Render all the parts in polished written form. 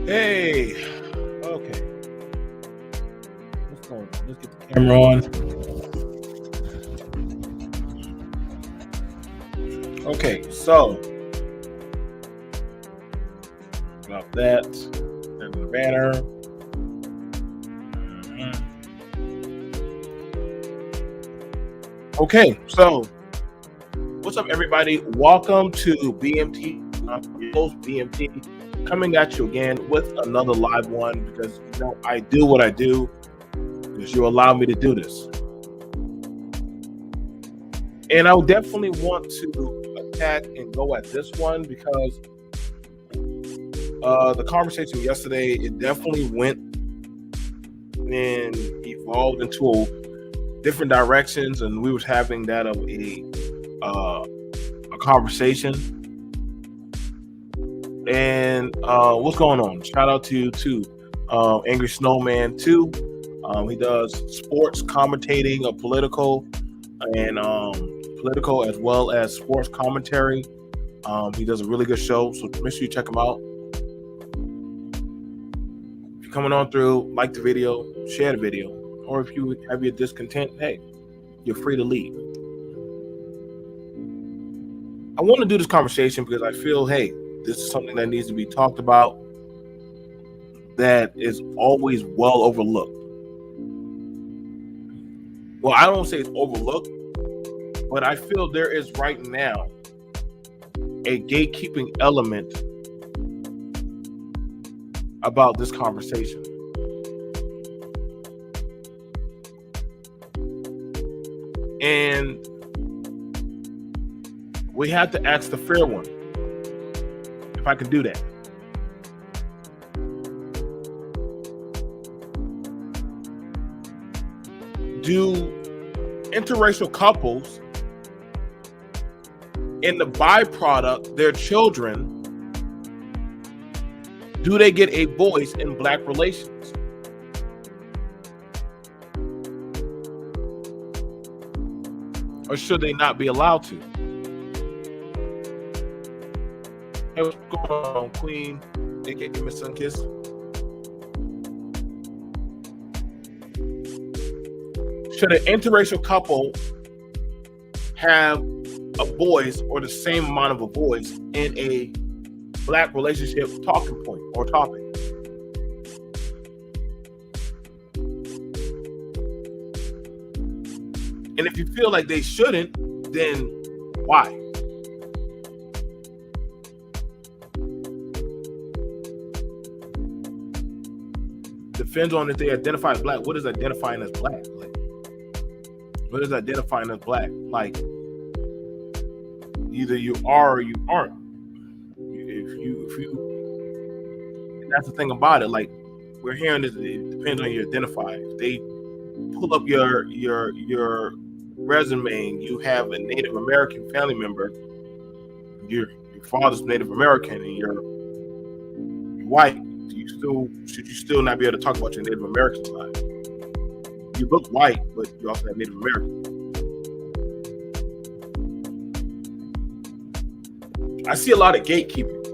Hey, okay. What's going on? Let's get the camera on. Okay, so about that. There's the banner. Okay, so what's up, everybody? Welcome to BMT. I'm your host, BMT, coming at you again with another live one because I do what I do because you allow me to do this. And I would definitely want to attack and go at this one because the conversation yesterday, it definitely went and evolved into different directions, and we was having that of a conversation. And what's going on? Shout out to Angry Snowman 2. He does sports commentating of political and political as well as sports commentary. He does a really good show, so make sure you check him out. If you're coming on through, like the video, share the video, or if you have your discontent, hey, you're free to leave. I want to do this conversation because I feel, hey, this is something that needs to be talked about that is always well overlooked. Well, I don't say it's overlooked, but I feel there is right now a gatekeeping element about this conversation. And we have to ask the fair one, if I can do that. Do interracial couples, in the byproduct, their children, do they get a voice in Black relations? Or should they not be allowed to? Hey, what's going on, Queen? aka Miss Sunkiss. Should an interracial couple have a voice or the same amount of a voice in a Black relationship talking point or topic? And if you feel like they shouldn't, then why? Depends on if they identify as Black. What is identifying as Black? Like, what is identifying as Black? Like, either you are or you aren't. If you, and that's the thing about it. Like, we're hearing this. It depends on you identify. If they pull up your resume and you have a Native American family member, your father's Native American, and you're white, should you still not be able to talk about your Native American side? You look white, but you also have Native American. I see a lot of gatekeeping.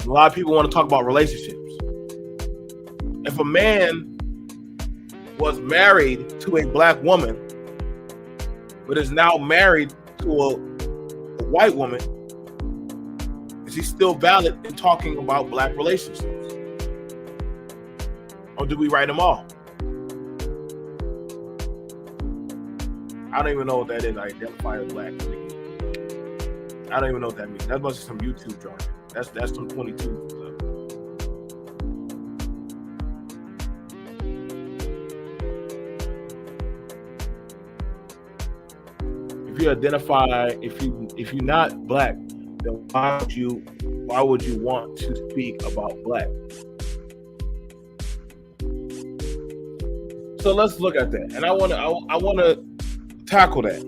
A lot of people want to talk about relationships. If a man was married to a Black woman, but is now married to a white woman, is he still valid in talking about Black relationships? Or do we write them off? I don't even know what that is. I identify as Black. I don't even know what that means. That must be some YouTube jargon. That's some 22 stuff. If you identify, if you're not Black, then why would you want to speak about Black? So let's look at that, and I want to tackle that.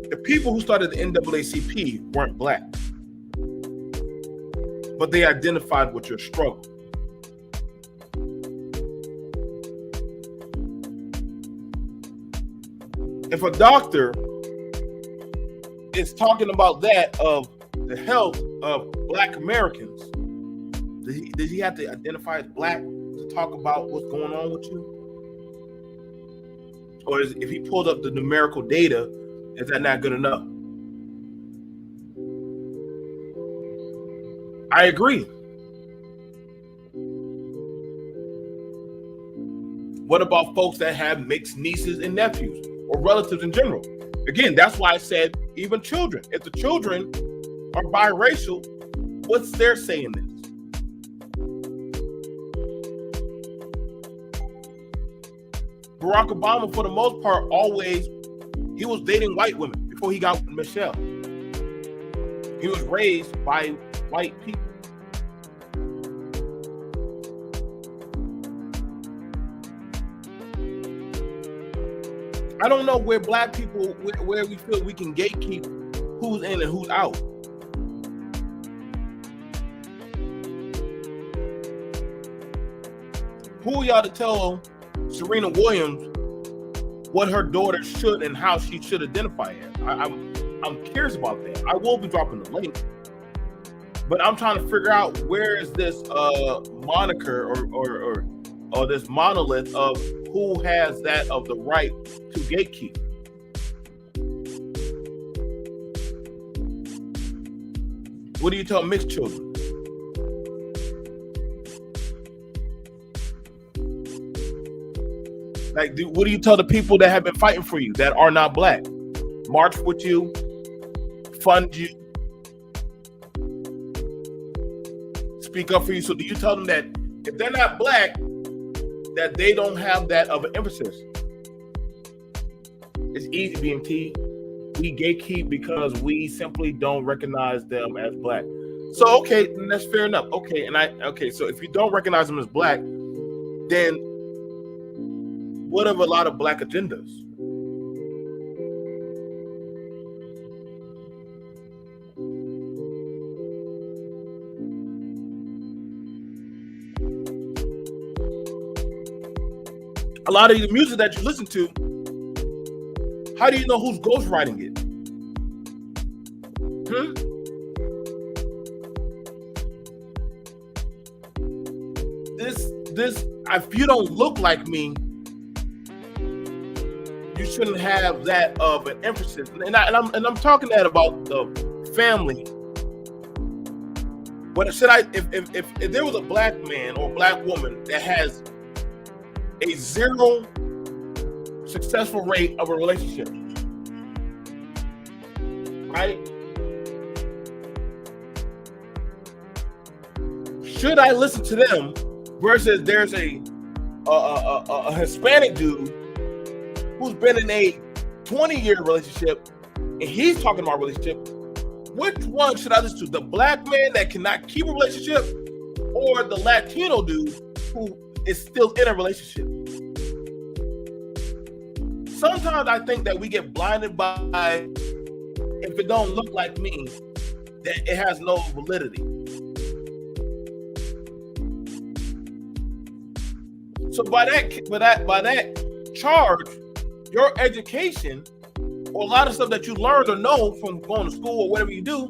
The people who started the NAACP weren't Black, but they identified with your struggle. If a doctor it's talking about that of the health of Black Americans. Did he have to identify as Black to talk about what's going on with you? Or if he pulled up the numerical data, is that not good enough? I agree. What about folks that have mixed nieces and nephews or relatives in general? Again, that's why I said even children. If the children are biracial, what's their say in this? Barack Obama, for the most part, he was dating white women before he got with Michelle. He was raised by white people. I don't know where Black people, where we feel we can gatekeep who's in and who's out. Who are y'all to tell Serena Williams what her daughter should and how she should identify as? I'm curious about that. I will be dropping the link, but I'm trying to figure out where is this moniker or this monolith of who has that of the right to gatekeep. What do you tell mixed children? Like, what do you tell the people that have been fighting for you that are not Black? March with you, fund you, speak up for you. So do you tell them that if they're not Black, that they don't have that of an emphasis? It's easy, BMT. We gatekeep because we simply don't recognize them as Black. So okay, that's fair enough. Okay, so if you don't recognize them as Black, then what of a lot of Black agendas? A lot of the music that you listen to, how do you know who's ghostwriting it? This, if you don't look like me, you shouldn't have that of an emphasis. And I'm talking that about the family. But if there was a Black man or Black woman that has a 0 successful rate of a relationship, right? Should I listen to them versus there's a Hispanic dude who's been in a 20-year relationship and he's talking about relationship? Which one should I listen to? The Black man that cannot keep a relationship, or the Latino dude who is still in a relationship? Sometimes I think that we get blinded by, if it don't look like me, that it has no validity. So by that charge, your education or a lot of stuff that you learned or know from going to school or whatever you do,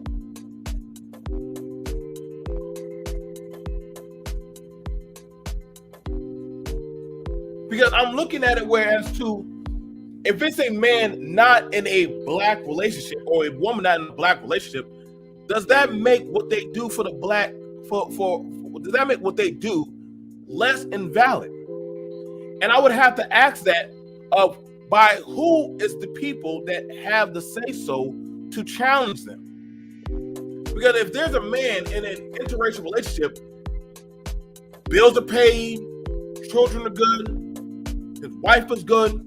because I'm looking at it whereas to, if it's a man not in a Black relationship or a woman not in a Black relationship, does that make what they do for the Black, does that make what they do less invalid? And I would have to ask that of by who is the people that have the say-so to challenge them? Because if there's a man in an interracial relationship, bills are paid, children are good, his wife is good,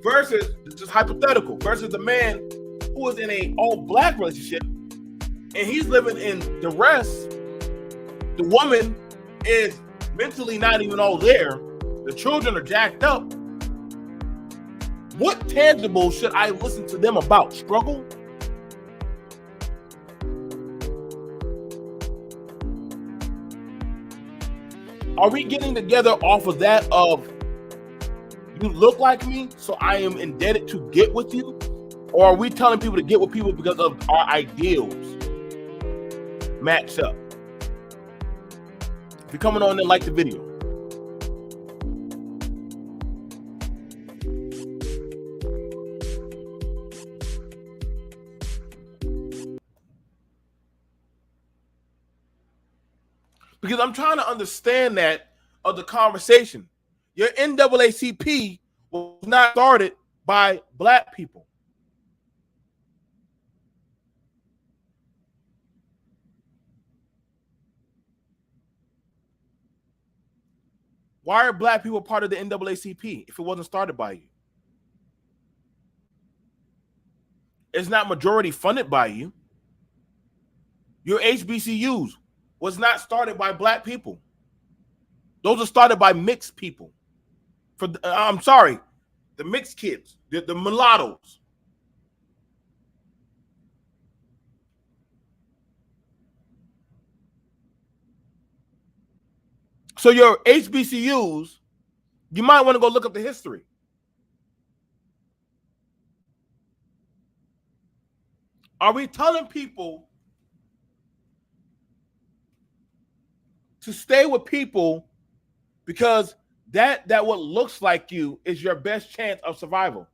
versus, just hypothetical, versus the man who is in a all-Black relationship and he's living in duress, the woman is mentally not even all there, the children are jacked up. What tangible should I listen to them about? Struggle? Are we getting together off of that of you look like me, so I am indebted to get with you? Or are we telling people to get with people because of our ideals match up? If you're coming on and like the video. Because I'm trying to understand that of the conversation. Your NAACP was not started by black people. Why are black people part of the NAACP if it wasn't started by you? It's not majority funded by you. Your HBCUs was not started by black people. Those are started by mixed people. I'm sorry, the mixed kids, the mulattoes. So your HBCUs, you might want to go look up the history. Are we telling people to stay with people because that what looks like you is your best chance of survival?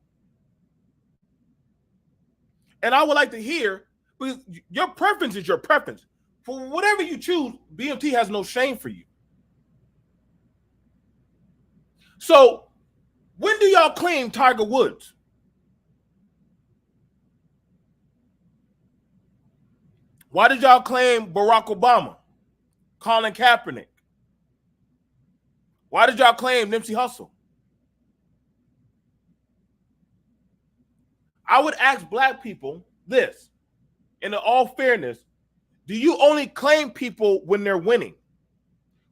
And I would like to hear, because your preference is your preference. For whatever you choose, BMT has no shame for you. So when do y'all claim Tiger Woods? Why did y'all claim Barack Obama, Colin Kaepernick? Why did y'all claim Nipsey Hussle? I would ask black people this, in all fairness, do you only claim people when they're winning,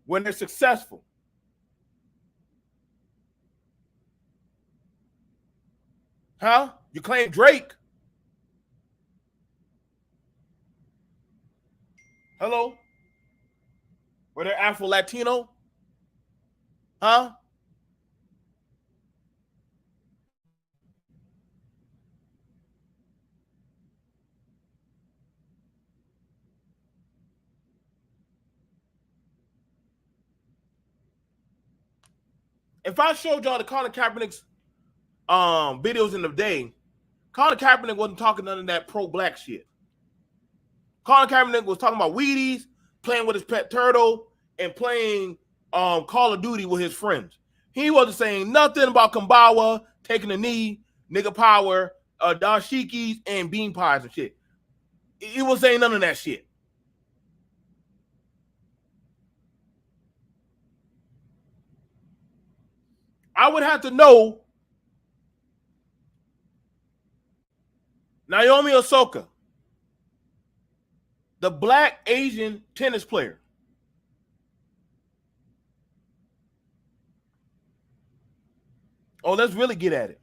when they're successful? Huh? You claim Drake? Hello? Were they Afro-Latino? Huh? If I showed y'all the Colin Kaepernick's videos in the day, Colin Kaepernick wasn't talking none of that pro-black shit. Colin Kaepernick was talking about Wheaties, playing with his pet turtle, and playing Call of Duty with his friends. He wasn't saying nothing about Kambawa, taking a knee, nigga power, dashikis, and bean pies and shit. He was saying none of that shit. I would have to know Naomi Osaka, the black Asian tennis player. Oh, let's really get at it.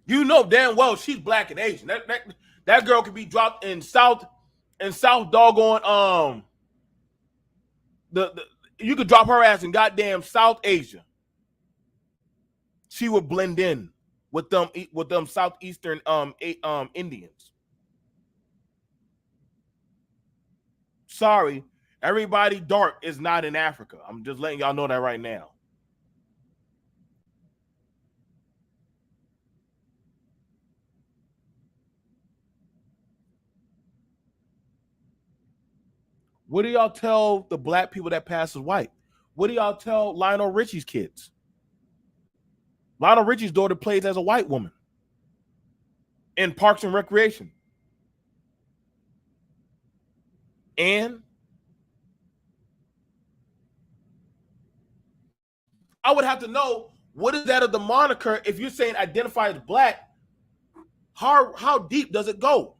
You know damn well she's black and Asian. That girl could be dropped in South doggone the you could drop her ass in goddamn South Asia. She would blend in with them southeastern Indians. Sorry, everybody dark is not in Africa. I'm just letting y'all know that right now. What do y'all tell the black people that pass as white? What do y'all tell Lionel Richie's kids? Lionel Richie's daughter plays as a white woman in Parks and Recreation. And I would have to know, what is that of the moniker if you're saying identify as black? How deep does it go?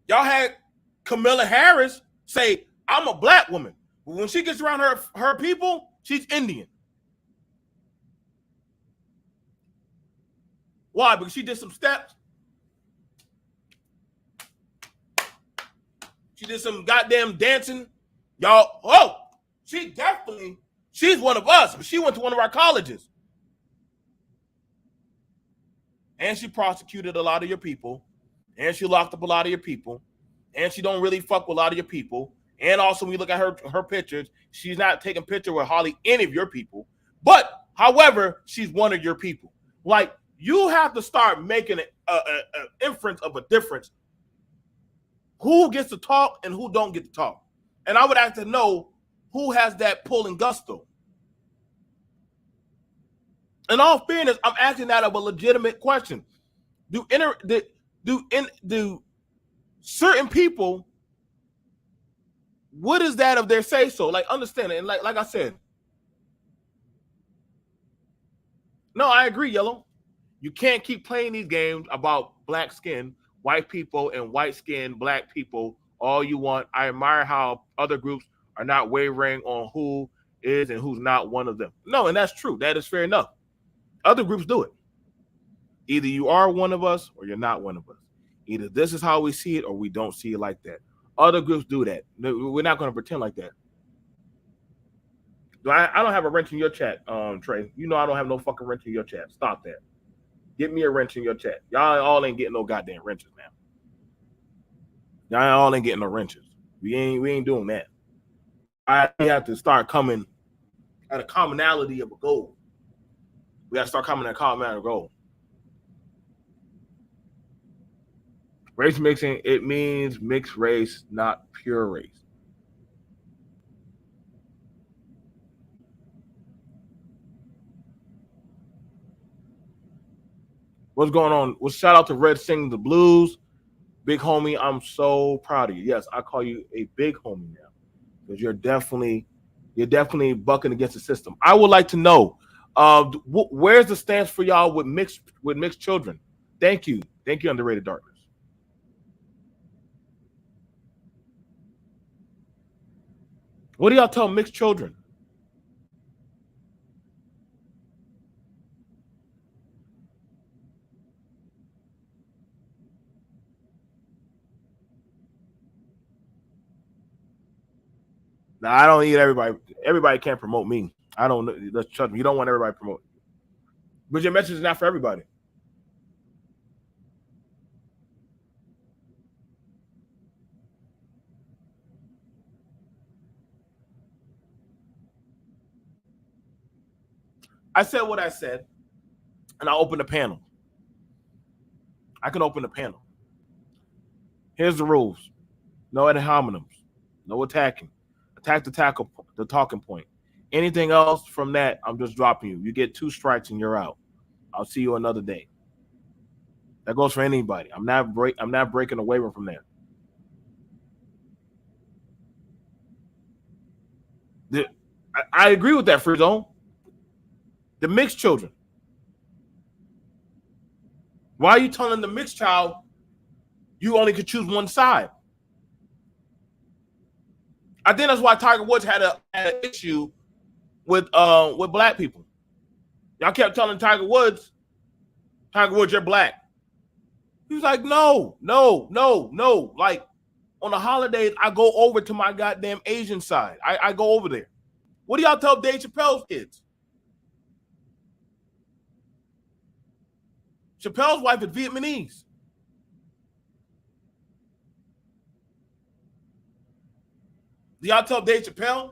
Y'all had Kamala Harris say, I'm a black woman. But when she gets around her people, she's Indian. Why? Because she did some steps. She did some goddamn dancing. Y'all, oh, she's one of us, but she went to one of our colleges. And she prosecuted a lot of your people. And she locked up a lot of your people. And she don't really fuck with a lot of your people. And also, when you look at her pictures, she's not taking picture with hardly any of your people. But, however, she's one of your people. Like, you have to start making an inference of a difference. Who gets to talk and who don't get to talk. And I would like to know who has that pull and gusto. In all fairness, I'm asking that of a legitimate question. Do certain people, what is that of their say so? Like, understand it. And like I said, no, I agree, Yellow. You can't keep playing these games about black skin, white people, and white skin black people all you want. I admire how other groups are not wavering on who is and who's not one of them. No, and that's true. That is fair enough. Other groups do it. Either you are one of us or you're not one of us. Either this is how we see it or we don't see it like that. Other groups do that. We're not going to pretend like that. I don't have a wrench in your chat, Trey. You know I don't have no fucking wrench in your chat. Stop that. Get me a wrench in your chat. Y'all all ain't getting no goddamn wrenches, man. Y'all all ain't getting no wrenches. We ain't doing that. I have to start coming at a commonality of a goal. We got to start coming at a commonality of a goal. Race mixing, it means mixed race, not pure race. What's going on? Well, shout out to Red Sing the Blues. Big homie, I'm so proud of you. Yes, I call you a big homie now because you're definitely bucking against the system. I would like to know where's the stance for y'all with mixed children? Thank you, Underrated Darkness. What do y'all tell mixed children? Now, I don't need everybody. Everybody can't promote me. I don't know. Let's trust me. You don't want everybody to promote. But your message is not for everybody. I said what I said, and I opened the panel. I can open the panel. Here's the rules. No ad hominems. No attacking. Attack the talking point. Anything else from that, I'm just dropping you. You get 2 strikes and you're out. I'll see you another day. That goes for anybody. I'm not breaking away from that. I agree with that, Frizzone. The mixed children. Why are you telling the mixed child you only could choose one side? I think that's why Tiger Woods had an issue with black people. Y'all kept telling Tiger Woods, you're black. He was like, no. Like, on the holidays, I go over to my goddamn Asian side. I go over there. What do y'all tell Dave Chappelle's kids? Chappelle's wife is Vietnamese. Do y'all tell Dave Chappelle,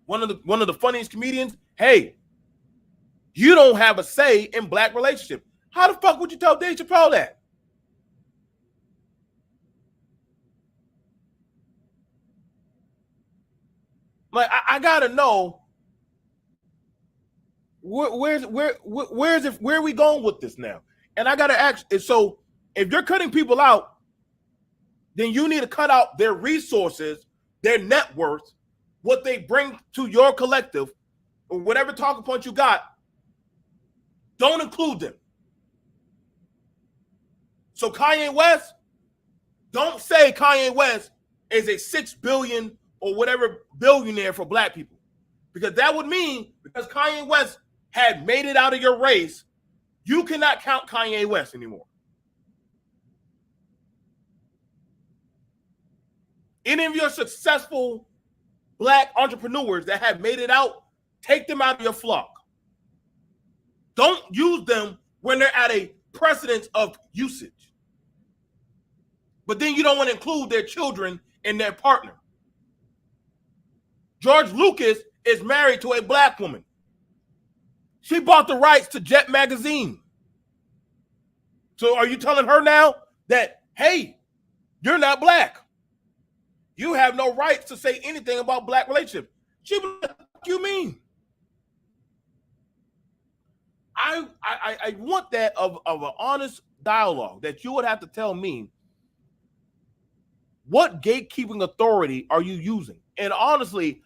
one of the funniest comedians, hey, you don't have a say in black relationships? How the fuck would you tell Dave Chappelle that? Like, I gotta know where are we going with this now? And I gotta ask. So if you're cutting people out, then you need to cut out their resources, their net worth, what they bring to your collective, or whatever talking point you got. Don't include them. So Kanye West, don't say Kanye West is a $6 billion or whatever billionaire for black people. Because that would mean, because Kanye West had made it out of your race, you cannot count Kanye West anymore. Any of your successful black entrepreneurs that have made it out, take them out of your flock. Don't use them when they're at a precedence of usage. But then you don't want to include their children and their partner. George Lucas is married to a black woman. She bought the rights to Jet Magazine. So are you telling her now that, hey, you're not black? You have no rights to say anything about black relationships. She was like, what do you mean? I want that of an honest dialogue, that you would have to tell me, what gatekeeping authority are you using? And honestly,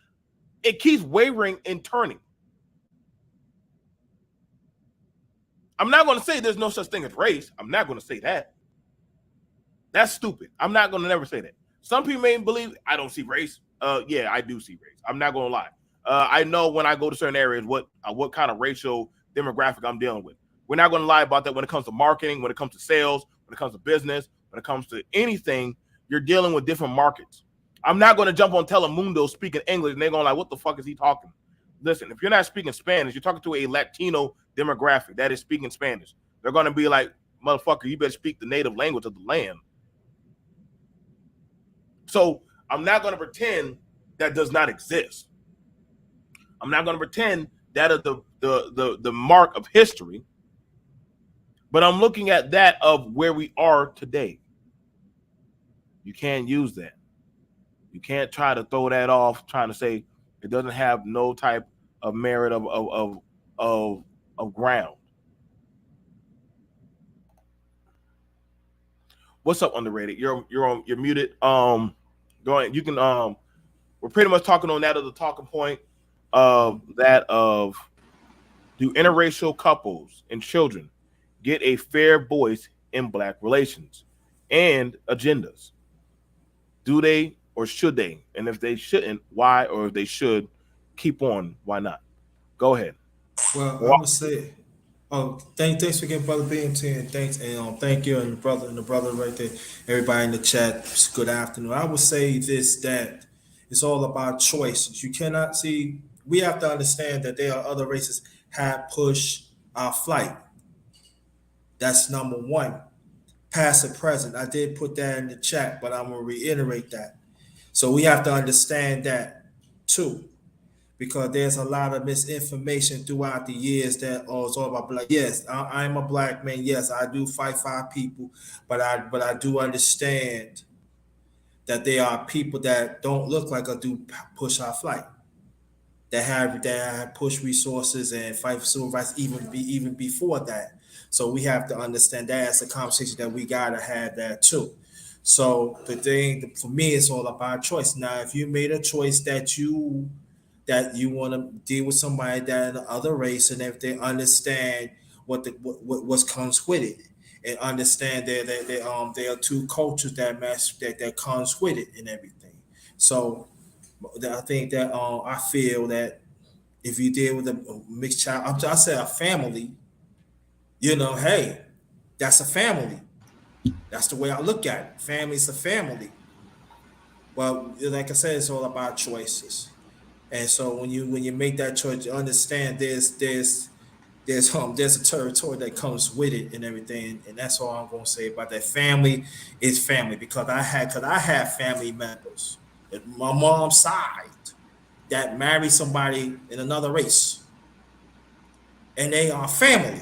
it keeps wavering and turning. I'm not going to say there's no such thing as race. I'm not going to say that. That's stupid. I'm not going to never say that. Some people may believe I don't see race. Yeah, I do see race. I'm not going to lie. I know when I go to certain areas what kind of racial demographic I'm dealing with. We're not going to lie about that when it comes to marketing, when it comes to sales, when it comes to business, when it comes to anything. You're dealing with different markets. I'm not going to jump on Telemundo speaking English and they're going like, what the fuck is he talking? Listen, if you're not speaking Spanish, you're talking to a Latino demographic that is speaking Spanish. They're going to be like, motherfucker, you better speak the native language of the land. So I'm not going to pretend that does not exist. I'm not going to pretend that is the mark of history, but I'm looking at that of where we are today. You can't use that. You can't try to throw that off, trying to say it doesn't have no type of merit of ground. What's up, underrated? You're muted. Go ahead. You can we're pretty much talking on that of the talking point of that of, do interracial couples and children get a fair voice in black relations and agendas? Do they or should they? And if they shouldn't, why? Or if they should, keep on, why not? Go ahead. Well, I would say, thanks again, brother BMT, and thanks, and thank you, and the brother right there, everybody in the chat. Good afternoon. I would say this, that it's all about choices. You cannot see. We have to understand that there are other races have pushed our flight. That's number one. Past and present. I did put that in the chat, but I'm gonna reiterate that. So we have to understand that too, because there's a lot of misinformation throughout the years that it's all about black. Yes, I'm a black man. Yes, I do fight for our people, but I do understand that there are people that don't look like us do push our flight, that have pushed resources and fight for civil rights even before that. So we have to understand that as a conversation that we gotta have that too. So the thing for me, it's all about choice. Now, if you made a choice that you want to deal with somebody that in the other race, and if they understand what comes with it, and understand that there are two cultures that match that comes with it and everything. So I think that I feel that if you deal with a mixed child, I say a family, hey, that's a family. That's the way I look at it. Family's a family. Well, like I said, it's all about choices. And so when you make that choice, you understand there's a territory that comes with it and everything. And that's all I'm gonna say about that. Family is family, because I have family members at my mom's side that marry somebody in another race, and they are family.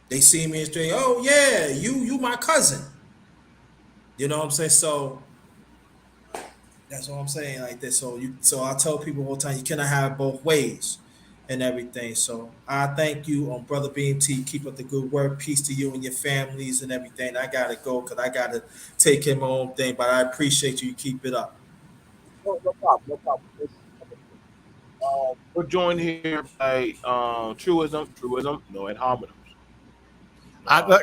They see me and say, "Oh yeah, you my cousin." You know what I'm saying? So that's what I'm saying, like this. So I tell people all the time, you cannot have it both ways and everything. So I thank you, brother BMT. Keep up the good work. Peace to you and your families and everything. I gotta go because I gotta take care of my own thing. But I appreciate you. You keep it up. No problem. No problem. We're joined here by Truism, no ad hominem. I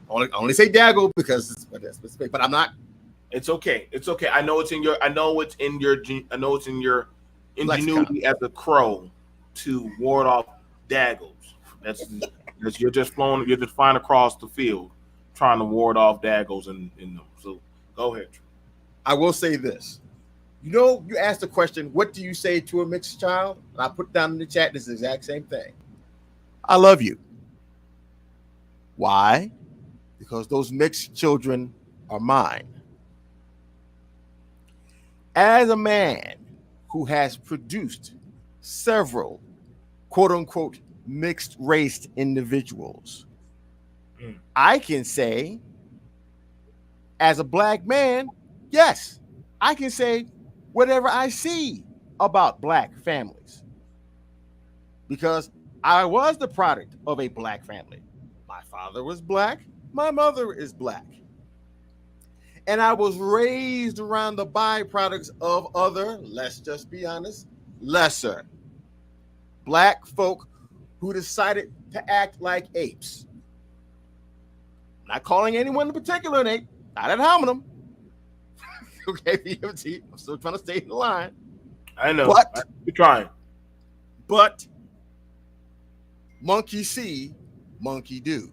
only say Dago because it's specific, but I'm not. It's okay. It's okay. I know it's in your ingenuity as a crow to ward off daggles. That's you're just flying across the field trying to ward off daggles and them. So go ahead. I will say this. You know, you asked the question, what do you say to a mixed child? And I put down in the chat this exact same thing. I love you. Why? Because those mixed children are mine. As a man who has produced several quote unquote mixed race individuals, I can say, as a black man, yes, I can say whatever I see about black families because I was the product of a black family. My father was black, my mother is black. And I was raised around the byproducts of other, let's just be honest, lesser black folk who decided to act like apes. Not calling anyone in particular an ape, not ad hominem. Okay, BMT, I'm still trying to stay in the line. I know. But You're trying. But monkey see, monkey do.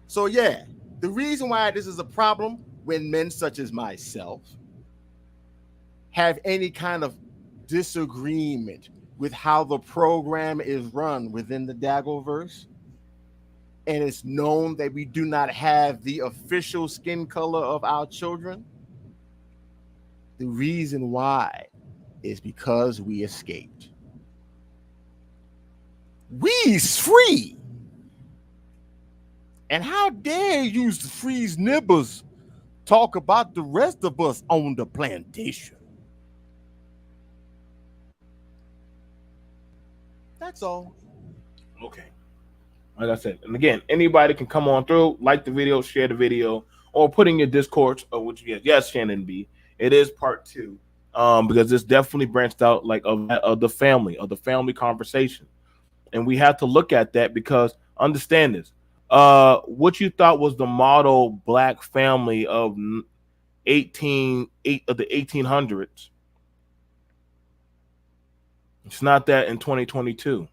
So yeah, the reason why this is a problem when men such as myself have any kind of disagreement with how the program is run within the Daggleverse, and it's known that we do not have the official skin color of our children, the reason why is because we escaped. We's free. And how dare you freeze nibbers talk about the rest of us on the plantation? That's all. Okay. Like I said, and again, anybody can come on through, like the video, share the video, or put in your Discord, or which yes, Shannon B. It is part 2, because this definitely branched out like of the family conversation, and we have to look at that because understand this. What you thought was the model black family of the 1800s. It's not that in 2022.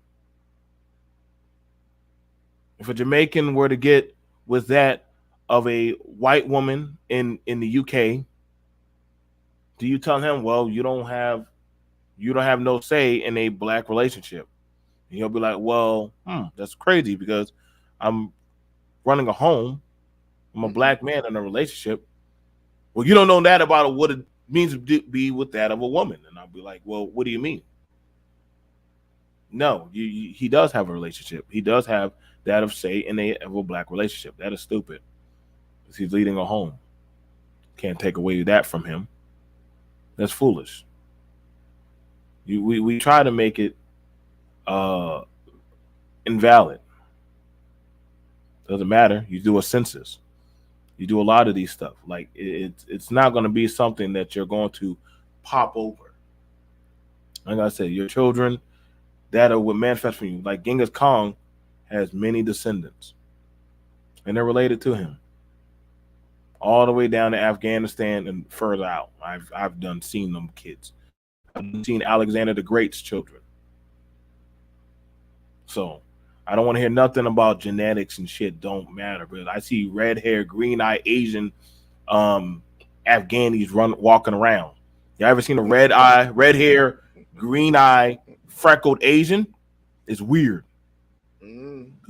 If a Jamaican were to get with that of a white woman in the UK, do you tell him, well, you don't have no say in a black relationship? And he'll be like, well, that's crazy because I'm running a home. I'm a black man in a relationship. Well, you don't know that about what it means to be with that of a woman. And I'll be like, well, what do you mean? No, he does have a relationship. He does have that of say in a black relationship. That is stupid because he's leading a home. Can't take away that from him. That's foolish. We try to make it invalid. Doesn't matter. You do a census. You do a lot of these stuff. Like it's not going to be something that you're going to pop over. Like I said, your children that will manifest from you. Like Genghis Khan has many descendants, and they're related to him, all the way down to Afghanistan and further out. I've seen them kids. I've seen Alexander the Great's children. So I don't want to hear nothing about genetics and shit. Don't matter, but I see red hair, green eye, Asian, Afghanis walking around. You ever seen a red hair, green eye, freckled Asian? It's weird.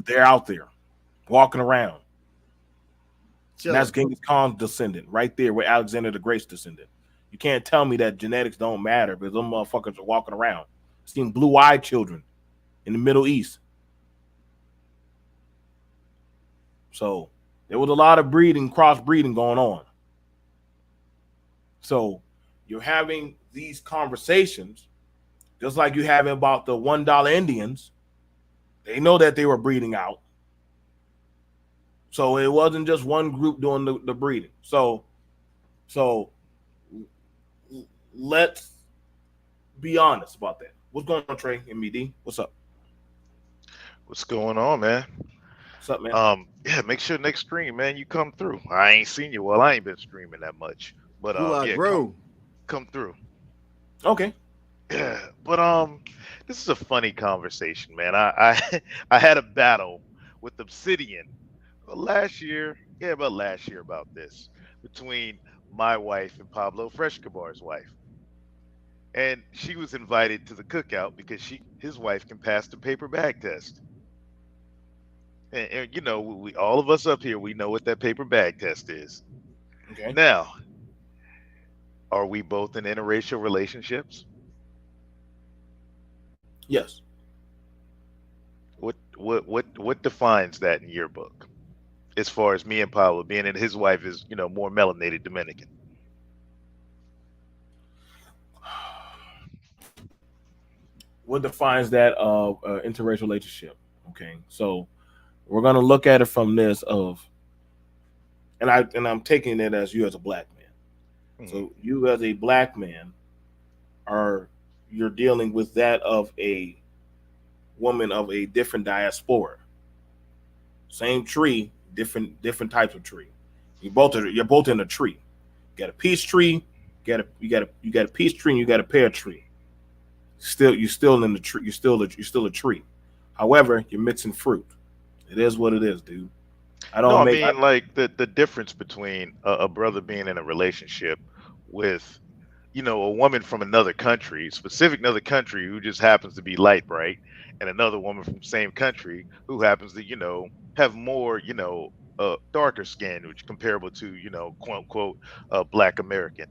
They're out there walking around. That's Genghis Khan's descendant right there, where Alexander the Great's descendant. You can't tell me that genetics don't matter because them motherfuckers are walking around. I've seen blue-eyed children in the Middle East. So there was a lot of cross-breeding going on. So you're having these conversations just like you have about the $1 Indians. They know that they were breeding out. So it wasn't just one group doing the breeding. So let's be honest about that. What's going on, Trey, MED? What's up? What's going on, man? What's up, man? Yeah, make sure next stream, man, you come through. I ain't seen you. Well, I ain't been streaming that much. But yeah, come through. Okay. Yeah, but this is a funny conversation, man. I had a battle with Obsidian last year, about last year about this between my wife and Pablo Frescobar's wife. And she was invited to the cookout because his wife can pass the paper bag test. And you know, we all of us up here, we know what that paper bag test is. Okay. Now, are we both in interracial relationships? Yes. What defines that in your book? As far as me and Pablo being and his wife is, you know, more melanated Dominican. What defines that interracial relationship? Okay, so we're gonna look at it from this of, and I'm taking it as you as a black man. So you as a black man you're dealing with that of a woman of a different diaspora. Same tree, different types of tree. You're both in a tree. You got a peach tree, you got a peach tree, and you got a pear tree. You're still in the tree. You're still a tree. However, you're mixing fruit. It is what it is, dude. Like the difference between a brother being in a relationship with, you know, a woman from another country, another country who just happens to be light bright, and another woman from the same country who happens to, you know, have more, you know, darker skin, which comparable to, you know, quote unquote, Black American.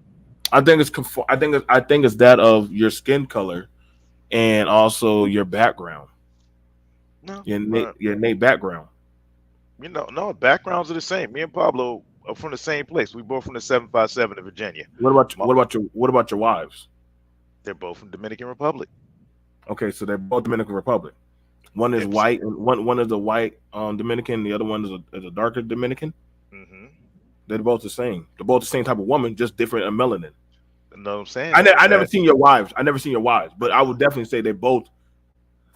I think it's that of your skin color, and also your background. No, your innate background. You know, no, backgrounds are the same. Me and Pablo are from the same place. We both from the 757 in Virginia. What about your wives? They're both from Dominican Republic. Okay, so they're both Dominican Republic. One is white, and one is a white Dominican. The other one is a darker Dominican. Mm-hmm. They're both the same. They're both the same type of woman, just different in melanin. No, I'm saying I never seen your wives. But I would definitely say they both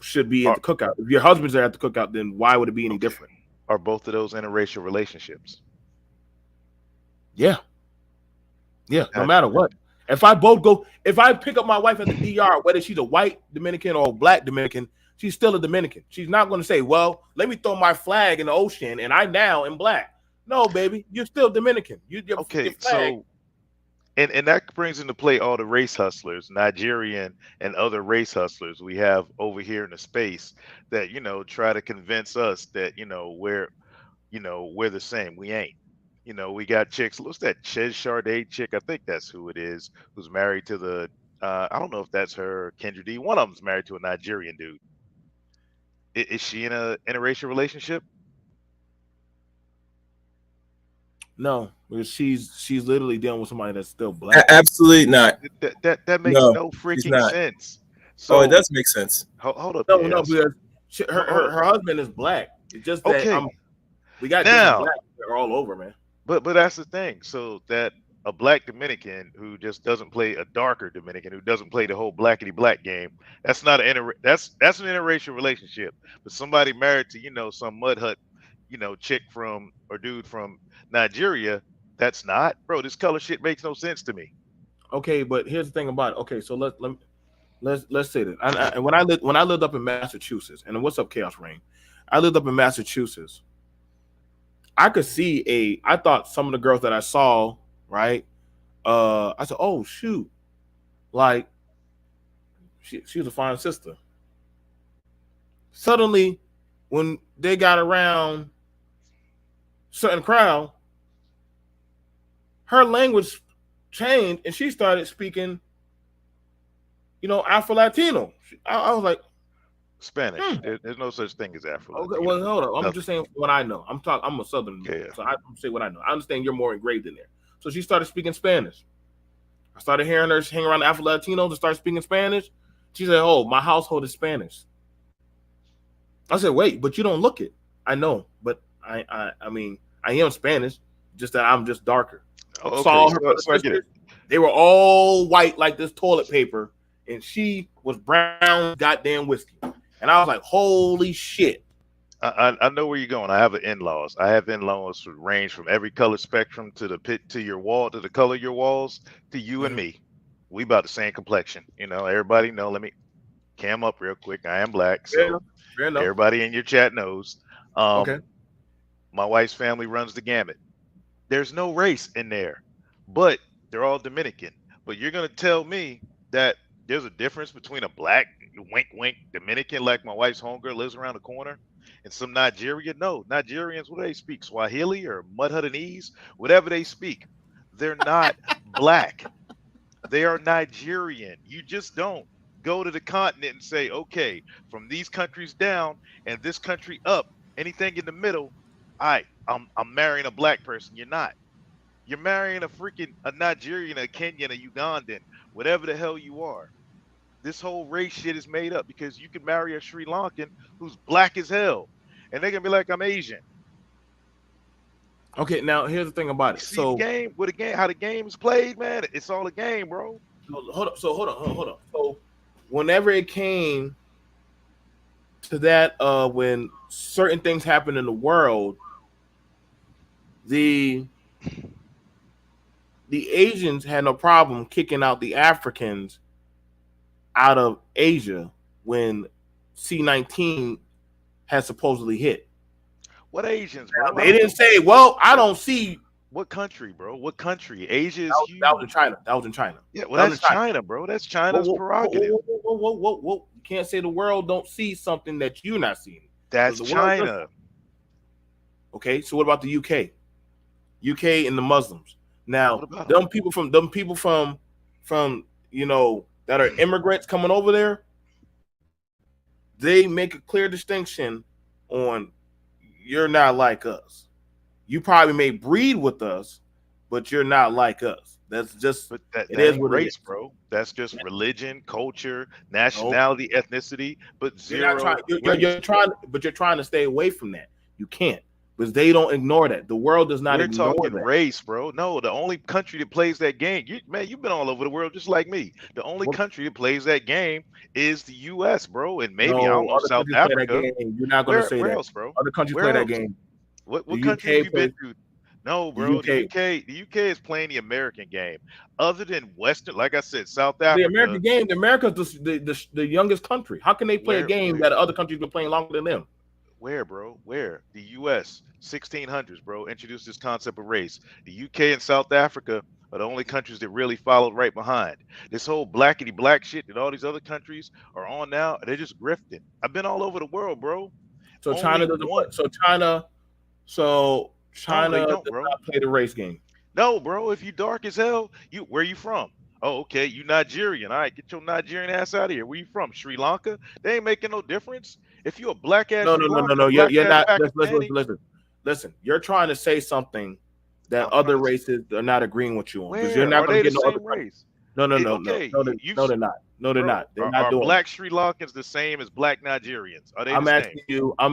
should be at the cookout. If your husband's there at the cookout, then why would it be any different? Are both of those interracial relationships? Yeah. No matter what. If I pick up my wife at the DR, whether she's a white Dominican or a black Dominican, she's still a Dominican. She's not going to say, well, let me throw my flag in the ocean and I now am black. No, baby, you're still Dominican. Okay, so and that brings into play all the race hustlers, Nigerian and other race hustlers we have over here in the space that, you know, try to convince us that, you know, we're the same. We ain't. You know, we got chicks. What's that Ches Sade chick? I think that's who it is, who's married to the I don't know if that's her, Kendra D. One of them's married to a Nigerian dude. Is she in a interracial relationship? No, because she's literally dealing with somebody that's still black. Absolutely not. That makes no freaking sense. So it does make sense. Hold up. No, because her husband is black. It's just that we got now black all over, man. But that's the thing. So that a black Dominican who just doesn't play a darker Dominican who doesn't play the whole blackity black game, that's not that's an interracial relationship. But somebody married to, you know, some mud hut, you know, chick from or dude from Nigeria, that's not, bro. This color shit makes no sense to me. Okay, but here's the thing about it. Okay, so let's say this. And when I lived up in Massachusetts, and what's up, Chaos Rain? I lived up in Massachusetts. I could see I thought some of the girls that I saw, right? I said, oh shoot, like she was a fine sister. Suddenly, when they got around certain crowd, her language changed and she started speaking, you know, Afro-Latino. I was like, Spanish. There's no such thing as Afro-Latino. Okay, well, hold on. I'm just saying what I know. I'm a Southern, so I'm saying what I know. I understand you're more engraved in there. So she started speaking Spanish. I started hearing her hang around the Afro-Latinos and start speaking Spanish. She said, oh, my household is Spanish. I said, wait, but you don't look it. I know, but I mean, I am Spanish, just that I'm just darker. Okay, Saw her so I get it. They were all white like this toilet paper, and she was brown goddamn whiskey. And I was like, holy shit. I know where you're going. I have in-laws. I have in-laws who range from every color spectrum to the pit to your wall, to the color of your walls, to you and me. We about the same complexion. You know, everybody know. Let me cam up real quick. I am black. So everybody in your chat knows. Okay. My wife's family runs the gamut. There's no race in there, but they're all Dominican. But you're gonna tell me that there's a difference between a black wink wink Dominican, like my wife's homegirl lives around the corner, and some Nigerian? No, Nigerians, what do they speak? Swahili or Mudhuttonese? Whatever they speak. They're not black. They are Nigerian. You just don't go to the continent and say, okay, from these countries down and this country up, anything in the middle, I'm marrying a black person. You're not. You're marrying a Nigerian, a Kenyan, a Ugandan, whatever the hell you are. This whole race shit is made up because you can marry a Sri Lankan who's black as hell, and they're gonna be like, I'm Asian. Okay, now here's the thing about it. See So the game, with the game, how the game is played, man. It's all a game, bro. hold on. So whenever it came to that, when certain things happen in the world, the Asians had no problem kicking out the Africans out of Asia when C-19 had supposedly hit. What Asians, bro? They didn't say, well, I don't see. What country, bro? What country? Asia is huge. That was in China. That was in China. Yeah, well, that's China, bro. That's China's prerogative. Whoa. You can't say the world don't see something that you're not seeing. That's China. Okay, so what about the UK? UK and the Muslims. Now, them people from that are immigrants coming over there, they make a clear distinction on you're not like us. You probably may breed with us, but you're not like us. That's just that is race, bro. That's just religion, culture, nationality, ethnicity, but zero. You're trying to stay away from that. You can't, because they don't ignore that. The world does not ignore talking that. Race, bro. No, the only country that plays that game, you've been all over the world just like me. The only country that plays that game is the U.S., bro, and maybe I don't know, South Africa. You're not going to say that, else, bro? Other countries play that game. What country have you been to? No, bro. The UK is playing the American game. Other than Western, like I said, South Africa. The American game. America's the youngest country. How can they play a game that other countries been playing longer than them? Where, bro? Where? The U.S. 1600s, bro, introduced this concept of race. The UK and South Africa are the only countries that really followed right behind. This whole blackity black shit that all these other countries are on now, they're just grifting. I've been all over the world, bro. So China doesn't. China does not play the race game. No, bro. If you dark as hell, where you from? Oh, okay, you Nigerian. All right, get your Nigerian ass out of here. Where you from? Sri Lanka? They ain't making no difference. If you a black ass, no. You're not. Listen. You're trying to say something that other races are not agreeing with you on, because you're not going to get no other race. No, they're not. No, they're not. They're not doing. Black Sri Lankans the same as black Nigerians? Are they? I'm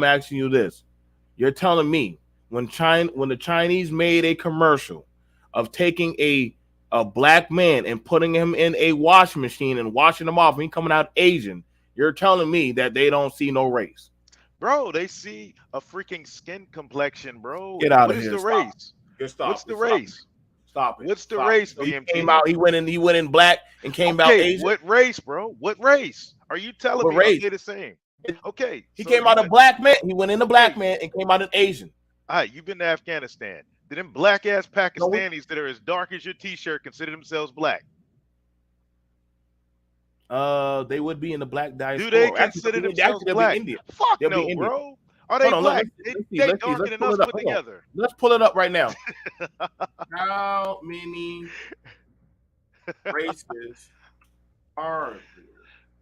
asking you this. You're telling me when the Chinese made a commercial of taking a black man and putting him in a washing machine and washing him off and he coming out Asian, you're telling me that they don't see no race? Bro, they see a freaking skin complexion, bro. Get out of here. What's the race? What's the race? Stop it. What's the race, so BMT? He went in black and came out Asian. What race, bro? What race? Are you telling me race? They're the same? Okay. He came out a black man. He went in a black man and came out an Asian. All right, you've been to Afghanistan. Did them black ass Pakistanis that are as dark as your t-shirt consider themselves black? They would be in the black diaspora. Do they consider themselves black? Fuck no, bro. Are they black? They dark enough put together. Let's pull it up right now. How many races are there?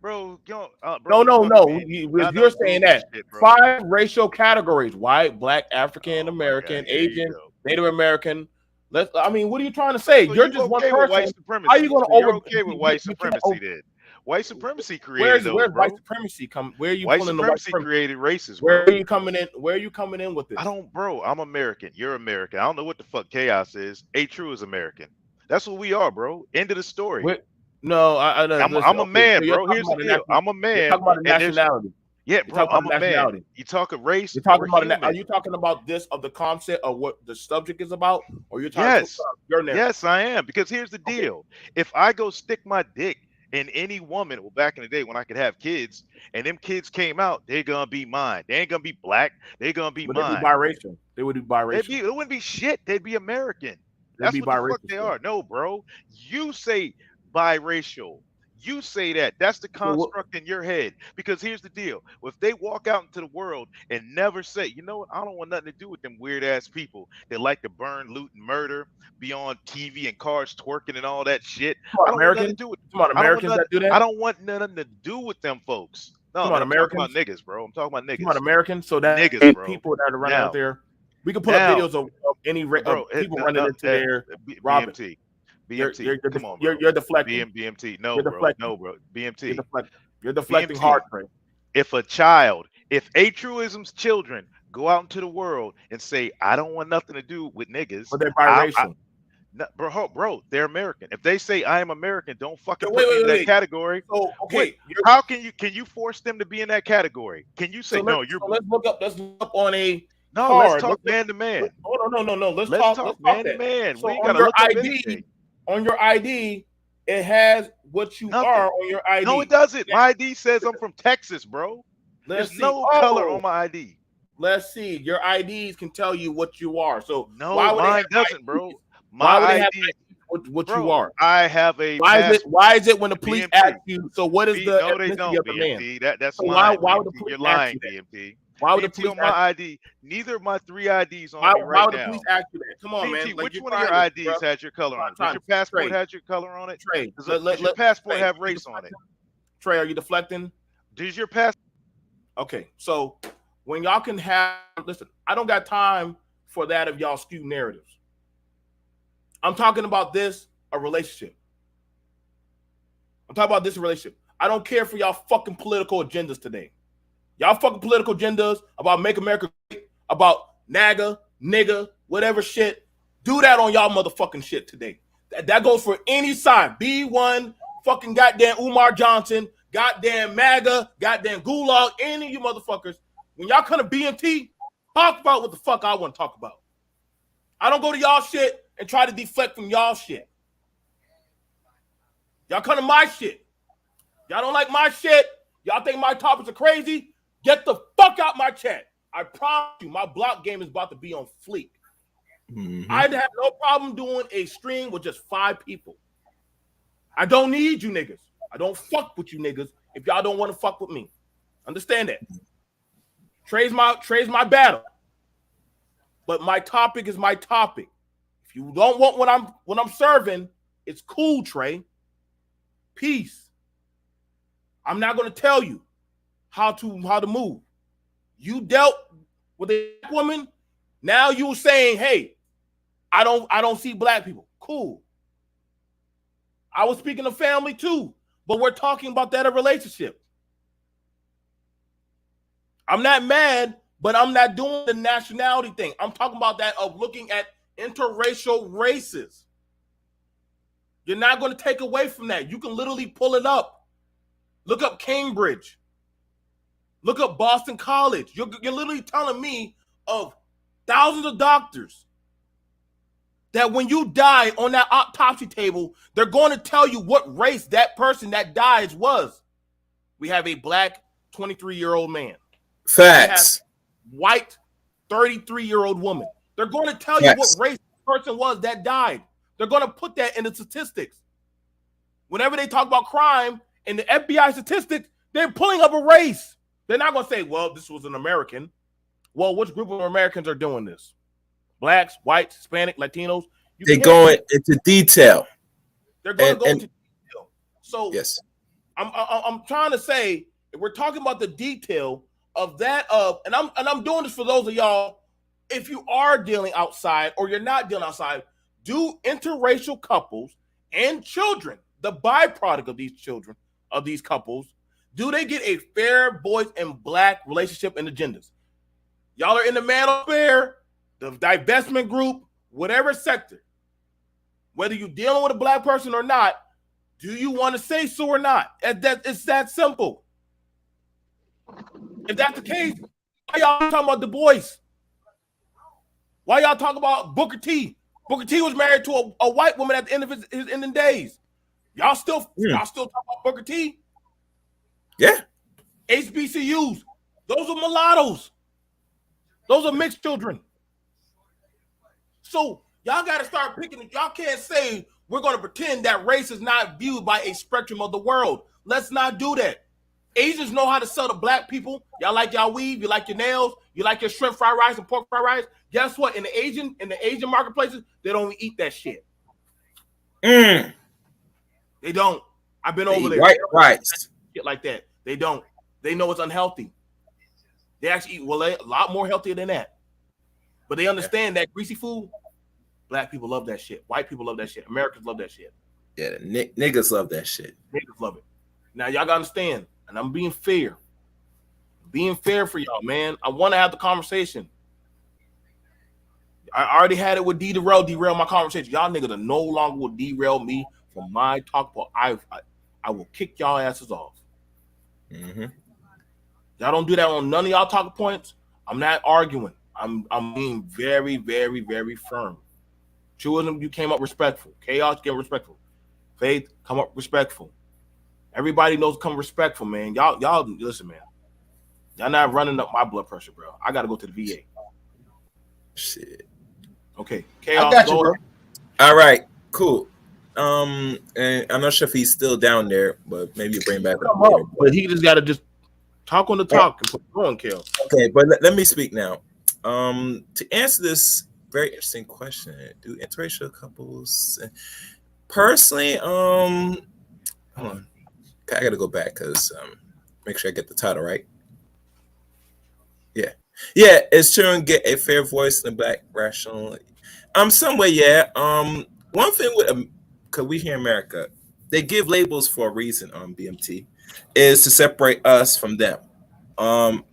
Bro, no. You're saying that shit, 5 racial categories: white, black, African American, Asian, Native American. What are you trying to say? So you're just one person. White supremacy. How are you going to over? Okay with white supremacy? Then white supremacy created. Where's white supremacy come? Where are you white pulling supremacy created races? Where are you coming in? Where are you coming in with this? I'm American. You're American. I don't know what the fuck chaos is. A-True is American. That's what we are, bro. End of the story. No, I'm a man, bro. Here's the deal. I'm a man. You're talking about nationality. Yeah, bro. I'm a man. You talk of race. You're talking about. Are you talking about this of the concept of what the subject is about, or you're talking about your narrative? Yes, I am. Because here's the deal: if I go stick my dick in any woman. Well, back in the day when I could have kids, and them kids came out, they're gonna be mine. They ain't gonna be black. They're gonna be But they'd be mine. biracial. They would be It biracial. wouldn't be shit. They'd be American. They'd That's be what the fuck biracial they still. are. No, bro. You say biracial. You say that. That's the So what- construct in your head. Because here's the deal. If they walk out into the world and never say, you know what, I don't want nothing to do with them weird ass people that like to burn, loot, and murder, be on TV and cars twerking and all that shit. Come on, I don't want nothing to Americans? do with Come on, I don't want Americans that nothing- do that? I don't want nothing to do with them folks. No, Come man, on, I'm talking about Americans? niggas, bro. I'm talking about niggas. Come on, Americans. So that Niggas, bro. people that are running Now. out there, we can pull Now. up videos of any Bro, people running into their robbing. BMT. You're Come on, you're, bro. you're deflecting. BMT. No, You're bro. deflecting. No, bro. BMT. You're deflecting BMT. hard, Trey. If a truism's children go out into the world and say, I don't want nothing to do with niggas, But they're biracial. bro, they're American. If they say I am American, don't fucking So put me in that wait. category. So okay, Wait, how can you force them to be in that category? Can you say no? You're let's look up on a no. hard. Let's talk man to man. Oh no. Let's Let's talk man to that. man. So We ain't on gotta your look up ID, anything. on your ID, it has what you Nothing. are on your ID. No, it doesn't. My ID says I'm from Texas, bro. Let's There's see. no color on my ID. Let's see. Your IDs can tell you what you are. So No, why would they mine have doesn't, IDs? bro. Why My would they have ID, IDs? What bro, you are? I have a Why is it when the police BMT. ask you? So what is the no, they ethnicity don't, of the man? BMT. That's So lying. why would the BMT. police You're ask lying, you that? BMT. Why would the BMT police on my ID. Neither of my 3 IDs on me why right would the now. police ask you that? Come on, man. BMT, Like, which you're one of your trying to- IDs has your color on it? Time, Does your passport Trey. has your color on it? Trey, Does let your passport Trey, have you race on it? Trey, are you deflecting? Does your passport? Okay, so when y'all can have, listen, I don't got time for that of y'all skewed narratives. I'm talking about a relationship. I'm talking about this relationship. I don't care for y'all fucking political agendas today. Y'all fucking political agendas about make America great, about NAGA, nigga, whatever shit. Do that on y'all motherfucking shit today. That goes for any side. B1, fucking goddamn Umar Johnson, goddamn MAGA, goddamn Gulag, any of you motherfuckers. When y'all come to BMT, talk about what the fuck I want to talk about. I don't go to y'all shit and try to deflect from y'all shit. Y'all come to my shit. Y'all don't like my shit. Y'all think my topics are crazy. Get the fuck out my chat. I promise you, my block game is about to be on fleek. Mm-hmm. I'd have no problem doing a stream with just 5 people. I don't need you niggas. I don't fuck with you niggas if y'all don't want to fuck with me. Understand that. Trey's my battle. But my topic is my topic. If you don't want what I'm serving, it's cool, Trey. Peace. I'm not going to tell you how to move. You dealt with a black woman. Now you're saying, hey, I don't see black people. Cool. I was speaking of family too, but we're talking about that a relationship. I'm not mad, but I'm not doing the nationality thing. I'm talking about that of looking at interracial races. You're not going to take away from that. You can literally pull it up. Look up Cambridge. Look up Boston College. You're literally telling me of thousands of doctors that when you die on that autopsy table, they're going to tell you what race that person that dies was. We have a black 23-year-old man. Facts. White 33-year-old woman. They're going to tell you what race the person was that died. They're going to put that in the statistics. Whenever they talk about crime in the FBI statistics, they're pulling up a race. They're not going to say, well, this was an American. Well, which group of Americans are doing this? Blacks, whites, Hispanic, Latinos. They're going into detail. They're going to go into detail. So yes, I'm trying to say, if we're talking about the detail of that, and I'm doing this for those of y'all, if you are dealing outside or you're not dealing outside, do interracial couples and children, the byproduct of these children, of these couples, do they get a fair boys and black relationship and agendas? Y'all are in the manosphere, the divestment group, whatever sector. Whether you're dealing with a black person or not, do you want to say so or not? It's that simple. If that's the case, why y'all talking about Du Bois? Why y'all talking about Booker T? Booker T was married to a white woman at the end of his ending days. Y'all still talk about Booker T? Yeah. HBCUs. Those are mulattoes. Those are mixed children. So y'all got to start picking. Y'all can't say we're going to pretend that race is not viewed by a spectrum of the world. Let's not do that. Asians know how to sell to black people. Y'all like y'all weave. You like your nails. You like your shrimp fried rice and pork fried rice. Guess what? In the Asian marketplaces, they don't eat that shit. They don't. I've been over there. White rice. Shit like that. They don't. They know it's unhealthy. They actually eat a lot more healthier than that. But they understand that greasy food, black people love that shit. White people love that shit. Americans love that shit. Yeah, niggas love that shit. Niggas love it. Now y'all gotta understand, and I'm being fair. Being fair for y'all, man. I want to have the conversation. I already had it with derail my conversation. Y'all niggas are no longer will derail me from my talk, but I will kick y'all asses off. Mm-hmm. Y'all don't do that on none of y'all talking points. I'm not arguing. I'm being very, very, very firm. Truism, you came up respectful. Chaos, came respectful. Faith, come up respectful. Everybody knows come respectful, man. Y'all listen, man. Y'all not running up my blood pressure, bro. I gotta go to the VA. Shit. Okay. Chaos, I got you, bro. All right, cool. And I'm not sure if he's still down there, but maybe you bring him back up later. But he just gotta just talk on the talk and put going, Kel. Okay, but let me speak now. To answer this very interesting question, do interracial couples personally, hold on, I gotta go back because make sure I get the title right. Yeah, is children get a fair voice in the black rational? Some way, yeah. One thing with because we here in America, they give labels for a reason on BMT, is to separate us from them.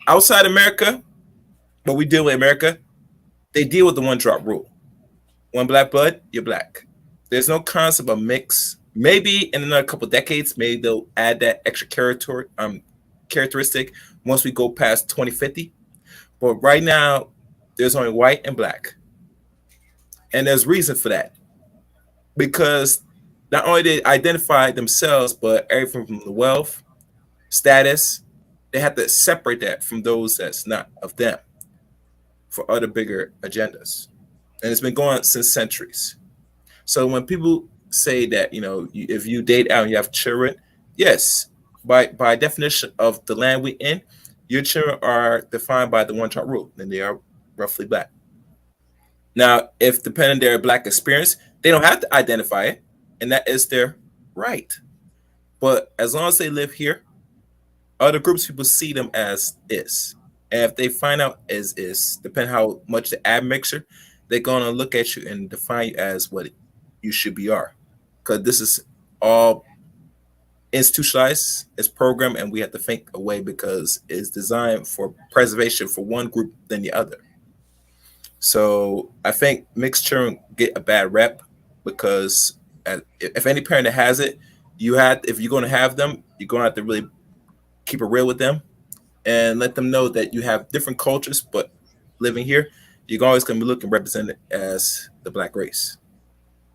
Outside America, what we deal with America, they deal with the one drop rule. One black blood, you're black. There's no concept of mix. Maybe in another couple decades, maybe they'll add that extra characteristic once we go past 2050. But right now, there's only white and black. And there's reason for that. Because not only they identify themselves, but everything from the wealth, status, they have to separate that from those that's not of them for other bigger agendas. And it's been going on since centuries. So when people say that, if you date out and you have children, yes, by definition of the land we in, your children are defined by the one child rule, and they are roughly black. Now, if depending on their black experience, they don't have to identify it, and that is their right. But as long as they live here, other groups of people see them as is. And if they find out as is, depending how much the admixture, they're gonna look at you and define you as what you should be are. Because this is all institutionalized, it's programmed, and we have to think away because it's designed for preservation for one group than the other. So I think mixed children get a bad rep because if any parent that has it, if you're going to have them, you're going to have to really keep it real with them and let them know that you have different cultures, but living here, you're always going to be looking represented as the black race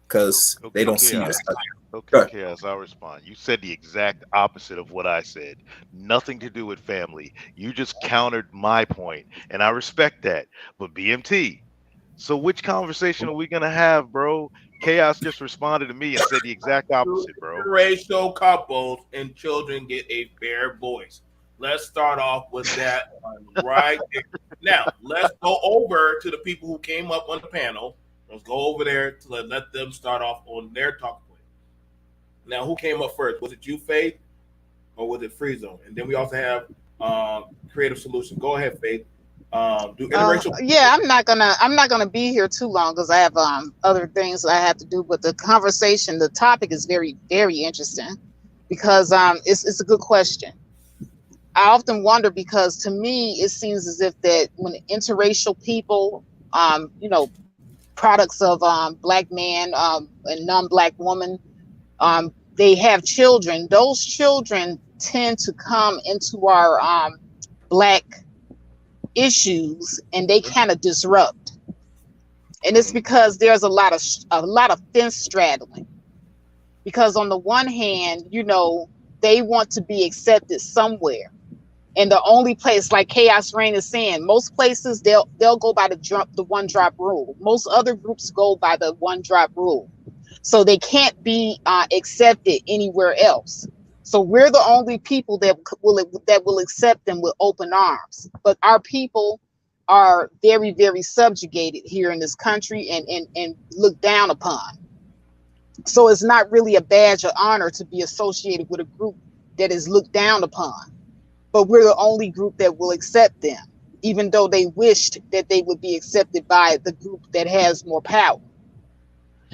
because they don't see you as such. Okay, Chaos, I'll respond. You said the exact opposite of what I said. Nothing to do with family. You just countered my point, and I respect that. But BMT, so which conversation are we going to have, bro? Chaos just responded to me and said the exact opposite, bro. Racial couples and children get a fair voice. Let's start off with that one right there. Now, let's go over to the people who came up on the panel. Let's go over there to let them start off on their talk point. Now, who came up first? Was it you, Faith, or was it Free Zone? And then we also have Creative Solution. Go ahead, Faith. Do interracial. Yeah, I'm not gonna be here too long because I have other things I have to do. But the conversation, the topic is very, very interesting because it's a good question. I often wonder because to me it seems as if that when interracial people, products of black man and non-black woman, they have children. Those children tend to come into our black issues and they kind of disrupt. And it's because there's a lot of fence straddling. because on the one hand, they want to be accepted somewhere. And the only place, like Chaos Rain is saying, most places they'll go by the one drop rule. Most other groups go by the one drop rule. So they can't be accepted anywhere else. So we're the only people that will accept them with open arms. But our people are very, very subjugated here in this country and looked down upon. So it's not really a badge of honor to be associated with a group that is looked down upon. But we're the only group that will accept them, even though they wished that they would be accepted by the group that has more power.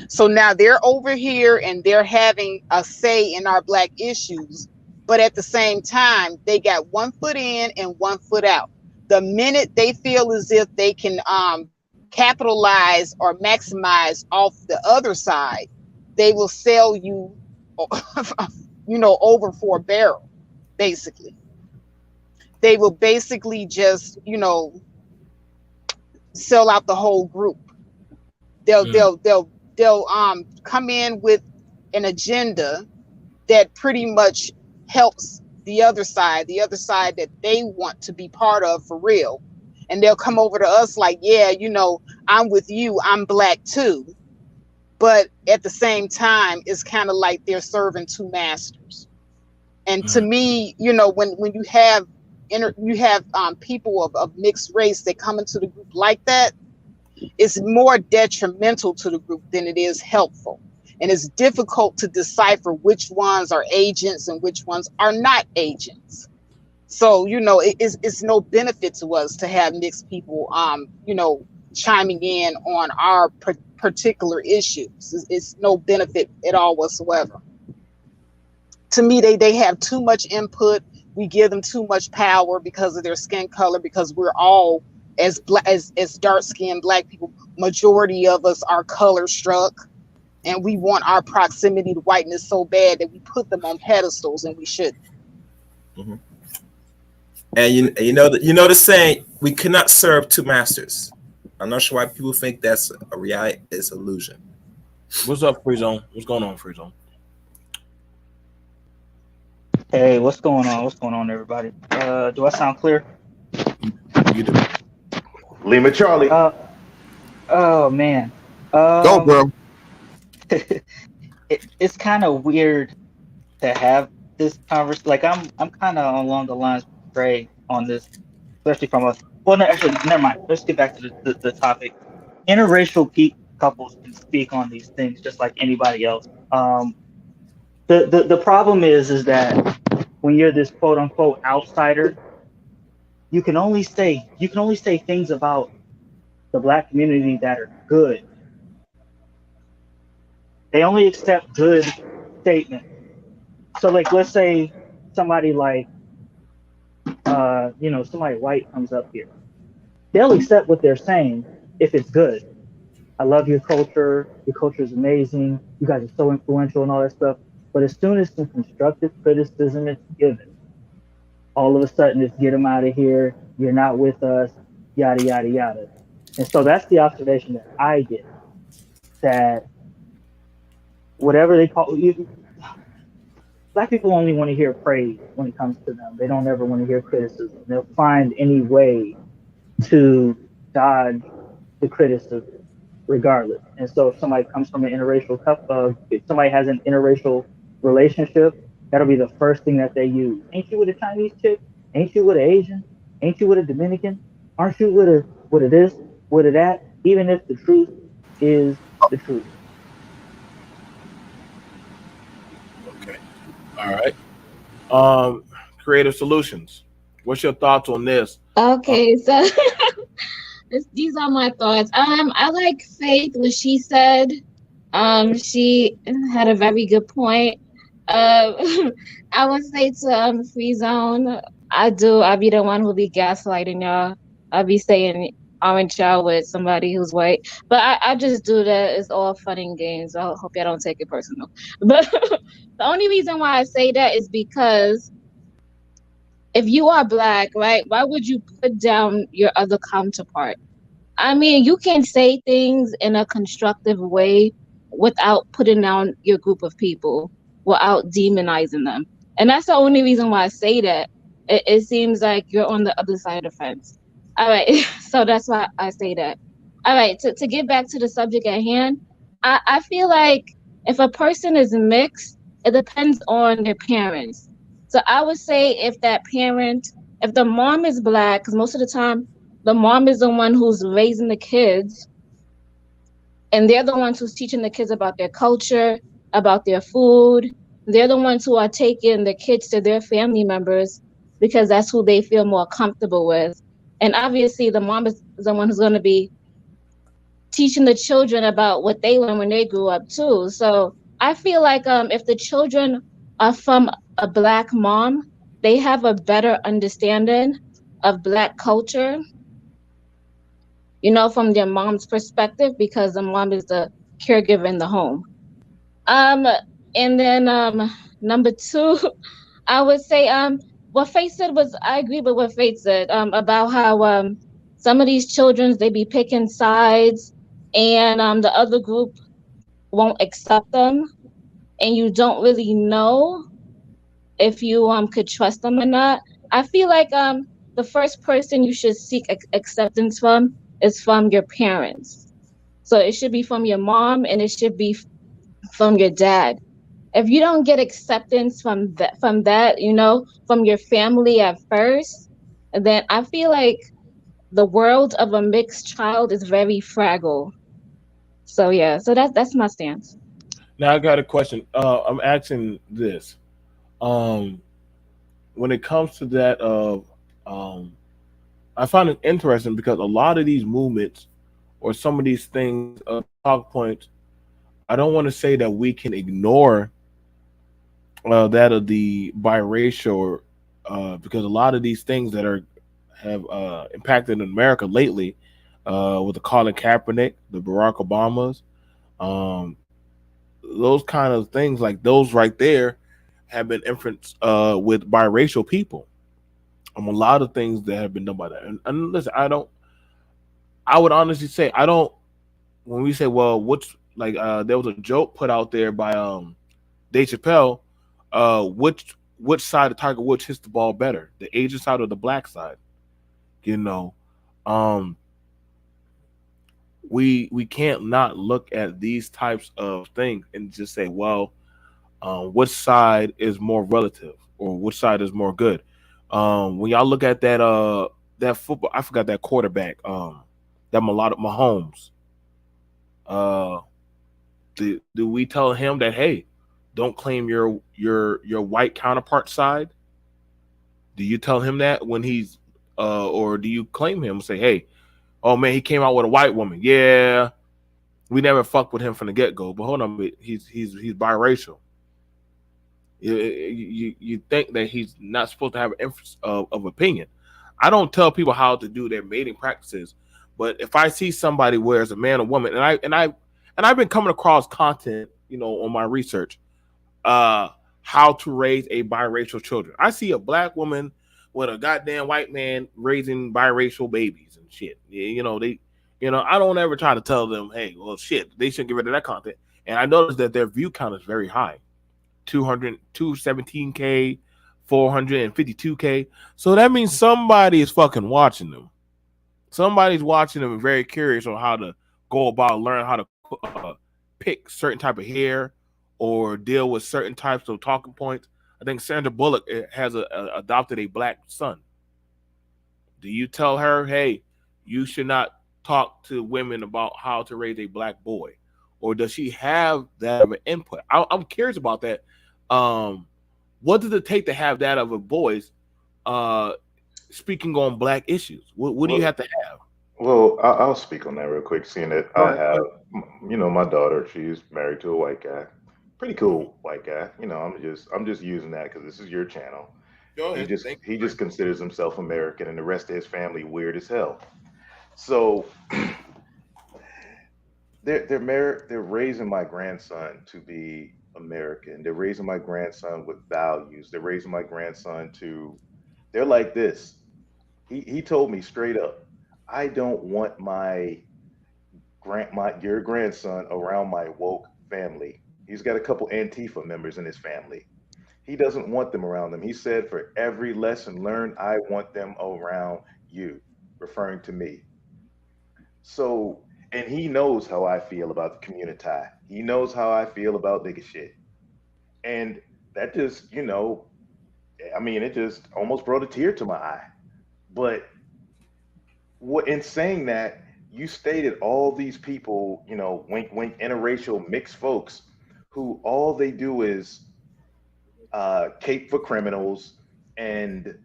So now they're over here and they're having a say in our Black issues, but at the same time, they got 1 foot in and 1 foot out. The minute they feel as if they can capitalize or maximize off the other side, they will sell you, over for a barrel, basically. They will basically just, sell out the whole group. They'll come in with an agenda that pretty much helps the other side that they want to be part of for real. And they'll come over to us like, yeah, I'm with you, I'm Black too. But at the same time, it's kind of like they're serving two masters. And to me, when you have people of mixed race that come into the group like that, it's more detrimental to the group than it is helpful. And it's difficult to decipher which ones are agents and which ones are not agents. So, it's no benefit to us to have mixed people, chiming in on our particular issues. It's no benefit at all whatsoever. To me, they have too much input. We give them too much power because of their skin color, because we're all as dark-skinned Black people. Majority of us are color struck, and we want our proximity to whiteness so bad that we put them on pedestals, and we shouldn't. Mm-hmm. And you know the saying, we cannot serve two masters. I'm not sure why people think that's a reality. It's illusion. What's up, Free Zone? What's going on, Free Zone? Hey, what's going on? What's going on, everybody? Do I sound clear? You do. Lima Charlie. Oh man. Go, bro. It's kind of weird to have this conversation. Like I'm kind of along the lines of Trey on this, especially from a. Well, no, actually, never mind. Let's get back to the topic. Interracial couples can speak on these things just like anybody else. The problem is that when you're this quote unquote outsider, you can only say things about the Black community that are good. They only accept good statements. So like, let's say somebody like somebody white comes up here. They'll accept what they're saying if it's good. I love your culture is amazing, you guys are so influential and all that stuff. But as soon as some constructive criticism is given, all of a sudden it's get them out of here, you're not with us, yada, yada, yada. And so that's the observation that I get, that whatever they call you, Black people only want to hear praise when it comes to them. They don't ever want to hear criticism. They'll find any way to dodge the criticism regardless. And so if somebody comes from an interracial couple, if somebody has an interracial relationship, that'll be the first thing that they use. Ain't you with a Chinese chick? Ain't you with an Asian? Ain't you with a Dominican? Aren't you with a this, with a that? Even if the truth is the truth. Okay. All right. Creative Solutions. What's your thoughts on this? Okay, so these are my thoughts. I like Faith, what she said. She had a very good point. I would say to Free Zone, I'll be the one who'll be gaslighting y'all. I'll be saying aren't y'all with somebody who's white. But I just do that. It's all fun and games. I hope y'all don't take it personal. But the only reason why I say that is because if you are Black, right, why would you put down your other counterpart? I mean, you can say things in a constructive way without putting down your group of people, without demonizing them. And that's the only reason why I say that. It seems like you're on the other side of the fence. All right, so that's why I say that. All right, to get back to the subject at hand, I feel like if a person is mixed, it depends on their parents. So I would say if that parent, if the mom is black, because most of the time the mom is the one who's raising the kids, and they're the ones who's teaching the kids about their culture, about their food. They're the ones who are taking the kids to their family members because that's who they feel more comfortable with. And obviously the mom is the one who's going to be teaching the children about what they learned when they grew up too. So I feel like if the children are from a black mom, they have a better understanding of black culture, you know, from their mom's perspective, because the mom is the caregiver in the home. And then number two, I would say what Faith said was, I agree with what Faith said about how some of these children, they be picking sides, and the other group won't accept them, and you don't really know if you could trust them or not. I feel like the first person you should seek acceptance from is from your parents. So it should be from your mom, and it should be from your dad. If you don't get acceptance from that, you know, from your family at first, then I feel like the world of a mixed child is very fragile. So yeah, so that's my stance. Now I got a question. I'm asking this. Um, when it comes to that, um, I find it interesting because a lot of these movements or some of these things, talk points, I don't want to say that we can ignore that of the biracial, because a lot of these things that are have impacted in America lately, with the Colin Kaepernick, the Barack Obamas, um, those kind of things like those right there have been influenced with biracial people. A lot of things that have been done by that. And listen, I would honestly say I don't. When we say, well, what's like, there was a joke put out there by Dave Chappelle, which side of Tiger Woods hits the ball better, the Asian side or the black side? You know, um, we can't not look at these types of things and just say, well, which side is more relative or which side is more good. When y'all look at that football, I forgot that quarterback, that Mulatto Mahomes. Uh, do we tell him that, hey, don't claim your white counterpart side? Do you tell him that when he's or do you claim him and say, hey, oh man, he came out with a white woman? Yeah, we never fucked with him from the get go. But hold on, he's biracial. You think that he's not supposed to have an influence of opinion? I don't tell people how to do their mating practices, but if I see somebody where it's a man or woman, and I've been coming across content, you know, on my research, how to raise a biracial children. I see a black woman with a goddamn white man raising biracial babies and shit. You know, I don't ever try to tell them, hey, well, shit, they shouldn't get rid of that content. And I noticed that their view count is very high. 217K, 452K. So that means somebody is fucking watching them. Somebody's watching them and very curious on how to go about learn how to pick certain type of hair or deal with certain types of talking points. I think Sandra Bullock has adopted a black son. Do you tell her, hey, you should not talk to women about how to raise a black boy? Or does she have that of an input? I'm curious about that. What does it take to have that of a voice speaking on black issues? What do you Well, have to have? well, I'll speak on that real quick. Seeing that All I right, have, my daughter. She's married to a white guy, pretty cool white guy. I'm just using that because this is your channel. go He ahead. just Thank he just considers himself American, and the rest of his family weird as hell. So they're raising my grandson to be American. They're raising my grandson with values. They're raising my grandson to. They're like this. He told me straight up, I don't want my your grandson around my woke family. He's got a couple Antifa members in his family. He doesn't want them around him. He said, for every lesson learned, I want them around you, referring to me. So, and he knows how I feel about the community. He knows how I feel about nigga shit. And that just, I mean, it just almost brought a tear to my eye. But what in saying that, you stated all these people, wink, wink, interracial mixed folks who all they do is cape for criminals and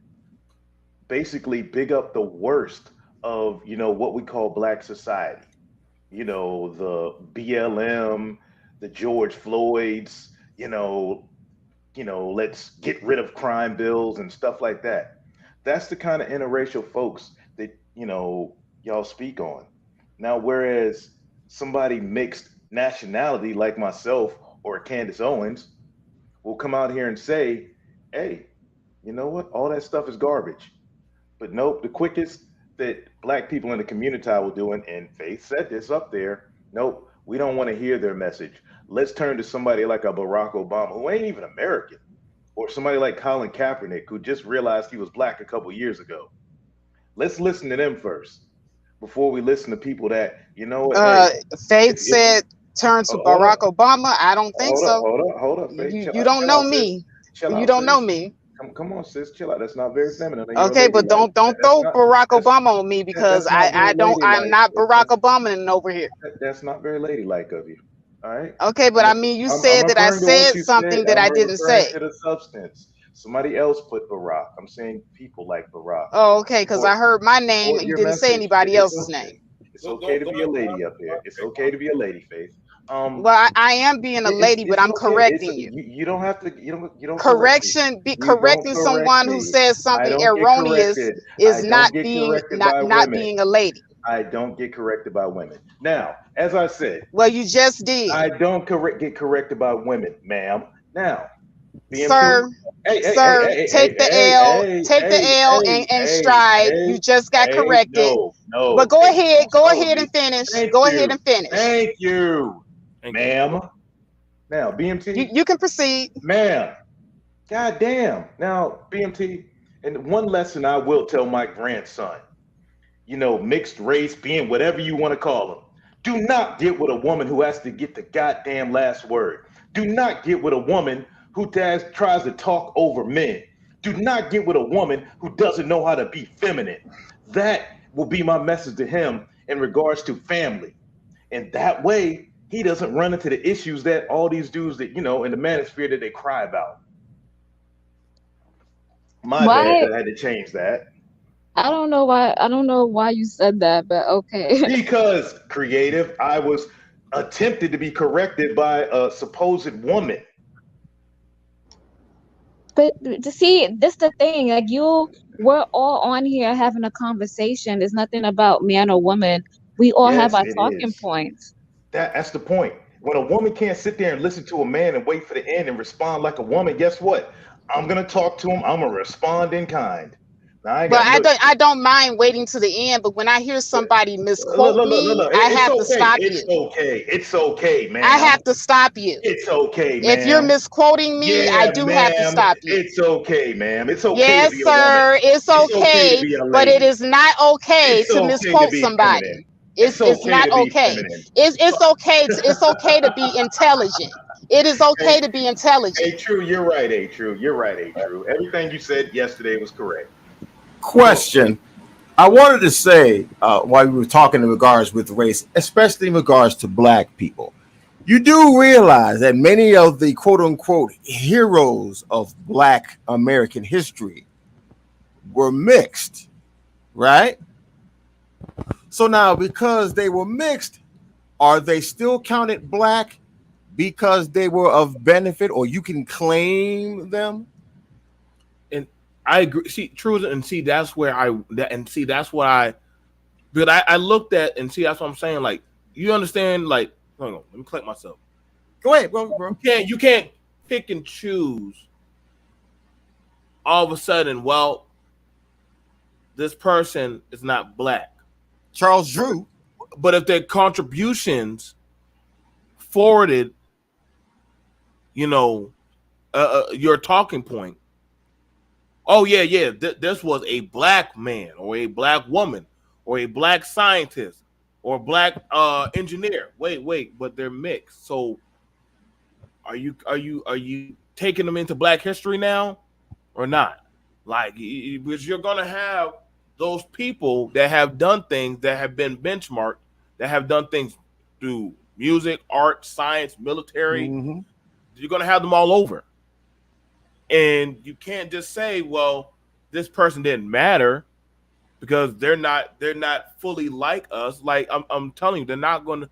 basically big up the worst of, what we call Black society. The BLM, the George Floyds, let's get rid of crime bills and stuff like that. That's the kind of interracial folks that, y'all speak on. Now, whereas somebody mixed nationality like myself or Candace Owens will come out here and say, hey, you know what? All that stuff is garbage. But nope, the quickest that Black people in the community will do, and Faith said this up there, nope, we don't want to hear their message. Let's turn to somebody like a Barack Obama, who ain't even American, or somebody like Colin Kaepernick, who just realized he was Black a couple years ago. Let's listen to them first before we listen to people that, Faith said turn to Barack Obama. I don't think so. Hold up, Faith. You don't know me. You don't know me. Come on, sis, chill out. That's not very feminine. Okay, but don't throw Barack Obama on me, because I'm not Barack Obama over here. That's not very ladylike of you. All right. Okay, but I mean, you said that I said something that I didn't say. To the substance. Somebody else put Barack. I'm saying people like Barack. Oh, okay, because I heard my name. You didn't say anybody else's name. It's okay to be a lady up here. It's okay to be a lady, Faith. Well, I am being a lady, but I'm correcting you. You don't have to. You don't. Correcting someone who says something erroneous is not being a lady. I don't get corrected by women. Now, as I said, well, you just did. I don't get corrected by women, ma'am. Now, sir, take the L and stride. You just got corrected. No. But go ahead and finish. Thank you, ma'am. Now, BMT. You can proceed, ma'am. God damn. Now, BMT, and one lesson I will tell my grandson, mixed race, being whatever you want to call them. Do not get with a woman who has to get the goddamn last word. Do not get with a woman who tries to talk over men. Do not get with a woman who doesn't know how to be feminine. That will be my message to him in regards to family. And that way, he doesn't run into the issues that all these dudes that, in the manosphere that they cry about. My bad, I had to change that. I don't know why you said that, but okay. Because, creative, I was attempted to be corrected by a supposed woman. But to see, this the thing, like we're all on here having a conversation. It's nothing about man or woman. We all have our talking points. That's the point. When a woman can't sit there and listen to a man and wait for the end and respond like a woman, guess what? I'm gonna talk to him. I'm gonna respond in kind. I don't mind waiting to the end, but when I hear somebody misquote me, I have to stop you. It's okay, man. I have to stop you. It's okay, man. If you're misquoting me, I do have to stop you. It's okay, ma'am. It's okay. Yes, sir. It's okay, but it is not okay to misquote somebody. It's not okay. It's okay. It's okay to be intelligent. It is okay to be intelligent. Hey, True, you're right. Hey, True, you're right. Hey, True. Everything you said yesterday was correct. Question. I wanted to say while we were talking in regards with race, especially in regards to Black people, you do realize that many of the quote unquote heroes of Black American history were mixed, right? So now, because they were mixed, are they still counted Black because they were of benefit, or you can claim them? I agree. See, true, and see that's where that's what I. But I looked at and see that's what I'm saying. Like, you understand? Like, hold on, let me collect myself. Go ahead, bro. You can't pick and choose. All of a sudden, well, this person is not Black. Charles Drew. But if their contributions forwarded your talking point. Oh yeah. This was a black man or a black woman or a black scientist or a black engineer. Wait, but they're mixed. So are you taking them into Black history now or not? Like, because you're gonna have those people that have done things that have been benchmarked, that have done things through music, art, science, military. Mm-hmm. You're gonna have them all over, and you can't just say, "Well, this person didn't matter," because they're not fully like us. Like I'm telling you, they're not gonna.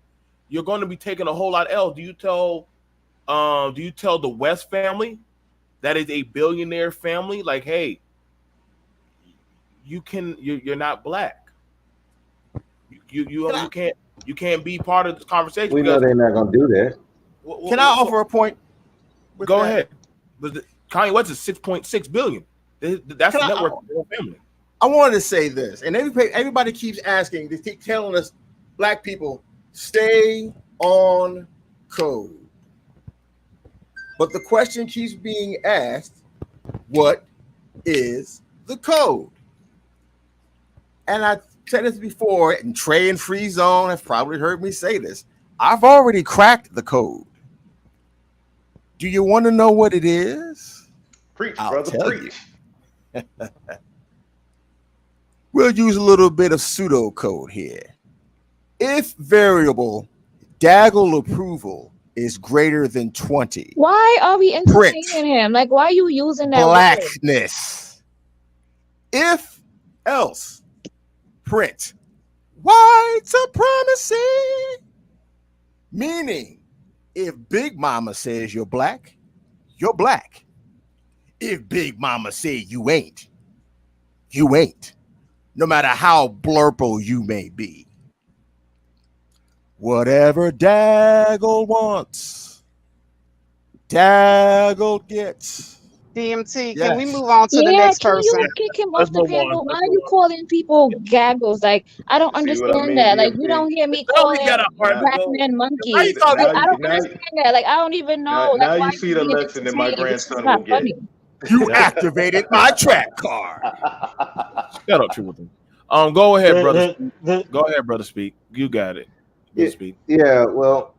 You're going to be taking a whole lot else. Do you tell the West family that is a billionaire family, like, hey, you're not black. You can't be part of this conversation. We know they're not gonna do that. Can I offer a point? Go ahead. But Kanye West is 6.6 billion. That's the network of the whole family. I wanted to say this, and everybody keeps asking, they keep telling us, black people, stay on code. But the question keeps being asked, what is the code? And I said this before, and Trey and Free Zone have probably heard me say this. I've already cracked the code. Do you want to know what it is? Preach, I'll brother, tell preach. you. We'll use a little bit of pseudocode here. If variable Daggle approval is greater than 20, Why are we Print. entertaining him? Like, why are you using that word? blackness. If else, print white supremacy. Meaning, if Big Mama says you're black, you're black. If Big Mama say you ain't, you ain't. No matter how blurple you may be. Whatever Daggle wants, Daggle gets. DMT, Yes. can we move on to the Yeah, next can person? you kick him Let's off the move on. panel? Why Let's are move you on. calling people gaggles? Like, I don't See what I understand mean, that. Like, DMT? you don't hear me Now we calling got a hard to black go. men Why monkeys. you calling Like, I don't Now understand that. Like, I don't even know. now Like, why you you see the being lesson that my entertained? This is grandson not will get. funny. You activated my trap card. Shut up, Truth. Go ahead, brother. The- Go ahead, brother. Speak. You got it. Good Yeah, speak. yeah, well,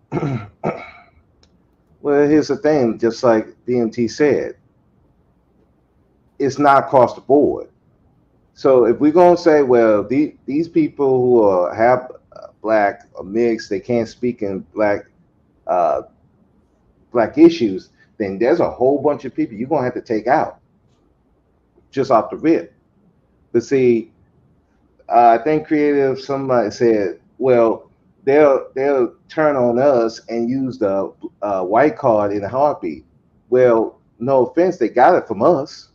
well, here's the thing. Just like DMT said, it's not across the board. So if we're gonna say, well, these people who have black or mixed, they can't speak in black issues, then there's a whole bunch of people you're gonna have to take out just off the rip. But see, I think creative somebody said, well, they'll turn on us and use the white card in a heartbeat. Well, no offense, they got it from us.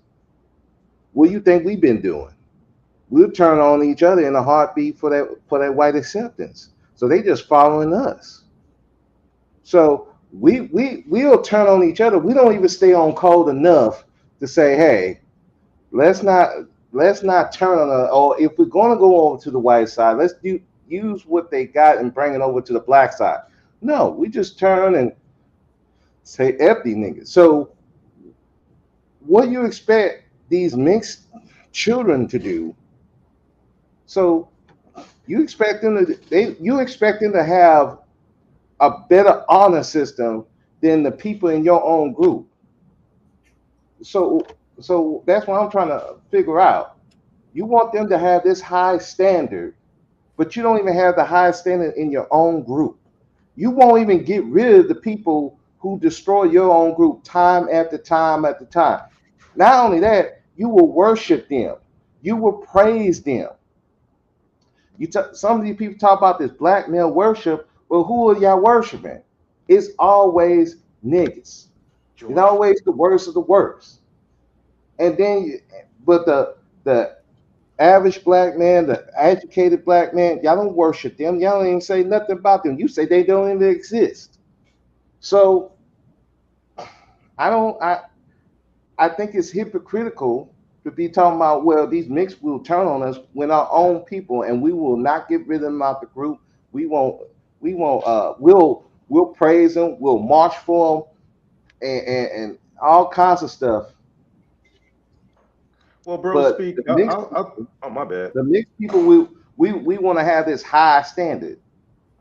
What do you think we've been doing? We'll turn on each other in a heartbeat for that white acceptance. So they just following us. So we'll turn on each other. We don't even stay on code enough to say, hey, let's not turn on or if we're gonna go over to the white side, let's use what they got and bring it over to the black side. No, we just turn and say F these niggas. So what do you expect these mixed children to do? So you expect them to have a better honor system than the people in your own group. So that's what I'm trying to figure out. You want them to have this high standard, but you don't even have the high standard in your own group. You won't even get rid of the people who destroy your own group time after time after time. Not only that, you will worship them. You will praise them. Some of these people talk about this black male worship. Well, who are y'all worshiping? It's always niggas. It's always the worst of the worst. And then, but the average black man, the educated black man, y'all don't worship them. Y'all don't even say nothing about them. You say they don't even exist. So I think it's hypocritical to be talking about, well, these mixed will turn on us when our own people, and we will not get rid of them out the group. We'll praise them. We'll march for them. and all kinds of stuff. Well, bro, But speak. the mixed, Oh, my bad. the mixed people, we want to have this high standard.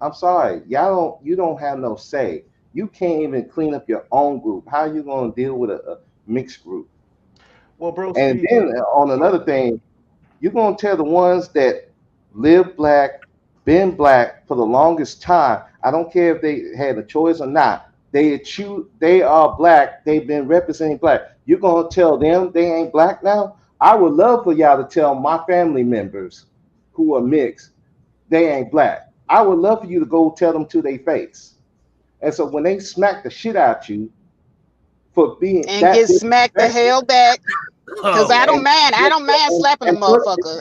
I'm sorry, you don't have no say. You can't even clean up your own group. How are you going to deal with a mixed group? Well, bro, And speak. then on another thing, you're going to tell the ones that live black, been black for the longest time. I don't care if they had a choice or not. They are black. They've been representing black. You're going to tell them they ain't black now? I would love for y'all to tell my family members who are mixed, they ain't black. I would love for you to go tell them to their face. And so when they smack the shit out you for being And that get smacked the hell back. Because I don't mind slapping a motherfucker.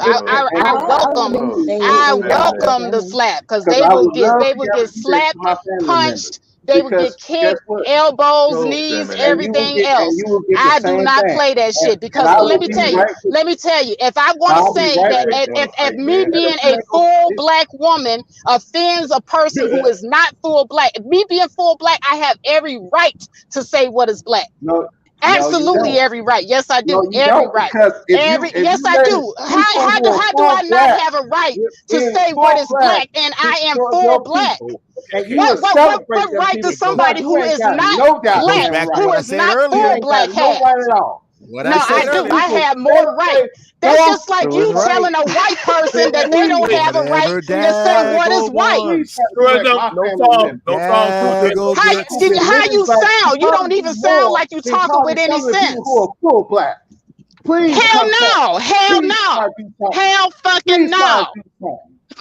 I welcome the slap because they would get slapped, punched, they would get kicked, elbows, knees, everything else. I do not play that shit because let me tell you, if I want to say that if me being a full black woman offends a person who is not full black, me being full black, I have every right to say what is black. Absolutely every right. Yes, I do. Every right. Yes, I do. How do I not have a right to say what is black and I am full black? What right does somebody who is not black, who is not full black have? No, I do. I have more right. That's just like you telling a white person that they don't have a right to say what is white. How you sound? You don't even sound like you talking with any sense. Please. Hell no. Hell no. Hell fucking no.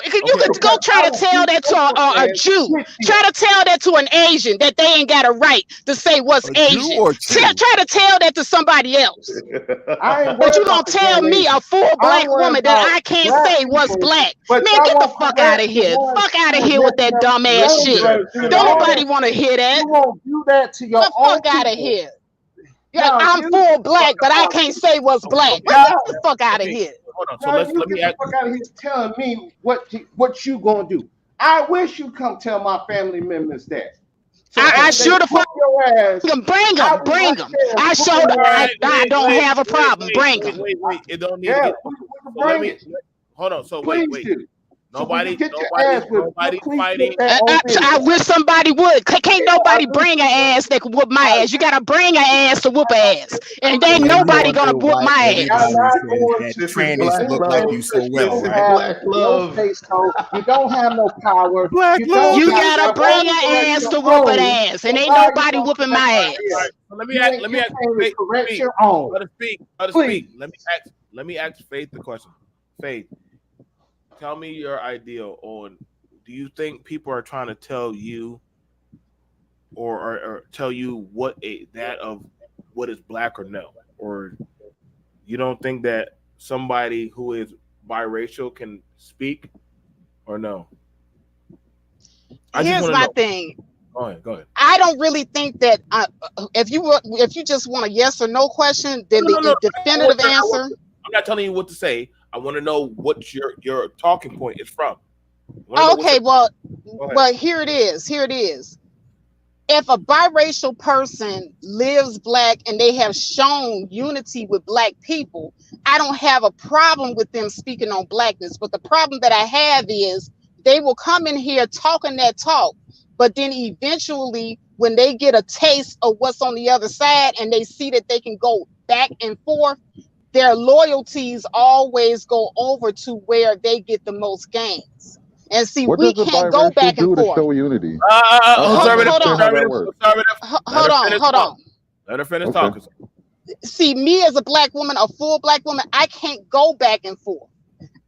You could go try to tell that to a Jew. Try to tell that to an Asian that they ain't got a right to say what's Asian. Try to tell that to somebody else. But you gonna tell me, a full black woman, that I can't say what's black? Man, get the fuck out of here. Fuck out of here with that dumb ass shit. Don't nobody want to hear that. You won't do that to your Get the fuck out of here. Yeah, I'm full black, but I can't say what's black. Get the fuck out of here. Hold on. So let me ask. Fuck out of here telling me what you gonna do. I wish you come tell my family members that. So I sure the fuck bring them. I showed I don't have a problem. Bring them. Wait. It don't need to get. Hold on. So wait. Nobody fighting. I wish somebody would. Can't nobody bring an ass that could whoop my ass. You gotta bring an ass to whoop an ass, and ain't nobody gonna whoop my ass. Trannies look like you so well, right? You don't have no power. You gotta bring an ass to whoop an ass, and ain't nobody whooping my ass. Let me ask. Let us speak. Let me ask Faith the question. Faith, tell me your idea on, do you think people are trying to tell you or tell you what is black or no? Or you don't think that somebody who is biracial can speak or no? Here's my thing. Go ahead. I don't really think that if you just want a yes or no question, then the definitive answer. I'm not telling you what to say. I want to know what your talking point is from. Okay, well, here it is. If a biracial person lives black and they have shown unity with black people, I don't have a problem with them speaking on blackness. But the problem that I have is they will come in here talking that talk, but then eventually when they get a taste of what's on the other side and they see that they can go back and forth, their loyalties always go over to where they get the most gains. And see, we can't go back and forth. Show unity. Hold on. Let her finish talking. See, me as a black woman, a full black woman, I can't go back and forth.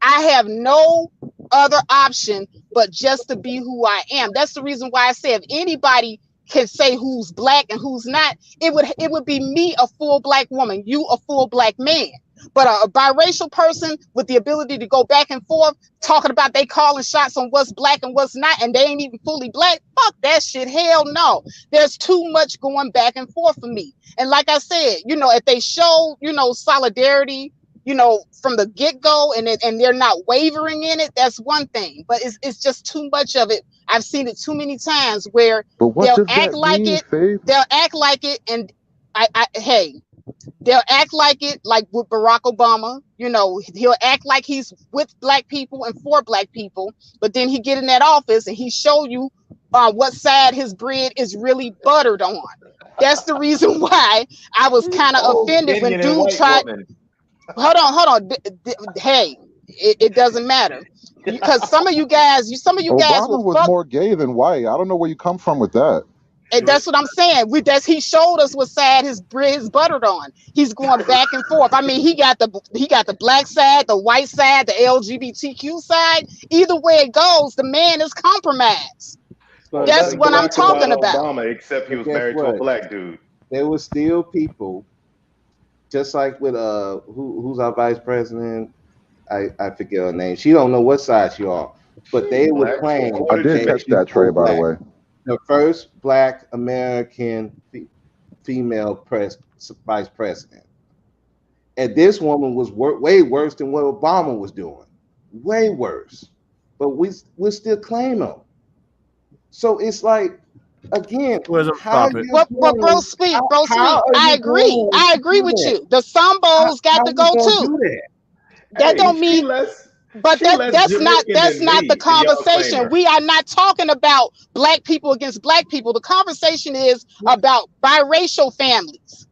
I have no other option but just to be who I am. That's the reason why I say if anybody can say who's black and who's not, it would be me, a full black woman, you a full black man. But a biracial person with the ability to go back and forth, talking about they calling shots on what's black and what's not, and they ain't even fully black, fuck that shit. Hell no. There's too much going back and forth for me. And like I said, if they show, solidarity from the get-go, and they're not wavering in it, that's one thing. But it's just too much of it. I've seen it too many times where But what they'll does act that like mean, it. Faith? They'll act like it, and they'll act like it, like with Barack Obama. He'll act like he's with black people and for black people, but then he get in that office and he show you what side his bread is really buttered on. That's the reason why I was kind of offended when Indian and dude white tried. woman. Hold on. Hey, it doesn't matter, because some of you guys Obama will was fuck. more gay than white. I don't know where you come from with that. And that's what I'm saying. He showed us what side his bread is buttered on. He's going back and forth. I mean, he got the black side, the white side, the LGBTQ side. Either way it goes, the man is compromised. But That's Nothing what I'm black talking about. Obama, except he was Guess married to what? a black dude. There were still people, just like with who's our vice president? I forget her name. She don't know what side she on, but they would Black. claim I did catch that, Trey, by the way. the first Black American female vice president. And this woman was way worse than what Obama was doing. Way worse. But we still claim them. So it's like, again, how you But bro, speak. I agree with you. The Sambos got to go too. That don't mean. But that's not the conversation. We are not talking about black people against black people. The conversation is about biracial families.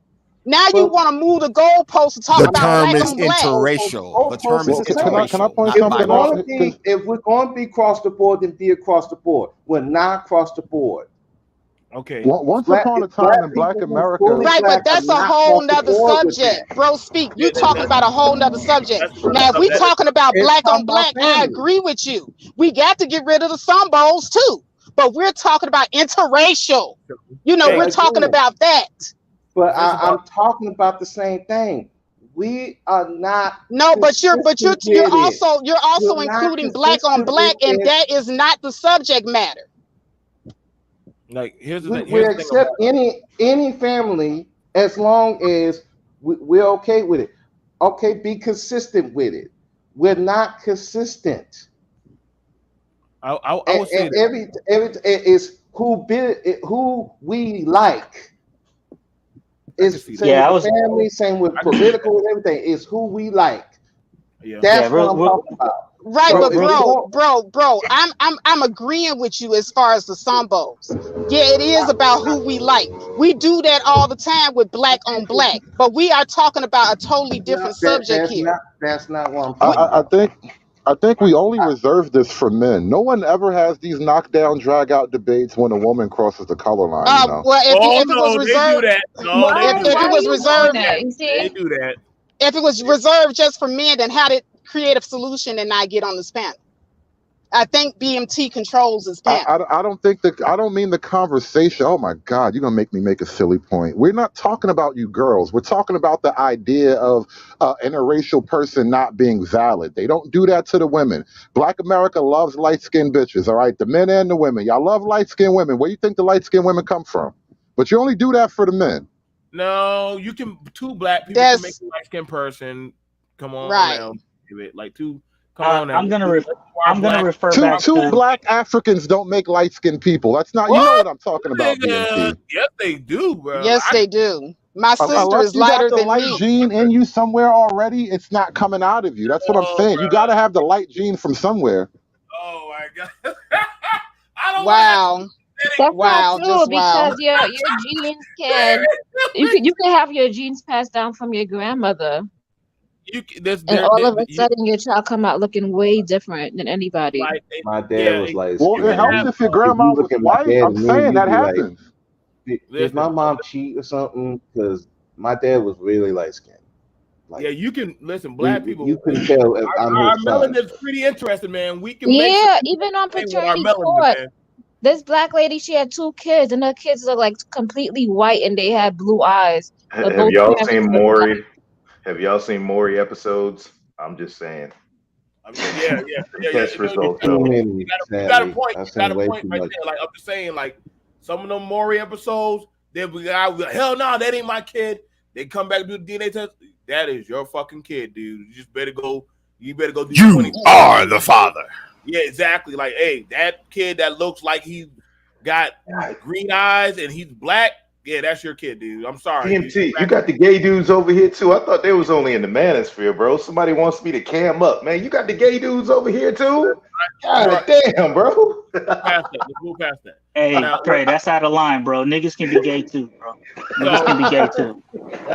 Now you want to move the goalpost to talk The about term black is on black. interracial. The term is interracial. Can I point not something biracial. out? If we're going to be across the board, then be across the board. We're not across the board. Okay. Once upon a time in Black America, Right, but that's a whole nother subject. Bro, speak. You talking about a whole nother subject. Now, if we talking about black on black, I agree with you. We got to get rid of the Sambos too. But we're talking about interracial. We're talking about that. But I'm talking about the same thing. We are not. No, but you're also We're not including black on black, and that is not the subject matter. Like here's the We, thing. we Here's the thing accept any family as long as we're okay with it. Okay, be consistent with it. We're not consistent. I would say And every is who we like. It's same with family, same with political and everything. It's who we like. Yeah. That's what I'm talking about. Right, but bro, I'm agreeing with you as far as the Sambos. Yeah, it is about who we like. We do that all the time with black on black, but we are talking about a totally different subject here. That's not what I'm talking about. I think we only reserve this for men. No one ever has these knockdown, drag out debates when a woman crosses the color line. Well, if it was reserved, if it was reserved, they do that. If it was reserved just for men, then how did Creative Solution and I get on this panel? I think BMT controls this panel. I don't mean the conversation. Oh my God, you're gonna make me make a silly point. We're not talking about you girls. We're talking about the idea of an interracial person not being valid. They don't do that to the women. Black America loves light-skinned bitches. All right, the men and the women. Y'all love light-skinned women. Where do you think the light-skinned women come from? But you only do that for the men. No, you can. Two black people can make a light-skinned person. Come on, now, like two. Come on now. I'm gonna refer back to to black Africans don't make light-skinned people. That's not. You know what I'm talking about, BMT. Yes, they do, bro. Yes, they do. My sister Unless is you got lighter the than light me. gene in you somewhere already, it's not coming out of you. That's what I'm saying. You got to have the light gene from somewhere. Oh my God! I don't Wow. That's Wow, not true just wow. because your genes can you can have your genes passed down from your grandmother. And all of a sudden your child come out looking way different than anybody. My dad was like, Well, it helps if your grandma was white. I'm saying that happens. Did my mom cheat or something? Because my dad was really light skinned. Yeah, you can listen. Black people, you can tell if I'm our his son. melanin is pretty interesting, man. We can Even on paternity court. This black lady, she had 2 kids, and her kids look like completely white, and they had blue eyes. Have y'all seen Maury? Have y'all seen Maury episodes? I'm just saying. Yeah. Test results. You got a point. You got a point right there. Like I'm just saying, like some of them Maury episodes, they be hell no, that ain't my kid. They come back and do the DNA test. that is your fucking kid, dude. You just better go. You better go do You 20. are the father. Yeah, exactly. Like, hey, that kid that looks like he got green eyes and he's black. Yeah, that's your kid, dude. I'm sorry. DMT, you got the gay dudes over here too. I thought they was only in the manosphere, bro. Somebody wants me to cam up, man. You got the gay dudes over here too. God damn, bro. Let's move past that. Hey, Trey, that's out of line, bro. Niggas can be gay too, bro. Niggas can be gay too.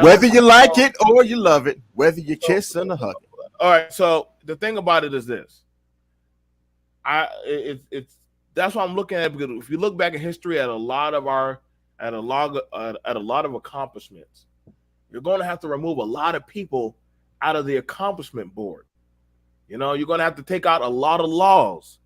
Whether you like it or you love it, whether you kiss or hug it. All right. So the thing about it is this. It's that's what I'm looking at, because if you look back in history at a lot of accomplishments, you're going to have to remove a lot of people out of the accomplishment board. You know, you're going to have to take out a lot of laws.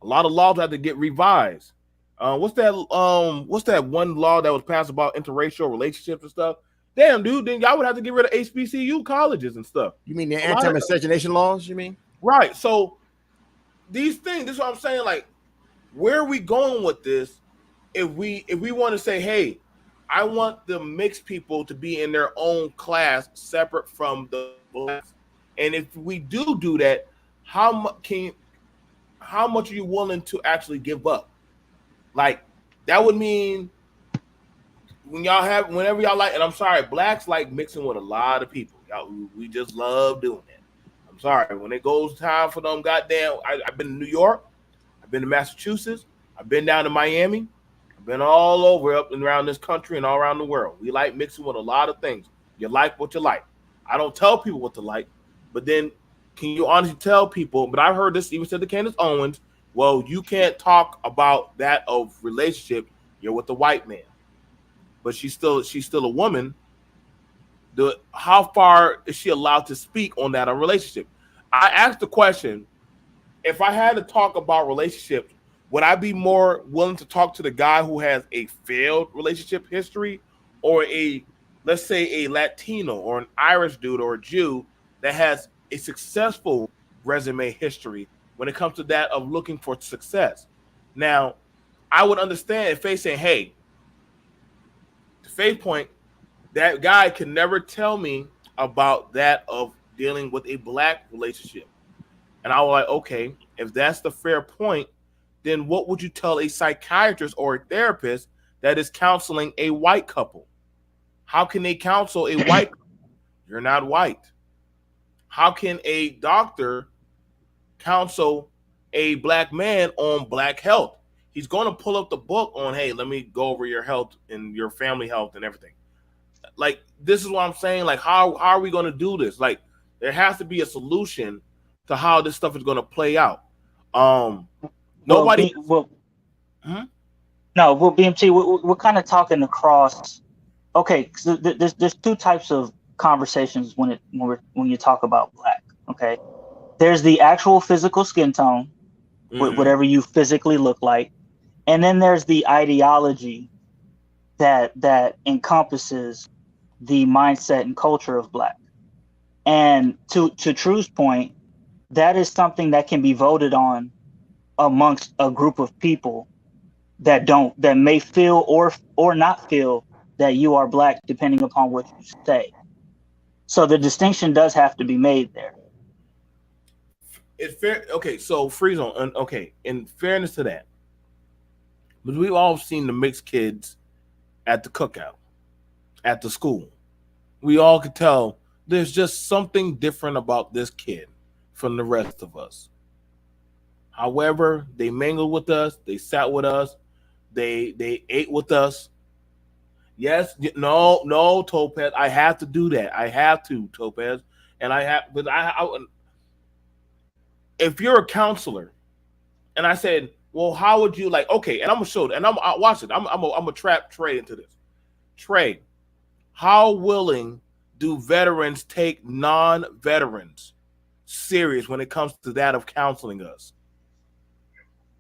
A lot of laws have to get revised. What's that one law that was passed about interracial relationships and stuff? Damn, dude, then y'all would have to get rid of HBCU colleges and stuff. You mean the anti-miscegenation laws, you mean? Right. So these things, this is what I'm saying, like, where are we going with this? If we want to say, hey, I want the mixed people to be in their own class separate from the blacks, and if we do that, how much are you willing to actually give up? Like, that would mean whenever y'all like, and I'm sorry, blacks like mixing with a lot of people. Y'all, we just love doing that. I'm sorry, when it goes time for them, goddamn, I've been to New York, I've been to Massachusetts, I've been down to Miami, I've been all over up and around this country and all around the world. We like mixing with a lot of things. You like what you like. I don't tell people what to like, but then can you honestly tell people? But I've heard this even said to Candace Owens. Well, you can't talk about that of relationship. You're with the white man, but she's still a woman. How far is she allowed to speak on that relationship? I asked the question: if I had to talk about relationships, would I be more willing to talk to the guy who has a failed relationship history, or let's say a Latino or an Irish dude or a Jew that has a successful resume history when it comes to that of looking for success? Now, I would understand if Faith saying, hey, to Faith's point, that guy can never tell me about that of dealing with a black relationship. And I was like, okay, if that's the fair point, then what would you tell a psychiatrist or a therapist that is counseling a white couple? How can they counsel a white couple? You're not white. How can a doctor counsel a black man on black health? He's going to pull up the book on, hey, let me go over your health and your family health and everything. Like, this is what I'm saying. Like, how are we going to do this? Like, there has to be a solution to how this stuff is going to play out. Nobody. BMT, we're kind of talking across. Okay, so there's two types of conversations when you talk about black. Okay, there's the actual physical skin tone, whatever you physically look like, and then there's the ideology that encompasses the mindset and culture of black. And to True's point, that is something that can be voted on amongst a group of people that may feel or not feel that you are black, depending upon what you say. So the distinction does have to be made there. It's fair. Okay, so free zone. Okay, in fairness to that, because we've all seen the mixed kids at the cookout, at the school. We all could tell there's just something different about this kid from the rest of us. However, they mingled with us, they sat with us, they ate with us. Yes, no, Topaz, I have to do that. I have to, Topaz, and if you're a counselor, and I said, well, how would you like? Okay, and I'm gonna show it, and I'll watch it. I'm gonna trap Trey into this. Trey, how willing do veterans take non-veterans serious when it comes to that of counseling us?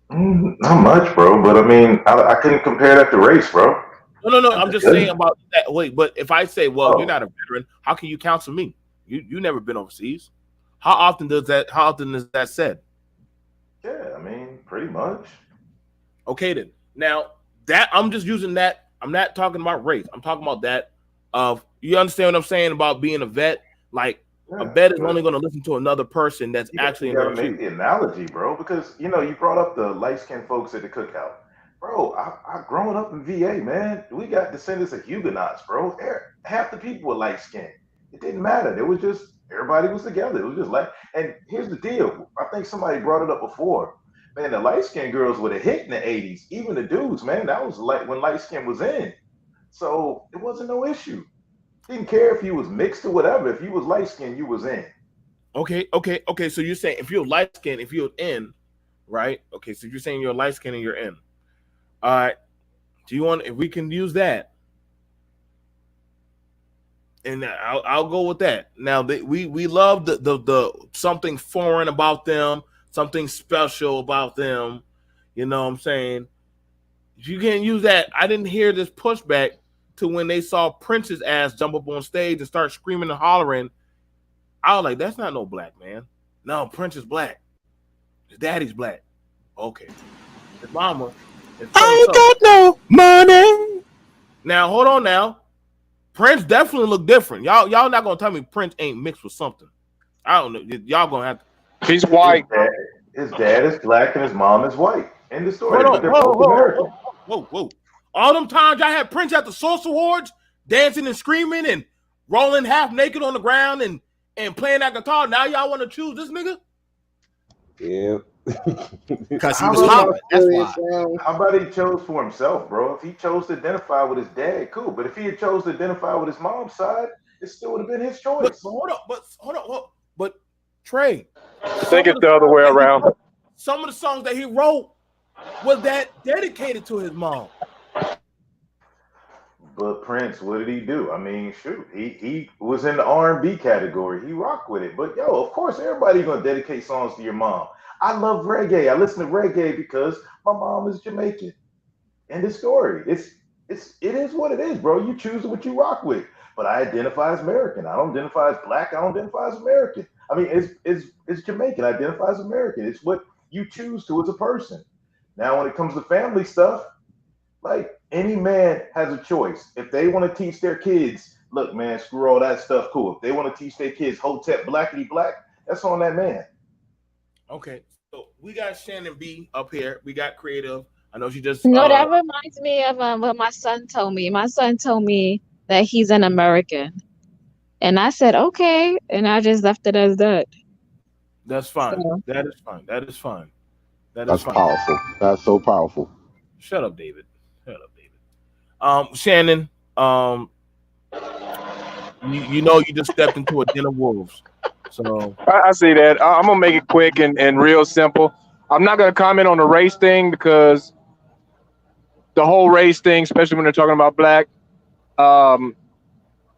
Not much, bro. But I mean, I couldn't compare that to race, bro. No. I'm just saying about that. Wait, but if I say, well, you're not a veteran, how can you counsel me? You never been overseas. How often is that said? Yeah, I mean, pretty much. Okay, then. Now that I'm just using that. I'm not talking about race. I'm talking about that of, you understand what I'm saying about being a vet. Like a Yeah, bed is but only going to listen to another person that's actually you in gotta their make truth. the analogy, bro, because you know you brought up the light skinned folks at the cookout. Bro, I growing up in VA, man, we got descendants of Huguenots, bro. Half the people were light skinned. It didn't matter. It was just everybody was together. It was just like, and here's the deal. I think somebody brought it up before. Man, the light skinned girls would have hit in the 80s. Even the dudes, man, that was like when light skin was in. So it wasn't no issue. Didn't care if you was mixed or whatever. If you was light skinned, you was in. Okay. So you're saying if you're light skinned, if you're in, right? Okay, so you're saying you're light skinned and you're in. All right. Do you want? If we can use that, and I'll go with that. Now we love the something foreign about them, something special about them. You know what I'm saying? If you can't use that, I didn't hear this pushback to when they saw Prince's ass jump up on stage and start screaming and hollering. I was like, that's not no black man. No, Prince is black. His daddy's black. Okay. His mama. I ain't got no money. Now, hold on now. Prince definitely look different. Y'all not gonna tell me Prince ain't mixed with something. I don't know. Y'all gonna have to. He's white. His dad is black and his mom is white. End of story. Hold But on. they're both American. Whoa. All them times y'all had Prince at the Source Awards dancing and screaming and rolling half naked on the ground and playing that guitar. Now y'all want to choose this nigga? Yeah. Because he was hopping. That's why. How about he chose for himself, bro? If he chose to identify with his dad, cool. But if he had chose to identify with his mom's side, it still would have been his choice. But Trey, I think it's the other way around. Some of the songs that he wrote was that dedicated to his mom. But Prince, what did he do? I mean, shoot, he was in the R&B category. He rocked with it. But yo, of course, everybody gonna dedicate songs to your mom. I love reggae. I listen to reggae because my mom is Jamaican. End of story. It is what it is, bro. You choose what you rock with. But I identify as American. I don't identify as black. I don't identify as American. I mean, it's Jamaican. I identify as American. It's what you choose to as a person. Now, when it comes to family stuff, like any man has a choice. If they want to teach their kids, look, man, screw all that stuff, cool. If they want to teach their kids Hotep blackity black, that's on that man. Okay, so we got Shannon B up here. We got Creative. I know she just. No, that reminds me of what my son told me. My son told me that he's an American, and I said okay, and I just left it as that. That's fine. So, That is fine. That's fine. powerful. That's so powerful. Shut up, David. Shannon. You know you just stepped into a den of wolves. So I see that. I'm gonna make it quick and real simple. I'm not gonna comment on the race thing because the whole race thing, especially when they're talking about black,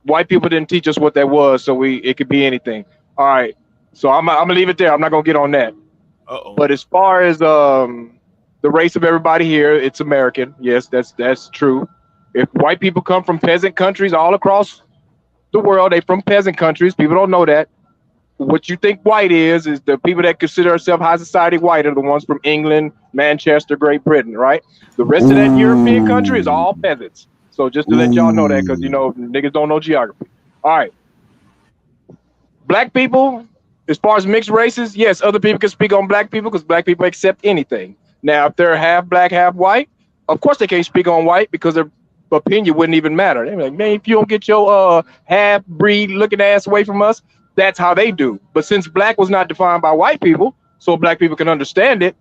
white people didn't teach us what that was, so it could be anything. All right, so I'm gonna leave it there. I'm not gonna get on that. But as far as the race of everybody here, it's American. Yes, that's true. If white people come from peasant countries all across the world, they from peasant countries. People don't know that. What you think white is the people that consider themselves high society white are the ones from England, Manchester, Great Britain, right? The rest of that European country is all peasants. So just to let y'all know that, because niggas don't know geography. All right. Black people, as far as mixed races, yes, other people can speak on black people because black people accept anything. Now, if they're half black, half white, of course they can't speak on white because their opinion wouldn't even matter. They're like, man, if you don't get your half breed looking ass away from us, that's how they do. But since black was not defined by white people, so black people can understand it,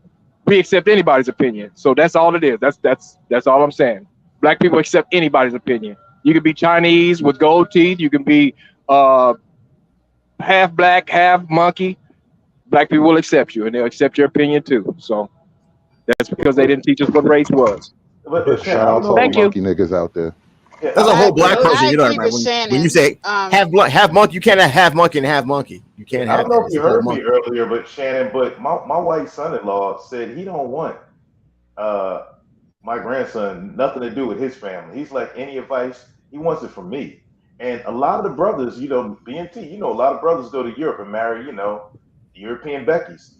we accept anybody's opinion. So that's all it is. That's all I'm saying. Black people accept anybody's opinion. You can be Chinese with gold teeth. You can be half black, half monkey. Black people will accept you, and they'll accept your opinion too. So that's because they didn't teach us what race was. Shout out to all the monkey niggas out there. There's a whole black person. You know, agree with when you say half monkey, you can't have half monkey and half monkey. You can't have. I don't know if you heard me earlier, but Shannon, but my white son-in-law said he don't want my grandson nothing to do with his family. He's like, any advice, he wants it from me. And a lot of the brothers, BNT, a lot of brothers go to Europe and marry, European Beckys.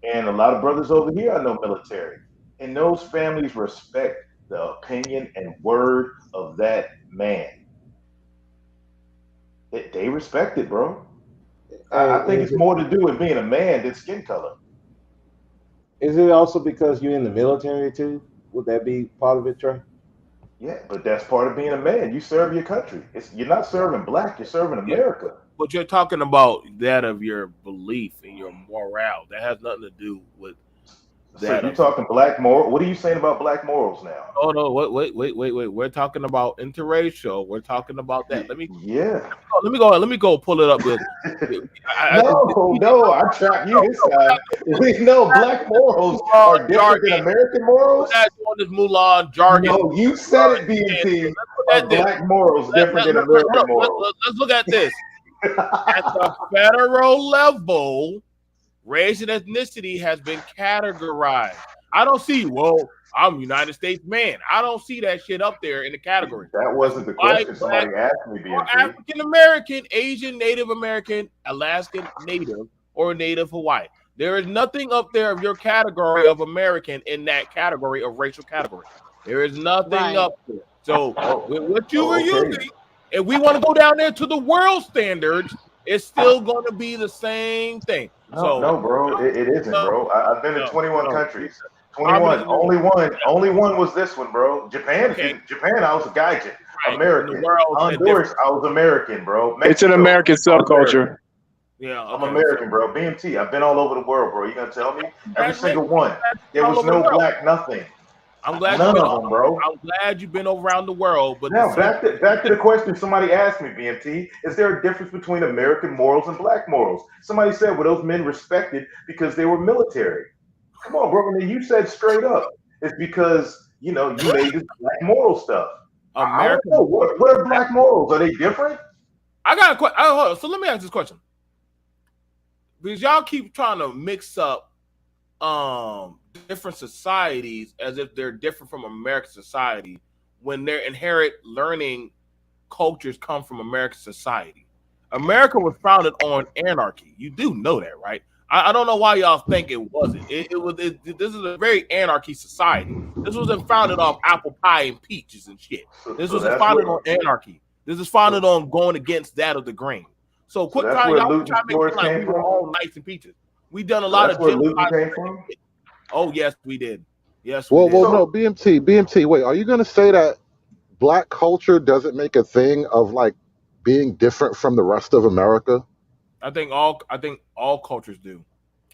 And a lot of brothers over here I know military. And those families respect the opinion and word of that man. They respect it, bro. I think it's more to do with being a man than skin color. Is it also because you're in the military too? Would that be part of it, Trey? Yeah, but that's part of being a man. You serve your country. You're not serving black. You're serving America. But you're talking about that of your belief and your morale. That has nothing to do with So that. you're talking black moral. What are you saying about black morals now? Oh no! Wait! We're talking about interracial. We're talking about that. Let me go pull it up. No, I trapped you this time. We know black morals are different than American morals. On this Mulan jargon. No, you said it, BNT. Black morals different than American morals. Let's look at this. At the federal level, race and ethnicity has been categorized. I don't see, I'm United States man. I don't see that shit up there in the category. That wasn't the question somebody asked me, BNT. African American, Asian, Native American, Alaskan Native, or Native Hawaii. There is nothing up there of your category of American in that category of racial category. There is nothing up there. So with what you were using, if we want to go down there to the world standards, it's still going to be the same thing. No, bro, it isn't, bro. I've been to 21 countries. 21. Only one was this one, bro. Japan, I was a gaijin. American. Honduras, I was American, bro. Mexico, it's an American subculture. Yeah, I'm American, bro. BMT, I've been all over the world, bro. You gonna tell me? Every single one. There was no black nothing. I'm glad none of them, bro. I'm glad you've been around the world. But now back to the question somebody asked me, BMT. Is there a difference between American morals and black morals? Somebody said, well, those men respected because they were military. Come on, bro. And you said straight up, it's because you made this black moral stuff. I don't know. What are black morals? Are they different? I got a question. So let me ask this question. Because y'all keep trying to mix up different societies as if they're different from American society when their inherent learning cultures come from American society. America was founded on anarchy. You do know that, right? I don't know why y'all think it wasn't. This is a very anarchy society. This wasn't founded on apple pie and peaches and shit. This was founded on anarchy. This is founded on going against that of the grain. So quit trying to make it like we were all nice and peaches. We done a lot of genocide. Oh yes, we did. Yes. Well, no, BMT. Wait, are you going to say that black culture doesn't make a thing of like being different from the rest of America? I think all cultures do.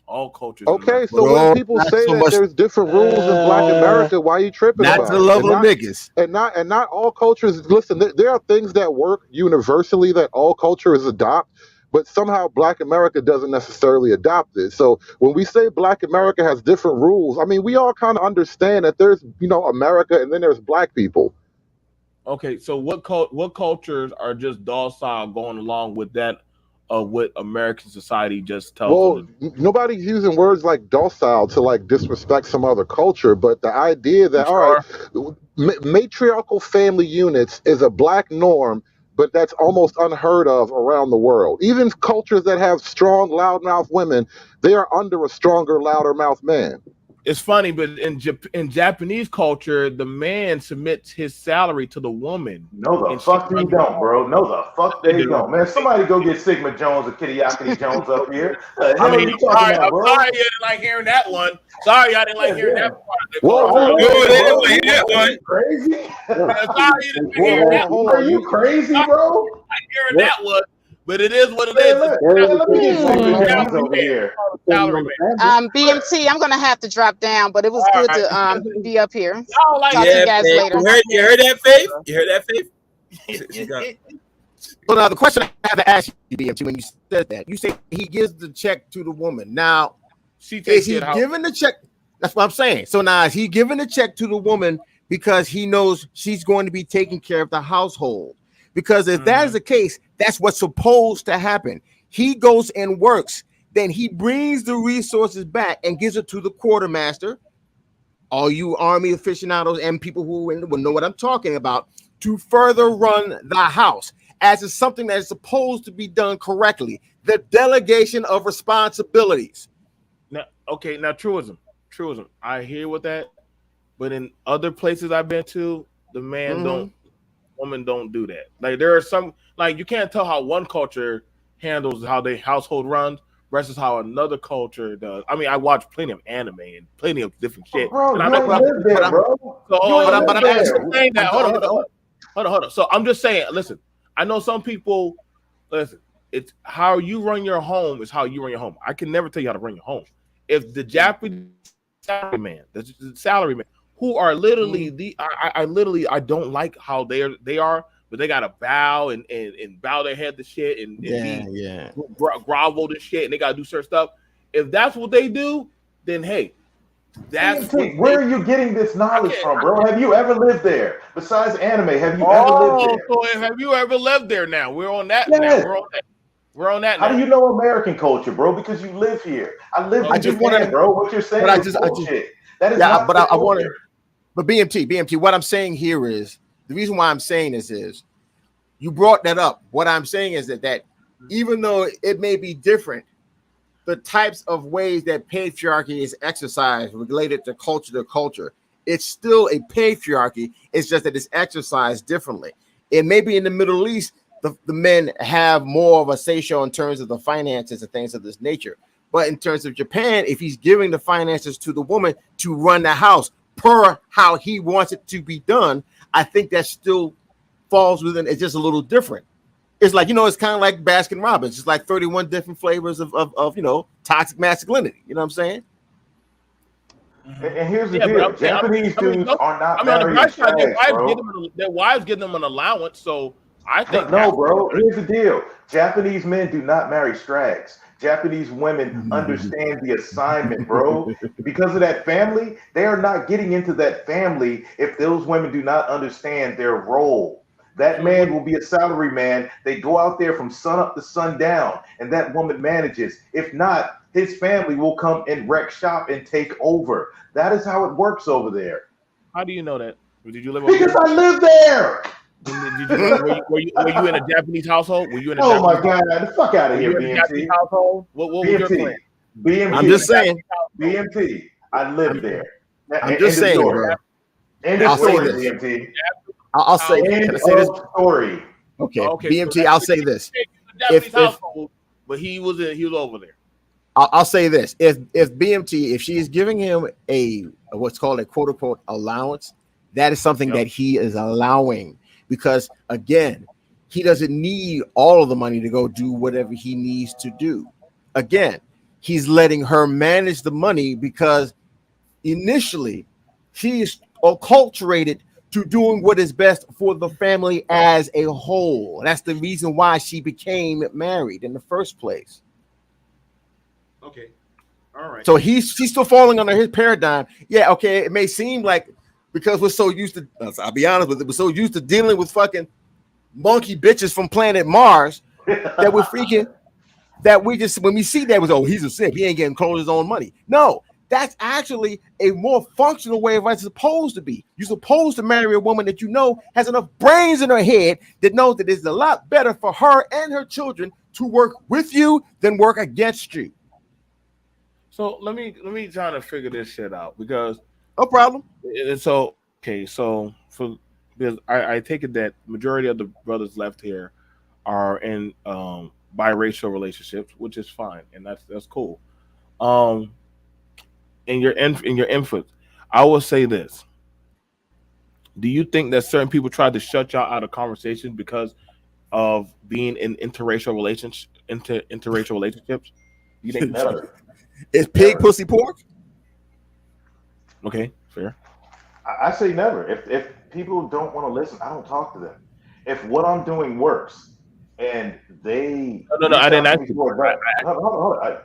All cultures. Okay, so when people say that there's different rules in Black America, why are you tripping about it? Not to the level of niggas. And not all cultures. Listen, there are things that work universally that all cultures adopt, but somehow Black America doesn't necessarily adopt it. So when we say Black America has different rules, I mean, we all kind of understand that there's, America and then there's Black people. Okay, so what cultures are just docile going along with that of what American society just tells them? Well, nobody's using words like docile to like disrespect some other culture, but the idea that matriarchal family units is a Black norm, but that's almost unheard of around the world. Even cultures that have strong, loudmouth women, they are under a stronger, louder mouth man. It's funny, but in Japanese culture, the man submits his salary to the woman. No, the fuck they don't, bro. No, the fuck they don't. Man, somebody go get Sigma Jones or Kitty Yakety Jones up here. I'm sorry, I didn't like hearing that one. Sorry, I didn't like hearing that part. Whoa, they didn't like that one. Crazy? Sorry, you didn't hear that one. Are you crazy, bro? I hearing that one. But it is what it is. Let me get Sigma Jones over here. BMT, I'm gonna have to drop down, but it was good to be up here. Talk to you guys later. You heard that, Faith? You heard that, Faith? So now the question I have to ask you, BMT, when you said that, you say he gives the check to the woman. Now, is he giving the check? That's what I'm saying. So now is he giving the check to the woman because he knows she's going to be taking care of the household? Because if that is the case, that's what's supposed to happen. He goes and works, then he brings the resources back and gives it to the quartermaster. All you Army aficionados and people who will know what I'm talking about, to further run the house as it's something that is supposed to be done correctly. The delegation of responsibilities. Now, truism. I hear with that, but in other places I've been to, the man woman don't do that. Like there are some, like you can't tell how one culture handles how they household runs versus how another culture does. I mean, I watch plenty of anime and plenty of different shit. Bro, and you ain't live there, bro. I'm just saying that. Hold on. So I'm just saying, listen, I know some people, listen, it's how you run your home is how you run your home. I can never tell you how to run your home. If the Japanese salaryman, the salaryman, who are literally I don't like how they are, but they gotta bow and bow their head to shit and grovel to shit, and they gotta do certain stuff. If that's what they do, then hey, that's where are you getting this knowledge from, bro? Have you ever lived there? Besides anime, have you ever lived there? So have you ever lived there? Now we're on that. Yes. Now we're on that. How do you know American culture, bro? Because you live here. I live in Japan, bro. What you're saying is bullshit. That is not. But I want to. But BMT. What I'm saying here is the reason why I'm saying this is you brought that up. What I'm saying is that even though it may be different, the types of ways that patriarchy is exercised related to culture, it's still a patriarchy. It's just that it's exercised differently. It may be in the Middle East, the men have more of a say-so in terms of the finances and things of this nature. But in terms of Japan, if he's giving the finances to the woman to run the house per how he wants it to be done, I think that still falls within. It's just a little different. It's like, it's kind of like Baskin Robbins. It's like 31 different flavors of toxic masculinity. You know what I'm saying? And here's the deal: Japanese dudes are not married. Their wives give them an allowance, so I think no, bro. Here's the deal: Japanese men do not marry strags. Japanese women understand the assignment, bro. Because of that family, they are not getting into that family if those women do not understand their role. That man will be a salary man. They go out there from sun up to sundown, and that woman manages. If not, his family will come and wreck shop and take over. That is how it works over there. How do you know that? Did you live over because there? I live there. Were you in a Japanese household? Were you in a oh my god, the fuck out of here, BMT. Household? What was your plan? BMT. I'm just saying. BMT. I lived there. I'm just saying, bro. I'll say this. BMT. I'll say. Can I say this? Story. Okay. BMT. So I'll say this. But he was over there. I'll say this: if BMT, if she is giving him a what's called a quote unquote allowance, that is something that he is allowing. Because again, he doesn't need all of the money to go do whatever he needs to do. Again, he's letting her manage the money because initially she is acculturated to doing what is best for the family as a whole. That's the reason why she became married in the first place. Okay. All right. So she's still falling under his paradigm. Yeah, okay. It may seem like because we're so used to, I'll be honest with it, we're so used to dealing with fucking monkey bitches from planet Mars that we're freaking, that we just, when we see that, was, oh, he's a simp, he ain't getting close to his own money. No, that's actually a more functional way of it's supposed to be. You're supposed to marry a woman that you know has enough brains in her head that knows that it's a lot better for her and her children to work with you than work against you. So let me try to figure this shit out because no problem. So because I take it that majority of the brothers left here are in biracial relationships, which is fine, and that's cool. In your input, I will say this: do you think that certain people tried to shut y'all out of conversations because of being in interracial relationships? You think never? Is pig pussy pork? Okay, fair. I say never. If people don't want to listen, I don't talk to them. If what I'm doing works and they no, I didn't ask you.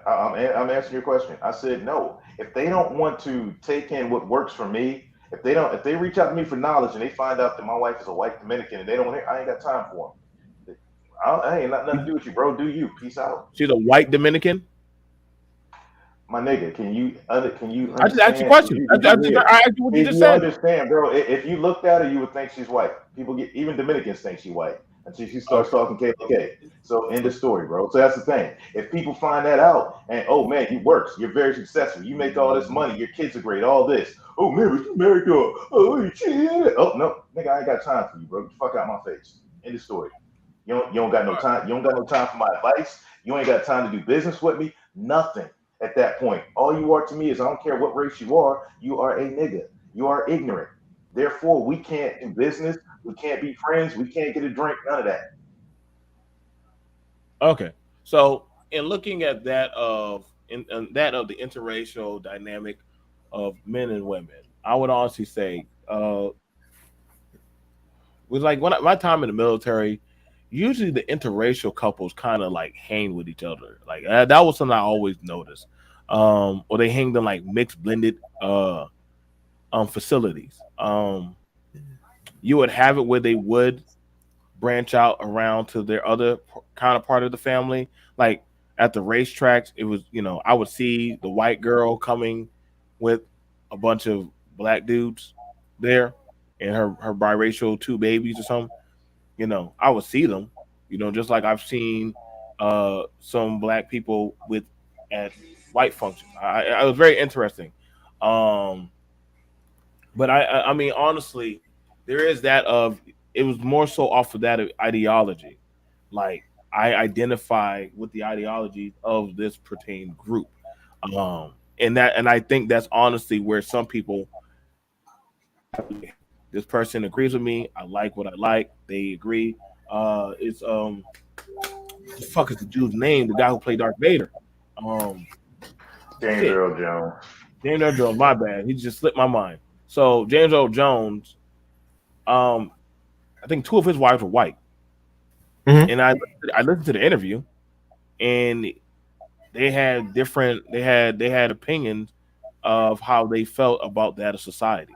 I'm answering your question. I said no. If they don't want to take in what works for me, if they reach out to me for knowledge and they find out that my wife is a white Dominican and they don't, I ain't got time for them. I ain't nothing to do with you, bro. Do you? Peace out. She's a white Dominican. My nigga, can you? I just asked you a question. I asked you what you just said. Understand, bro? If you looked at her, you would think she's white. Even Dominicans think she's white until she starts talking KKK. So end of story, bro. So that's the thing. If people find that out, and oh man, you works, you're very successful, you make all this money, your kids are great, all this. Oh man, you married to oh shit. Oh no, nigga, I ain't got time for you, bro. Get the fuck out my face. End of story. You don't got no time. You don't got no time for my advice. You ain't got time to do business with me. Nothing at that point. All you are to me is I don't care what race you are a nigga. You are ignorant. Therefore, we can't do business. We can't be friends. We can't get a drink. None of that. Okay, so in looking at that of the interracial dynamic of men and women, I would honestly say, was like when my time in the military. Usually, the interracial couples kind of like hang with each other. Like that was something I always noticed. Or they hanged in like mixed blended facilities. You would have it where they would branch out around to their other counterpart of the family. Like at the racetracks, it was, I would see the white girl coming with a bunch of black dudes there and her biracial two babies or something. I would see them, just like I've seen some black people at white functions. I was very interesting. But I mean, honestly, there is that it was more so off of that ideology. Like I identify with the ideology of this pertained group. And I think that's honestly where some people, this person agrees with me. I like what I like. They agree. It's what the fuck is the dude's name? The guy who played Darth Vader. James Earl Jones. James Earl Jones. My bad. He just slipped my mind. So James Earl Jones. I think two of his wives were white, and I listened to the interview, and they had different. They had opinions of how they felt about that of society.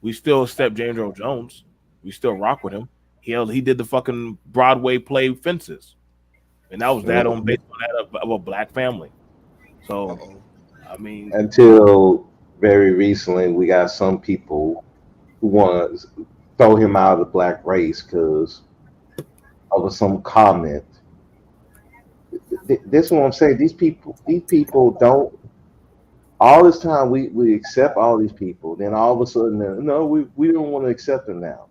We still accept James Earl Jones. We still rock with him. He did the fucking Broadway play Fences, and that was based on that of a black family. So, I mean, until very recently, we got some people who want to throw him out of the black race because of some comment. This is what I'm saying. These people don't. All this time we accept all these people, then all of a sudden, no, we don't want to accept them now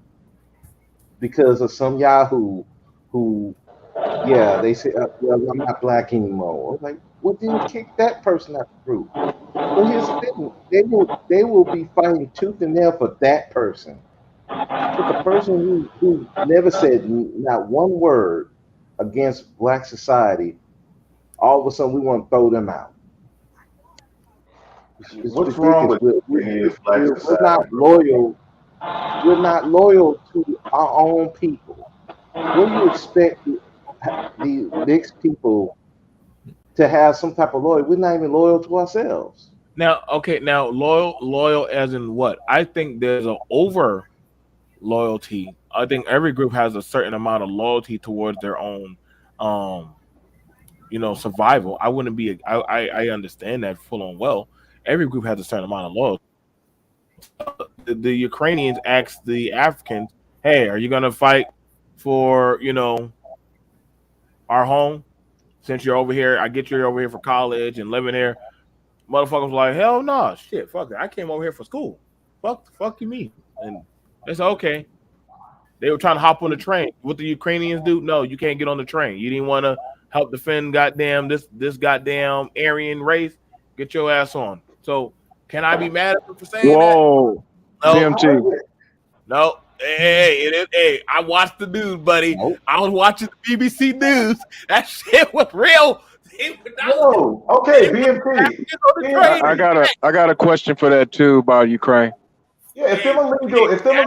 because of some Yahoo who they say, well, I'm not black anymore. I'm like, well, then kick that person out the group. Well, here's the thing: they will be fighting tooth and nail for that person. But the person who never said not one word against black society, all of a sudden we want to throw them out. What's wrong with we're not loyal? We're not loyal to our own people. What do you expect the mixed people to have some type of loyalty? We're not even loyal to ourselves. Now, loyal as in what? I think there's an over loyalty. I think every group has a certain amount of loyalty towards their own, survival. I wouldn't be. I understand that full on well. Every group has a certain amount of loyalty. The Ukrainians asked the Africans, "Hey, are you gonna fight for our home? Since you're over here, I get you're over here for college and living here." Motherfuckers like, "Hell no, shit, fuck it. I came over here for school. Fuck you, me." And they said, "Okay." They were trying to hop on the train. What the Ukrainians do? No, you can't get on the train. You didn't want to help defend goddamn this goddamn Aryan race. Get your ass on. So can I be mad at them for saying that? Whoa, No. BMT. No. Hey, I watched the news, buddy. Nope. I was watching the BBC News. That shit was real. Whoa, okay, BMT. I got a question for that too about Ukraine. Yeah, if them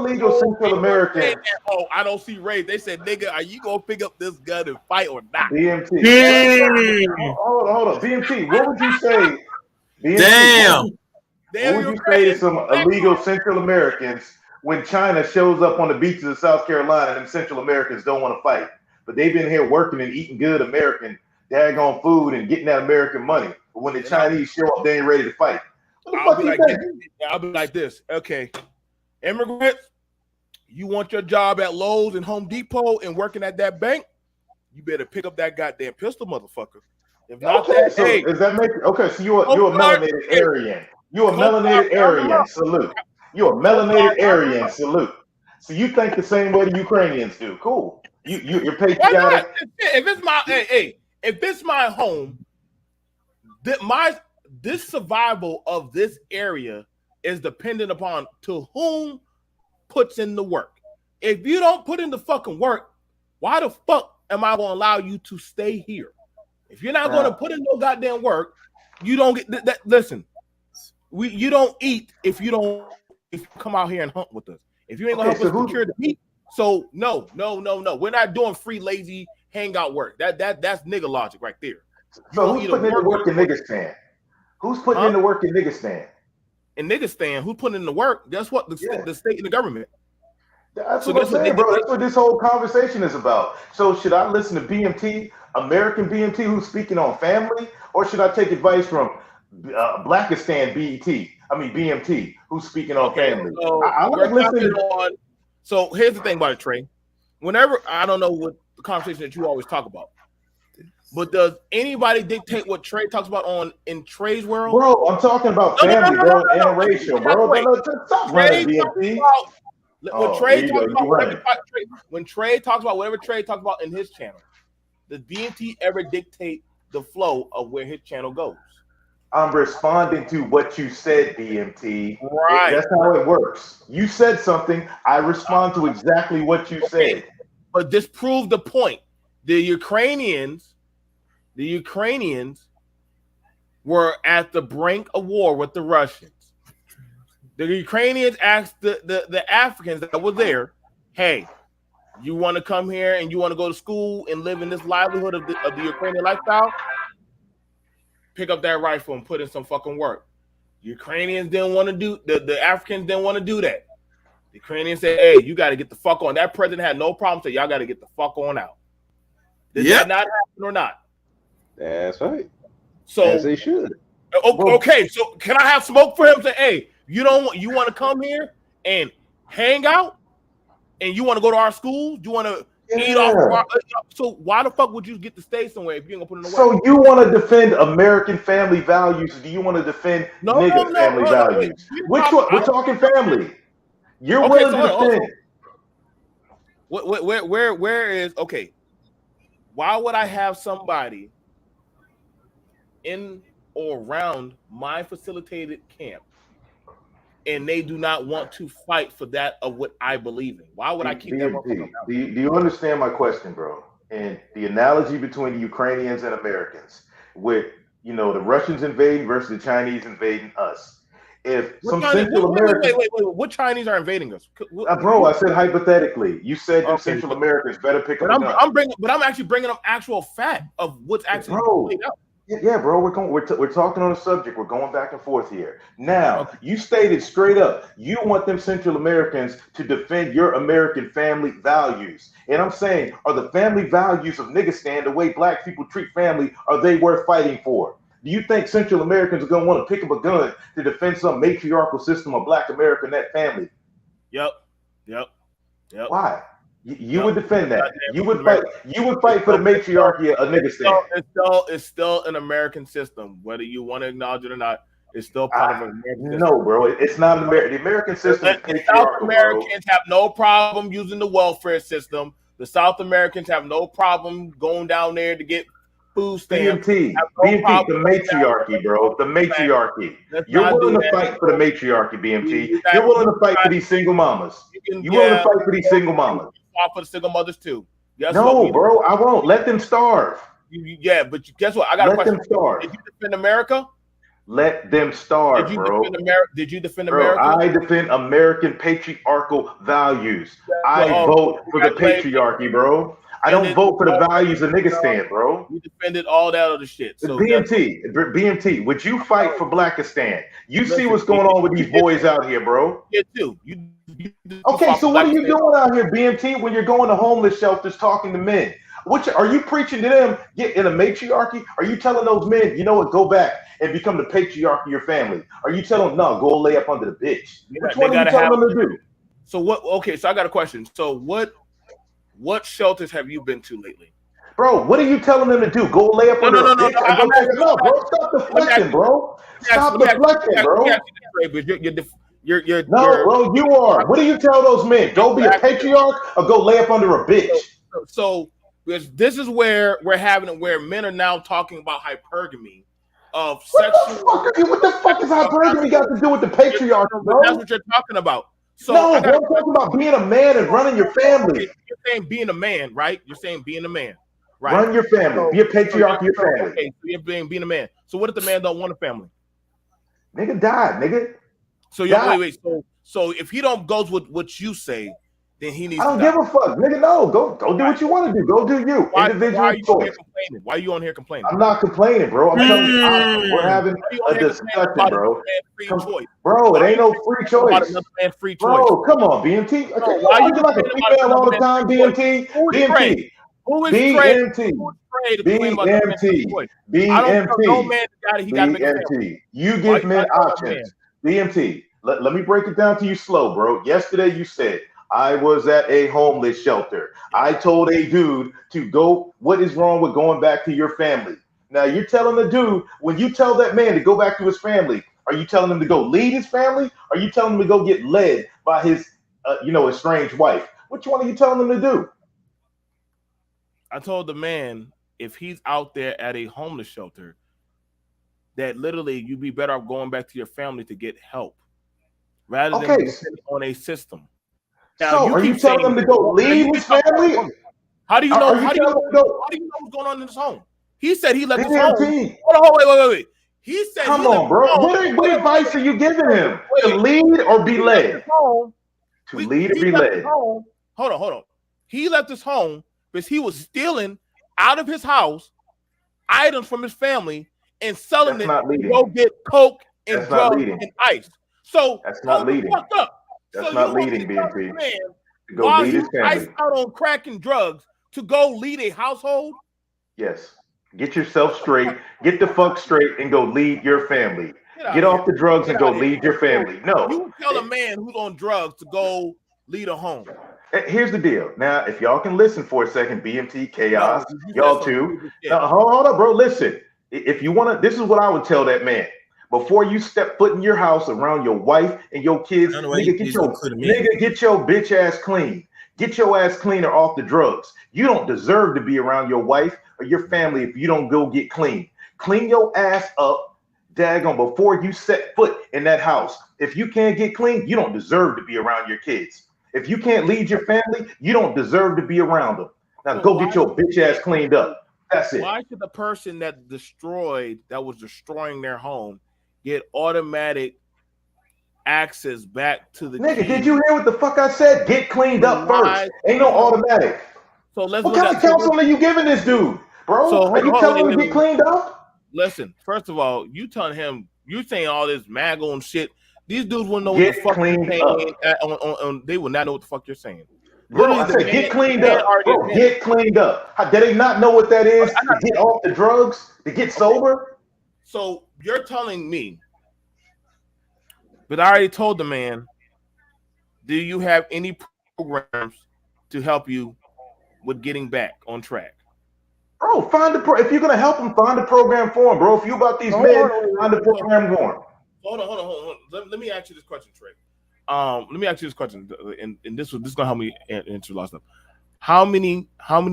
illegal Central Americans. Oh, I don't see race. They said, "Nigga, are you gonna pick up this gun and fight or not?" BMT. Hold on. BMT, what would you say? BMT, Damn. What would you say to some illegal Central Americans when China shows up on the beaches of South Carolina and them Central Americans don't want to fight? But they've been here working and eating good American daggone food and getting that American money. But when the Chinese show up, they ain't ready to fight. I'll be like this. Okay, immigrants, you want your job at Lowe's and Home Depot and working at that bank? You better pick up that goddamn pistol, motherfucker. If not, okay, so does that make so you're a melanated Aryan? You're a melanated Aryan. Salute. You're a melanated Aryan. Salute. So you think the same way the Ukrainians do? Cool. You're Why patriotic. not? If it's my if it's my home, this survival of this area is dependent upon to whom puts in the work. If you don't put in the fucking work, why the fuck am I going to allow you to stay here? If you're not going to put in no goddamn work, you don't get that. Listen, you don't eat if you come out here and hunt with us. If you ain't gonna help us procure the meat, so no. We're not doing free lazy hangout work. That's nigga logic right there. So who's putting in the work in Niggistan? Who's putting in the work in Niggistan? In Niggistan, who's putting in the work? That's what the state and the government. That's what I'm saying, bro. That's what this whole conversation is about. So should I listen to BMT, American BMT, who's speaking on family, or should I take advice from Blackistan BMT, who's speaking on family? So I like listening on. So here's the thing about it, Trey. Whenever I don't know what the conversation that you always talk about, but does anybody dictate what Trey talks about in Trey's world? Bro, I'm talking about family, bro, interracial, bro. Stop running BMT. When Trey talks about whatever Trey talks about in his channel, does BMT ever dictate the flow of where his channel goes? I'm responding to what you said, BMT. Right. That's how it works. You said something, I respond to exactly what you said. But this proved the point. The Ukrainians were at the brink of war with the Russians. The Ukrainians asked the Africans that were there, hey, you want to come here and you want to go to school and live in this livelihood of the Ukrainian lifestyle? Pick up that rifle and put in some fucking work. Ukrainians didn't want to do the Africans didn't want to do that. The Ukrainians said, hey, you got to get the fuck on. That president had no problem saying y'all got to get the fuck on out. Did that not happen or not? That's right. So as they should. Okay, so can I have smoke for him? Say, hey, you want to come here and hang out, and you want to go to our schools? You want to eat off of our, so why the fuck would you get to stay somewhere if you ain't gonna put in the work? So you want to defend American family values? Or do you want to defend nigga family values? Which one? We're talking family. You're willing to defend. Where is okay? Why would I have somebody in or around my facilitated camp and they do not want to fight for that of what I believe in? Why would I keep them up? Do you understand my question, bro? And the analogy between the Ukrainians and Americans, with the Russians invading versus the Chinese invading us. If Central Americans, wait, what Chinese are invading us? Bro, I said hypothetically. You said Central Americans better pick up a gun. I'm actually bringing up actual fact of what's actually played out. Yeah, bro, we're talking on a subject. We're going back and forth here. Now, you stated straight up, you want them Central Americans to defend your American family values. And I'm saying, are the family values of Niggistan, the way black people treat family, are they worth fighting for? Do you think Central Americans are going to want to pick up a gun to defend some matriarchal system of black America and that family? Yep. Why? You would defend that. You would fight. You would fight for the matriarchy of Niggistan. It's still an American system, whether you want to acknowledge it or not. It's still part of an American system. No, bro, it's not an American. The American system. The South Americans have no problem using the welfare system. The South Americans have no problem going down there to get food stamps. BMT, the matriarchy, bro. The matriarchy. You're willing to fight for the matriarchy, BMT. You're willing to fight for these single mamas. You're willing to fight for these single mamas. For the single mothers too. No, bro, I won't. Let them starve. But guess what? I got a question. Let them starve. Did you defend America? Let them starve, bro. Did you defend America? I defend American patriarchal values. I vote for the patriarchy, bro. I don't vote for the values of Niggistan, bro. You defended all that other shit. So BMT, would you fight for Blackistan? You see what's going on with these boys out here, bro. Yeah, too. Okay, so what are you doing out here, BMT, when you're going to homeless shelters talking to men? Are you preaching to them, get in a matriarchy? Are you telling those men, you know what, go back and become the patriarch of your family? Are you telling them, no, go lay up under the bitch? Which one are you telling them to do? So what? Okay, so I got a question. So what shelters have you been to lately? Bro, what are you telling them to do? Go lay up under the bitch? No, bro, stop deflecting, bro. Stop deflecting, bro. Bro, you are. What do you tell those men? Go be a patriarch or go lay up under a bitch? So this is where we're having it, where men are now talking about hypergamy of sexual. What the fuck is hypergamy got to do with the patriarchy, bro? That's what you're talking about. So no, bro, I'm talking about being a man and running your family. You're saying being a man, right? You're saying being a man, right? Run your family. Be a patriarch of your family. Okay, so you're being a man. So what if the man don't want a family? Nigga died, nigga. So wait. So if he don't goes with what you say, then he needs. I don't give a fuck, nigga. No, go do what you want to do. Go do you. Individual choice. Why are you on here complaining? I'm not complaining, bro. I'm telling you, we're having a discussion, bro. Bro, it ain't no free choice. Bro, come on, BMT. Why are you like a female all the time, BMT? BMT. BMT. You give men options. BMT. Let me break it down to you slow, bro. Yesterday you said, I was at a homeless shelter. I told a dude to go. What is wrong with going back to your family? Now you're telling the dude, when you tell that man to go back to his family, are you telling him to go lead his family? Or are you telling him to go get led by his, estranged wife? Which one are you telling him to do? I told the man, if he's out there at a homeless shelter, that literally you'd be better off going back to your family to get help rather than depending on a system. Now, so are you telling them to go leave his family? How do you know? How do you know what's going on in his home? He said he left his home. Hold on, wait. He said, come on, bro. What advice are you giving him? To lead or be led? To lead or be led? Hold on. He left his home because he was stealing out of his house items from his family and selling it to go get coke and drugs and ice. So that's not leading. That's not leading, BMT. To go lead his family. Ice out on crack and drugs to go lead a household? Yes. Get yourself straight. Get the fuck straight and go lead your family. Get off the drugs and go lead your family. No. You tell a man who's on drugs to go lead a home. Here's the deal. Now, if y'all can listen for a second, BMT, Chaos, y'all too. Hold up, bro. Listen. If you want to, this is what I would tell that man. Before you step foot in your house around your wife and your kids, nigga, get your bitch ass clean. Get your ass clean or off the drugs. You don't deserve to be around your wife or your family if you don't go get clean. Clean your ass up, daggone, before you set foot in that house. If you can't get clean, you don't deserve to be around your kids. If you can't lead your family, you don't deserve to be around them. Now go get your bitch ass cleaned up. That's it. Why should the person that was destroying their home, get automatic access back to the nigga? Did you hear what the fuck I said? Get cleaned up first. Ain't no automatic. So let's. What kind of counsel are you giving this dude, bro? So are you telling him to get cleaned up? Listen, first of all, you telling him, you saying all this mago and shit. These dudes wouldn't know what the fuck you're saying. They will not know what the fuck you're saying. Bro, I said get cleaned up. Bro, get cleaned up. Do they not know what that is? To get off the drugs? To get sober? So you're telling me, but I already told the man, do you have any programs to help you with getting back on track? Bro, if you're gonna help him, find a program for him, bro. If you about these men, find a program for him. Hold on. Let me ask you this question, Trey. Let me ask you this question, and this is gonna help me answer last stuff. How many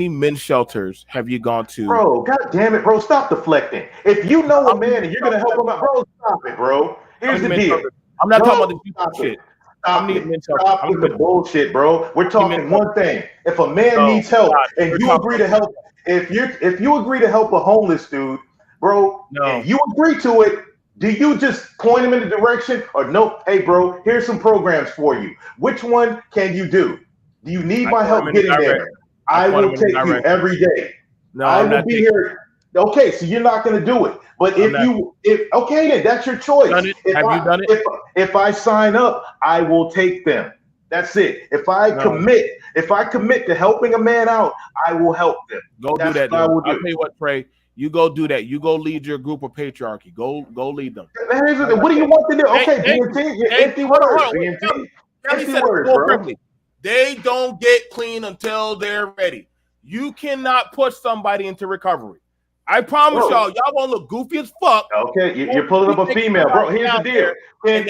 men's shelters have you gone to? Bro, god damn it, bro, stop deflecting. If you know a man and you're gonna help him out, bro, stop it, bro. Here's the deal. I'm not talking about the shit. Stop with the bullshit, bro. We're talking one thing. If a man needs help and you agree to help, if you agree to help a homeless dude, bro, and you agree to it, do you just point him in the direction or no? Hey, bro, here's some programs for you. Which one can you do? Do you need my help getting there? I will take you every day. No, I will be here. Okay, so you're not going to do it. But okay, then that's your choice. Have you done it? If I sign up, I will take them. That's it. If I commit to helping a man out, I will help them. Go do that. I'll tell you what, Trey. You go do that. You go lead your group of patriarchy. Go lead them. What do you want to do? Okay, BMT, empty words. BMT, empty words, bro. They don't get clean until they're ready. You cannot push somebody into recovery. I promise Bro. y'all want to look goofy as fuck. Okay, you're pulling up a female, bro. Here's the deal. Okay,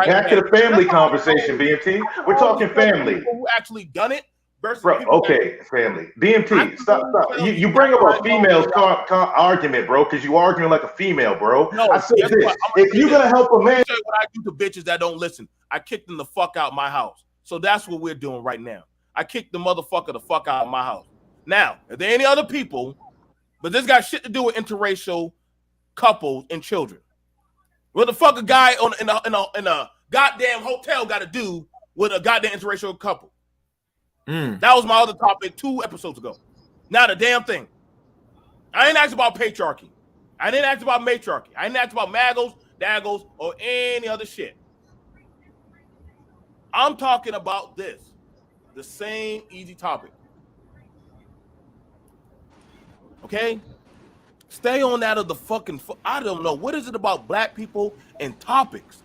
back to the family conversation, BMT. We're talking family. People who actually done it versus Bro, okay, family. BMT, stop. You bring up a female's argument, bro, because you arguing like a female, bro. No, I said this. If you're going to help a man. Let me tell you what I do to bitches that don't listen. I kick them the fuck out my house. So that's what we're doing right now. I kick the motherfucker the fuck out of my house. Now, if there any other people, but this got shit to do with interracial couples and children. What the fuck a guy in a goddamn hotel got to do with a goddamn interracial couple? That was my other topic 2 episodes ago. Now the damn thing. I didn't ask about patriarchy. I didn't ask about matriarchy. I didn't ask about magos, daggos, or any other shit. I'm talking about this. The same easy topic. Okay? Stay on that of the fucking... I don't know. What is it about black people and topics?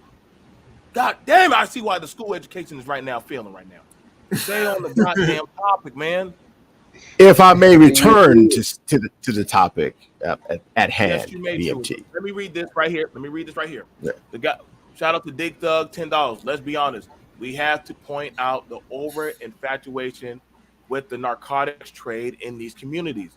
God damn it, I see why the school education is right now failing right now. Stay on the goddamn topic, man. If I may return to the topic at hand, Yes, you may too. BMT. Let me read this right here. Yeah. The guy, shout out to Dig Thug, $10. Let's be honest. We have to point out the over infatuation with the narcotics trade in these communities.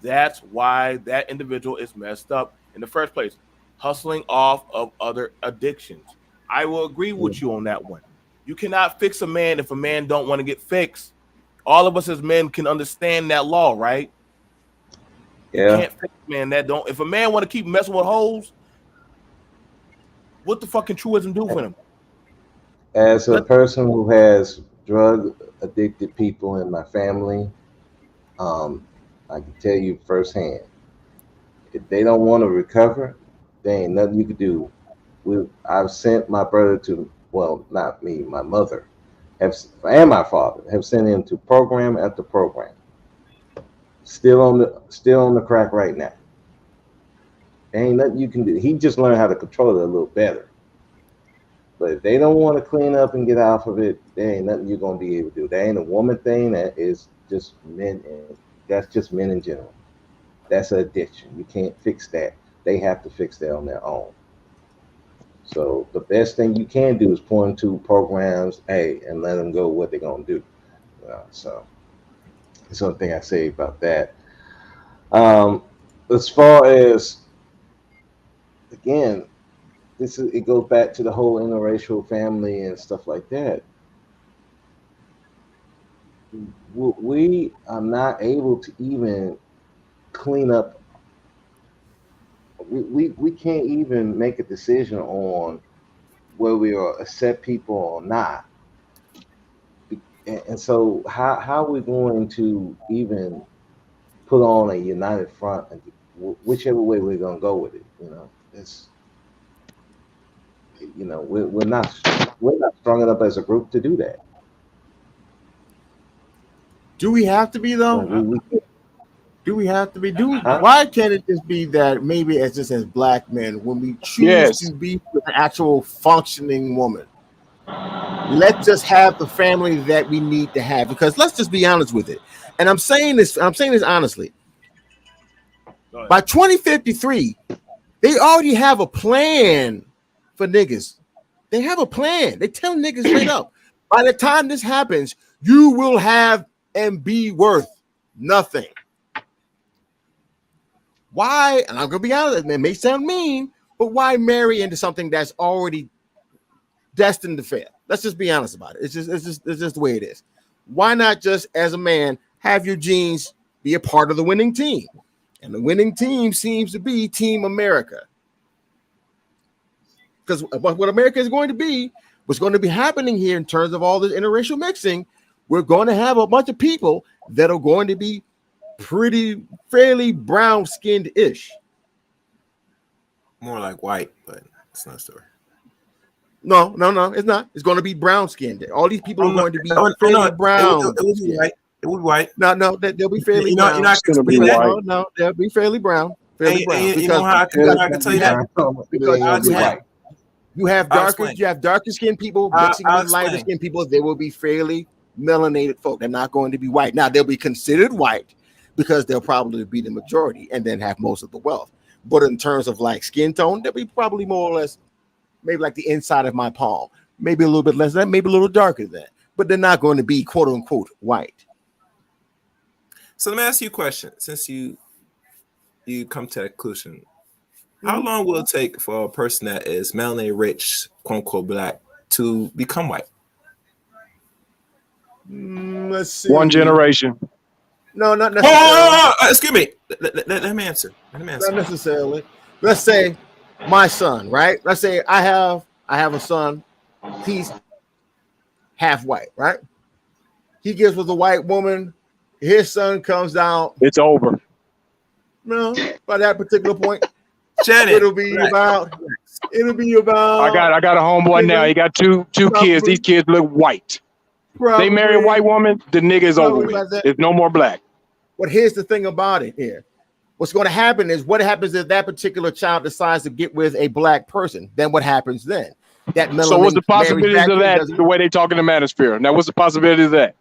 That's why that individual is messed up in the first place. Hustling off of other addictions. I will agree with you on that one. You cannot fix a man if a man don't want to get fixed. All of us as men can understand that law, right? Yeah. You can't fix a man that don't. If a man want to keep messing with hoes, what the fuck can truism do for him? As a person who has drug addicted people in my family, I can tell you firsthand, if they don't want to recover, there ain't nothing you can do. I've sent my brother to, well, not me, my mother, and my father have sent him to program after program. Still on the crack right now. There ain't nothing you can do. He just learned how to control it a little better. But if they don't want to clean up and get off of it, there ain't nothing you're gonna be able to do. That ain't a woman thing. That is just men, and that's just men in general. That's an addiction. You can't fix that. They have to fix that on their own. So the best thing you can do is point to programs, and let them go what they're gonna do. So that's one thing I say about that. As far as, again, it goes back to the whole interracial family and stuff like that. We are not able to even clean up. We can't even make a decision on whether we will accept people or not. And so how are we going to even put on a united front, and whichever way we're going to go with it? We're not strong enough as a group to do that. Do we have to be though? Do we have to be? Why can't it just be that maybe as just as black men, when we choose to be with an actual functioning woman, let's just have the family that we need to have? Because let's just be honest with it. And I'm saying this honestly. By 2053, they already have a plan for niggas. They have a plan. They tell niggas straight up. By the time this happens, you will have and be worth nothing. Why? And I'm gonna be honest, it may sound mean, but why marry into something that's already destined to fail? Let's just be honest about it. It's just the way it is. Why not just, as a man, have your genes be a part of the winning team? And the winning team seems to be Team America. Because what America is going to be, what's going to be happening here in terms of all this interracial mixing, we're going to have a bunch of people that are going to be fairly brown-skinned-ish. More like white, but it's not a story. No, it's not. It's going to be brown-skinned. All these people are going to be fairly brown. It will be white. It will be white. No, they'll be fairly brown. You're not going to be white. No, they'll be fairly brown. You know how I can tell you that? Because you have darker skinned people mixing with lighter skinned people. They will be fairly melanated folk. They're not going to be white. Now they'll be considered white, because they'll probably be the majority and then have most of the wealth. But in terms of like skin tone, they'll be probably more or less maybe like the inside of my palm, maybe a little bit less than that, maybe a little darker than that, but they're not going to be quote unquote white. So let me ask you a question. Since you come to that conclusion, how long will it take for a person that is melanin rich, quote unquote black, to become white? Let's see. One generation. No, not necessarily. Excuse me. Let me answer. Not necessarily. Let's say my son, right? Let's say I have a son. He's half white, right? He gets with a white woman. His son comes out. It's over. No, by that particular point, Janet, it'll be about. I got a homeboy now. He got two kids. These kids look white. They marry a white woman. The nigga is over with. There's no more black. But here's the thing about it here. What's going to happen is what happens if that particular child decides to get with a black person? Then what happens then? So what's the possibility of that? The way they talk in the manosphere. Now, what's the possibility of that?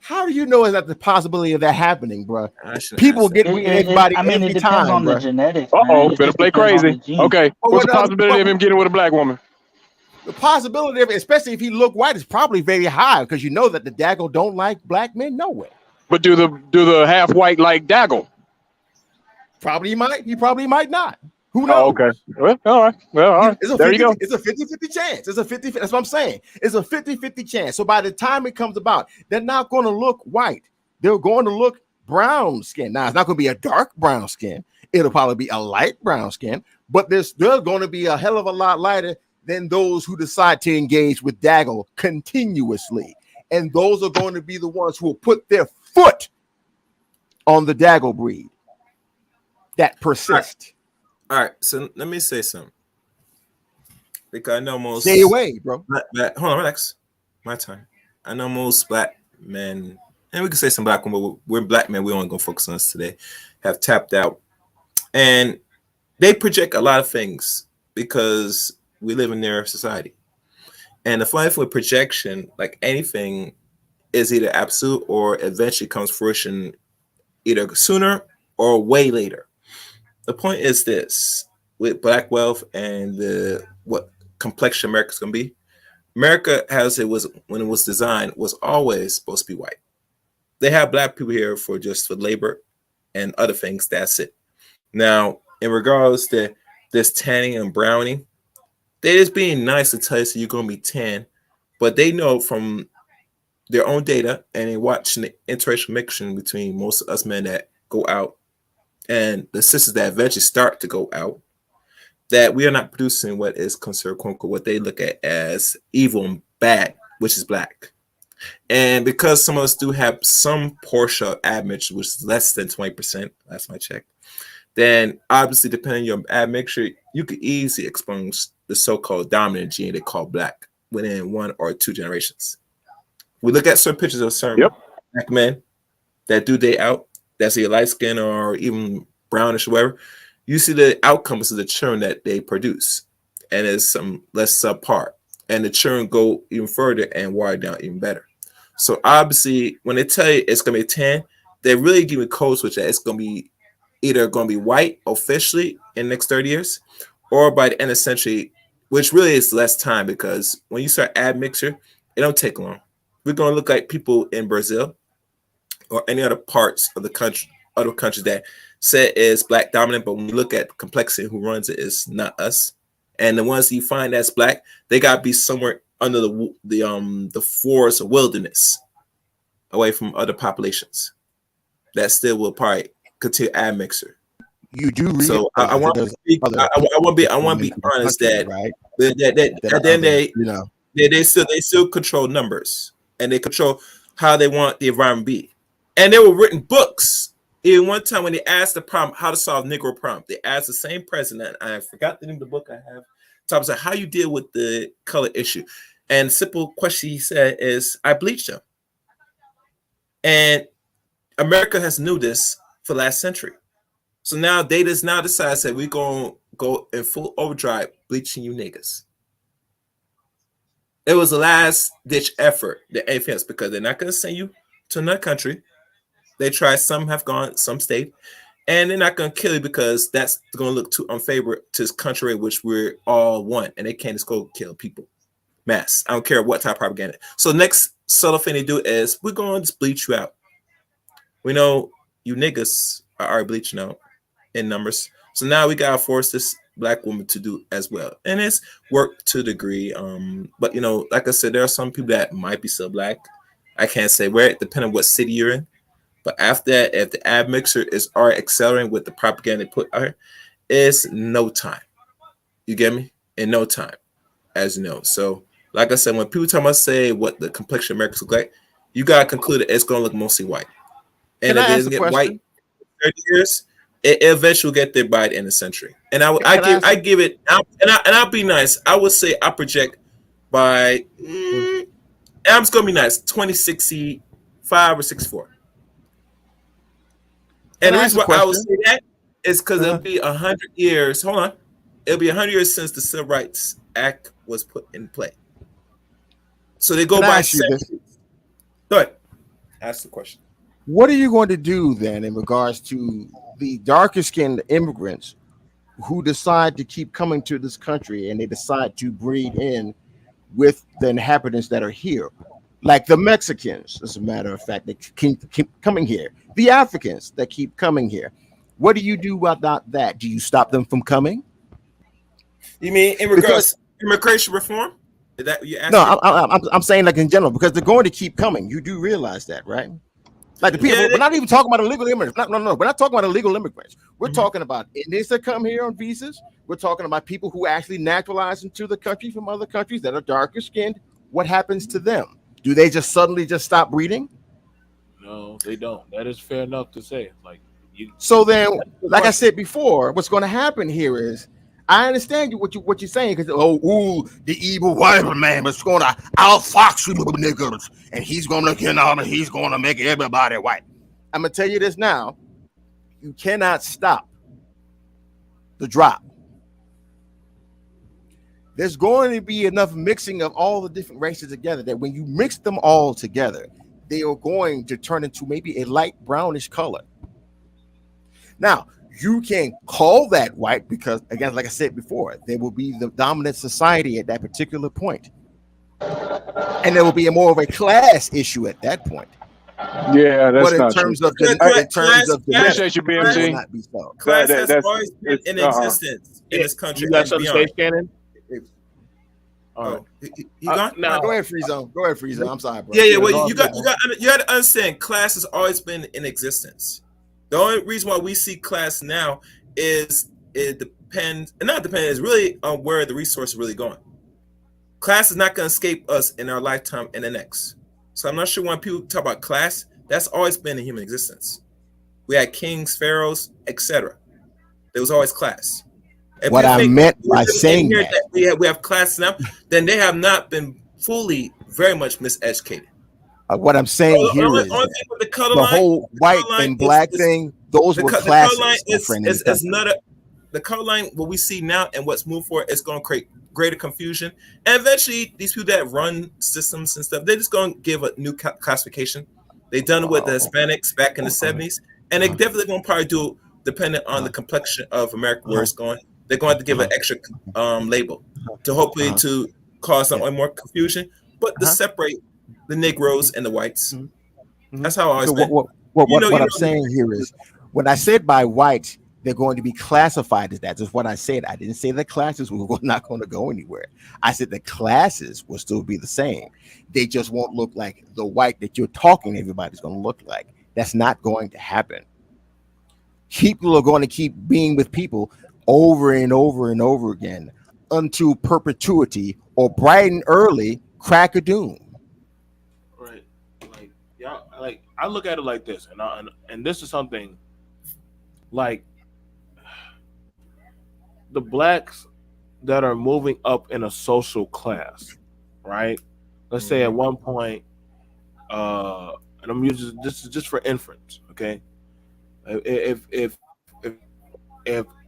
How do you know is that the possibility of that happening, bro? People get with everybody every depends time, on bro. the genetics. Better play crazy. Okay, what's the possibility of him getting with a black woman? The possibility of it, especially if he look white, is probably very high because you know that the Daggle don't like black men no way. But do the half white like Daggle? Probably he might. He probably might not. Who knows? Oh, okay. Well, all right. Well, all right. There you go. It's a 50-50 chance. It's a 50. That's what I'm saying. It's a 50-50 chance. So by the time it comes about, they're not going to look white. They're going to look brown skin. Now, it's not going to be a dark brown skin. It'll probably be a light brown skin, but they're still going to be a hell of a lot lighter than those who decide to engage with Daggle continuously. And those are going to be the ones who will put their foot on the Daggle breed that persist. All right, so let me say something. Because I know most. Stay away, bro. Hold on, relax. My time. I know most black men, and we can say some black women, but we're black men. We're only going to focus on us today. Have tapped out. And they project a lot of things because we live in their society. And the funny thing with projection, like anything, is either absolute or eventually comes fruition either sooner or way later. The point is this: with black wealth and what complexion America's gonna be, America when it was designed was always supposed to be white. They have black people here for labor and other things. That's it. Now, in regards to this tanning and browning, they're just being nice to tell you so you're gonna be tan, but they know from their own data and they watching the interracial mixing between most of us men that go out and the sisters that eventually start to go out, that we are not producing what is considered, quote unquote, what they look at as evil and bad, which is black. And because some of us do have some portion of admixture, which is less than 20%, last time I checked, then obviously depending on your admixture, you could easily expose the so-called dominant gene they call black within 1 or 2 generations. We look at certain pictures of certain black men that do day out, that's either light skin or even brownish or whatever, you see the outcomes of the children that they produce. And it's some less subpar. And the children go even further and water down even better. So obviously, when they tell you it's going to be 10, they really give you code switch that it's going to be either going to be white officially in the next 30 years or by the end of the century, which really is less time because when you start admixture, it don't take long. We're going to look like people in Brazil or any other parts of the country, other countries that say is black dominant, but when you look at complexity, who runs it is not us. And the ones you find that's black, they got to be somewhere under the forest or wilderness, away from other populations that still will probably continue admixture. You do realize so I want to be honest that right? that then they still control numbers and they control how they want the environment to be. And there were written books. Even one time when they asked the problem, how to solve Negro problem, they asked the same president, I forgot the name of the book I have, talks about how you deal with the color issue. And simple question he said is, I bleached them. And America has knew this for the last century. So now they just now decide that we're going to go in full overdrive bleaching you niggas. It was a last ditch effort than anything else because they're not going to send you to another country. They try. Some have gone. Some stayed. And they're not going to kill you because that's going to look too unfavorable to this country, which we're all one, and they can't just go kill people, mass. I don't care what type of propaganda. So next subtle thing they do is we're going to just bleach you out. We know you niggas are already bleaching out in numbers, so now we gotta force this black woman to do as well, and it's work to a degree. But you know, like I said, there are some people that might be still black. I can't say where, depending on what city you're in. But after that, if the admixture is already accelerating with the propaganda they put out here, it's no time. You get me? In no time, as you know. So, like I said, when people talk about say what the complexion of America look like, you gotta conclude that it's gonna look mostly white. And if it doesn't get white 30 years, it eventually will get there by the end of the century. And I give it, and I'll be nice. I would say I project by, and I'm just gonna be nice, 2065 or 64. And the reason why I would say that is because it'll be 100 years. Hold on, it'll be 100 years since the Civil Rights Act was put in play. So they go by centuries. Go ahead. Ask the question. What are you going to do then in regards to the darker skinned immigrants who decide to keep coming to this country and they decide to breed in with the inhabitants that are here? Like the Mexicans, as a matter of fact, that keep coming here. The Africans that keep coming here. What do you do about that? Do you stop them from coming? You mean in regards to immigration reform? Is that you asking? No, I'm saying like in general, because they're going to keep coming. You do realize that, right? Like the people, we're not even talking about illegal immigrants. No, we're not talking about illegal immigrants. We're talking about Indians that come here on visas. We're talking about people who actually naturalize into the country from other countries that are darker skinned. What happens to them? Do they just suddenly just stop breeding? No, they don't. That is fair enough to say. Like you. So then, like I said before, what's going to happen here is, I understand what you're saying, because the evil white man is going to outfox you little niggas, and he's going to make everybody white. I'm gonna tell you this now: you cannot stop the drop. There's going to be enough mixing of all the different races together that when you mix them all together, they are going to turn into maybe a light brownish color. Now, you can call that white because, again, like I said before, there will be the dominant society at that particular point. And there will be more of a class issue at that point. Yeah, that's but not true. Appreciate you, BMT. Class has always been in existence in this country. You got something to say, Shannon? You gone? No, go ahead, Free Zone. Go ahead, Free Zone. I'm sorry, bro. Yeah. Well, you got to understand. Class has always been in existence. The only reason why we see class now is it depends, and not depends, is really on where the resource is really going. Class is not going to escape us in our lifetime and the next. So I'm not sure when people talk about class, that's always been in human existence. We had kings, pharaohs, etc. There was always class. If what I meant by saying that we have class now, then they have not been fully, very much miseducated. What I'm saying here is the whole white and black thing, those were classes. The color line, what we see now and what's moved forward, is going to create greater confusion. And eventually, these people that run systems and stuff, they're just going to give a new classification. They've done it with the Hispanics back in the 70s. And they're definitely going to probably do, depending on the complexion of America, where it's going, they're going to have to give an extra label to hopefully to cause some more confusion, but to separate the Negroes and the whites. That's how I always been. What I'm saying here is, when I said by white, they're going to be classified as that. That's what I said. I didn't say the classes were not going to go anywhere. I said the classes will still be the same. They just won't look like the white that you're talking everybody's going to look like. That's not going to happen. People are going to keep being with people over and over and over again until perpetuity, or bright and early crack of doom. Right. Like, yeah, like I look at it like this, and this is something like the blacks that are moving up in a social class, right? Let's say at one point, and I'm using this is just for inference, okay? If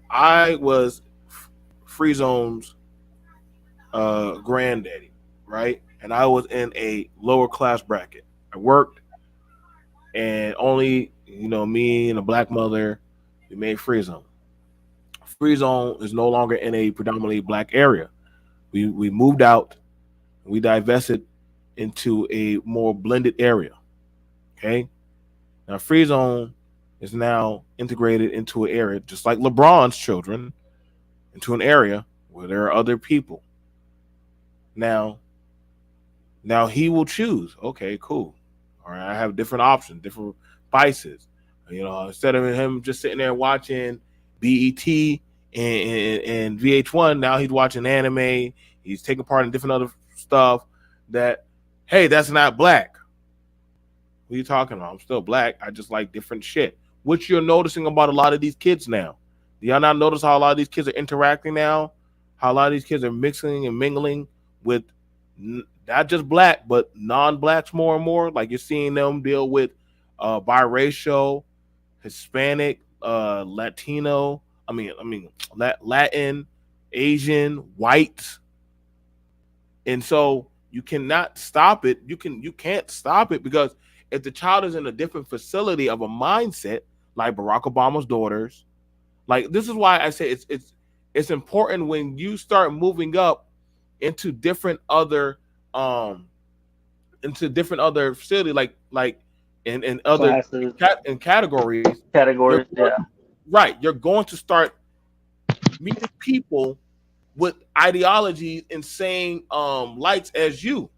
I was Free Zone's granddaddy, right, and I was in a lower class bracket, I worked, and only me and a black mother, we made Free Zone. Free Zone is no longer in a predominantly black area. We moved out, we divested into a more blended area. Okay, now Free Zone is now integrated into an area, just like LeBron's children, into an area where there are other people. Now he will choose. Okay, cool. All right, I have different options, different vices. Instead of him just sitting there watching BET and VH1, now he's watching anime. He's taking part in different other stuff that, hey, that's not black. What are you talking about? I'm still black. I just like different shit. Which you're noticing about a lot of these kids now. Do y'all not notice how a lot of these kids are interacting now? How a lot of these kids are mixing and mingling with not just black, but non-blacks more and more. Like you're seeing them deal with biracial, Hispanic, Latino. Latin, Asian, white. And so you cannot stop it. You can't stop it, because if the child is in a different facility of a mindset, like Barack Obama's daughters, like this is why I say it's important when you start moving up into different other facility, like in other in categories. Yeah. Right, you're going to start meeting people with ideologies and same likes as you,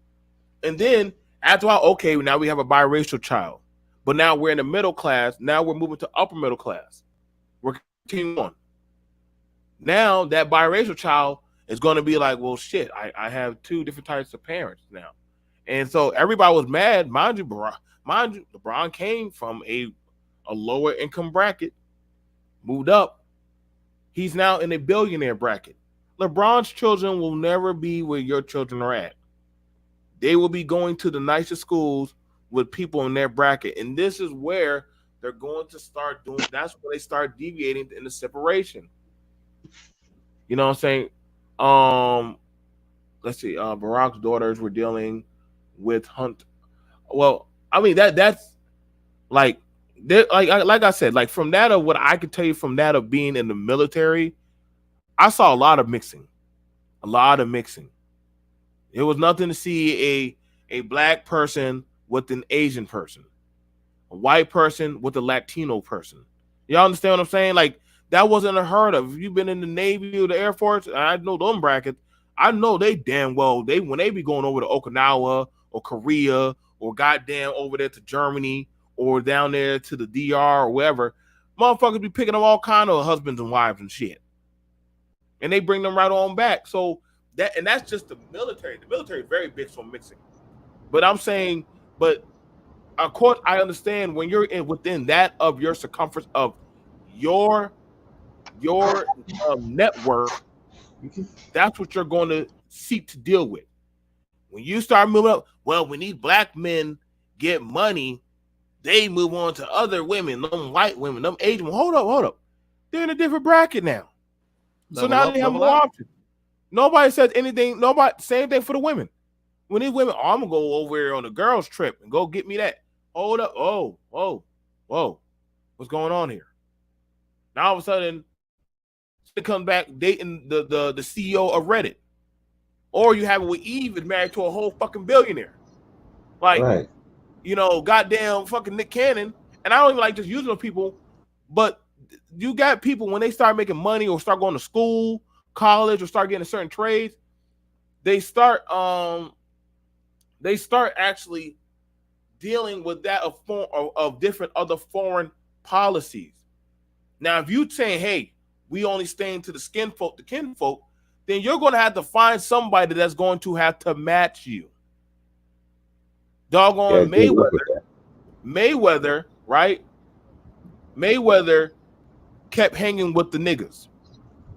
and then after a while, okay, now we have a biracial child, but now we're in the middle class. Now we're moving to upper middle class. We're continuing on. Now that biracial child is going to be like, well, shit, I have two different types of parents now, and so everybody was mad. Mind you, LeBron came from a lower income bracket, moved up. He's now in a billionaire bracket. LeBron's children will never be where your children are at. They will be going to the nicest schools with people in their bracket. And this is where they're going to start doing, that's where they start deviating in the separation. You know what I'm saying? Let's see, Barack's daughters were dealing with Hunt. Well, I mean, that's like I said, like from that of what I could tell you from that of being in the military, I saw a lot of mixing. It was nothing to see a black person with an Asian person, a white person with a Latino person. Y'all understand what I'm saying? Like that wasn't unheard of. If you've been in the Navy or the Air Force, I know them brackets. I know they damn well when they be going over to Okinawa or Korea or goddamn over there to Germany or down there to the DR or wherever, motherfuckers be picking up all kind of husbands and wives and shit. And they bring them right on back. So that's just the military. The military is very big for mixing. But I'm saying, of course, I understand when you're within that of your circumference of your network, that's what you're going to seek to deal with. When you start moving up, well, when these black men get money, they move on to other women, them white women, them Asian women. Hold up. They're in a different bracket now. So now they have more options. Nobody says anything. Same thing for the women. When these women, I'm gonna go over here on a girls' trip and go get me that. Hold up. Whoa. What's going on here? Now all of a sudden, they come back dating the CEO of Reddit. Or you have it with Eve is married to a whole fucking billionaire. Like, Right. Goddamn fucking Nick Cannon. And I don't even like just using those people, but you got people when they start making money or start going to school, college, or start getting certain trades, they start actually dealing with that of different other foreign policies. Now, if you saying, hey, we only staying to the kinfolk, then you're going to have to find somebody that's going to have to match you. Doggone Mayweather, right? Mayweather kept hanging with the niggas.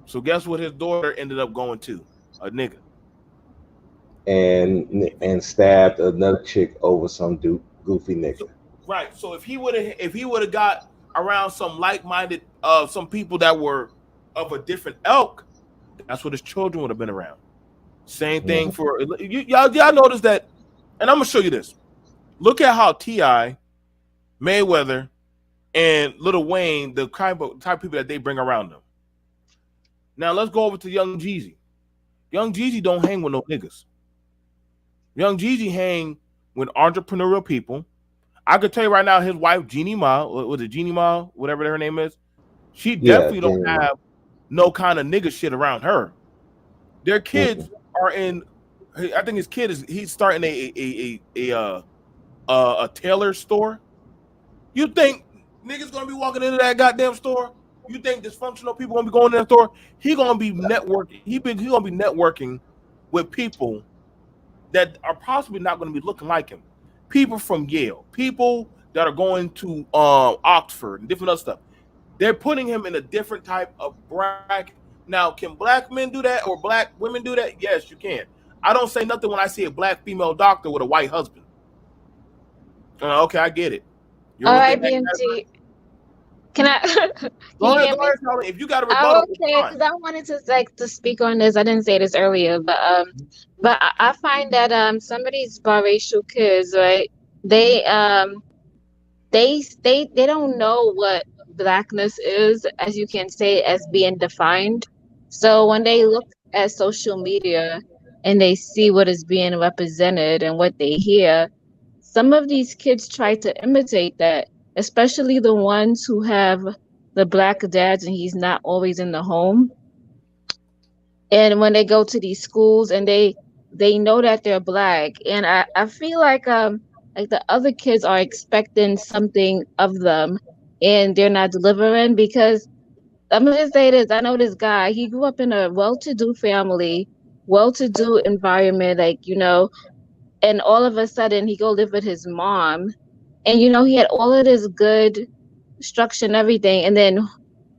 So guess what his daughter ended up going to? A nigga. And stabbed another chick over some goofy nigga. Right. So if he would have got around some like-minded some people that were of a different ilk, that's what his children would have been around. Same thing for y'all notice that, and I'm gonna show you this. Look at how T.I., Mayweather, and Lil Wayne, the type of people that they bring around them. Now let's go over to Young Jeezy. Young Jeezy don't hang with no niggas. Young Jeezy hang with entrepreneurial people. I could tell you right now, his wife, Jeannie Ma, was it Jeannie Ma, whatever her name is? She definitely don't have no kind of nigga shit around her. Their kids are in. I think his kid he's starting a tailor store. You think niggas gonna be walking into that goddamn store? You think dysfunctional people gonna be going to that store? He gonna be networking. He gonna be networking with people that are possibly not gonna be looking like him. People from Yale, people that are going to Oxford and different other stuff. They're putting him in a different type of bracket. Now, can black men do that or black women do that? Yes, you can. I don't say nothing when I see a black female doctor with a white husband. Okay, I get it. All right, BMT. Can I? Go ahead, Charlie. If you got a rebuttal, okay, because I wanted to speak on this. I didn't say this earlier, but I find that some of these biracial kids, right? They don't know what blackness is, as you can say, as being defined. So when they look at social media and they see what is being represented and what they hear, some of these kids try to imitate that, especially the ones who have the black dads and he's not always in the home. And when they go to these schools and they know that they're black, and I feel like the other kids are expecting something of them and they're not delivering. Because I'm gonna say this, I know this guy, he grew up in a well-to-do family, well-to-do environment, and all of a sudden he go live with his mom. And, he had all of this good structure and everything. And then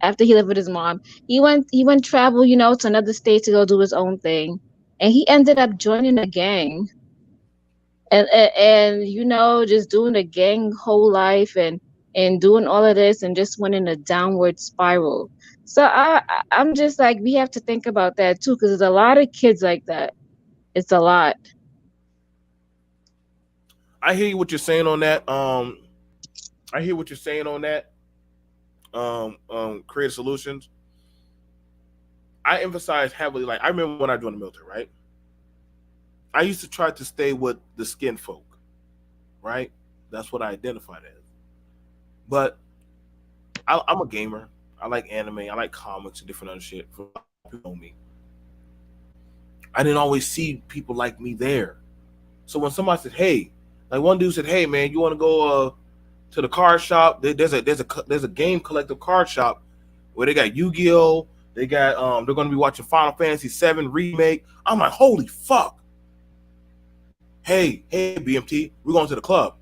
after he lived with his mom, he went travel, to another state to go do his own thing. And he ended up joining a gang and just doing a gang whole life and doing all of this and just went in a downward spiral. So I'm just like, we have to think about that too, because there's a lot of kids like that. It's a lot. I hear what you're saying on that. Creative solutions. I emphasize heavily. Like, I remember when I joined the military, right? I used to try to stay with the skin folk, right? That's what I identified as. But I'm a gamer. I like anime. I like comics and different other shit. For people know me. I didn't always see people like me there. So when somebody said, "Hey," like one dude said, "Hey man, you want to go to the card shop? There's a game collective card shop where they got Yu-Gi-Oh. They got they're going to be watching Final Fantasy VII remake." I'm like, holy fuck! Hey BMT, we're going to the club.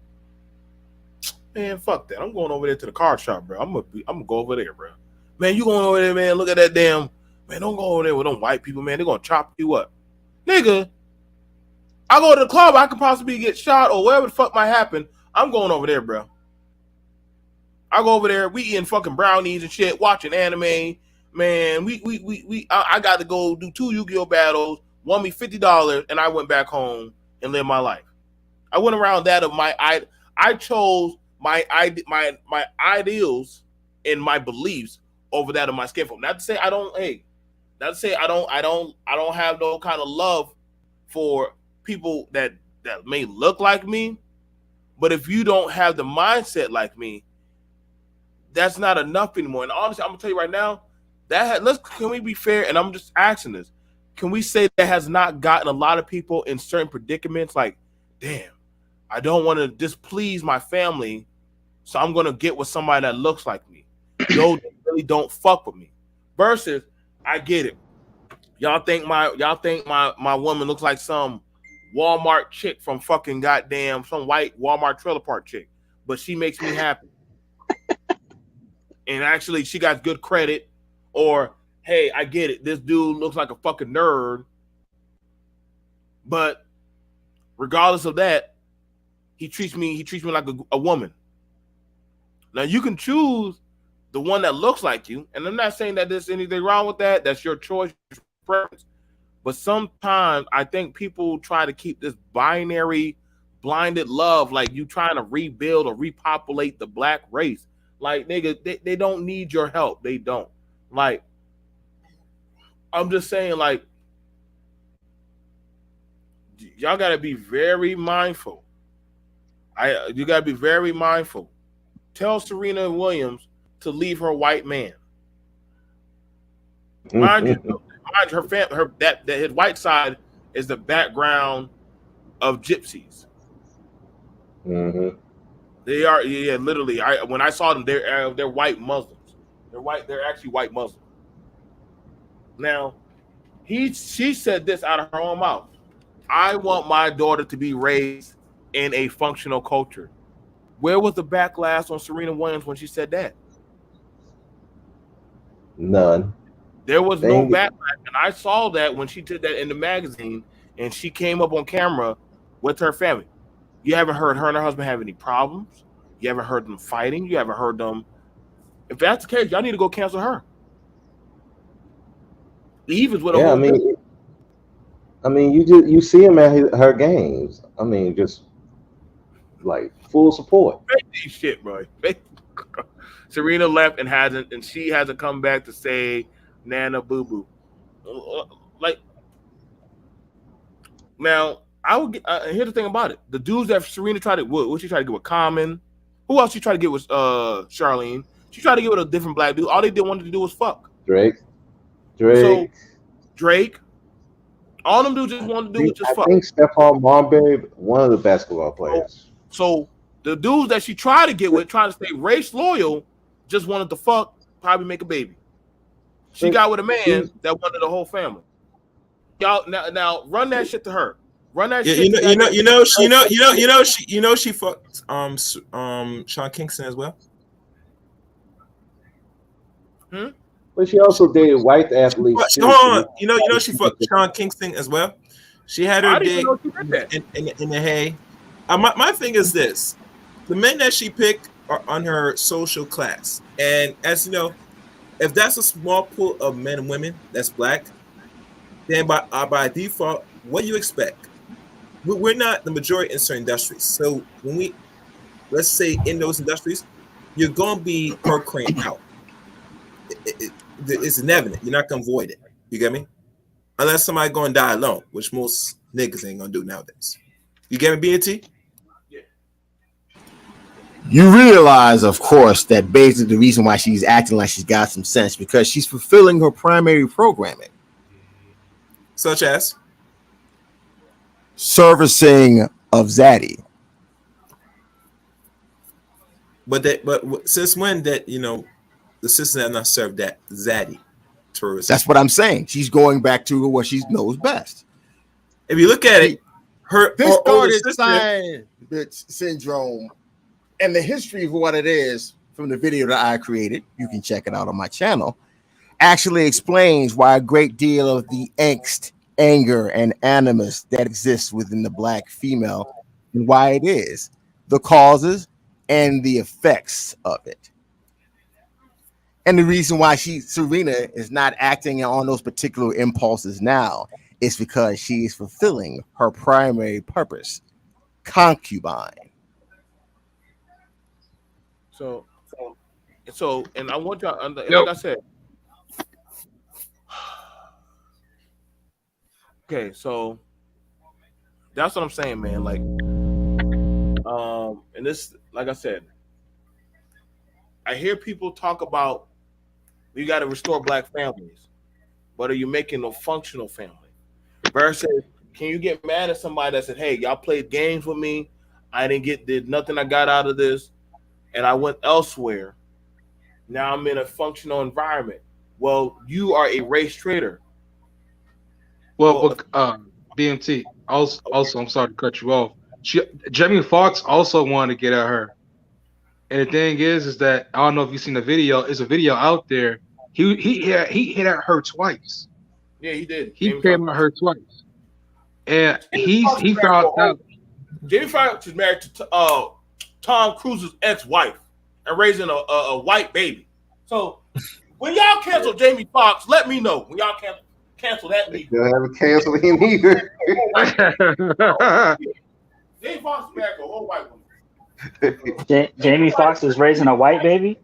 Man, fuck that. I'm going over there to the card shop, bro. I'm gonna go over there, bro. Man, you going over there, man? Look at that damn man. Don't go over there with them white people, man. They're gonna chop you up, nigga. I go to the club, I could possibly get shot or whatever the fuck might happen. I'm going over there, bro. I go over there, we eating fucking brownies and shit, watching anime. Man, I got to go do 2 Yu-Gi-Oh battles, won me $50, and I went back home and lived my life. I went around that of I chose my ideals and my beliefs over that of my skin folk. Not to say I don't have no kind of love for people that may look like me, but if you don't have the mindset like me, that's not enough anymore. And honestly, I'm gonna tell you right now, can we be fair? And I'm just asking this: can we say that has not gotten a lot of people in certain predicaments? Like, damn, I don't want to displease my family, so I'm gonna get with somebody that looks like me. No, they really don't fuck with me. Versus, I get it. Y'all think my woman looks like some Walmart chick from fucking goddamn some white Walmart trailer park chick, but she makes me happy. And actually, she got good credit. Or, hey, I get it. This dude looks like a fucking nerd, but regardless of that, he treats me like a woman. Now you can choose the one that looks like you, and I'm not saying that there's anything wrong with that. That's your choice, your preference. But sometimes I think people try to keep this binary, blinded love, like you trying to rebuild or repopulate the black race. Like, nigga, they don't need your help. They don't. Like, I'm just saying, like, y'all gotta be very mindful. You gotta be very mindful. Tell Serena Williams to leave her white man. Mind you, her family, that his white side is the background of gypsies. Mm-hmm. They are, yeah, literally. When I saw them, they're white Muslims. They're white. They're actually white Muslims. Now, she said this out of her own mouth. I want my daughter to be raised in a functional culture. Where was the backlash on Serena Williams when she said that? None. There was no backlash. And I saw that when she did that in the magazine and she came up on camera with her family. You haven't heard her and her husband have any problems. You haven't heard them fighting. You haven't heard them. If that's the case, y'all need to go cancel her. Eve is with a Yeah, whole I mean, you see him at her games. I mean, just like full support. Shit, bro. Serena left and she hasn't come back to say Nana Boo Boo. Like, now I would get. Here's the thing about it: the dudes that Serena tried to, what she tried to get with Common, who else she tried to get with Charlene? She tried to get with a different black dude. All they wanted to do was fuck. Drake. So Drake. All them dudes just wanted to do was just fuck. I think Stephon Marbury, one of the basketball players. So the dudes that she tried to get with, trying to stay race loyal, just wanted to fuck, probably make a baby. She got with a man that wanted the whole family. Y'all now run that shit to her. Run that shit. She fucked Sean Kingston as well. But she also dated white athletes. Hold on, you know she fucked Sean Kingston as well. She had her date in the hay. My thing is this: the men that she picked are on her social class, and as you know, if that's a small pool of men and women that's black, then by default, what do you expect? We're not the majority in certain industries. So when let's say in those industries, you're going to be procreating out. It's inevitable. You're not going to avoid it. You get me? Unless somebody going to die alone, which most niggas ain't going to do nowadays. You get me, B&T? You realize, of course, that basically the reason why she's acting like she's got some sense because she's fulfilling her primary programming. Such as? Servicing of Zaddy. But since when that, the system have not served that Zaddy tourism? That's what I'm saying. She's going back to what she knows best. If you look at it, this started sign bitch syndrome, and the history of what it is from the video that I created, you can check it out on my channel, actually explains why a great deal of the angst, anger, and animus that exists within the black female and why it is, the causes and the effects of it. And the reason why Serena is not acting on those particular impulses now is because she is fulfilling her primary purpose, concubine. So, and I want y'all, like I said, okay, so that's what I'm saying, man. Like, and this, like I said, I hear people talk about we got to restore black families, but are you making a functional family? Versus, can you get mad at somebody that said, "Hey, y'all played games with me, I did nothing I got out of this, and I went elsewhere. Now I'm in a functional environment." Well, you are a race traitor. Well, BMT. Also, I'm sorry to cut you off. Jamie Foxx also wanted to get at her. And the thing is that I don't know if you've seen the video. There's a video out there. He hit at her twice. Yeah, he did. He came at her twice, and he found out. Jamie Foxx is married to Tom Cruise's ex-wife and raising a white baby. So when y'all cancel Jamie Foxx, let me know. When y'all cancel that nigga. You haven't canceled him either. Jamie Foxx is married to a whole white woman. Jamie Foxx is raising a white baby?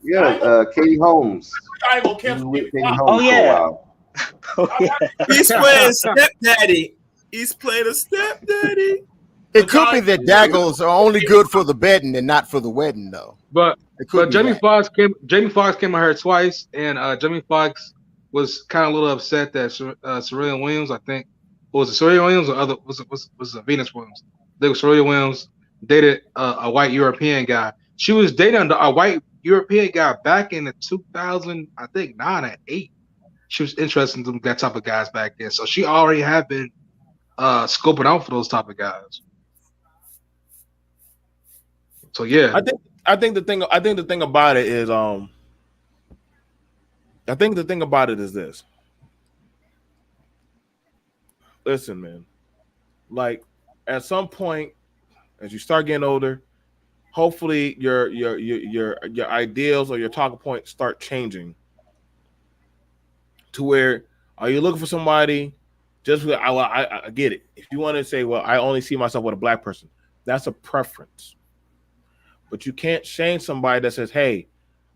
Yeah, Katie Holmes. I ain't gonna He was cancel with Katie Katie Fox. Holmes for a while. He's playing stepdaddy. He's playing a stepdaddy. It could be that daggles are only good for the bedding and not for the wedding, though. But Jamie that. Foxx came on her twice, and Jamie Foxx was kind of a little upset that Serena Williams, I think, was it Serena Williams or other was it Venus Williams? They were Serena Williams dated a white European guy. She was dating a white European guy back in the 2000, I think 9 or 8. She was interested in that type of guys back then, so she already had been scoping out for those type of guys. So yeah, I think the thing about it is this. Listen, man. Like at some point, as you start getting older, hopefully your ideals or your talking points start changing to where are you looking for somebody just I get it. If you want to say, well, I only see myself with a black person, that's a preference. But you can't shame somebody that says, hey,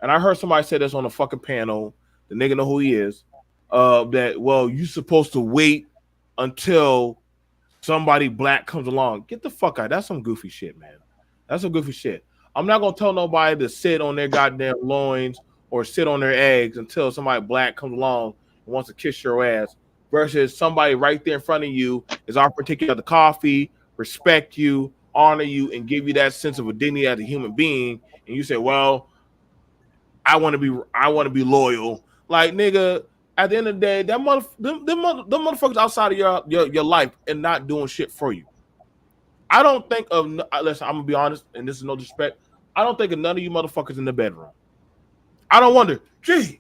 and I heard somebody say this on a fucking panel, the nigga know who he is, that, well, you supposed to wait until somebody black comes along. Get the fuck out. That's some goofy shit, man. That's some goofy shit. I'm not going to tell nobody to sit on their goddamn loins or sit on their eggs until somebody black comes along and wants to kiss your ass versus somebody right there in front of you is offering to take you out the coffee, respect you, honor you, and give you that sense of a dignity as a human being, and you say, well, I want to be loyal. Like, nigga, at the end of the day, them motherfuckers outside of your life and not doing shit for you. I don't think of, listen, I'm gonna be honest, and this is no disrespect, I don't think of none of you motherfuckers in the bedroom. I don't wonder, gee,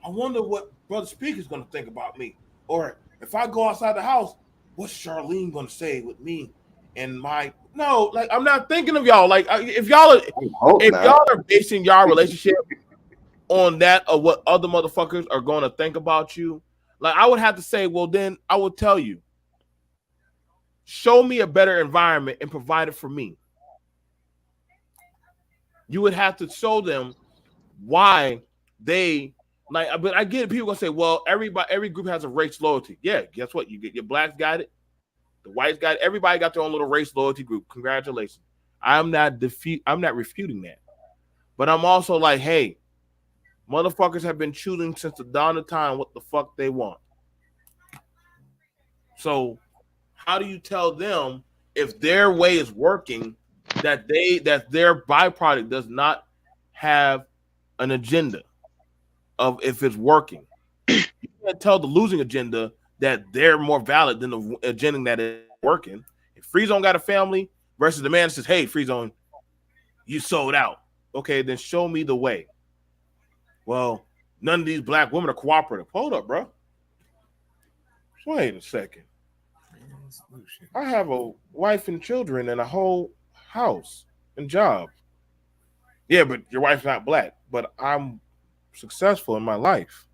I wonder what Brother Speaker's gonna think about me. Or if I go outside the house, what's Charlene gonna say with me? And no, like I'm not thinking of y'all. Like if y'all are basing y'all relationship on that of what other motherfuckers are going to think about you, like I would have to say, well, then I would tell you, show me a better environment and provide it for me. You would have to show them why they like. But I get it. People gonna say, well, every group has a race loyalty. Yeah, guess what? You get your blacks got it. The whites got it. Everybody got their own little race loyalty group. Congratulations. I'm not refuting that. But I'm also like, hey, motherfuckers have been choosing since the dawn of time what the fuck they want. So how do you tell them if their way is working that their byproduct does not have an agenda of if it's working? You can't tell the losing agenda that they're more valid than the agenda that is working. If Free Zone got a family versus the man that says, hey, Free Zone, you sold out. Okay, then show me the way. Well, none of these black women are cooperative. Hold up, bro. Wait a second. I have a wife and children and a whole house and job. Yeah, but your wife's not black, but I'm successful in my life.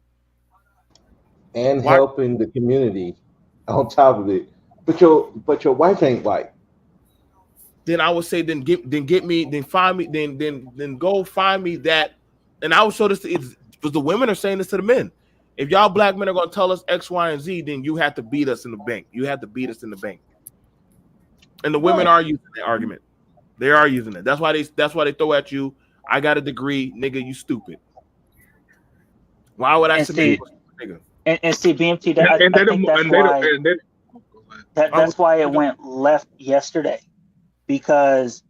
And helping the community on top of it. But your wife ain't white. Then I would say then go find me that. And I would show this because the women are saying this to the men. If y'all black men are going to tell us X, Y, and Z, then you have to beat us in the bank. You have to beat us in the bank. And the women are using that argument. They are using it. That's why they throw at you, I got a degree, nigga, you stupid. Why would I submit nigga? And see, BMT, that's why it went left yesterday, because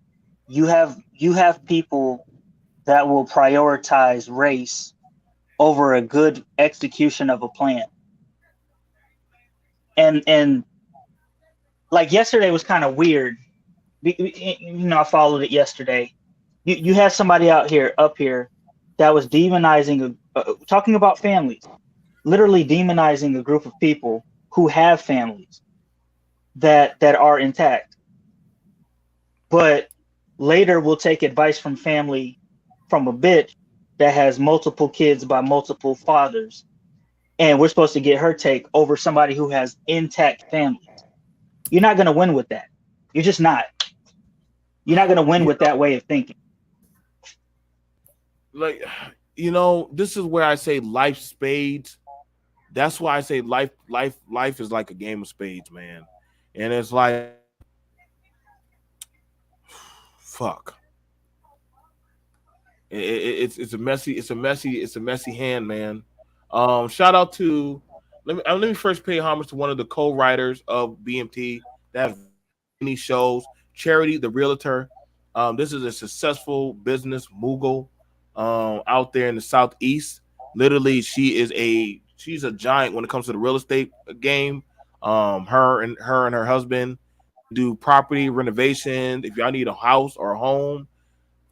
you have people that will prioritize race over a good execution of a plan. And like yesterday was kind of weird. I followed it yesterday. You had somebody up here that was demonizing, talking about families, literally demonizing a group of people who have families that are intact, but later will take advice from a bitch that has multiple kids by multiple fathers, and we're supposed to get her take over somebody who has intact families. You're not going to win with that. You're just not. You're not going to win with that way of thinking. like, you know, this is where I say life spades. That's why I say life is like a game of spades, man. And it's like, fuck. It's a messy hand, man. Shout out to let me first pay homage to one of the co-writers of BMT that has many shows, Charity the Realtor. This is a successful business mogul out there in the Southeast. Literally, she's a giant when it comes to the real estate game. Her and her husband do property renovation. If y'all need a house or a home,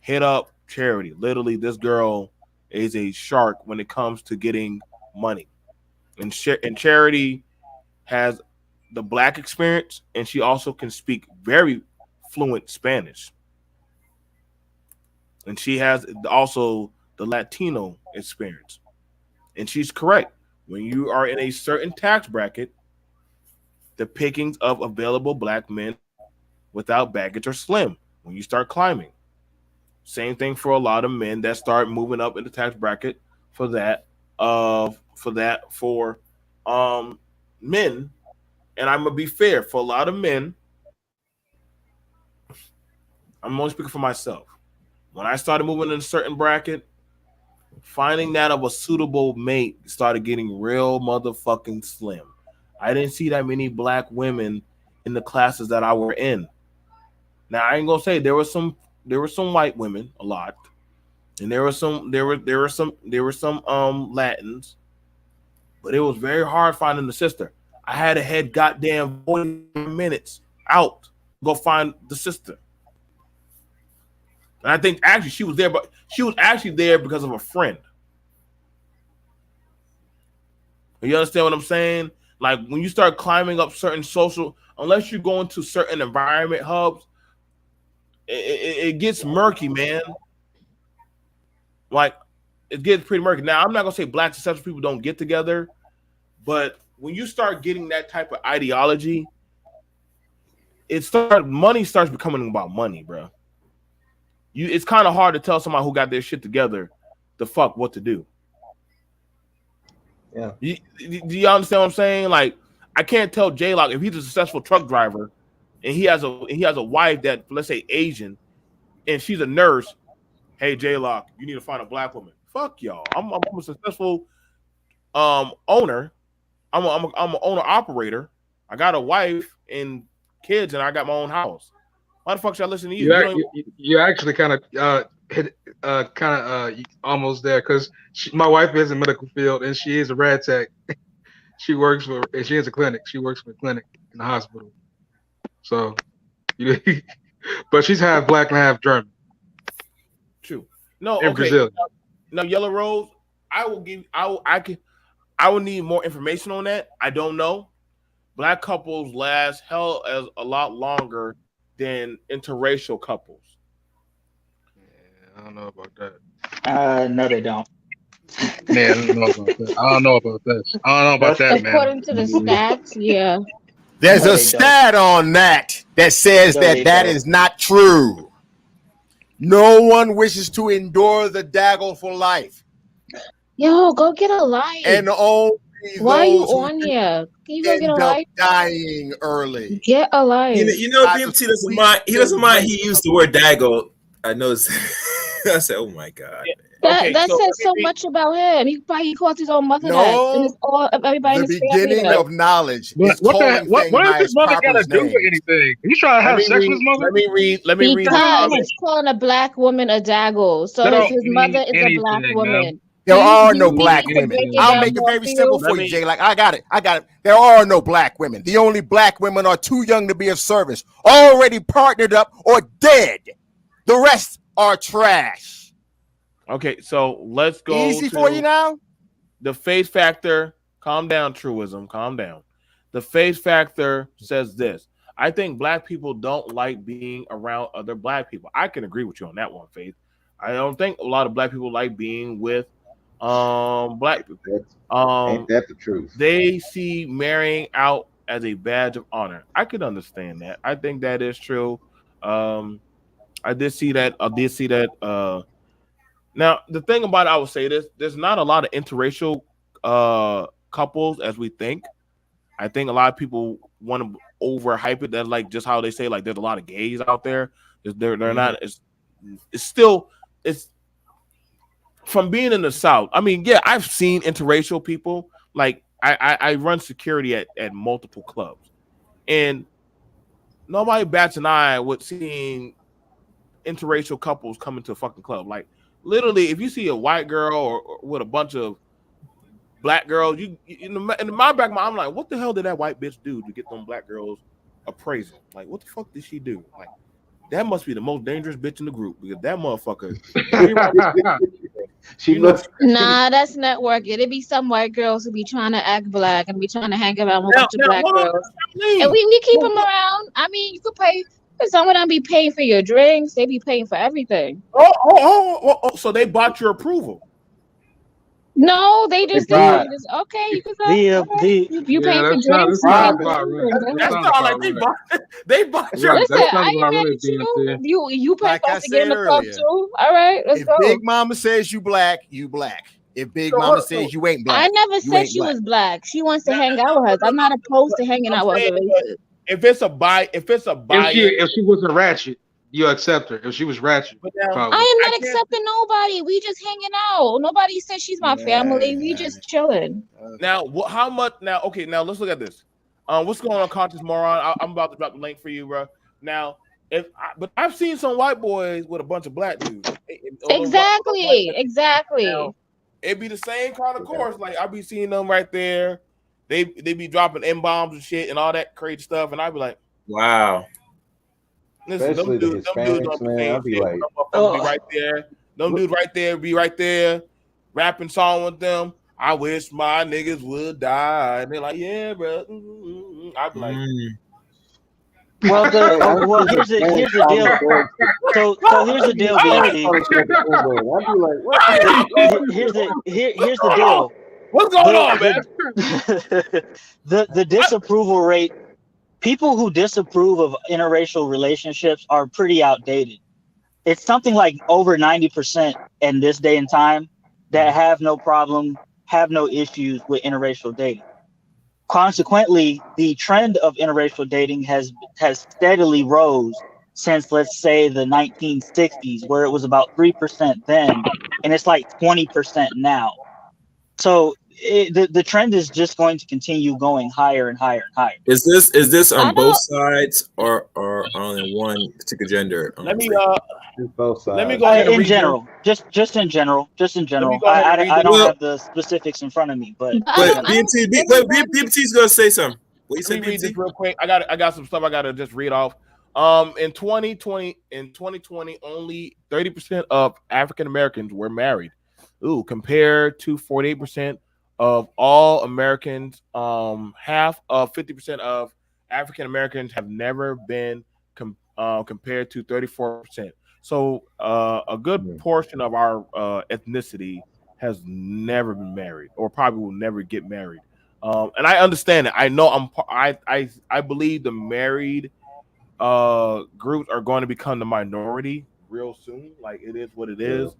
hit up Charity. Literally, this girl is a shark when it comes to getting money. And Charity has the Black experience, and she also can speak very fluent Spanish. And she has also the Latino experience. And she's correct. When you are in a certain tax bracket, the pickings of available Black men without baggage are slim when you start climbing. Same thing for a lot of men that start moving up in the tax bracket for men. And I'm gonna be fair, for a lot of men, I'm only speaking for myself. When I started moving in a certain bracket, finding that of a suitable mate started getting real motherfucking slim. I didn't see that many Black women in the classes that I were in. Now I ain't gonna say there were some white women, a lot, and there were some Latins, but it was very hard finding the sister. I had to head goddamn 40 minutes out go find the sister. And I think actually she was there, but she was actually there because of a friend. You understand what I'm saying? Like when you start climbing up certain social, unless you go into certain environment hubs, it gets murky, man. Like it gets pretty murky. Now I'm not gonna say Black successful people don't get together, but when you start getting that type of ideology, money starts becoming about money, bro. It's kind of hard to tell somebody who got their shit together the fuck what to do. Yeah. Do you understand what I'm saying? Like, I can't tell J-Lock if he's a successful truck driver and he has a wife that, let's say, Asian, and she's a nurse. Hey, J-Lock, you need to find a Black woman. Fuck y'all. I'm a successful owner. I'm an owner operator. I got a wife and kids, and I got my own house. Why the fuck should I listen to you? You actually kind of almost there because my wife is in the medical field and she is a rad tech. She has a clinic. She works for a clinic in the hospital. So, but she's half Black and half German. True. No, in okay. Brazil. Now, Yellow Rose, I will need more information on that. I don't know. Black couples last hell as a lot longer than interracial couples. Yeah, I don't know about that. No, they don't. Man, I don't know about that. According to the stats, yeah. There's No, a they stat on that says No, that they that don't. is not true. No one wishes to endure the daggle for life. Yo, go get a life. And only Why are you those who on here? Can you go get a end up life? dying early. Get a life. You know, BMT doesn't mind. He doesn't mind. He used the word "daggle." I noticed. I said, "Oh my god." That says so much about him. He calls his own mother that, and it's all of everybody in The his family. beginning that. of knowledge What is calling what things if by his its mother proper got to do with names. anything? He's trying to have sex with his mother. Let me read. Because he's calling a Black woman a daggle. So That his don't mother mean is a Black anything, woman. There are Do no you need Black me to women. break it I'll down make it more very for simple you? for you, Jay. Like I got it. There are no Black women. The only Black women are too young to be of service, already partnered up, or dead. The rest are trash. Okay, so let's go. Easy for you now. The face factor. Calm down, truism. Calm down. The face factor says this. I think Black people don't like being around other Black people. I can agree with you on that one, Faith. I don't think a lot of Black people like being with Black people. Ain't that the truth? They see marrying out as a badge of honor. I could understand that. I think that is true. I did see that Now, the thing about it, I would say this: there's not a lot of interracial couples as we think. I think a lot of people want to overhype it. That's like just how they say like there's a lot of gays out there. They're not. It's still from being in the South. I mean, yeah, I've seen interracial people. Like I run security at multiple clubs, and nobody bats an eye with seeing interracial couples come into a fucking club. Like literally, if you see a white girl or with a bunch of black girls, you in my back, I'm like, what the hell did that white bitch do to get them black girls appraisal? Like, what the fuck did she do? Like, that must be the most dangerous bitch in the group because that motherfucker. Nah, that's not working. It be some white girls who be trying to act black and be trying to hang around with a bunch of black girls. And we keep them around. I mean, you could pay. Some of them be paying for your drinks. They be paying for everything. Oh, so they bought your approval. No, they just did. Okay, you can go. You pay for drinks. That's not like they bought your. Listen, I ain't mad at you. You pay for us to get in the club too. All right, let's go. Big Mama says you black, you black. If Big Mama says you ain't black, I never said she was black. She wants to hang out with us. I'm not opposed to hanging out with her. If it's a buy, if she wasn't ratchet, you accept her. If she was ratchet, I am not accepting nobody. We just hanging out. Nobody said she's my family. We just chilling. Now, how much? Now, okay. Now let's look at this. What's going on, Conscious Moron? I'm about to drop the link for you, bro. Now, but I've seen some white boys with a bunch of black dudes. Exactly. Now, it'd be the same kind of course. Like I be seeing them right there. They be dropping M-bombs and shit and all that crazy stuff, and I'd be like, wow. Listen, Especially the Hispanics, man. I'll be like, be right there. Them dudes right there be right there, rapping song with them. I wish my niggas would die. And they're like, yeah, bro. I'd be like, well, here's the deal. So here's the deal, BMT. Here's the deal. What's going on, man? The disapproval rate. People who disapprove of interracial relationships are pretty outdated. It's something like over 90% in this day and time that have no problem, have no issues with interracial dating. Consequently, the trend of interracial dating has steadily rose since, let's say, the 1960s, where it was about 3% then, and it's like 20% now. So the trend is just going to continue going higher and higher and higher. Is this on both sides or only one particular gender? Let me both sides. Let me go ahead and in general, just in general. I don't have the specifics in front of me, but BMT's gonna say something. What you say, read this BMT? real quick. I got some stuff I gotta just read off. In 2020, only 30% of African Americans were married. Compared to 48% of all Americans, half of 50% of African Americans have never been compared to 34%. So a good portion of our ethnicity has never been married, or probably will never get married. And I understand it. I know I believe the married groups are going to become the minority real soon. Like it is what it is.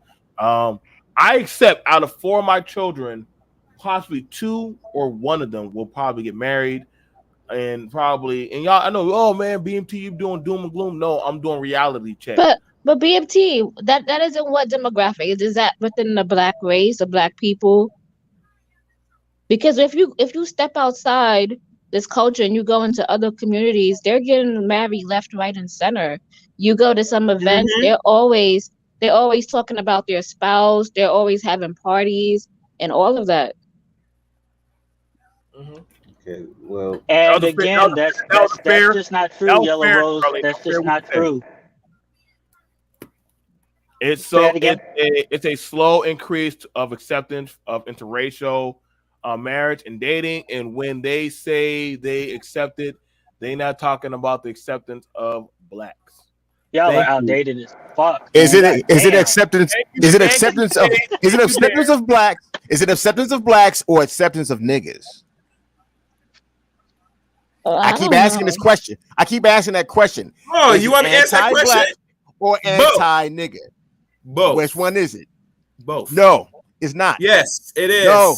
I accept out of 4 of my children, possibly 2 or 1 of them will probably get married, and y'all. I know. Oh man, BMT, you doing doom and gloom? No, I'm doing reality check. But BMT, that isn't what demographic is that within the black race, the black people. Because if you step outside this culture and you go into other communities, they're getting married left, right, and center. You go to some events, they're always talking about their spouse. They're always having parties and all of that. Okay, well, and again, that's just not true, Yellow Rose. That's just not true. It's a slow increase of acceptance of interracial marriage and dating, and when they say they accept it, they're not talking about the acceptance of blacks. Y'all are outdated as fuck. Is it acceptance? Is it acceptance of blacks? Is it acceptance of blacks or acceptance of niggas? I keep asking this question. I keep asking that question. Oh, you want to answer that question? Or anti-nigga? Both. Which one is it? Both. No, it's not. Yes, it is. No,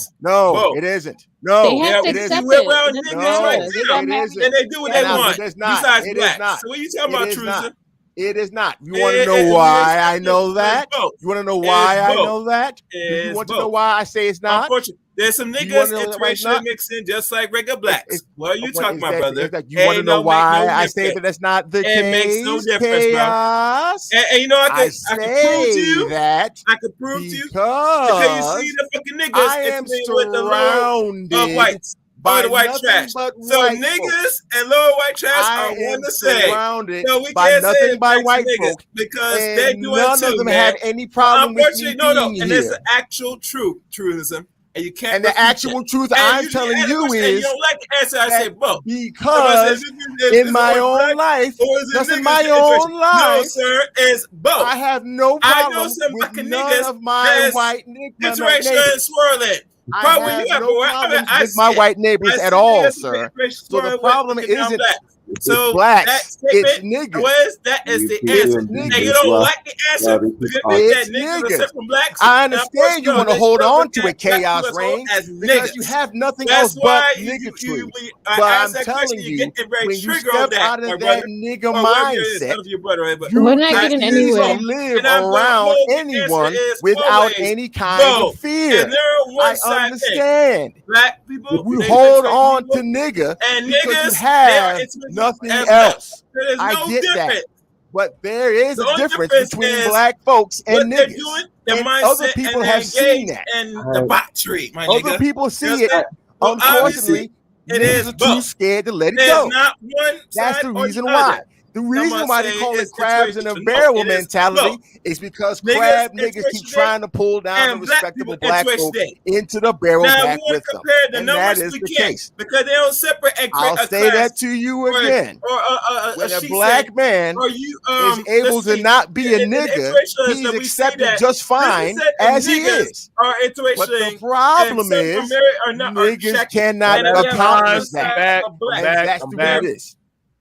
Both. it isn't. No, They have to it accept isn't. it. Well, It doesn't niggas right matter. They now, got it married. isn't. and they do what they No, want. it is not. Besides It is blacks. not. So what you talking It about, is not. Truza? It is not. You want to know why I know that? You want to know why I know that? Do you want to know why I say it's not? Unfortunately, there's some Do you wanna niggas know why it's interracially not? mixing just like regular blacks. What are you talking about, brother? You want to know why I say difference. that that's not the It case? makes no difference, bro. Chaos. And you know, I I could prove to you that I could prove to you because you see the fucking niggas I am intermingling with the lower surrounded whites by or the white nothing trash. but So white niggas folks. and lower white trash I are one am the same. surrounded So we by can't say nothing it's by blacks white and niggas folks, because and they do none it too, of them man. have any problem with me Unfortunately, being and that's here. the actual truism. And you can't. And the refute actual it. truth And I'm you telling ask a you question and you is don't like the answer. I that say, Bo. because in my own life, just in my own No, life, sir, it's both. I have no I know problem some with fucking none niggas of my that's white interracial and neighbors. swirling. I Probably have you have no boy. problems I with see my it. white neighbors I at see all, niggas sir. interracial So the swirling problem with fucking isn't black. So blacks, that it's statement niggas. was that is the answer. And you don't like the answer. You admit that It's niggas are niggas. separate blacks. I Now, of understand course, you no, want to they hold still on look to at it, black chaos people as whole reign, as because you niggas. have nothing That's else but why you niggatry. I But ask I'm that telling question, you you, get very when you triggered on step that, out my of brother. that nigga Or whatever it is, mindset, none of your brother. But you We're not getting refuse anywhere. to live and I'm going around home. The anyone answer is without always any kind both. of fear. And they're a I one-side understand. thing. Black people, You they hold betray on people, to nigga and because you niggas, they are have intimate nothing as else. well. There's I no get that. difference. But there is The a only difference difference between is black folks what and they're niggas. doing, their And mindset, other people and have they're seen engaged that. in debauchery, my Other nigga. people You see it. understand? So Unfortunately, obviously, it niggas is are too both. scared to let it There's go. not one That's side the or reason the why. other. The Some reason might why they say call it it's crabs in a interracial. No, barrel it is mentality both. is because Niggas crab niggas keep interracial trying to pull down the and black respectable people black interracial folk day. into the barrel Now, if back we want with to them. compare the And that numbers, is we the can't case. because they don't separate and create I'll a say that class to you or again. a When a she black said, man or you is able let's to see, not be a in the nigga, interracial he's that we say accepted that just fine said that as he niggas is. are But interracial the and problem some are is married or not are niggas shacking, cannot and then we have one accomplish side that. back. of I'm black. And back. that's I'm the back. way it is.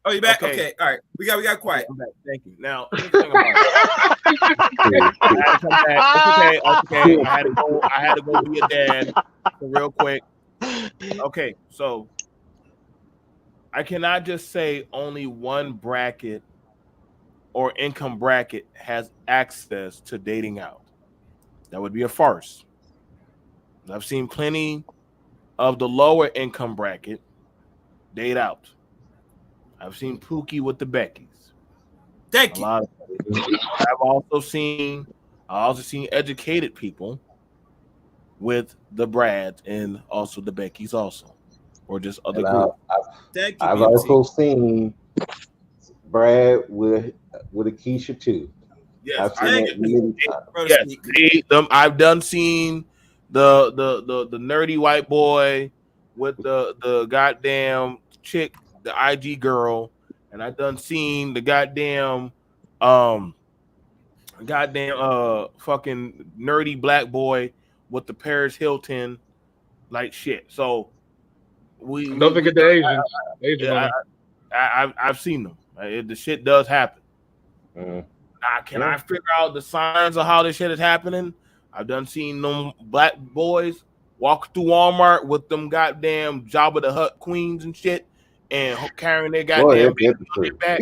Oh, you back? Okay. Okay, all right. We got quiet. I'm back. Thank you. Now, here's the thing about it. I had to come back. It's okay. It's okay. I had to go be a dad real quick. Okay, so I cannot just say only one bracket or income bracket has access to dating out. That would be a farce. I've seen plenty of the lower income bracket date out. I've seen Pookie with the Beckys. Thank you. I've also seen educated people with the Brads and also the Beckys also, or just other And groups. Thank you, I've BMT. also seen Brad with a Keisha too. Yes, I've seen it many times. Yes, I've done seen the nerdy white boy with the goddamn chick, the IG girl, and I done seen the goddamn fucking nerdy black boy with the Paris Hilton like shit. So Don't forget the Asian woman. I've seen them. The shit does happen. Can I figure out the signs of how this shit is happening? I've done seen them black boys walk through Walmart with them goddamn Jabba the Hutt queens and shit and carrying their goddamn baby on their back.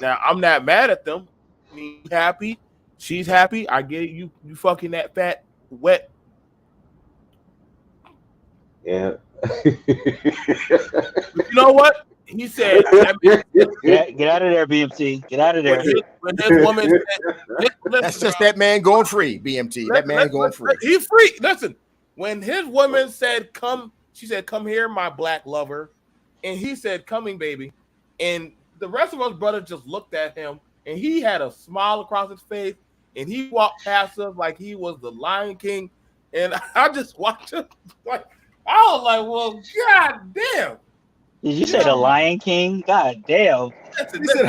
Now, I'm not mad at them. I mean, he's happy. She's happy. I get it. You fucking that fat, wet. Yeah. You know what? He said, Get out of there, BMT. Get out of there. when his woman said, That's just that man going free, BMT. That man going free. He's free. Listen, when his woman said, come, she said, come here, my black lover. And he said, coming, baby. And the rest of us brothers just looked at him and he had a smile across his face and he walked past us like he was the Lion King. And I just watched him like, I was like, well, god damn. Did you say the Lion King? God damn. He said,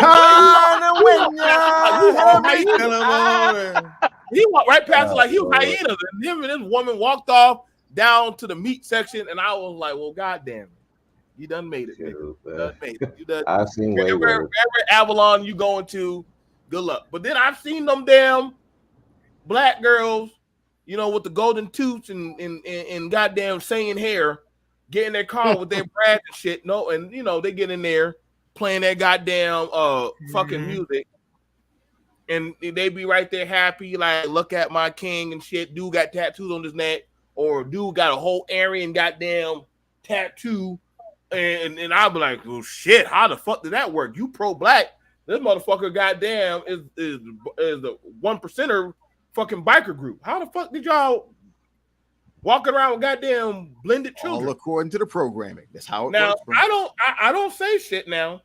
he walked right past it like he was hyenas. And him and this woman walked off down to the meat section. And I was like, well, goddamn. You done made it. You done made it. You done, I've seen way worse. wherever Avalon you going to, good luck. But then I've seen them damn black girls you know, with the golden tooth and goddamn saying hair, get in their car with their Brad and shit. No, and you know, they get in there playing that goddamn fucking music. And they be right there happy, like, look at my king and shit. Dude got tattoos on his neck, or dude got a whole Aryan goddamn tattoo. And I'll be like, well, shit, how the fuck did that work? You pro-black. This motherfucker goddamn is the 1%er fucking biker group. How the fuck did y'all walking around with goddamn blended children? All according to the programming. That's how it now, works. Bro. I don't say shit now.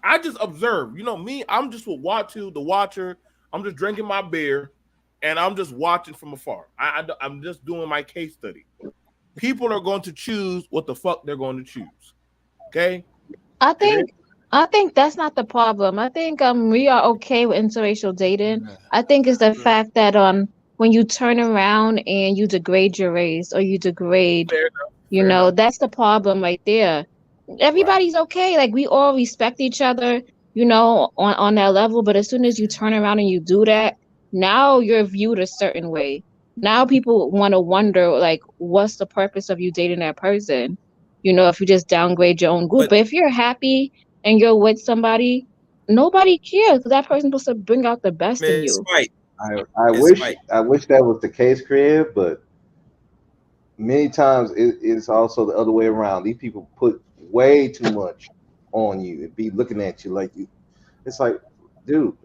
I just observe. You know me, I'm just the watcher. I'm just drinking my beer, and I'm just watching from afar. I'm just doing my case study. People are going to choose what the fuck they're going to choose. Okay? I think that's not the problem. I think we are okay with interracial dating. I think it's the fact that when you turn around and you degrade your race or you degrade, you know, that's the problem right there. Everybody's okay. Like, we all respect each other, you know, on that level. But as soon as you turn around and you do that, now you're viewed a certain way. Now people want to wonder, like, what's the purpose of you dating that person? You know, if you just downgrade your own group. But if you're happy and you're with somebody, nobody cares, because that person's supposed to bring out the best in you. I wish that was the case, Craig, but many times it's also the other way around. These people put way too much on you and be looking at you like you. It's like, dude,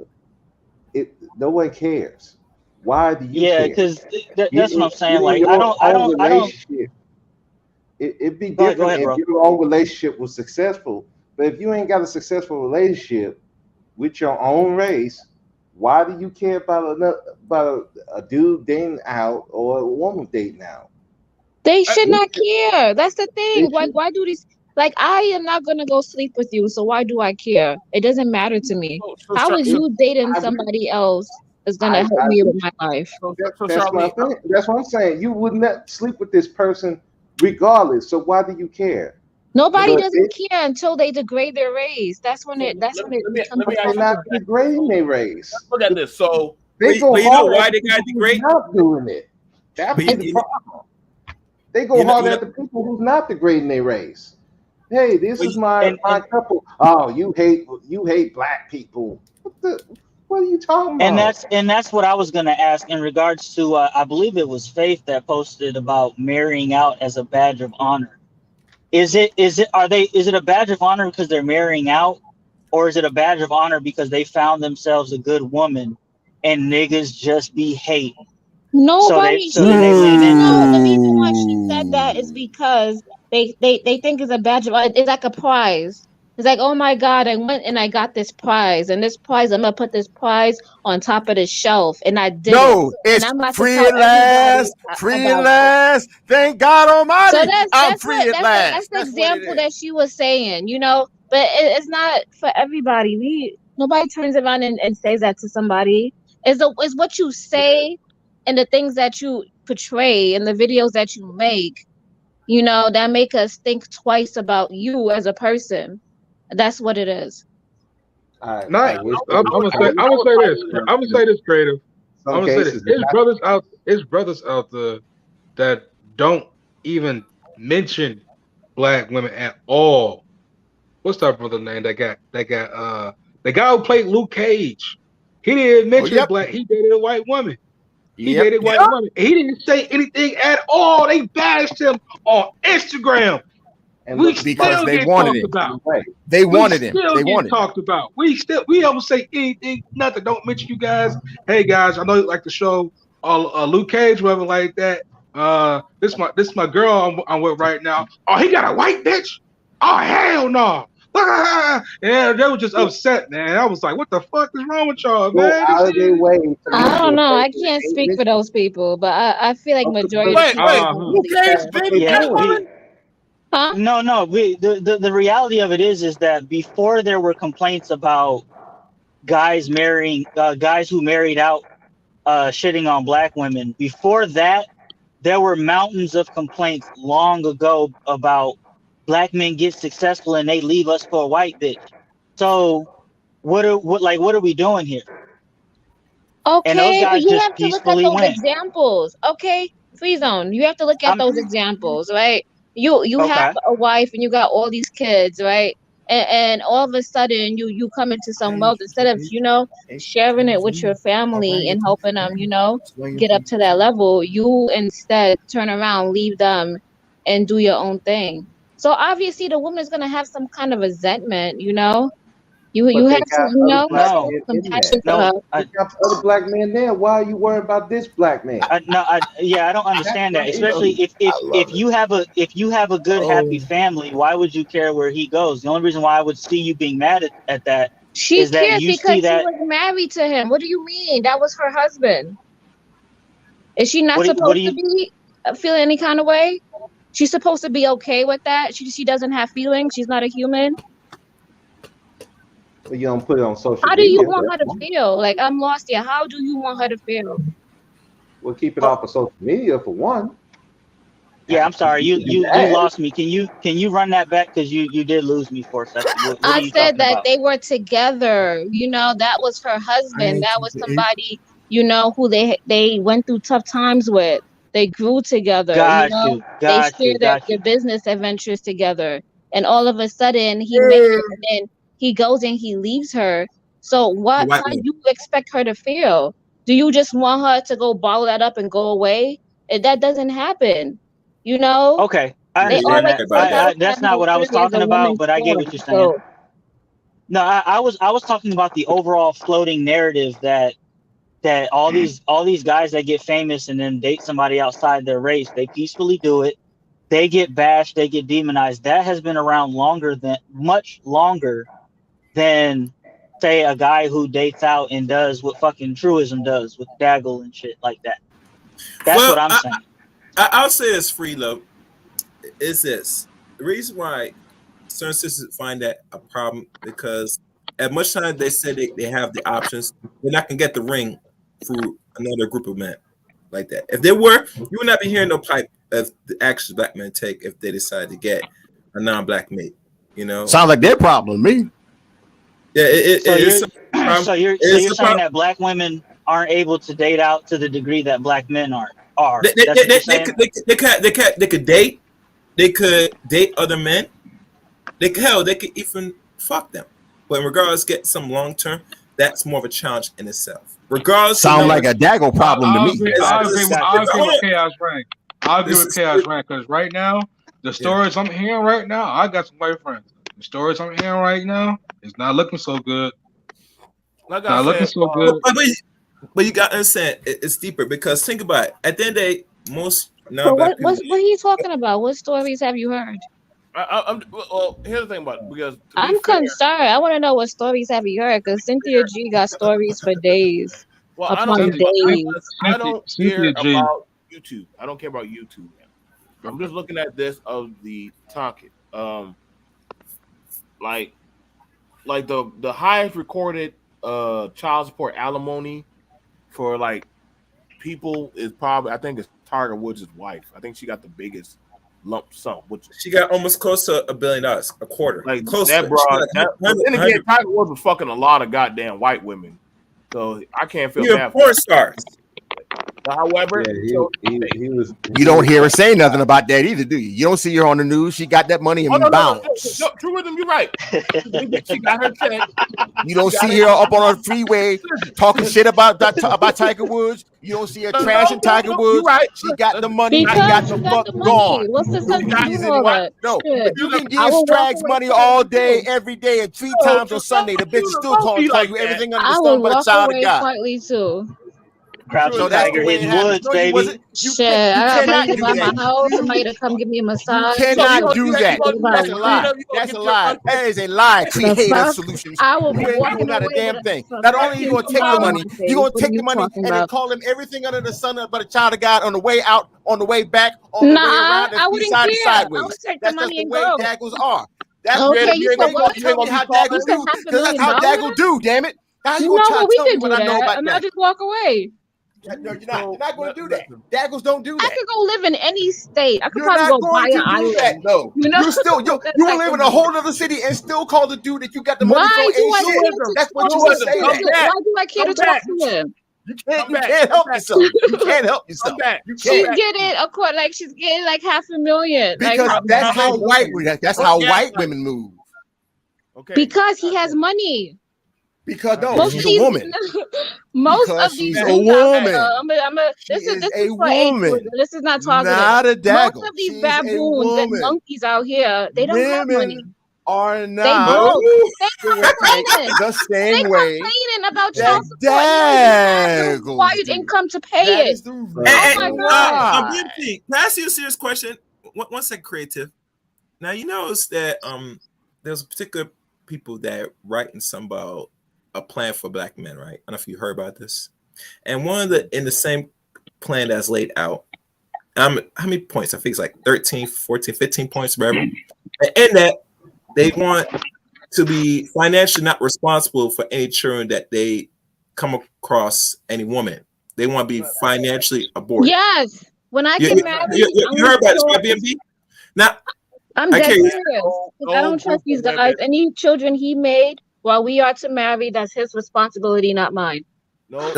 no one cares. Why do you? Yeah, because that's what I'm saying. Like, I don't. It'd be different if your own relationship was successful, but if you ain't got a successful relationship with your own race, why do you care about a dude dating out or a woman dating out? They should not care. That's the thing. Why do these? Like, I am not gonna go sleep with you, so why do I care? It doesn't matter to me. How is you dating somebody else is gonna help me with my life? That's what I'm saying. You would not sleep with this person regardless. So why do you care? Nobody doesn't care until they degrade their race. That's when it becomes they're not degrading their race. Look at this. So they go you know why they got degraded? Not doing it. That's the problem. They go hard at the people who's not degrading their race. Hey, this is my couple. Oh, you hate black people. What are you talking about? And that's what I was gonna ask in regards to I believe it was Faith that posted about marrying out as a badge of honor. Is it a badge of honor because they're marrying out, or is it a badge of honor because they found themselves a good woman and niggas just be hating? Nobody. The reason why she said that is because they think it's a badge of, it's like a prize. It's like, oh my God, I went and I got this prize, and this prize, I'm gonna put this prize on top of the shelf, and I did. No, it's free at last, free at last. Thank God Almighty, so I'm free at last. That's the example that she was saying, you know. But it's not for everybody. Nobody turns around and says that to somebody. It's what you say and the things that you portray and the videos that you make, you know, that make us think twice about you as a person. That's what it is. I'm gonna say this, creative. I'm gonna say this. There's brothers out there that don't even mention black women at all. What's that brother name? That got the guy who played Luke Cage. He didn't mention black. He dated a white woman. He dated a white woman. He didn't say anything at all. They bashed him on Instagram. And because they wanted him. They wanted him. They wanted talked about. We don't say anything, nothing. Don't mention you guys. Hey guys, I know you like the show. Luke Cage, whatever like that. This my girl I'm with right now. Oh, he got a white bitch. Oh hell no. Yeah, they were just upset, man. I was like, what the fuck is wrong with y'all, man? I don't know. I can't speak for those people, but I feel like majority Luke Cage, huh? No. The reality of it is that before there were complaints about guys who married out, shitting on black women. Before that, there were mountains of complaints long ago about black men get successful and they leave us for a white bitch. So what are we doing here? And those Okay, but guys you just have to look at peacefully those went. examples. Okay, Free Zone. You have to look at I'm those examples, right? You have okay. a wife and you got all these kids, right? And all of a sudden you come into some wealth instead of, sharing it with your family and helping them, get up to that level, you instead turn around, leave them and do your own thing. So obviously the woman is gonna have some kind of resentment, You But have they to, got other black No, men in compassion there. for her. no, They got other black men there. Why are you worried about this black man? I don't understand that. Especially if you have a good happy family, why would you care where he goes? The only reason why I would see you being mad at that She is that cares you see because she that. was married to him. What do you mean? That was her husband. Is she not What do supposed to you? be feeling any kind of way? She's supposed to be okay with that. She doesn't have feelings. She's not a human. But you don't put it on social How do you media. want her to feel? Like, I'm lost here. How do you want her to feel? We'll keep it off of social media for one. Yeah, I'm sorry. You lost me. Can you run that back? Because you did lose me for a second. What are I you said talking that about? they were together. That was her husband. That was somebody, who they went through tough times with. They grew together. Got you. They shared their business adventures together. And all of a sudden, he makes it, and then he goes and he leaves her. So how do you expect her to feel? Do you just want her to go bottle that up and go away? That doesn't happen. Okay, I understand that. That's not what I was talking about, but I get what you're saying. No, I was talking about the overall floating narrative that all these guys that get famous and then date somebody outside their race, they peacefully do it. They get bashed, they get demonized. That has been around much longer than, say, a guy who dates out and does what fucking Truism does with Daggle and shit like that. That's what I'm saying. I'll say this, Free Love, is this. The reason why certain sisters find that a problem, because at much time they said they have the options, they're not going to get the ring through another group of men like that. If they were, you would not be hearing no pipe of the actions black men take if they decide to get a non-black mate. Sounds like their problem to me. Yeah, so you're saying that black women aren't able to date out to the degree that black men are. They could date. They could date other men. They could even fuck them. But regardless, get some long term. That's more of a challenge in itself. Regardless, sound like a Daggle problem to me. I'll agree with Chaos Rank. I'll agree with Chaos Rank because right now, the stories I'm hearing right now, I got some white friends. The stories I'm hearing right now is not looking so good. Not looking so good. But you got to understand, it's deeper because think about it. At the end of the day, most what are you talking about? What stories have you heard? Well, here's the thing about it, because I'm concerned. I want to know what stories have you heard, because Cynthia G got stories for days. Well, upon I don't care Cynthia G. about YouTube. I don't care about YouTube. I'm just looking at this of the topic. Like the highest recorded child support alimony for like people is probably, I think it's Tiger Woods' wife. I think she got the biggest lump sum, which she got almost close to $1 billion, a quarter. Like close that, to bro. Then again, 100. Tiger Woods was fucking a lot of goddamn white women, so I can't feel You're bad. Porn stars. However, he was. You don't hear her say nothing about that either, do you? You don't see her on the news. She got that money and bounce. No, Truism, you're right. She got her check. You don't see her up on a freeway talking shit about Tiger Woods. You don't see her trashing Tiger Woods. Right. She got the money. Because She got the she fuck got the gone. money. What's the sense of doing all that? No, Shit. you can I give will walk Strags away money from all it, day, too. every day, and 3 times on Sunday. The bitch is still calling to tell you everything under the I sun will but a walk child of away God. quietly too. Crouching So that's tiger the way it hitting happens. woods, No, you baby. wasn't. Shit, I got cannot money to do buy that. my house. Somebody to come give me a massage. You cannot do you that. gonna- That's a lie. That's a lie. That is a lie. The Creator fuck? solutions. I will be You ain't walking doing not a away damn with thing. a Not only you gonna take the smile on money, my face. you gonna What are take you the money talking and then about? call him everything under the sun but a child of God on the way out, on the way back, on the way Nah, around, I and wouldn't side to care. I sideways. would take the That's just money the and way go. daggles are. That's Okay, you ain't said gonna what? tell me how You daggles said do, $500 because that's how million? daggles do. Damn it! How you No, gonna try but to we tell me could what do I know that. about I mean, I'll that? just walk away. No, you're not. You're not going to do that. Daggles don't do I that. could go live in any state. I could You're probably not go buy going an to do that, island. though. You know? You're still you That will type live of in a money. whole other city and still call the dude that you got the money Why from do ain't I shit. care to That's what talk you to would him? say. Come That. back. Why do I care Come to talk back. to him? You can't help yourself. You can't help yourself. Come back. You She's can't. getting she's getting like $500,000. Because Like, that's how white women move. Okay. because he has money. Because no, Most she's of a these, woman. most Because of these she's a dudes woman. this She is is a for age woman. group. This is not targeted. Not a Most daggle. of these She's a baboons and woman. monkeys out here, they don't have money. Women are They not broke. They complaining. the They same way complaining about that child support. Now you have no daggles required do. income to pay That it. is the Oh reason my God. why. BMT, can I ask you a serious question? One second, creative. Now you notice that there's particular people that writing some about a plan for black men, right? I don't know if you heard about this. And one of the in the same plan that's laid out, how many points? I think it's like 13, 14, 15 points, whatever. And in that, they want to be financially not responsible for any children that they come across any woman. They want to be financially aborted. Yes. When I You get married, you heard about this, right, BMP? Now, I'm I dead can't. serious. I don't trust these guys. Any children he made while we are to marry, that's his responsibility, not mine. No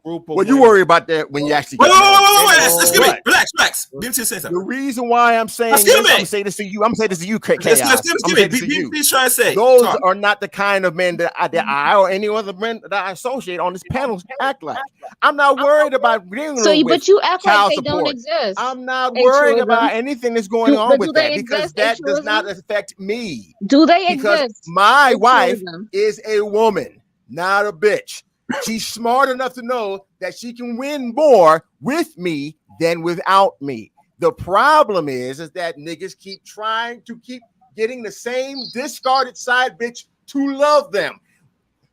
group of Well, you women. worry about that when you actually Wait, get married. excuse me. Relax. BMT, say The something. reason why I'm saying Excuse this, me. I'm gonna say this to you. I'm gonna say this to you, Chaos. Excuse I'm me. gonna say this to you. BMT's trying to say. Those Talk. are not the kind of men that I or any other men that I associate on this panel act like. I'm not worried about dealing So, with but you act like child they don't support. exist. I'm not Hey, worried children. about anything that's going on But with do they that because exist? Hey, that does not children. affect me. Do they Because exist? my Hey, wife children. is a woman, not a bitch. She's smart enough to know that she can win more with me than without me. The problem is that niggas keep trying to keep getting the same discarded side bitch to love them,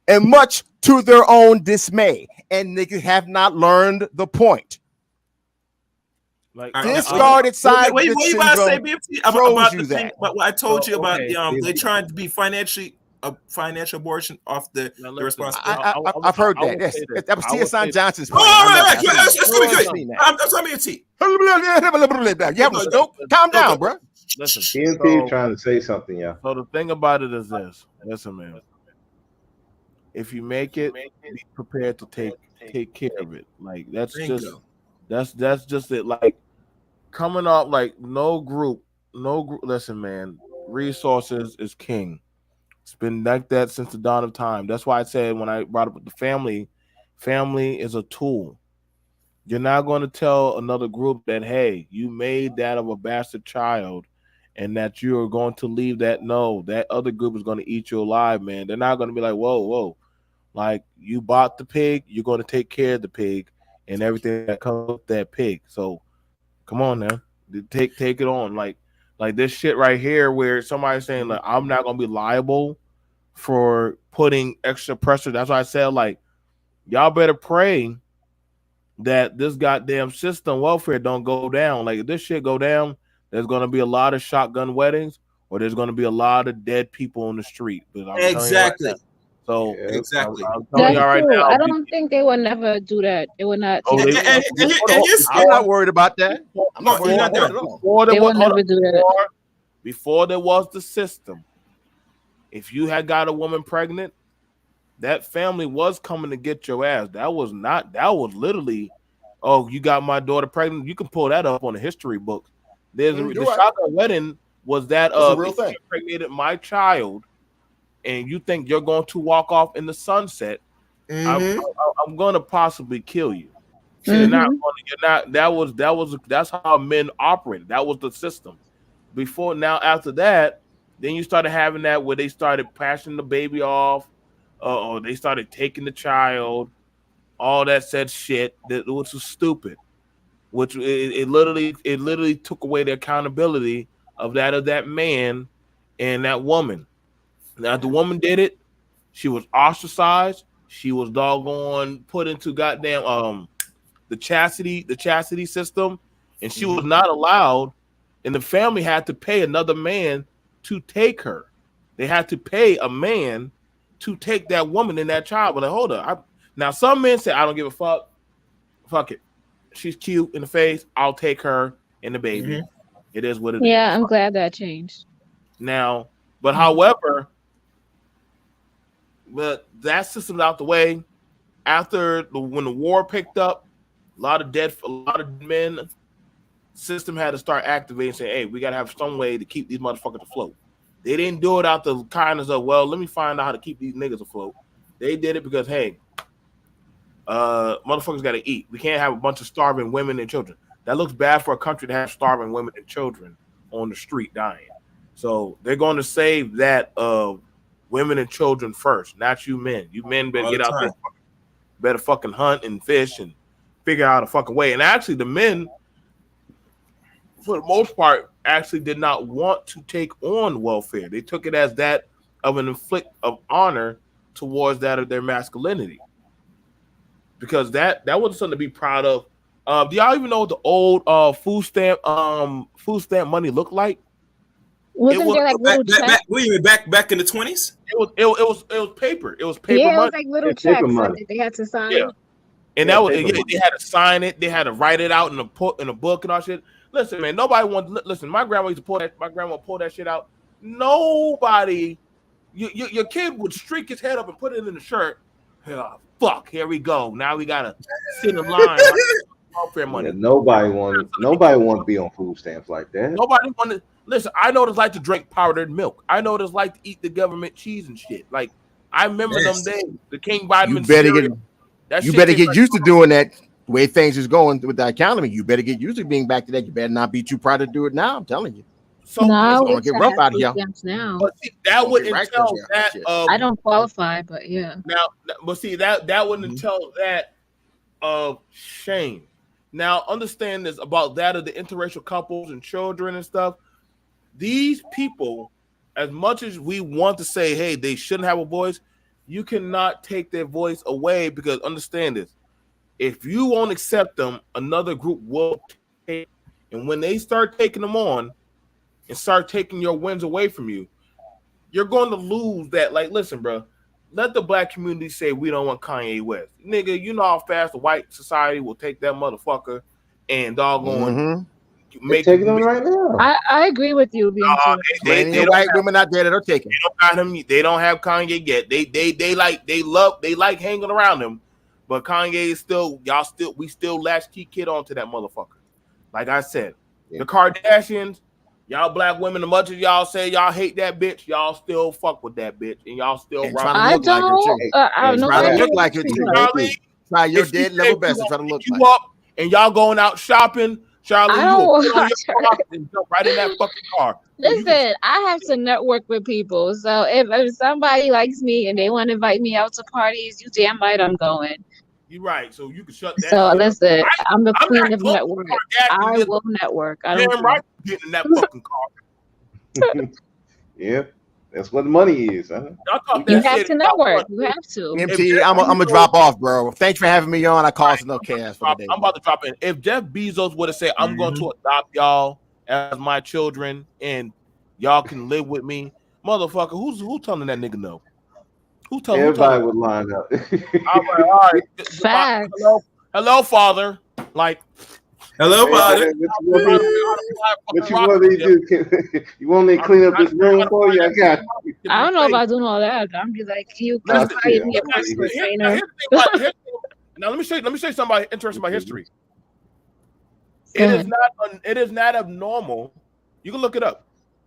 and much to their own dismay. And niggas have not learned the point. Like Discarded side What bitch you about to say, syndrome BMT? throws About you the thing, that. what I told you about okay. they're trying to be financially a financial abortion off the responsibility. I've heard I that. will Yes, say this. that was I will Tia say- Johnson's Oh, plan. all I know right, that. let's be I've good. seen that. I'm BMT. You having a stroke? Calm down, bro. Listen, PNP trying to say something, yeah. So the thing about it is this. Listen, man. If you make it, be prepared to take care of it. Like that's Bingo. just that's just it. Like coming up, like no group. Listen, man. Resources is king. It's been like that since the dawn of time. That's why I said when I brought up the family is a tool. You're not going to tell another group that, hey, you made that of a bastard child and that you're going to leave that. No, that other group is going to eat you alive, man. They're not going to be like, whoa. Like, you bought the pig, you're going to take care of the pig and everything that comes with that pig. So, come on now. Take it on. Like this shit right here where somebody's saying, like, I'm not going to be liable for putting extra pressure. That's why I said, like, y'all better pray that this goddamn system welfare don't go down. Like if this shit go down, there's gonna be a lot of shotgun weddings, or there's gonna be a lot of dead people on the street. Exactly. So exactly. I'm telling That's y'all right true. now. I don't think they will never do that. They will not. Oh, I'm not worried about that. I'm not worried about that at all. They will never do that. Before there was the system, if you had got a woman pregnant, that family was coming to get your ass. That was literally, oh, you got my daughter pregnant. You can pull that up on the history books. The shotgun wedding was that a real if thing. you impregnated my child and you think you're going to walk off in the sunset, I'm going to possibly kill you. You're not. That's how men operated. That was the system. Before now, after that, then you started having that where they started passing the baby off. Or they started taking the child, all that said shit that which was stupid, which it literally took away the accountability of that man and that woman. Now the woman did it, she was ostracized, she was doggone put into goddamn the chastity system, and she was not allowed, and the family had to pay another man to take her. They had to pay a man to take that woman and that child. But like, hold up. Now some men say, I don't give a fuck. Fuck it. She's cute in the face. I'll take her and the baby. It is what it is. Yeah, I'm glad that changed. Now, but however, but that system's out the way. when the war picked up, a lot of men. System had to start activating, saying, "Hey, we gotta have some way to keep these motherfuckers afloat." They didn't do it out the kindness of, "Well, let me find out how to keep these niggas afloat." They did it because, hey, motherfuckers gotta eat. We can't have a bunch of starving women and children. That looks bad for a country to have starving women and children on the street dying. So they're going to save that women and children first, not you men. You men better get out there, better fucking hunt and fish and figure out a fucking way. And actually, the men, for the most part, actually did not want to take on welfare. They took it as that of an inflict of honor towards that of their masculinity, because that was something to be proud of. Do y'all even know what the old food stamp money looked like? Wasn't there like little checks? Back in the 20s? It was paper. It was paper Yeah, it money. was like little checks that they had to sign. Yeah. And that was they had to sign it. They had to write it out in a book and all shit. Listen, man, nobody wants. Listen, my grandma used to pull that. My grandma pulled that shit out. Nobody, your kid would streak his head up and put it in the shirt. Oh, fuck, here we go. Now we gotta sit in line. Welfare money. Yeah, nobody want to be on food stamps like that. Nobody want to. Listen, I know what it's like to drink powdered milk. I know what it's like to eat the government cheese and shit. Like, I remember them days. The King Vitamin. You better get used to doing that. The way things is going with the economy, you better get used to being back to that. You better not be too proud to do it now. I'm telling you. So no, it's gonna get rough out of y'all. Now. But see, that wouldn't tell that. I don't qualify, but yeah. Now, but see that wouldn't tell that of shame. Now, understand this about that of the interracial couples and children and stuff. These people, as much as we want to say, hey, they shouldn't have a voice, you cannot take their voice away, because understand this. If you won't accept them, another group will take. And when they start taking them on and start taking your wins away from you, you're going to lose that. Like, listen, bro, let the black community say we don't want Kanye West. Nigga, you know how fast the white society will take that motherfucker and doggone make taking them right now. I agree with you. They white women out there that are taking. They don't got him. They don't have Kanye yet. They like hanging around him. But Kanye is we still latchkey kid onto that motherfucker. Like I said, the Kardashians, y'all black women, as much as y'all say y'all hate that bitch, y'all still fuck with that bitch, and y'all still rock. I don't know. Try to look like her too. Try your dead level best to try to look you like. Up and y'all going out shopping, Charlie, you and jump right in that fucking car. Listen, I have to network with people. So if somebody likes me and they want to invite me out to parties, you damn right I'm going. You're right. So you can shut that. So listen, I'm the I'm queen not of going network. to I will network. I don't damn right get in that fucking car. Yeah, that's what the money is. Huh? You have to network. You have to. MT, I'm gonna drop off, bro. Thanks for having me on. I caused no chaos for the day. I'm about to drop in. If Jeff Bezos would have said, "I'm going to adopt y'all as my children, and y'all can live with me," motherfucker, who's telling that nigga no? Who telling? Everybody would line up. All right. Facts. Hello, father. Like, hello, father. What you want me to do? You want me to clean up this room for you? I got you. I don't know about doing all that. I'm be like, can you hire me a personal trainer? Now let me show you somebody interested in my history. It is not abnormal. You can look it up.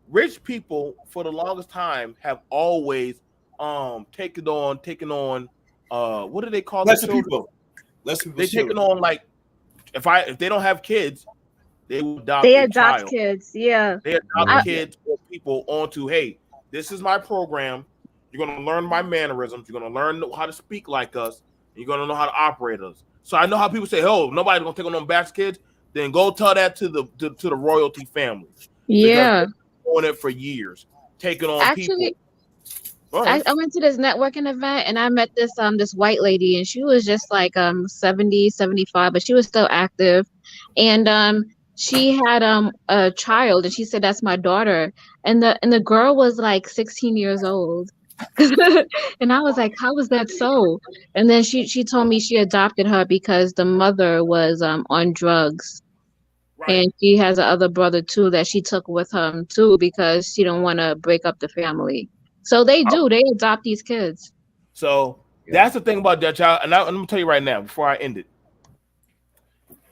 Rich people for the longest time have always taken on what do they call the children? They taking on, like, if they don't have kids, they will adopt. They adopt kids, yeah. They adopt kids or people onto, hey, this is my program. You're gonna learn my mannerisms. You're gonna learn how to speak like us. And you're gonna know how to operate us. So I know how people say, "Oh, nobody's gonna take on them bachelor kids." Then go tell that to the royalty family. Yeah, doing it for years, taking on people. I went to this networking event and I met this white lady, and she was just like 70, 75, but she was still active. And she had a child, and she said, "That's my daughter." And the girl was like 16 years old. And I was like, how was that so? And then she told me she adopted her because the mother was on drugs. Right. And she has another brother too that she took with her too because she don't want to break up the family. So they adopt these kids. So That's the thing about that, child. And I'm gonna tell you right now, before I end it,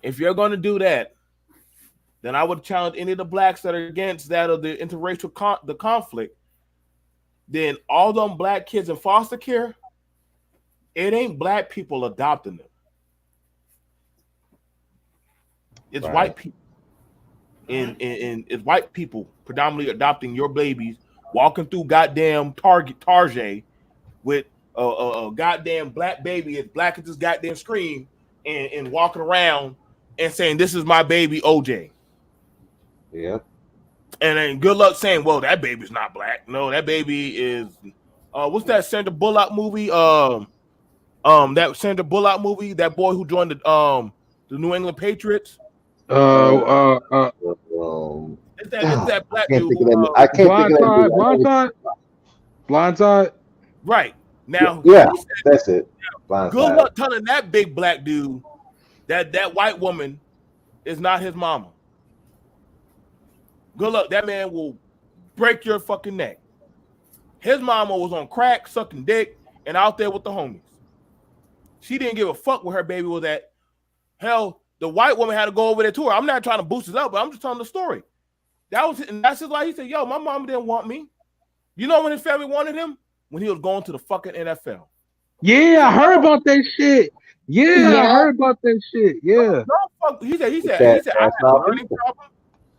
if you're gonna do that, then I would challenge any of the blacks that are against that of the interracial conflict. Then all them black kids in foster care, it ain't black people adopting them. It's Right. white people. And it's white people predominantly adopting your babies, walking through goddamn Target with a goddamn black baby as black as this goddamn screen and walking around and saying, "This is my baby OJ." Yep. And then good luck saying, "Well, that baby's not black." No, that baby is what's that Sandra Bullock movie? That Sandra Bullock movie, that boy who joined the New England Patriots. Um, It's that black I can't dude. think of that. I can't think of that. Blindside. Right. Now, Yeah, he said, that's it. good Blindside. luck telling that big black dude that white woman is not his mama. Good luck. That man will break your fucking neck. His mama was on crack, sucking dick, and out there with the homies. She didn't give a fuck where her baby was at. Hell, the white woman had to go over there to her. I'm not trying to boost it up, but I'm just telling the story. That's his life. He said, "Yo, my mama didn't want me." You know when his family wanted him? When he was going to the fucking NFL. Yeah, I heard about that shit. Yeah, I heard about that shit. Yeah. No, fuck. He said, I That's have a not learning people. problem.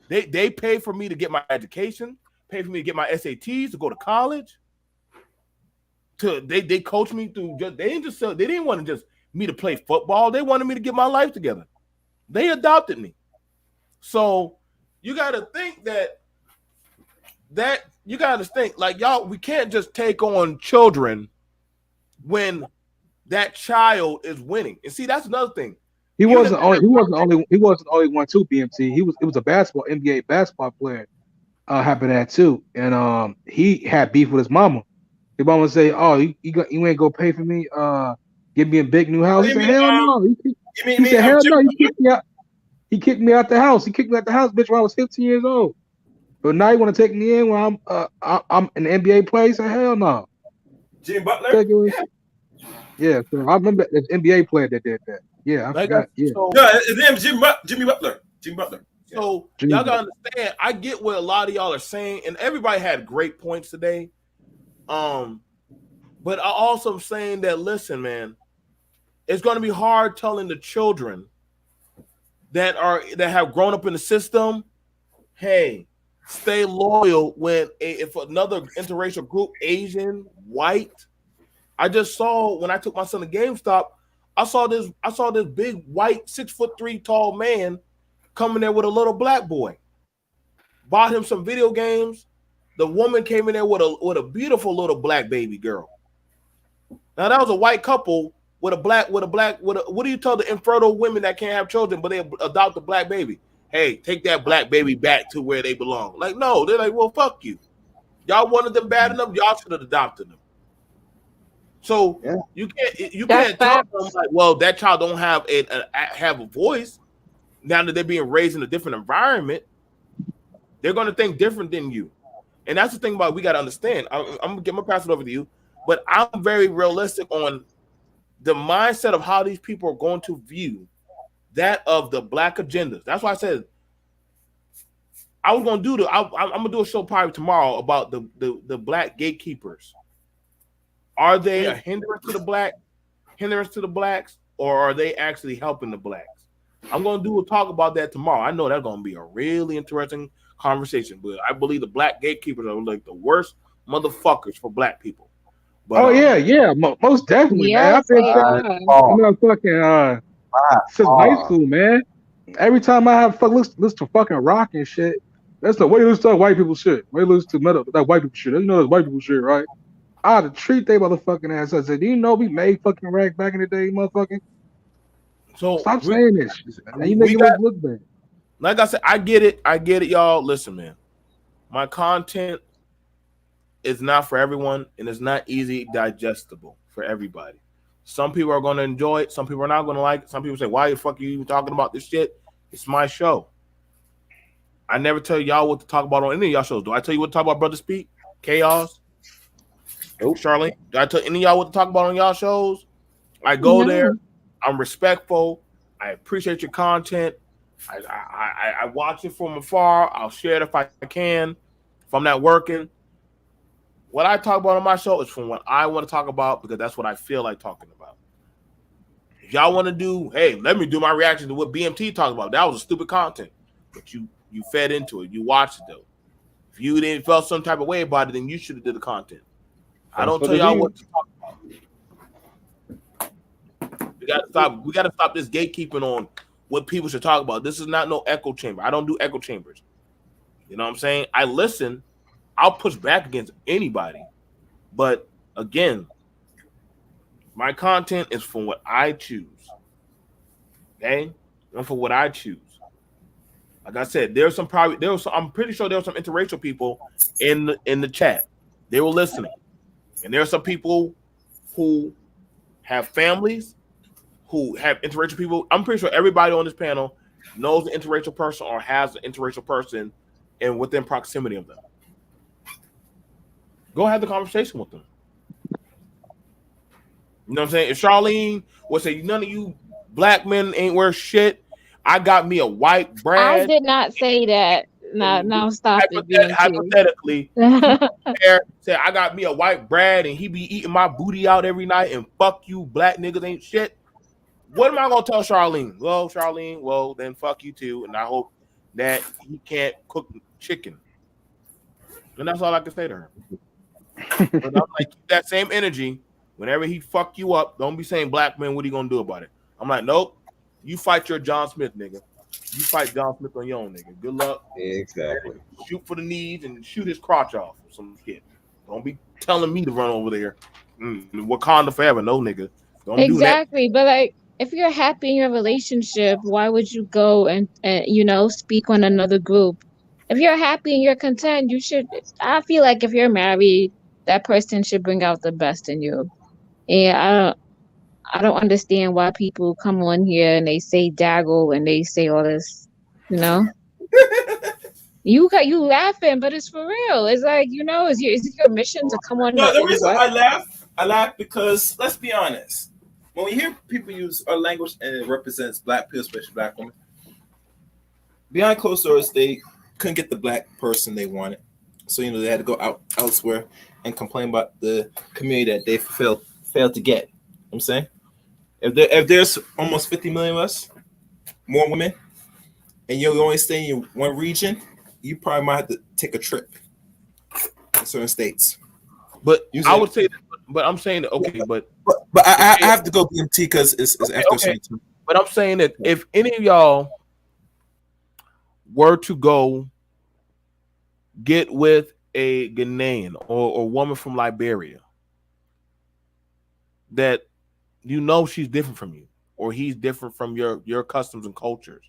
They pay for me to get my education, pay for me to get my SATs to go to college. They coach me through. They didn't want to just me to play football. They wanted me to get my life together. They adopted me. So you got to think that you got to think like y'all. We can't just take on children when that child is winning. And see, that's another thing. He wasn't the only one too, BMT. It was a NBA basketball player happened that too. And he had beef with his mama. His mama say, "Oh, you ain't gonna pay for me, give me a big new house." He said, "Hell no." He said, "Hell no, he kicked me out. He kicked me out the house. He kicked me out the house, bitch, when I was 15 years old. But now you want to take me in when I'm an NBA player?" He said, "Hell no." Jimmy Butler? Yeah, so I remember this NBA player that did that. Yeah, I forgot. Yeah. No, his name is Jimmy Butler. Jimmy Butler. So Jimmy y'all gotta understand. I get what a lot of y'all are saying, and everybody had great points today. But I also am saying that listen, man, it's going to be hard telling the children that have grown up in the system, hey, stay loyal if another interracial group, Asian, white. I just saw when I took my son to GameStop, I saw this big white 6'3" tall man coming there with a little black boy. Bought him some video games. The woman came in there with a beautiful little black baby girl. Now that was a white couple with a black. What do you tell the infertile women that can't have children but they adopt a black baby? Hey, take that black baby back to where they belong. Like, no, they're like, well, fuck you. Y'all wanted them bad enough, y'all should have adopted them. So you can't tell them like, well, that child don't have a voice. Now that they're being raised in a different environment, they're going to think different than you. And that's the thing about we got to understand. I'm gonna pass it over to you, but I'm very realistic on the mindset of how these people are going to view that of the black agendas. That's why I said I was gonna do I'm gonna do a show probably tomorrow about the black gatekeepers. Are they a hindrance to the blacks, or are they actually helping the blacks? I'm gonna do a talk about that tomorrow. I know that's gonna be a really interesting conversation, but I believe the black gatekeepers are like the worst motherfuckers for black people. But, most definitely, man. I've been fucking since high school, man. Every time I have listen to fucking rock and shit, that's the way you listen to white people shit. Way you listen to metal, that white people shit. You know that's white people shit, right? I had to treat they motherfucking ass. I said, do you know we made fucking rag back in the day, motherfucking? So stop saying this shit. You make it look bad. Like I said, I get it, y'all. Listen, man, my content is not for everyone, and it's not easy digestible for everybody. Some people are going to enjoy it. Some people are not going to like it. Some people say, why the fuck are you even talking about this shit? It's my show. I never tell y'all what to talk about on any of y'all shows. Do I tell you what to talk about, Brother Speak? Chaos? Charlene, did I tell any of y'all what to talk about on y'all shows? I go No. there. I'm respectful. I appreciate your content. I watch it from afar. I'll share it if I can. If I'm not working, what I talk about on my show is from what I want to talk about because that's what I feel like talking about. If y'all want to do, hey, let me do my reaction to what BMT talked about. That was a stupid content, but you fed into it. You watched it though. If you didn't felt some type of way about it, then you should have did the content. I don't tell y'all what to talk about. We gotta stop this gatekeeping on what people should talk about. This is not no echo chamber. I don't do echo chambers. You know what I'm saying? I listen. I'll push back against anybody. But again, my content is from what I choose. Okay? And for what I choose. Like I said, I'm pretty sure there were some interracial people in the chat. They were listening. And there are some people who have families, who have interracial people. I'm pretty sure everybody on this panel knows an interracial person or has an interracial person and within proximity of them. Go have the conversation with them. You know what I'm saying? If Charlene would say, none of you black men ain't worth shit, I got me a white Brad. I did not say that. No, stop it. Hypothetically, say I got me a white Brad and he be eating my booty out every night and fuck you, black niggas ain't shit. What am I gonna tell Charlene? Well, Charlene, well then fuck you too, and I hope that he can't cook chicken. And that's all I can say to her. But I'm like, keep that same energy. Whenever he fuck you up, don't be saying black man, what are you gonna do about it? I'm like, nope. You fight your John Smith, nigga. You fight John Smith on your own, nigga. Good luck. Exactly. Shoot for the knees and shoot his crotch off or some shit. Don't be telling me to run over there. Wakanda forever, no nigga. Don't exactly. But like, if you're happy in your relationship, why would you go and speak on another group? If you're happy and you're content, you should. I feel like if you're married, that person should bring out the best in you. And I don't understand why people come on here and they say Daggle and they say all this, You laughing, but it's for real. It's like, is it your mission to come on? No, the reason I laugh because let's be honest. When we hear people use our language and it represents black people, especially black women, behind closed doors, they couldn't get the black person they wanted. So, they had to go out elsewhere and complain about the community that they failed to get. You know what I'm saying? If there's almost 50 million of us, more women, and you're only staying in one region, you probably might have to take a trip in certain states. But I would say, but I'm saying that, okay, but I have to go BMT because it's after. Okay. But I'm saying that if any of y'all were to go get with a Ghanaian or a woman from Liberia, that she's different from you, or he's different from your customs and cultures.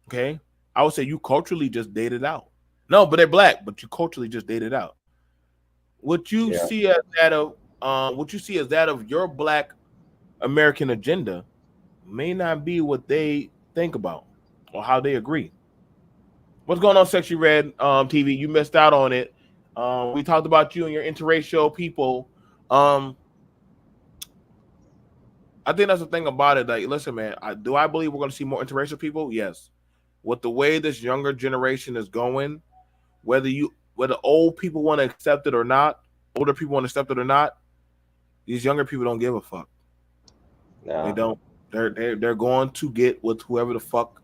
Okay, I would say you culturally just dated out. No, but they're black, but you culturally just dated out. What you see as that of your black American agenda may not be what they think about or how they agree. What's going on, Sexy Red TV? You missed out on it. We talked about you and your interracial people. I think that's the thing about it. Like, listen, man, do I believe we're going to see more interracial people? Yes. With the way this younger generation is going, whether old people want to accept it or not, older people want to accept it or not, these younger people don't give a fuck. No. They don't. They're going to get with whoever the fuck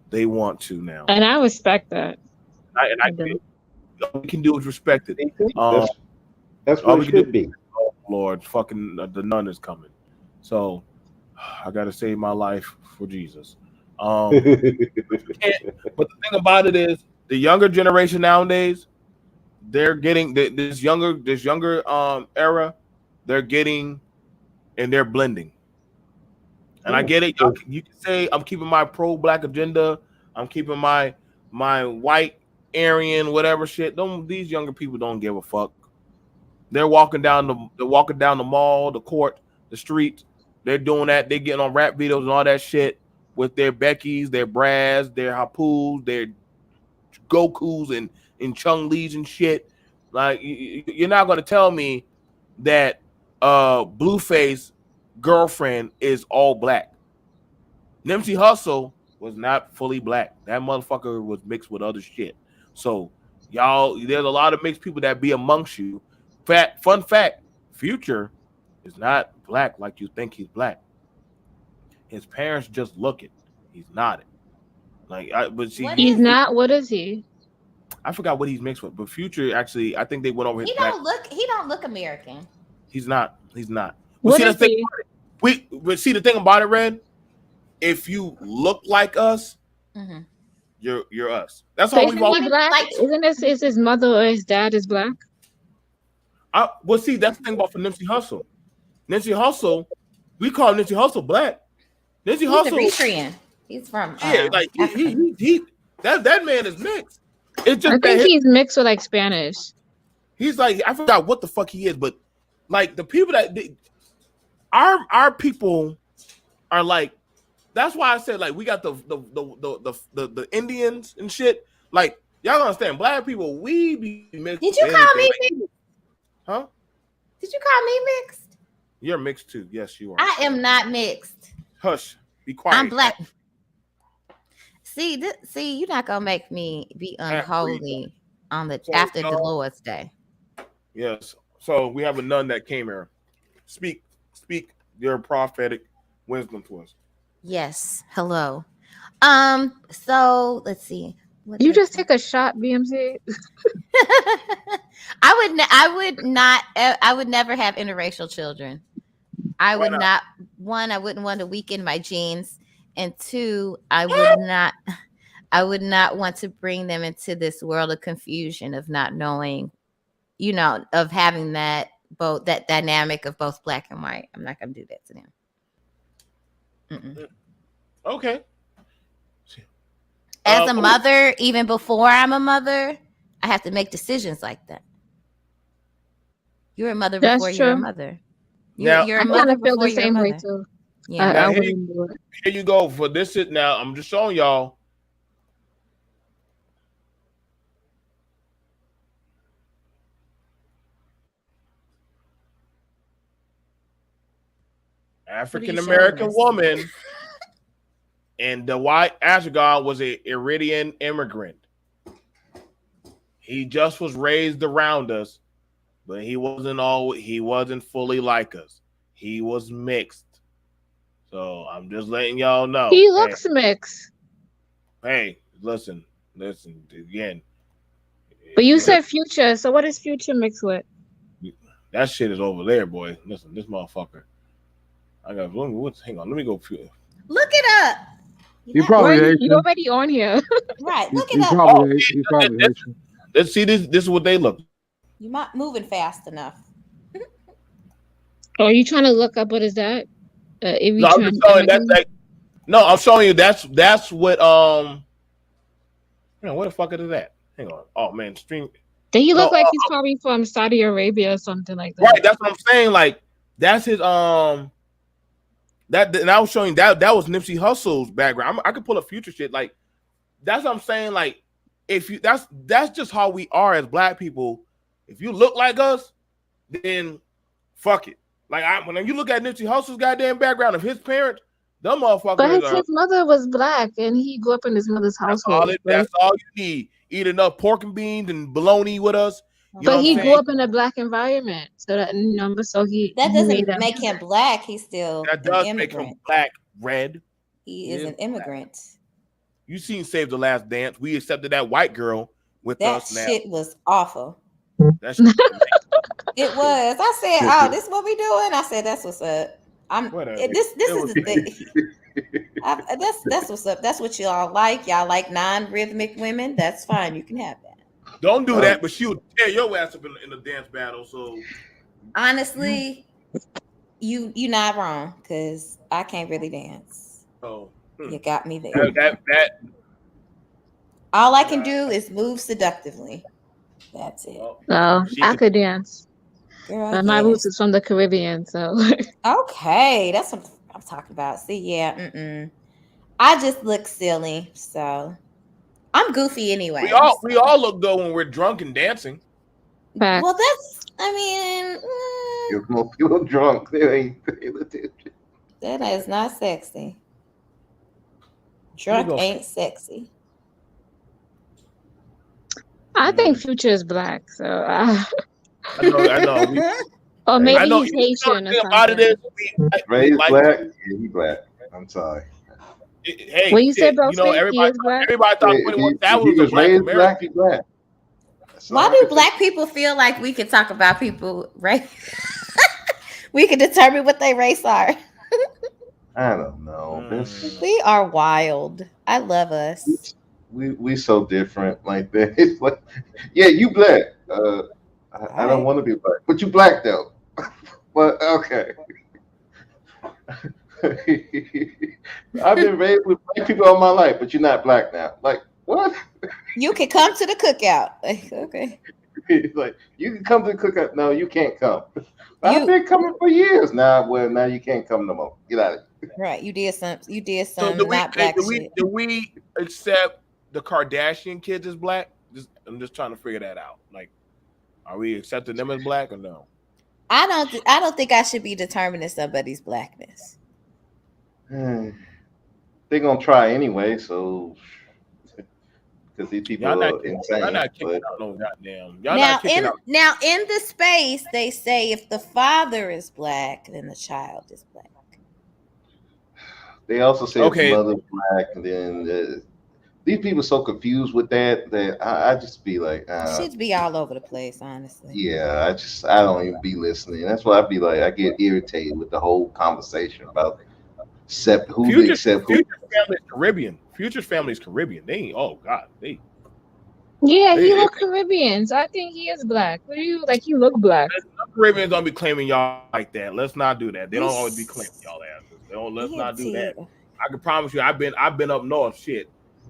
they want to now. And I respect that. We can do is respect it. That's what it should be. Oh, Lord, fucking the nun is coming. So I got to save my life for Jesus. But the thing about it is, the younger generation nowadays, they're getting this younger era. They're getting and they're blending. And I get it. You can say I'm keeping my pro-black agenda. I'm keeping my white Aryan whatever shit. These younger people don't give a fuck. They're walking down the mall, the court, the street. They're doing that. They're getting on rap videos and all that shit with their Beckys, their Brads, their Hapus, their Gokus and Chung Lees and shit. Like you're not gonna tell me that Blueface girlfriend is all black. Nipsey Hussle was not fully black. That motherfucker was mixed with other shit. So y'all, there's a lot of mixed people that be amongst you. Fun fact, Future is not black like you think he's black. His parents just look it. He's not it. But see, He's not. What is he? I forgot what he's mixed with, but Future actually, I think they went over his He back. He don't look American. He's not. He's not. What see is the thing he? but see the thing about it, Red. If you look like us, you're us. That's all we've always. Isn't this is his mother or his dad is black? Well, see, that's the thing about for Nipsey Hussle. Nipsey Hussle, we call Nipsey Hussle black. Nipsey Hussle, Eritrean. He's from like he that man is mixed. It's just I think he's mixed with like Spanish. He's like, I forgot what the fuck he is, but like the people that our people are like. That's why I said like we got the Indians and shit. Like y'all understand, black people we be mixed. Did you call me mixed? Huh? Did you call me mixed? You're mixed too. Yes, you are. I am not mixed. Hush. Be quiet. I'm black. See, you're not gonna make me be unholy on the after the Lord's Day. Yes. So we have a nun that came here. Speak your prophetic wisdom to us. Yes. Hello. So let's see. You just take a shot, BMC. I would never have interracial children. I would not. One, I wouldn't want to weaken my genes, and two, I would not want to bring them into this world of confusion of not knowing, of having that dynamic of both black and white. I'm not going to do that to them. Okay. As a mother, even before I'm a mother, I have to make decisions like that. You're a mother before you're a mother. You're a mother feel before the you're a same way mother. too. Yeah. Here you go for this. Now I'm just showing y'all. African American woman, and the white Asgard was a Iridian immigrant. He just was raised around us, but he wasn't fully like us. He was mixed. So I'm just letting y'all know. He looks mixed. Hey, listen again. But you said Future, so what is Future mixed with? That shit is over there, boy. Listen, this motherfucker. Hang on, let me go. Look it up. You probably Haitian. You already on here. Right. Look You it up. probably Haitian. Let's see this. This is what they look. You're not moving fast enough. Are you trying to look up what is that? No, I'm just showing I'm showing you that's what what the fuck is that? Hang on. Oh man, stream. Then you look like he's probably from Saudi Arabia or something like that. Right, that's what I'm saying. Like that's his that and I was showing that was Nipsey Hussle's background. I could pull up Future shit. Like that's what I'm saying. Like if you that's just how we are as black people. If you look like us, then fuck it. Like when you look at Nipsey Hussle's goddamn background of his parents, them motherfuckers. But his mother was black, and he grew up in his mother's household. That's all you need. Eat enough pork and beans and bologna with us. But he grew up in a black environment, so that that doesn't make him black. He's still that does make him black. Red. He is an immigrant. You seen Save the Last Dance? We accepted that white girl with us. That shit was awful. That shit It was. I said, "Oh, this is what we doing." I said, "That's what's up." This is the thing. That's what's up. That's what y'all like. Y'all like non-rhythmic women. That's fine. You can have that. Don't do that, but she'll tear your ass up in the dance battle. So honestly, you're not wrong because I can't really dance. Oh, you got me there. That. All I can do is move seductively. That's it. Oh, I could dance. Girl, but my roots is from the Caribbean, so. Okay, that's what I'm talking about. See, yeah, I just look silly, so I'm goofy anyway. We all look good when we're drunk and dancing. Well, that's. I mean, If more people drunk, they ain't paying attention. that is not sexy. Drunk ain't sexy. I think Future is black, so I know. or maybe I know. he's Haitian or The thing about it something. is, Ray's like, black. Yeah, he black. I'm sorry. hey, When you say shit, bro, you know, everybody thought If 21 Savage was a black raised American. black, he black. Why do black people feel like we can talk about people, right? We can determine what their race are. I don't know. We are wild. I love us. We so different like that. It's like, yeah, you black. I don't want to be black, but you black though. But okay. I've been raised with black people all my life, but you're not black now. Like what? You can come to the cookout. Like, okay. Like you can come to the cookout. No, you can't come. I've been coming for years now. Well, now you can't come no more. Get out of here. Right. You did some So do not black shit. do we accept the Kardashian kids as black? I'm just trying to figure that out. Like, are we accepting them as black or no? I don't think I should be determining somebody's blackness. They're gonna try anyway, so because these people are insane. Y'all not kicking but- out no goddamn. Y'all not kicking out. Now in the space they say if the father is black, then the child is black. They also say Okay. the mother's black, and then these people are so confused with that I just be like, Should be all over the place, honestly. yeah, I don't even be listening. That's why I be like, I get irritated with the whole conversation about who they accept. Future's family is Caribbean. Future's family is Caribbean. They ain't. Oh God, they. Yeah, he They- look Caribbean, so I think he is black. What do you like? He look black. Caribbeans don't be claiming y'all like that. Let's not do that. They don't always be claiming y'all asses. They don't. Let's not do that. I can promise you. I've been up north. Shit,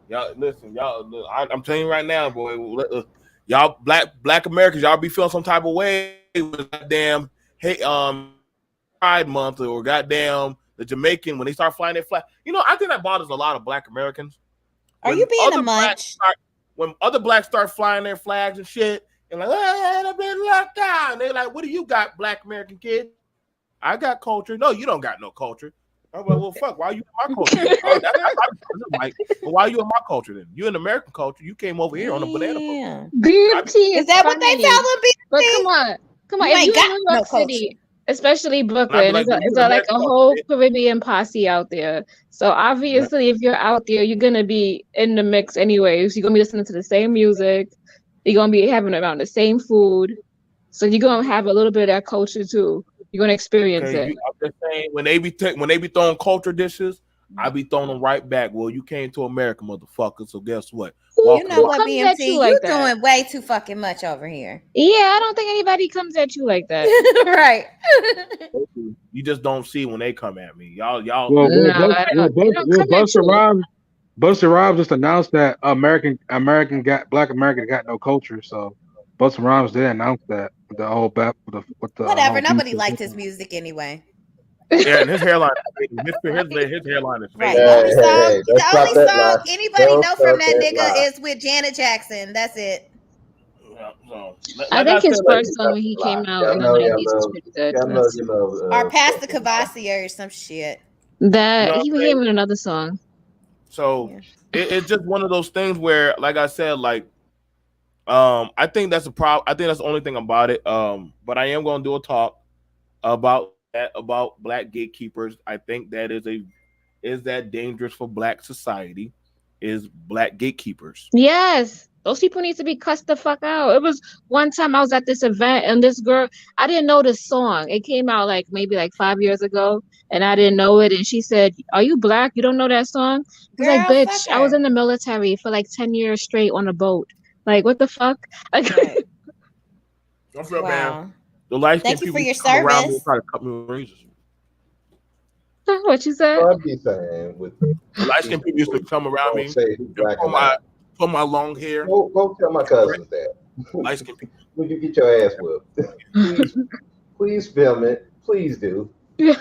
y'all. Listen, y'all. I'm telling you right now, boy. Y'all black Americans, y'all be feeling some type of way with goddamn Pride Month or goddamn the Jamaican when they start flying their flag. You know, I think that bothers a lot of black Americans. Are When you being other a blacks munch? when other blacks start flying their flags and shit, and like, I've been locked down. They're like, what do you got, black American kid? I got culture. No, you don't got no culture. I'm like, well, fuck, why are you in my culture? Well, why are you in my culture then? You in American culture. You came over here on a banana boat. BMT Is that what they funny. tell them? But come on, You if ain't you got in New no York City, especially Brooklyn, I'd be like, it's you like American a whole Caribbean posse out there. So obviously, if you're out there, you're gonna be in the mix anyways. You're gonna be listening to the same music. You're gonna be having around the same food. So you're gonna have a little bit of that culture too. You're gonna experience Okay, it. I'm just saying when they be throwing culture dishes, I be throwing them right back. Well, you came to America, motherfucker. So guess what? You know what, comes at BMT? you You like that? doing way too fucking much over here. Yeah, I don't think anybody comes at you like that. Right. You just don't see when they come at me. Y'all. Well, they don't come at Busta you. Rhymes. Busta Rhymes just announced that Black American got no culture. So Busta Rhymes did announce that with the whole with the Whatever. whole Nobody beef. liked his music anyway. Yeah, and his hairline, his hairline is fake. Right. The only song, the stop only that song lie. anybody Don't know from stop that that nigga lie. is with Janet Jackson. That's it. I think his said, first song when he came out in the 90s was pretty good. Or Past the Cavassier or some shit. That You know he came with another song. So it's just one of those things where, like I said, like I think that's a problem. I think that's the only thing about it. But I am going to do a talk about black gatekeepers. I think that is that dangerous for black society? Is black gatekeepers? Yes, those people need to be cussed the fuck out. It was one time I was at this event and this girl, I didn't know this song. It came out like maybe like 5 years ago, and I didn't know it. And she said, "Are you black? You don't know that song?" I was like, Girl, "Bitch, fuck I was her." in the military for like 10 years straight on a boat. Like, what the fuck?" Like, Don't feel Wow. bad. The light Thank skinned you for people your used to come around me service. and try to cut me with razors. what you said? I'd be saying with The light skinned people used to come around me don't say who's black for or not. my long hair. Go tell my cousins that. Light skinned people. When you get your ass whipped, please film it. Please do. Then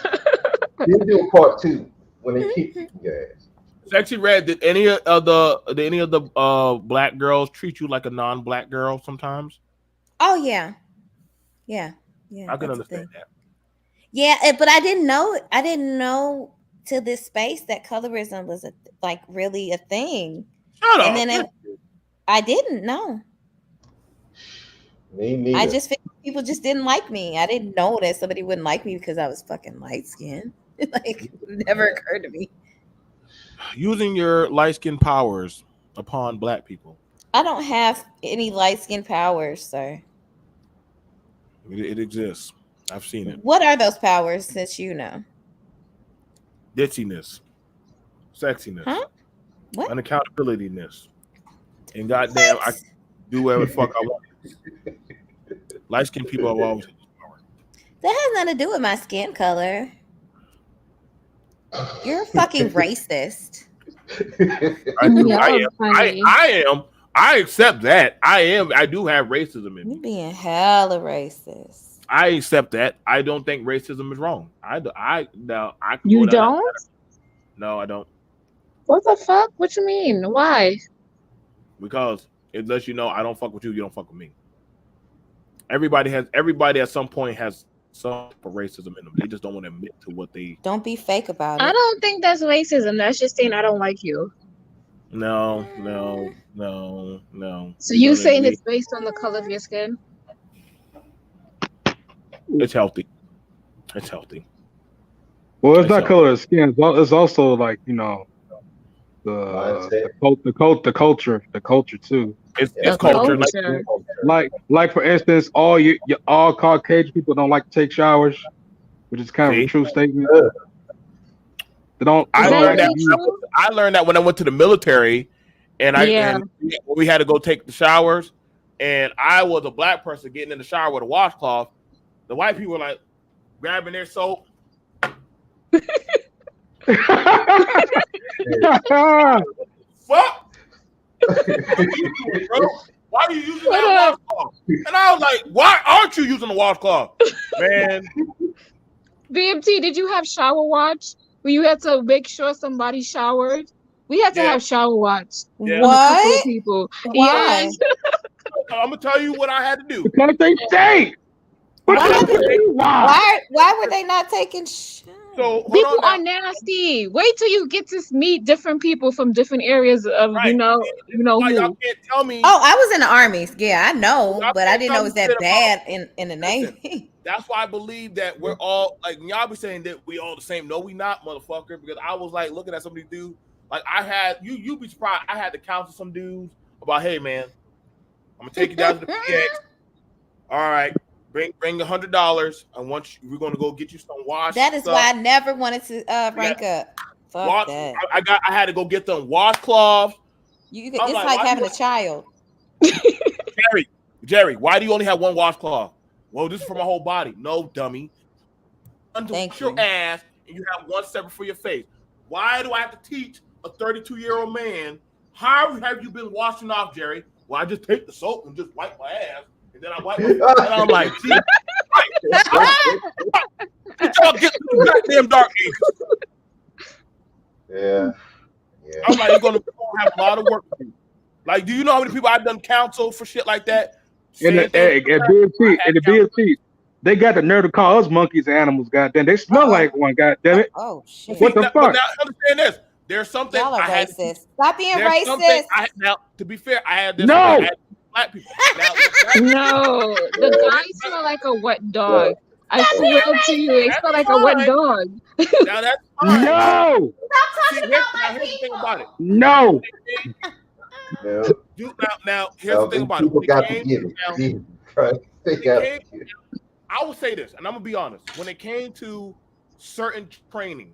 do a part 2 when they kick your ass. Sexy Red, did any of the black girls treat you like a non-black girl sometimes? Oh yeah. Yeah. I can That's a understand thing. that. Yeah, but I didn't know to this space that colorism was really a thing. Shut And up. then I didn't know. Me neither. I just figured people just didn't like me. I didn't know that somebody wouldn't like me because I was fucking light skinned. Like, it never occurred to me. Using your light skin powers upon black people. I don't have any light skin powers, sir. It exists. I've seen it. What are those powers, since you know? Ditchiness, sexiness, Huh? What? unaccountability-ness, and goddamn, I can do whatever the fuck I want. Light skinned people have always had this power. That has nothing to do with my skin color. You're a fucking racist. I do. Y'all I am. funny. I am. I accept that. I am. I do have racism in me. You're being hella racist. I accept that. I don't think racism is wrong. I can You go down that don't? path. No, I don't. What the fuck? What you mean? Why? Because it lets you know I don't fuck with you. You don't fuck with me. Everybody at some point has some racism in them. They just don't want to admit to what they. Don't be fake about it. I don't think that's racism. That's just saying I don't like you. No. So you saying it's based on the color of your skin? It's healthy. It's healthy. Well, it's not color of skin. It's also like, you know, the culture too. It's culture. Like for instance, all Caucasian people don't like to take showers, which is kind of a true statement. They don't. I learned that when I went to the military, and we had to go take the showers, and I was a black person getting in the shower with a washcloth. The white people were like grabbing their soap. Fuck! Why are you using that washcloth? And I was like, why aren't you using the washcloth? Man. BMT, did you have shower watch where you had to make sure somebody showered? We had to have shower watch. Yeah. What? People. Why? Yes. I'm gonna tell you what I had to do. Because they stink. Why were they not taking So people are nasty. Wait till you get to meet different people from different areas of you know who. Y'all can't tell me. Oh, I was in the army. Yeah, I know, but I didn't know it was that bad in the Navy. That's why I believe that we're all like y'all be saying that we all the same. No, we not, motherfucker. Because I was like looking at some of these dudes. Like I had you be surprised. I had to counsel some dudes about, hey man, I'm gonna take you down to the PX. All right, bring $100. I want you. We're gonna go get you some wash. That is stuff. why I never wanted to rank up. Fuck that. I had to go get them washcloths. It's like having a child. Jerry, why do you only have one washcloth? Well, this is for my whole body. No, dummy. Until your ass, and you have one separate for your face. Why do I have to teach a 32-year-old man? How have you been washing off, Jerry? Well, I just take the soap and just wipe my ass, and then I wipe my and I'm like, gee, y'all get to the goddamn dark ages. Yeah. I'm like, you're gonna have a lot of work to do. Like, do you know how many people I've done counsel for shit like that? And the BFT, they got the nerve to call us monkeys and animals. Goddamn, they smell like one. Goddamn it! Oh shit! What the fuck? But now understand this. There's something Y'all are I had. racist. Stop being There's something racist. now, to be fair, I had this. No. I had black people. No, the guys smell like a wet dog. I swear to you, they smell like a wet dog. Now that's fine. No. See, here's the thing about it. No. Now here's the thing about it. People When got it to came get it. down- Jesus Christ. They got to get it. I will say this, and I'm gonna be honest. When it came to certain training,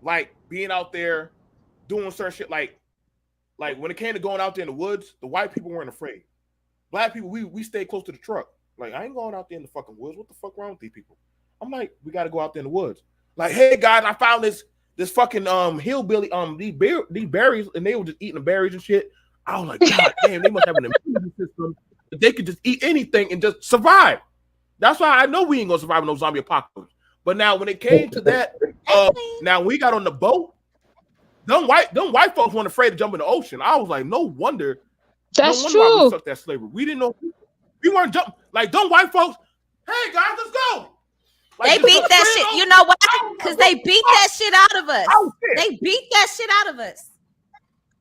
like being out there doing certain shit, like when it came to going out there in the woods, the white people weren't afraid. Black people, we stayed close to the truck. Like, I ain't going out there in the fucking woods. What the fuck wrong with these people? I'm like, we got to go out there in the woods. Like, hey guys, I found this fucking hillbilly these berries, and they were just eating the berries and shit. I was like, God damn, they must have an immunity system that they could just eat anything and just survive. That's why I know we ain't gonna survive in no zombie apocalypse. But now when it came to that, now we got on the boat, them white folks weren't afraid to jump in the ocean. I was like, no wonder. That's no wonder true. why we sucked that slavery. We didn't know. We weren't jumping. Like, don't white folks, hey guys, let's go. Like, They beat that shit. You know why? Because they beat that shit out of us. They beat that shit out of us.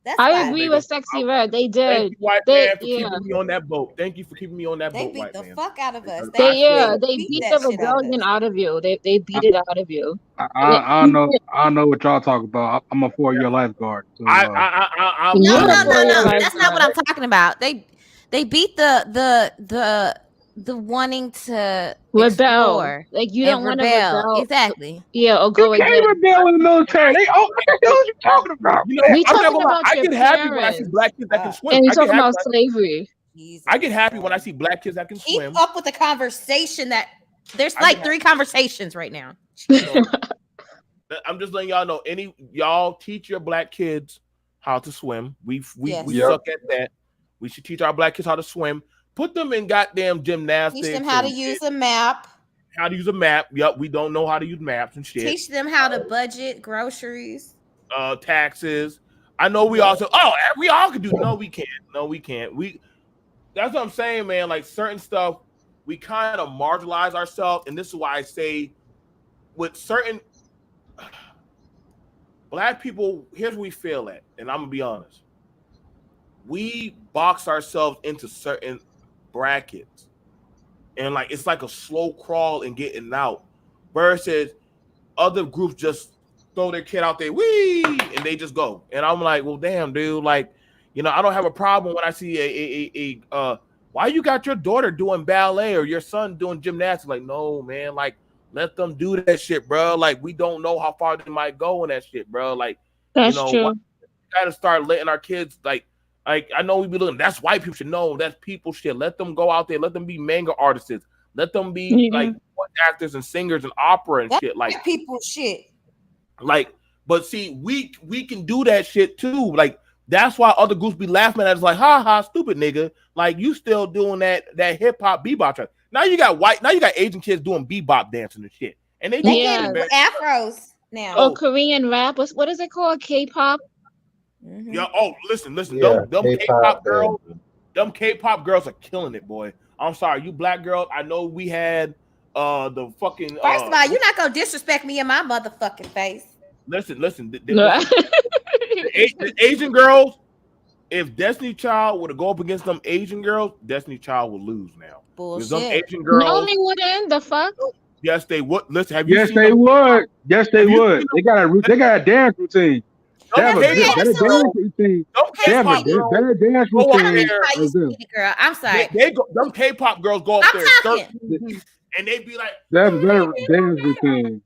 That's I why. agree with Sexy Red. They Thank did. you, white They man, for keeping me on that boat. Thank you for keeping me on that They boat, beat white the man. fuck out of us. They beat beat that the shit out of rebellion out of you. They beat it out of you. I don't know what y'all talk about. I'm a 4-year lifeguard. So, No. That's not what I'm talking about. They beat the wanting to rebel. explore. Like you and don't want to rebel. rebel. Exactly. Yeah, or go You can't rebel in the military. They what the hell are you talking about? You know, We I'm not talking gonna lie, about I your get happy when I see parents. black kids that can swim. And we I get talking happy about when slavery. I get happy when I see black kids that can Keep swim. up with the conversation that there's I like get 3 conversations right now. I'm just letting y'all know. Y'all teach your black kids how to swim. We Yes. suck at that. We should teach our black kids how to swim. Put them in goddamn gymnastics. Teach them how to and use a map. how to use a map. Yup, we don't know how to use maps and shit. Teach them how to budget groceries. Taxes. I know we all say, oh, we all can do. No, we can't. No, we can't. That's what I'm saying, man. Like certain stuff, we kind of marginalize ourselves, and this is why I say, with certain black people, here's where we fail at, and I'm gonna be honest. We box ourselves into certain brackets, and like it's like a slow crawl in getting out, versus other groups just throw their kid out there, wee, and they just go. And I'm like, well, damn, dude, like, you know, I don't have a problem when I see why you got your daughter doing ballet or your son doing gymnastics? Like, no, man, like, let them do that shit, bro. Like, we don't know how far they might go in that shit, bro. Like, That's you know, true. we gotta start letting our kids like I know we be looking. That's white people should know. That's people shit. Let them go out there. Let them be manga artists. Let them be like actors and singers and opera and That's shit. Like white people shit. like, but see, we can do that shit too. Like that's why other groups be laughing at us, like, ha ha, stupid nigga. Like you still doing that hip hop bebop track. Now you got Asian kids doing bebop dancing and shit, and they Yeah. Getting afros now. Or Korean rap. What is it called? K-pop. Yeah. Oh, listen. Yeah, Them K-pop K-pop girls, them K-pop girls are killing it, boy. I'm sorry, you black girls. I know we had the fucking. First of all, you're not gonna disrespect me in my motherfucking face. Listen. The Asian girls. If Destiny Child were to go up against them Asian girls, Destiny Child would lose now. Because them Bullshit. Asian girls. No, they wouldn't. The fuck? Yes, they would. Listen, have you Yes, seen they them? would. Yes, they Have you would. seen They got a dance routine. They have a Them dance K-pop routine. Them They have a K-pop girls better dance go up routine. there. How you speak it, girl? I'm sorry. Them K-pop girls go up I'm there, talking. and they be like, They have a better dance routine.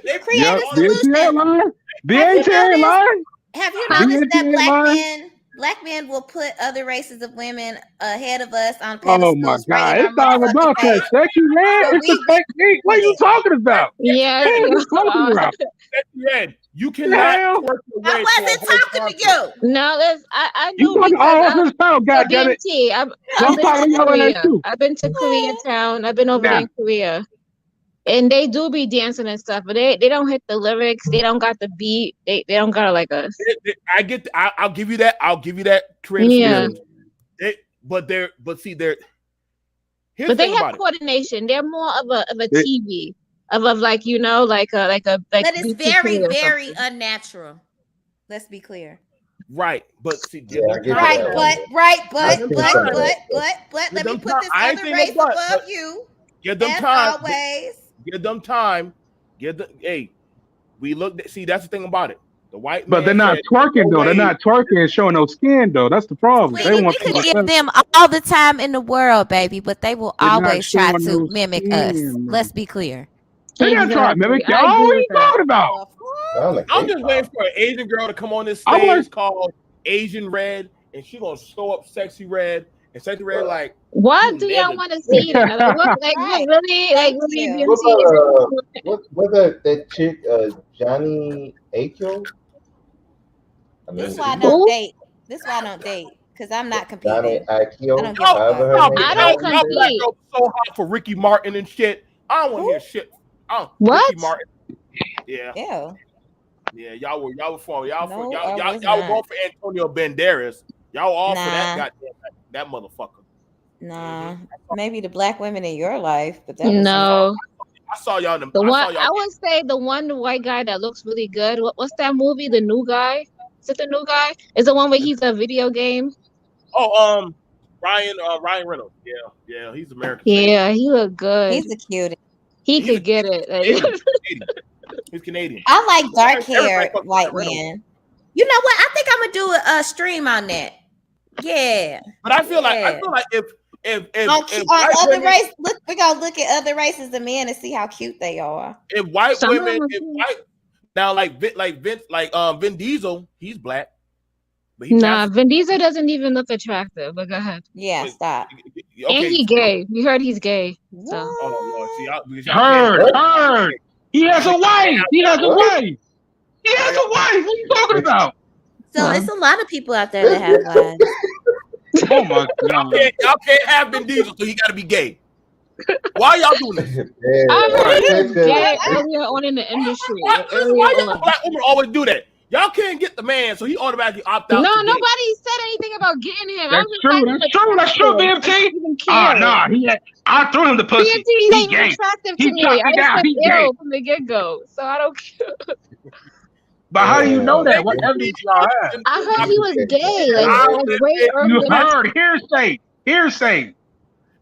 they Create Yep. a solution. BAT line. BAT line. Have you noticed that BAT black line. men will put other races of women ahead of us on Oh my pedestals? right God! in It's our not about motherfucking that face? sexy man. So It's the we technique. What are you talking about? Yeah. What are you talking about? Red, you cannot Hell? twerk your way I to wasn't a whole talking to concert. you. No, I You do talking all because over this panel? God damn it! BMT. I've I'm been talking to to y'all in that Korea. too. I've been to Koreatown. I've been over there Nah. in Korea. And they do be dancing and stuff, but they don't hit the lyrics. They don't got the beat. They don't got it like us. I'll give you that. I'll give you that. Creative Yeah. solution. But here's But the they thing have about it. coordination. They're more of a They- TV of like like But it's BT very, or very something. unnatural. Let's be clear. Right, but see, Yeah, I get Right, that. but I see some of that. let Give me them put time. this I ain't other saying race no but, above but you. give them As time. always. Give them time. Hey, we look. See, that's the thing about it. The white But man they're not said, twerking "No though. They're way." not twerking and showing no skin though. That's the problem. They Sweetie, want we people can to give them all the time in the world, baby, but they will They're not always try showing to no mimic us. skin. Let's be clear. They're not trying to Exactly. mimic y'all. I agree What are you with that. talking about? I'm just waiting for an Asian girl to come on this I want- stage called Asian Red, and she gonna show up Sexy Red, and Sexy Red like, What do y'all want to see? Then? Like, what, really, you. What about that chick, Johnny Aiko? I mean, This is why I don't date. This is why I don't date. Because I'm not Johnny competing. Aiko. I don't give a however her fuck. name I is. don't y'all black compete. girls so hot for Ricky Martin and shit. I don't want to hear shit. What? Ricky Martin. Yeah. Ew. Yeah, y'all were for y'all No, y'all I was y'all not. going for Antonio Banderas. Y'all all for that Nah. goddamn that motherfucker. Nah, maybe the black women in your life, but that was No. I saw y'all. The one I would say the one white guy that looks really good. What's that movie? The New Guy? Is it The New Guy? Is the one where he's a video game? Oh, Ryan Reynolds. Yeah, he's American. Yeah, he looked good. He's a cutie. He could get it. He's Canadian. I like dark haired Everybody white fucks Reynolds. men. You know what? I think I'm gonna do a stream on that. Yeah. But I feel like if on white other women, race, we're gonna look at other races of men and see how cute they are. if white Some of women, them if white now like Vin Diesel, he's black. But Nah, Vin Diesel doesn't even look attractive. But go ahead. Yeah, stop. And he gay. We heard he's gay. So. Oh Lord, see, because y'all Heard. He has a wife. He has a wife. He has a wife. What are you talking about? So it's a lot of people out there that have wives. Oh my God. Y'all can't have Vin Diesel, so he got to be gay. Why y'all doing this? I heard he was gay earlier on in the industry. Why y'all black women always do that? Y'all can't get the man, so he automatically opt out. No, to gay. nobody said anything about getting him. That's true. That's true, BMT. I threw him the pussy. BMT, he ain't gay. even attractive to He me. chucked I it down. just He said gay. ill from the get-go, so I don't care. But how do you know that? What evidence y'all have? I heard he was gay, like way earlier. You heard hearsay.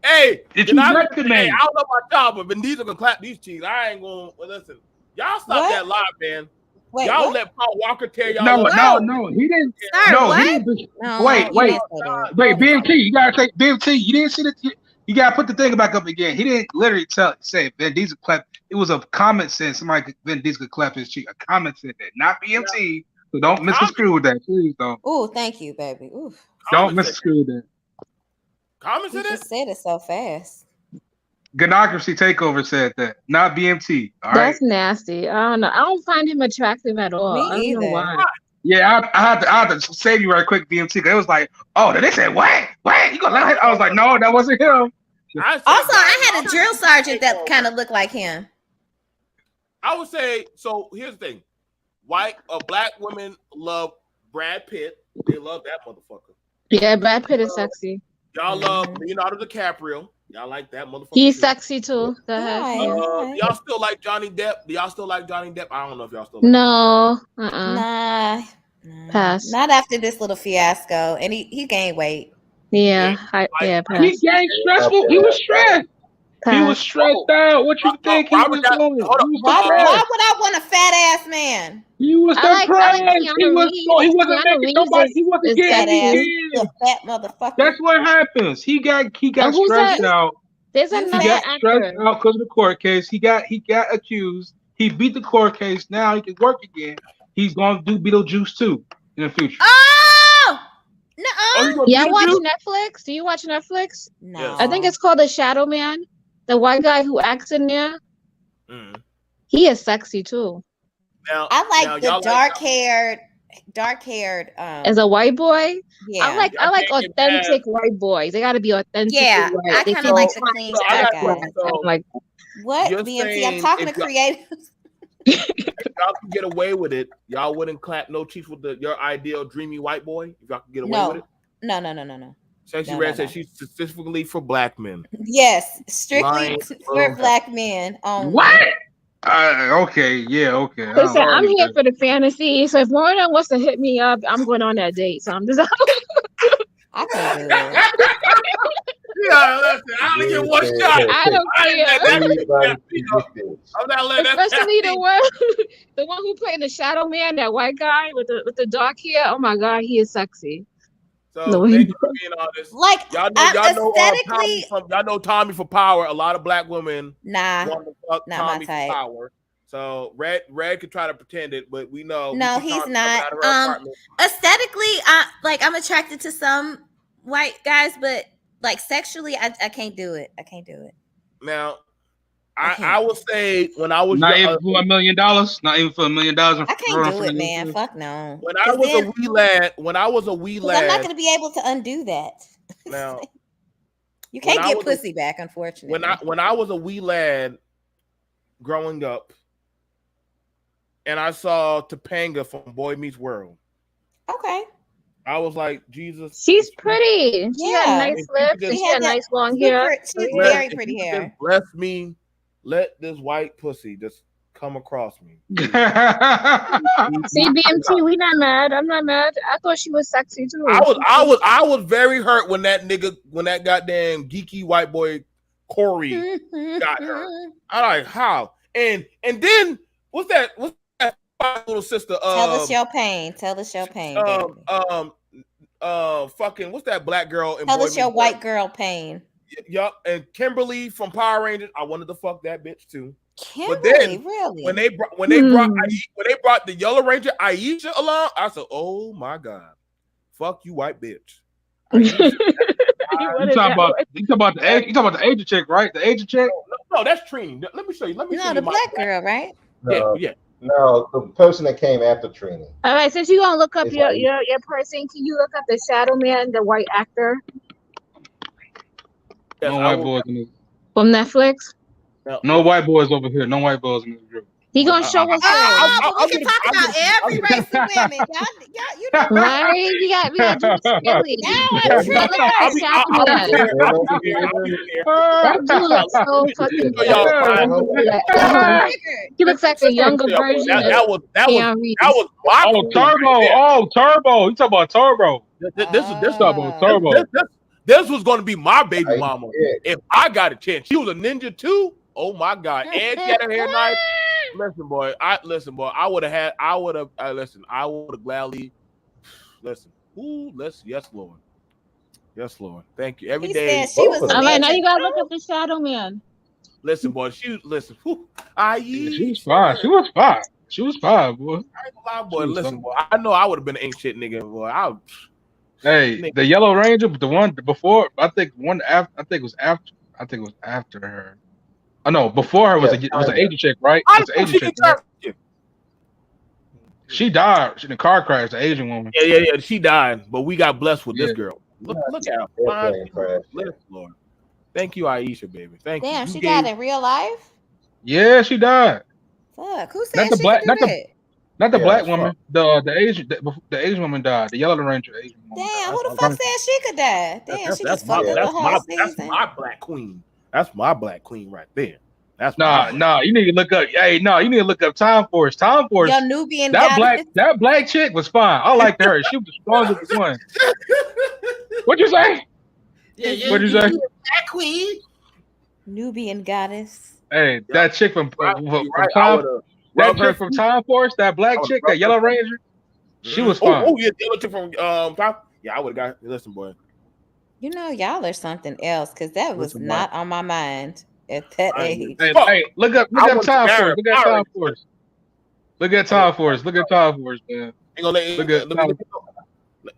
Hey, Did and you I let the man? I don't know about y'all, but Vin Diesel can clap these cheeks. I ain't going. Well, listen, y'all stop What? that lie, man. Wait, Y'all what? let Paul Walker tear y'all No, up. no, he didn't. Sir, No, what? he didn't. No, Wait, you wait, didn't say that. wait, BMT. You gotta say BMT. You didn't see that. You gotta put the thing back up again. He didn't literally say Vin Diesel clap. It was a comment saying somebody Vin Diesel could clap his cheek. A comment said that, not BMT. So don't misconstrue with that, please. Don't Oh, thank you, baby. Ooh, misconstrue with that. Comments you in it? just said it so fast. Ganocracy Takeover said that, not BMT. All right. That's nasty. I don't know. I don't find him attractive at all. Me I don't know either. why. Yeah, I had to save you right quick, BMT. Because it was like, oh, they said what? You gonna let him? I was like, no, that wasn't him. Also, I had a drill sergeant that kind of looked like him. I would say so. Here's the thing: black women love Brad Pitt. They love that motherfucker. Yeah, Brad Pitt is sexy. Y'all love Leonardo DiCaprio. Y'all like that motherfucker. He's too. sexy too. Go ahead. Y'all still like Johnny Depp? Do y'all still like Johnny Depp? I don't know if y'all still. No. Nah. Pass. Not after this little fiasco. And he gained weight. Yeah. Pass. He gained stressful. He was stressed. He was stressed out. What you think he was doing? Why would I want a fat ass man? He was I like depressed. Keanu He wasn't Keanu making Reeves nobody. is- He wasn't is getting fat ass. any A fat motherfucker. That's what happens. He got And who's stressed that? out. There's He another got actor. stressed out because of the court case. He got accused. He beat the court case. Now he can work again. He's going to do Beetlejuice 2 in the future. Oh! No. Yeah, I watch Netflix. Do you watch Netflix? No. I think it's called The Shadow Man. The white guy who acts in there. He is sexy too. Now, I like now, the y'all dark haired. As a white boy, Yeah. I like authentic white boys. They got to be authentic. Yeah, white. I They kind can of like be the clean So I cut got one. guys. So like What you're BMT? I'm saying talking to if y'all- creatives. if y'all can get away with it, y'all wouldn't clap no cheeks with your ideal dreamy white boy. If y'all can get away with it. No. Sexy No, Red no, said no. she's specifically for black men. Yes, strictly Lying. for black men only. What? Okay. Yeah. Okay. I Listen, don't I'm know. here for the fantasy. So if Morgan wants to hit me up, I'm going on that date. So I'm just. I can't do it. Yeah, listen, I only get one shot. I don't care. I'm not letting that. Especially the one who played the Shadow Man, that white guy with the dark hair. Oh my God, he is sexy. So No, thank you for being honest. Like, y'all know Tommy for Power. A lot of black women want to fuck not my Tommy for type. Power. So Red could try to pretend it, but we know. No, we see he's Tommy not. coming out of her apartment. Aesthetically, I'm attracted to some white guys, but like sexually, I can't do it. I can't do it. Now, I will say when I was Not even for $1 million. Not even for $1 million. I can't do it, man. Fuck no. When I was a wee lad, I'm not gonna be able to undo that. Now, You can't when I get was pussy back, unfortunately. when I was a wee lad growing up, and I saw Topanga from Boy Meets World. Okay. I was like, Jesus. She's pretty. She had Yeah. nice lips and she had nice long hair. She's Let- very if pretty you hair. just bless me. Let this white pussy just come across me. See, BMT, we not mad. I'm not mad. I thought she was sexy too. I was very hurt when that goddamn geeky white boy Corey got her. I'm like, how? And then what's that little sister? Tell us your pain. Tell us your pain. Baby. Fucking what's that black girl? Tell us your white girl pain. Yup, and Kimberly from Power Rangers. I wanted to fuck that bitch too. Kimberly, But then really? when they brought the Yellow Ranger Aisha along, I said, "Oh my god, fuck you, white bitch." You talking about the Asian chick, right? The Asian chick? No, that's Trini. Let me show you. Let me show No, you the my black girl, right? Yeah. No, the person that came after Trini. All right, since you gonna look up It's your like- person, can you look up the Shadow Man, the white actor Yes, No I white will- boys in this. from Netflix? No white boys over here. No white boys in this group. He gonna show us all. We can talk about every race of women. Y'all, you know, Right? We got Judas Skelly. Now I'm That dude looks so fucking He looks like a younger version That of was Keanu Reeves. my Oh, queen Turbo. right there. Oh, Turbo. You talking about Turbo? This talking about Turbo. This was going to be my baby mama if I got a chance. She was a ninja too. Oh my god! And she had her hair nice. Listen, boy. I would have gladly. Listen. Ooh, listen. Yes, Lord. Yes, Lord. Thank you. Every He day. said she was All right, now you gotta look up the Shadow Man. Listen, boy. She was fine. She was fine. She was fine, boy. I ain't gonna lie, boy. She was Listen, fine. boy. I know I would have been an ain't shit nigga, boy. Hey, the Yellow Ranger, but the one before, I think it was after her. Oh no, before her was an Asian chick, right? It was an Asian chick, right? She died in a car crash. The Asian woman. Yeah. She died, but we got blessed with this Yeah. girl. Look at her. Fine. Bless, Lord. Thank you, Aisha, baby. Thank you. Damn, You she gave- died in real life? Yeah, she died. Fuck. Who said Not the she black, could not do the, that? not the Yeah, black that's woman. The Asian woman died. The Yellow Ranger Asian woman. Damn, who the I'm fuck trying- said she could die? Damn, she just fucked up the whole season. my black queen. That's my black queen right there. That's Nah. You need to look up. Hey, no, you need to look up Time Force. Time Force. Your Nubian That goddess. black chick was fine. I liked her. She was the strongest one. What'd you say? What'd you say? Black queen. Nubian goddess. Hey, that chick from Right, Time. That chick from Time Force. That black chick. That Yellow Ranger. She was fine. Oh yeah, the other chick from Top. Yeah, I would have got. Listen, boy. You know, y'all are something else because that was Listen, not on my mind at that age. Hey, look up I Time was Force. scared. Look at Time Force. Look at Time Force. Look at Time Force, man. Hang on, Look at Time.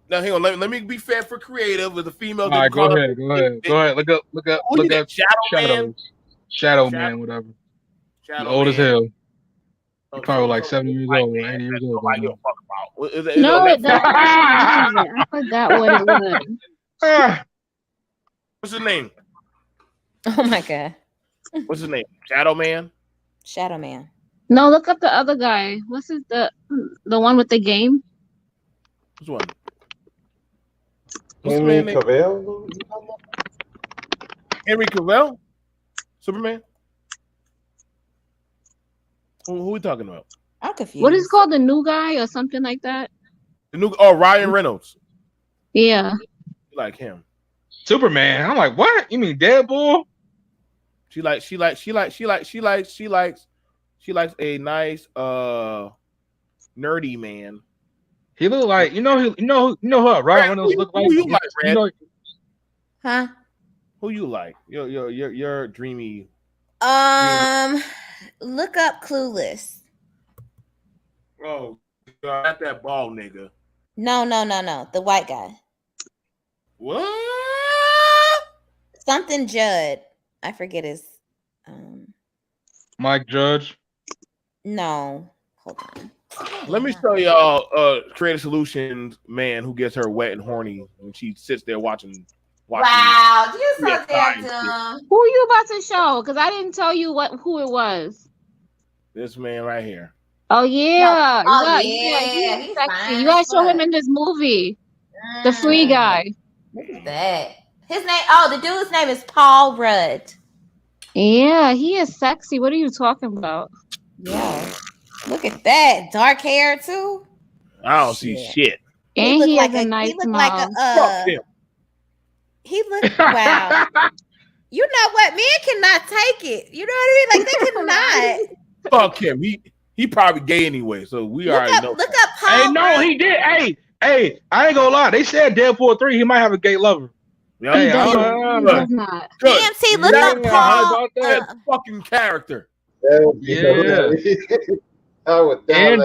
now, hang on. Let me be fair for creative with the female. All right, go ahead. Go ahead. Look up Shadow Shadow Man? Man, whatever. Shadow He's old as Man. hell. He's probably like 70 years old, 80 years old. Nobody give a fuck about. Is it No, on it Netflix? doesn't. I forgot what it was. What's his name? Oh my god. What's his name? Shadow Man. Shadow Man. No, look up the other guy. What's his the one with the game? Which one? What's the Henry man name? Cavill. Henry Cavill. Superman. Who we talking about? I'm confused. What is it called? The new guy or something like that? The new Ryan Reynolds. Yeah. You like him? Superman. I'm like, what? You mean Deadpool? She likes a nice nerdy man. He look like you know who Ryan Reynolds look like. Who you like, Red? Huh? Who you like? Your dreamy. Look up Clueless. Oh, not that bald nigga. No. The white guy. What? Something Judd. I forget his Mike Judge. No. Hold on. Let me show y'all Creative Solutions man who gets her wet and horny when she sits there watching. Wow, you so Yeah, damn fine. dumb. Who you about to show? Because I didn't tell you who it was. This man right here. Oh yeah. Oh, He's yeah, sexy. he's You fine gotta as show him fuck. in this movie. The free guy. Look at that. His name. Oh, the dude's name is Paul Rudd. Yeah, he is sexy. What are you talking about? Yeah. Look at that. Dark hair too. I don't see shit. And he has like a nice he looked mouth. like Fuck him. He looked wow. You know what? Men cannot take it. You know what I mean? Like they cannot. Fuck him. He probably gay anyway, so we already know. Look up Paul. Hey, no, he did. Hey, I ain't gonna lie. They said Deadpool 3, he might have a gay lover. Yep. Hey, He does not. Good. DMT, look up Paul. That fucking character. Yeah. I would And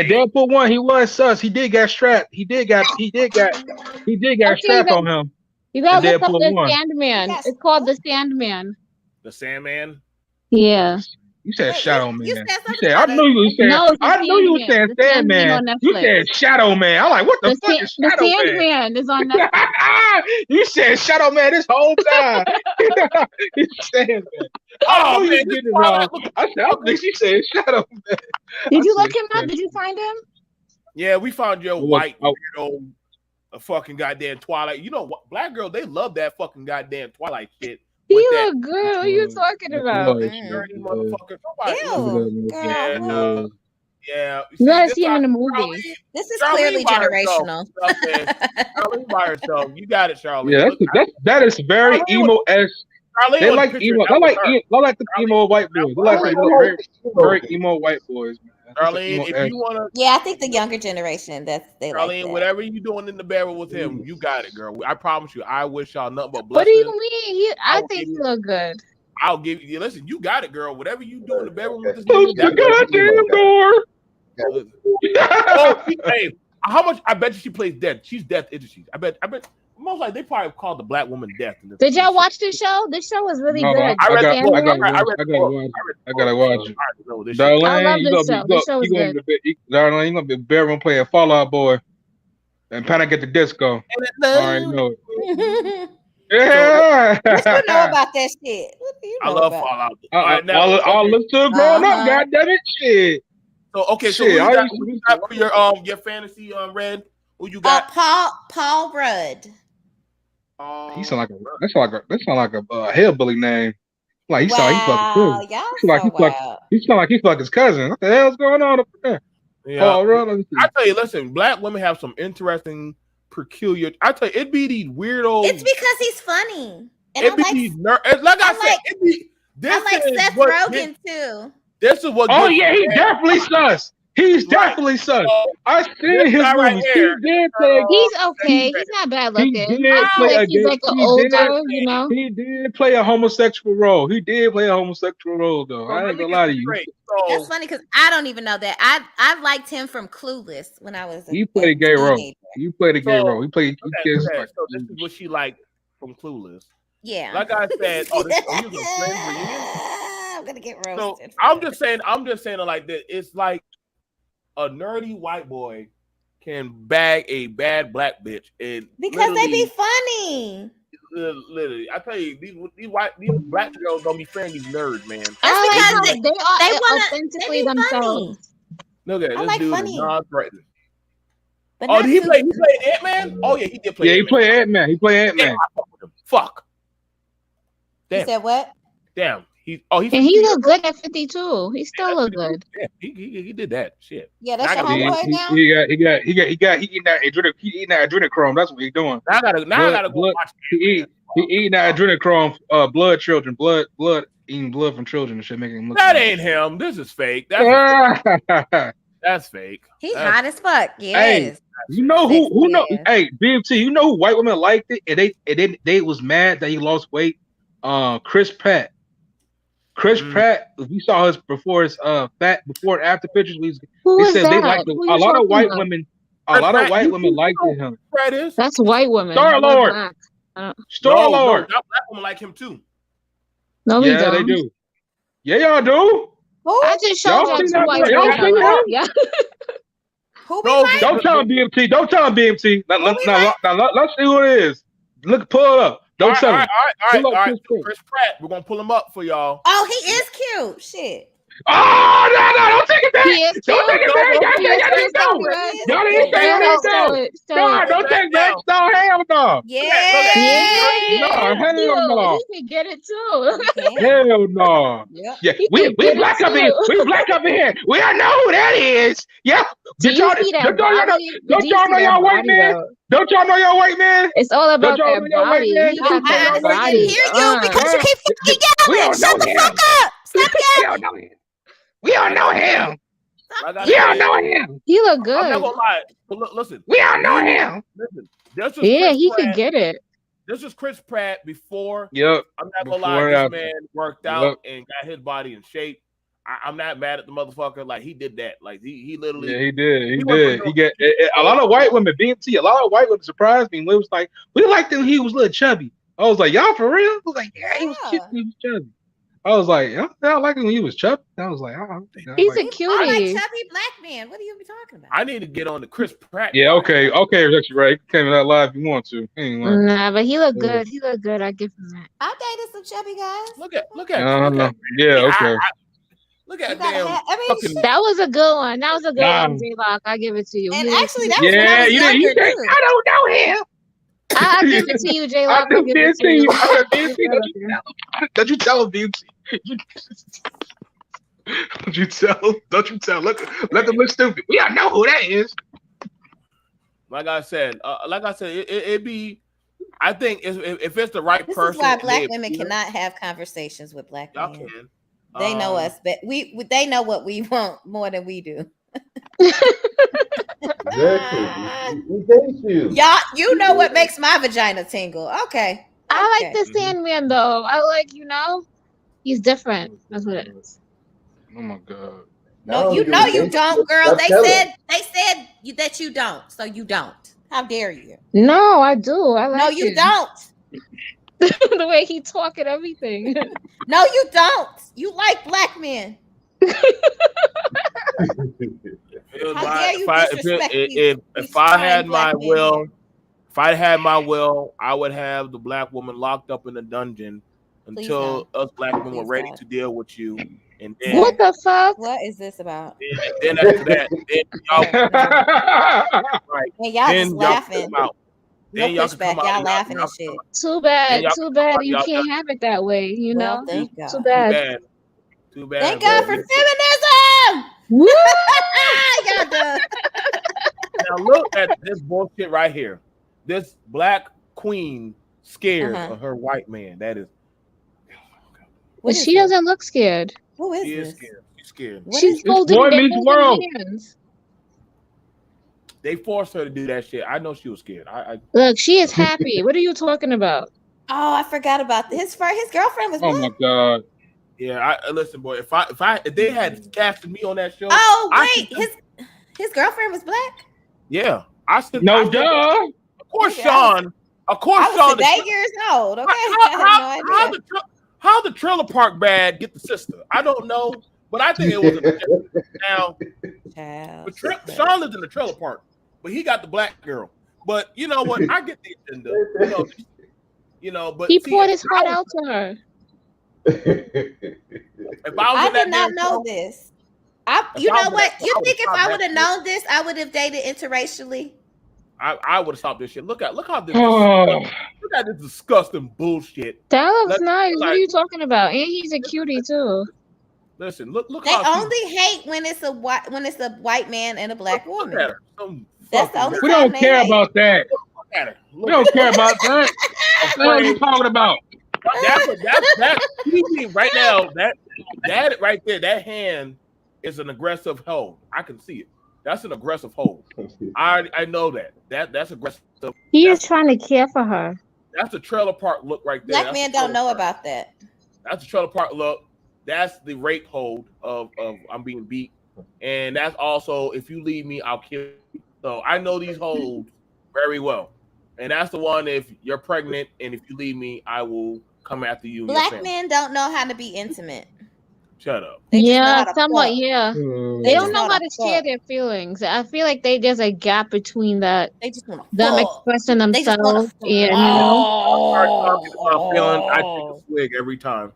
Deadpool 1, he was sus. He did get strapped. He did got strapped on him. You gotta in look up Deadpool the 1. Sandman. It's called the Sandman. The Sandman. Yeah. You said Shadow Man. you You said said I knew you said No, it's the I knew you were saying Sandman. The Sandman Sandman. on You Netflix. said Shadow Man. I'm like, what the fuck is The Shadow Man? Sandman is on Netflix. You said Shadow Man this whole time. You said that. I Oh knew man, you did it wrong. I said, I think she said Shadow Man. Did you I look said, him up? Did you find him? yeah, we found your Well, white oh. weirdo, a fucking goddamn Twilight. You know what? Black girl, they love that fucking goddamn Twilight shit. He With that look good. What are you talking about? dirty motherfucker. Nobody Ew, yeah, girl. yeah. You gotta this see him in the time, movie. This is Charlene clearly by herself. generational. Charlene by herself. You got it, Charlene. Yeah, Look, that is very Charlene emo esque. Charlene They was like pictured emo. that was her. They like the emo white boys. They like the very emo white boys, man. That's like Charlene, if emo-esque. you wanna, Yeah, I think the younger generation they like Charlene, that. whatever you doing in the bedroom with him, you got it, girl. I promise you. I wish y'all nothing but What do blessings. you mean? I will think give he look good. I'll give you. Listen, you got it, girl. Whatever you do in the bedroom with this Close nigga, the goddamn door. Oh, hey, how much? I bet you she plays death. She's death, isn't she? I bet. Most likely they probably called the black woman death. In this Did y'all watch this show? This show was really No, good. I gotta Sandman? watch it. I love Darlene, this show. This show is good. Darlene, you gonna be bedroom playing Fallout Boy and Panic at the Disco. All right, know it. Yeah. What you know about that shit? What do you know I love about? Fallout. All right, now, I'll listen to it growing up. God damn it, shit. So okay, so Shit, who you got for your fantasy Red? Who you got? Paul Rudd. He sound like a hillbilly name. Like he sound Wow, like y'all he sound like he fuck his cousin. What the hell's going on up there? Yeah. Paul Rudd, let me see. I tell you, listen, black women have some interesting, peculiar. I tell you, it'd be these weirdo. It's because he's funny. And It'd be these like I said, it'd be. This I like is Seth what- Rogen too. This is what. Oh gets yeah, me he's mad. definitely sus. He's definitely sus. I seen this his guy right movies. here, He did play. He's okay. He's not bad He looking. did I feel play like he's like an older, you know. He did play a homosexual role. He did play a homosexual role, though. I ain't gonna lie to you. That's funny because I don't even know that. I liked him from Clueless when I was. He played a gay role. teenager. You played a gay role. He played. Okay, so this is what she liked from Clueless. Yeah. Like I said, he was a friend reunion. I'm gonna get So roasted. I'm just saying it like that. It's like a nerdy white boy can bag a bad black bitch, and Because they be funny. literally, I tell you, these black girls don't be friending these nerds, man. That's because they are they wanna authentically they be themselves. Look at I this like dude funny. is non-threatening. But Oh, not did he too- play Ant-Man? Oh yeah, he did play. Yeah, he Ant-Man. played Ant-Man. He played Ant-Man. Damn, I fuck with him. Fuck. You Damn. said what? Damn. He's And he looked good at 52. He still look good. Yeah, he did that shit. Yeah, that's I your gotta- homeboy now. He eating that adrenochrome. That's what he's doing. Now I gotta go watch. He eating that adrenochrome. Blood children. Blood eating blood from children and shit, making him look. That ain't him. This is fake. That's fake. He's That's- hot as fuck. Hey, Yes. you know who know? Yeah. Hey, BMT, you know who white women liked it, and they was mad that he lost weight. Chris Pratt. Chris Pratt. We saw his before and after pictures. Who They is said they that? liked Who a you lot of talking white about? women. A Chris lot of Pratt, white you women liked know him. Pratt is That's white women. Star-Lord. Not black. Star-Lord. No, black women like him too. No, we Yeah, don't. they do. Yeah, y'all do. I just showed Y'all y'all seen two that white boy? Y'all women. seen that? Yeah. Who No, be like? Don't tell him BMT. Don't tell him BMT. Now, let's see who it is. Look, pull it up. Don't tell him. All right. Pull up So Chris Pratt. Chris Pratt, we're gonna pull him up for y'all. Oh, he is cute. Shit. Oh no! Don't take it back! He is Don't take it back! cute. Y'all He is ain't cute, go! right? Y'all ain't go! Y'all ain't go! No, don't take back! No, hell no! Yeah, No, hell no! he can get it too. Hell no! Yeah, He we can get black it up here. too. We black up in here. We don't know who that is. Yeah. Do you see that body? Don't y'all know y'all white man? Don't y'all know y'all white man? It's all about Don't y'all that know y'all white body. man? He got that Don't y'all body. Hear you because you keep fucking We yelling. don't Shut know the him. fuck up. Stop We yelling. don't know him. We don't know him. Like I We don't said, know him. He look I'm not good. gonna lie. But listen, We don't know me- him. Listen, this is Yeah, Chris he could Pratt. get it. This is Chris Pratt before. Yep. I'm not gonna Before lie. and This after. man worked out and got his body in shape. I'm not mad at the motherfucker. Like he did that. Like he literally. Yeah, he did. He went did. from He got a lot of white women. BMT. A lot of white women surprised me. When it was like, we liked him. He was a little chubby. I was like, y'all for real? I was like, yeah, he was cute. He was chubby. I was like, I like him when he was chubby. I was like, He's like, a I cutie. like chubby black man. What are you talking about? I need to get on the Chris Pratt. yeah, okay, that's right. You came in that live if you want to. Anyway. Nah, but he look good. He look good. I give him that. I dated some chubby guys. Look at. Yeah, okay. Look at You gotta damn. have- I mean, shit. That was a good one. That was a good Nah. one, J-Lock. I give it to you. And He was actually, cute. that was when I was you younger think too. I don't know him. I give it to you, J-Lock. I I give it to BMT. you. Don't you tell him, BMT. Don't you tell. Don't you tell. Let them look stupid. We don't know who that is. Like I said, it'd be. I think if it's the right This person, is why and black they women appeal, cannot have conversations with black y'all men. can. They know us, but they know what we want more than we do. Exactly. We date you. Y'all, you know what makes my vagina tingle. Okay. I like Okay. the Sandman though. I like, he's different. That's what it is. Oh my god. No, you know you don't, girl. They said that you don't, so you don't. How dare you? No, I do. I like No, you him. don't. The way he talk and everything. No, you don't. You like black men. How dare you disrespect me? If I had my will, I would have the black woman locked up in a dungeon until us black men were ready to deal with you. And then, What the fuck? What is this about? then after that, then y'all, right? And y'all then just y'all laughing. come out. No Then y'all can pushback. come out. Y'all and laughing y'all and shit. Too bad. y'all Too come bad. out, You y'all can't have it that way, you Well, know? thank God. Too Too bad. bad. Too bad. Thank God for but- feminism. Woo! Y'all done. Now look at this bullshit right here. This black queen scared of her white man. That is. But she doesn't look scared. Who is She is this? scared. She's scared. She's holding, Boy they're Meets holding World. hands. They forced her to do that shit. I know she was scared. I Look, she is happy. What are you talking about? Oh, I forgot about this. His girlfriend was Oh black. my god. yeah. Listen, boy. If they had casted me on that show, Oh I wait, should- his girlfriend was black. yeah, I should. No, I should- duh. Of course, Maybe I was- Sean. Of course, I Sean. was the- today years old. Okay, I had no idea. How the trailer park bad get the sister? I don't know, but I think it was a now. Child. But Sean lived in the trailer park, but he got the black girl. But you know what? I get the agenda. But He see, poured if his I heart was- out to her. If I was I in that did not damn know show, this. If You I know was what? that- You I would think if stop I that would have shit. known this, I would have dated interracially? I would have stopped this shit. Look how this Oh. look at this disgusting bullshit. That looks Let's- nice. What like- are you talking about? And he's a cutie too. Listen, look They how she- only hate when it's a white man and a black look woman. at her. Some That's the fucking- only We time don't they care hate. about that. Look at her. Look We don't at care about that. What are you talking about? That TV right now. That right there. That hand is an aggressive hold. I can see it. That's an aggressive hold. I know that. That's aggressive. He is trying to care for her. That's a trailer park look right there. Black That's men a don't trailer know park. about that. That's a trailer park look. That's the rape hold of I'm being beat, and that's also if you leave me, I'll kill you. So I know these holds very well, and that's the one. If you're pregnant and if you leave me, I will come after you. And your Black family. men don't know how to be intimate. Shut up. They just know Yeah, how to somewhat. fuck. Yeah, They they just don't know how to share fuck. their feelings. I feel like there's a gap between that. They just want to Them fuck. expressing They just wanna themselves and Start talking about feeling. I take a swig every time.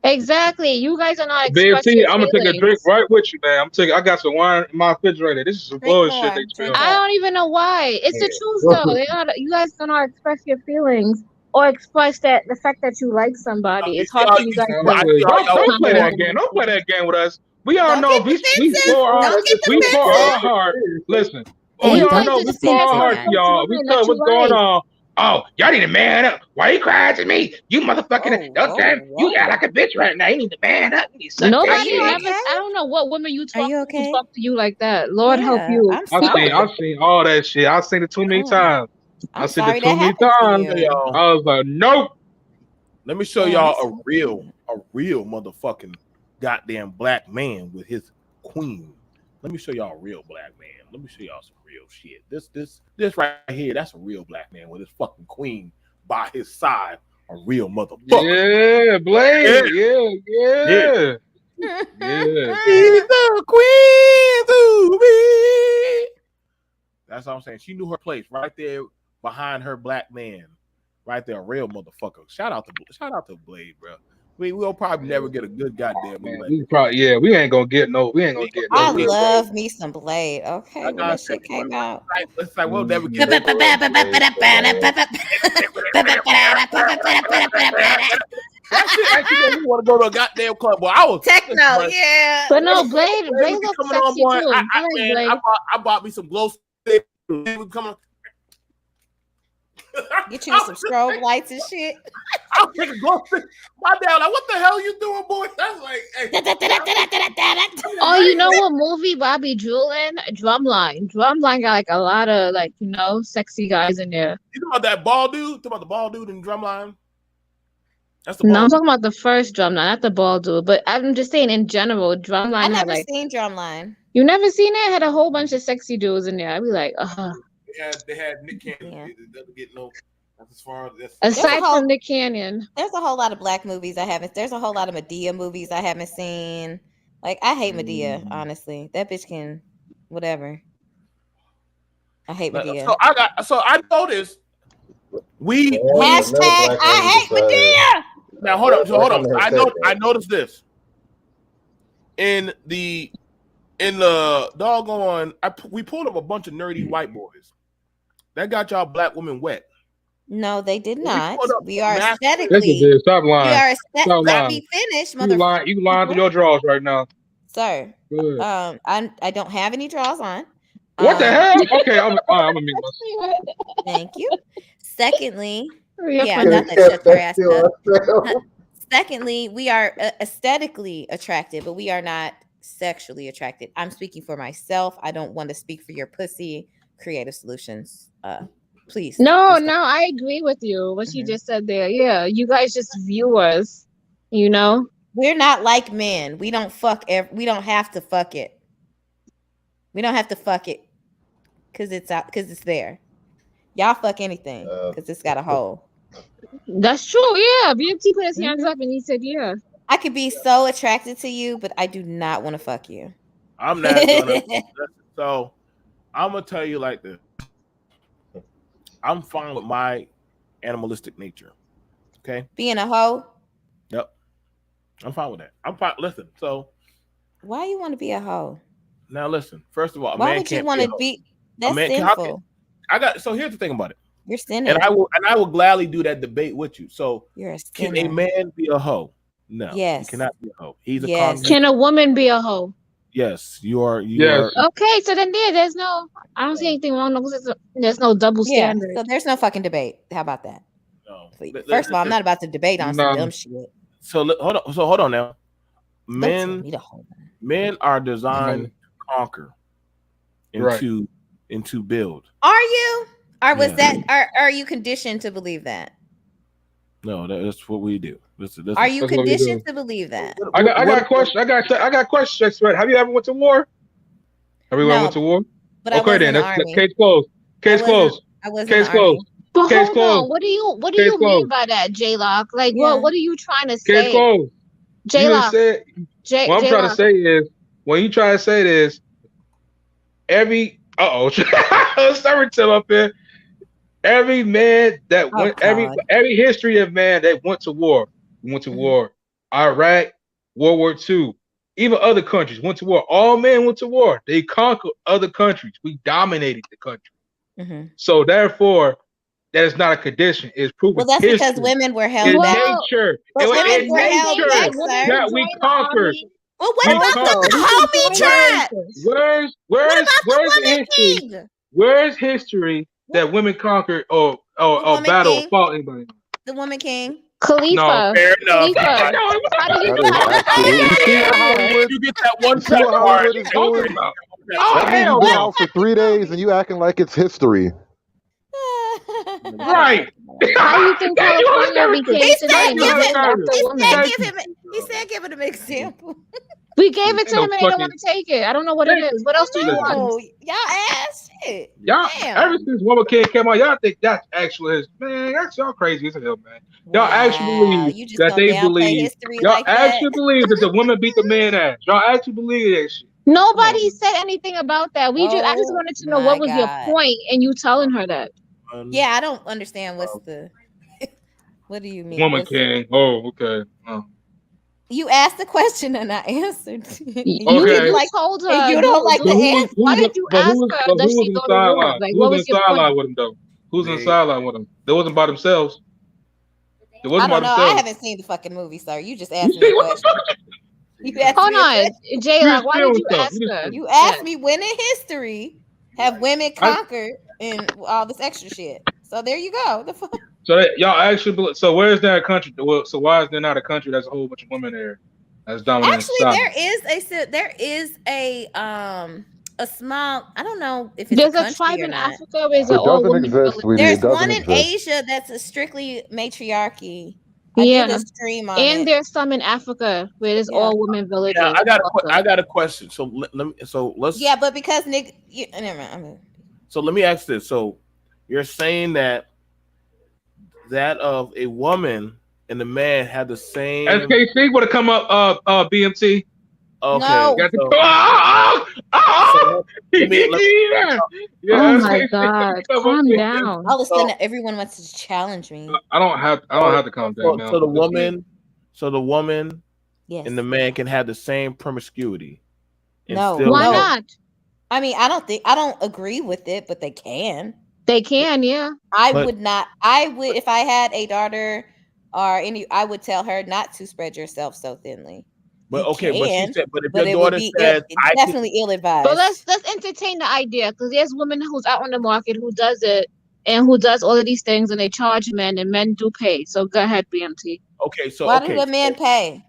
Exactly. You guys are not expressing BMT, I'm gonna take a drink feelings. right with you, man. I got some wine in my refrigerator. This is some Drink bullshit. more. They Drink tell I me. don't even know why. It's the truth though. You guys do not express your feelings or express that the fact that you like somebody. It's hard for you guys to Exactly. Don't play that comprehend. game. Don't play that game with us. We all Don't know get we defensive. pour our Don't get we pour our defensive. heart. Listen, Hey, we all don't know get we pour our defensive heart now. to y'all. We tell what's going on. Oh, y'all need to man up. Why you crying to me? You motherfucking don't time. You act like a bitch right now. You need to man up. You need to suck Nobody that shit. ever. I don't know what women you talk you to who talk to you like that. Lord help Yeah, you. I'm sorry. I've seen all that shit. I've seen it too many times. I'm I've seen sorry it too that many happened to times. you. I was like, nope. Let me show Yeah, y'all that's a real motherfucking goddamn black man with his queen. Let me show y'all a real black man. Let me show y'all some real shit. This right here, that's a real black man with his fucking queen by his side. A real motherfucker. Yeah, Blade. Yeah. She's the queen to me. That's what I'm saying. She knew her place right there behind her black man. Right there, a real motherfucker. Shout out to Blade, bro. We'll probably never get a good goddamn movie. We probably we ain't gonna get no. We ain't gonna get no. I real love me some Blade. Okay, when that shit came out. It's like we'll never get. That shit actually made me want to go to a goddamn club. Boy, I was techno, yeah. But no, Blade looks coming sexy on, boy. too. I like Man, Blade. I bought me some glow stick. Coming. Get you some strobe lights and shit. I was taking glow stick. My dad, like, what the hell you doing, boy? That's like, hey. Oh, you know what movie Bobby drooling? Drumline. Drumline got like a lot of sexy guys in there. You talking about that bald dude? Talking about the bald dude in Drumline? That's the No, I'm bald talking about the first Drumline, not the ball dude. But I'm just saying in general, Drumline I had never like seen Drumline. you never seen it? Had a whole bunch of sexy dudes in there. I'd be like, They had Nick Cannon. It doesn't get no. As far as this. Aside from Nick Cannon, there's a whole lot of black movies I haven't. There's a whole lot of Medea movies I haven't seen. Like I hate Medea, honestly. That bitch can, whatever. I hate Medea. So I noticed we hashtag I hate Medea. Now hold on. I noticed this in the doggone. We pulled up a bunch of nerdy white boys. That got y'all black women wet. No, they did not. We are Yes, aesthetically. it did. Stop lying. We are Stop let lying. me finish, You motherfucker. lying through your drawers right now. Sir, Good. I don't have any draws on. What the hell? Okay, I'm gonna mute myself. Thank you. Secondly, Yeah, yeah, nothing. Shut your ass up. Secondly, we are aesthetically attracted, but we are not sexually attracted. I'm speaking for myself. I don't want to speak for your pussy. Creative Solutions. Please. No, I agree with you. What you just said there. Yeah, you guys just viewers. You know, we're not like men. We don't fuck. We don't have to fuck it. We don't have to fuck it because it's out. Because it's there. Y'all fuck anything because it's got a hole. That's true. Yeah, BMT put his hands up and he said, "Yeah." I could be so attracted to you, but I do not want to fuck you. I'm not gonna. So I'm gonna tell you like this. I'm fine with my animalistic nature. Okay. Being a hoe. Yep. I'm fine with that. I'm fine. Listen. So why you want to be a hoe? Now listen. First of all, why would you want to be? That's sinful. So here's the thing about it. You're sinning. And I will gladly do that debate with you. So you're a can sinner. a man be a hoe? No. Yes. He cannot be a hoe. He's a Can a woman be a hoe? Yes, you are. Okay, so then there's no. I don't see anything wrong. There's no double standard. So there's no fucking debate. How about that? No. First of all, I'm not about to debate on some dumb shit. So hold on now. Men are designed to conquer and to build. Are you? Or was that? Are you conditioned to believe that? No, that's what we do. Are you conditioned to believe that? I got a question. I got questions. Have you ever went to war? Everyone went to war? But okay, then that's case closed. Case closed. Case closed. But Case hold closed. on. What do you mean by that, J-Lock? Like, what are you trying to say? Case closed. J-Lock. What I'm trying to say is, when you try to say this, every sorry, Tim up here. Every man that went, every history of man that went to war, Iraq, World War II, even other countries went to war. All men went to war. They conquered other countries. We dominated the country. Mhm. So therefore, that is not a condition. It's proven Well, that's history. because women were held In back. nature. But It was women in were held nature back, sir. that we conquered. Well, what We about conquered. the homie tribes? Where's What about the the woman history? king? Where's history that women conquered or woman battle or king? fought anybody? The woman king? Khalifa. No, fair enough. Khalifa. How do you That is absolutely. You see what Hollywood? You get that one You see what track Hollywood card. is doing? Oh, That means hell you've been no. out for 3 days and you acting like it's history. Right. How do you think California became He today? said, Named after women. he said, give him an example. We gave it to No him and they don't fucking- want to take it. I don't know what it is. What else do you No, want? y'all ass shit. Y'all, Damn. ever since Woman King came out, y'all think that's actual history. Man, that's y'all crazy as hell, man. Y'all actually Wow, believe you just that gonna they downplay believe. history Y'all like that? actually believe that the women beat the man ass. Y'all actually believe that shit. Nobody said anything about that. I just Oh wanted to know my what was your God. point and you telling her that. Yeah, I don't understand what's the. What do you mean? Woman What's- King. Oh, okay. Oh. You asked the question and I answered. You Okay. didn't like. told her and you don't like the answer. Why did you ask her? Does she in the go to war? sideline? Like, Who's what in was the your sideline point? with him though? Who's in the sideline with him? They wasn't by themselves. It I wasn't by don't know. I themselves. haven't seen the fucking movie, sir. You just asked me a question. You asked Hold me a on, question. Jay. Like, why did you stuff. ask You just her? feel- You asked me when in history have women conquered and all this extra shit. So there you go. The fuck. So that, y'all actually believe, so where is there a country? Well, so why is there not a country that's a whole bunch of women there that's dominating Actually, society? there is a small. I don't know if it's There's a a country tribe or in not. Africa where it's an It all doesn't women exist, village. sweetie. There's It doesn't one in exist. Asia that's a strictly matriarchy. I did Yeah, a stream on and it. there's some in Africa where there's Yeah. all women villages. Yeah, I got a question. So let's. Yeah, but because Nick, never mind. So let me ask this. So you're saying that of a woman and the man had the same. SKC would have come up, BMT. Okay. No. Got the, let me- Yeah, Oh my SKC God, come up calm here. down. All of a sudden, everyone wants to challenge me. I don't have to calm down now. So the woman Yes. and the man can have the same promiscuity. and No. still- Why No. not? I mean, I don't agree with it, but they can. They can, yeah. I But- would not. I would if I had a daughter or any. I would tell her not to spread yourself so thinly. But You okay, but she can, said, but if but your it would daughter be says, I can, definitely ill advised. But let's entertain the idea because there's women who's out on the market who does it and who does all of these things and they charge men and men do pay. So go ahead, BMT. okay, so Why okay, do the men pay?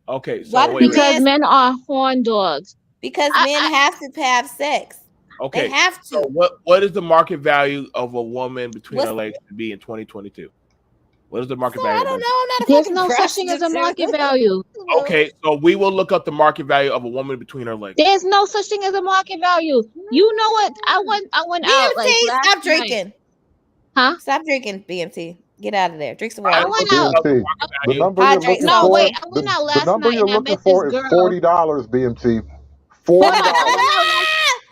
okay, so why do wait, the Because men- men are horn dogs. Because men have to have sex. okay. They have to. So what is the market value of a woman between What's- her legs to be in 2022? What is the market Sir, value? I of don't a- know. I'm not a There's fucking no such thing as a market prostitute. value. Okay, so we will look up the market value of a woman between her legs. There's no such thing as a market value. You know what? I went out like BMT, last stop night. drinking. Huh? Stop drinking, BMT. Get out of there. Drink some I water. went out. BMT, the number you're Hydrate looking yourself. for, Wait, I went out the last number night you're and I looking met for this is girl. $40, BMT. Hold on, $40.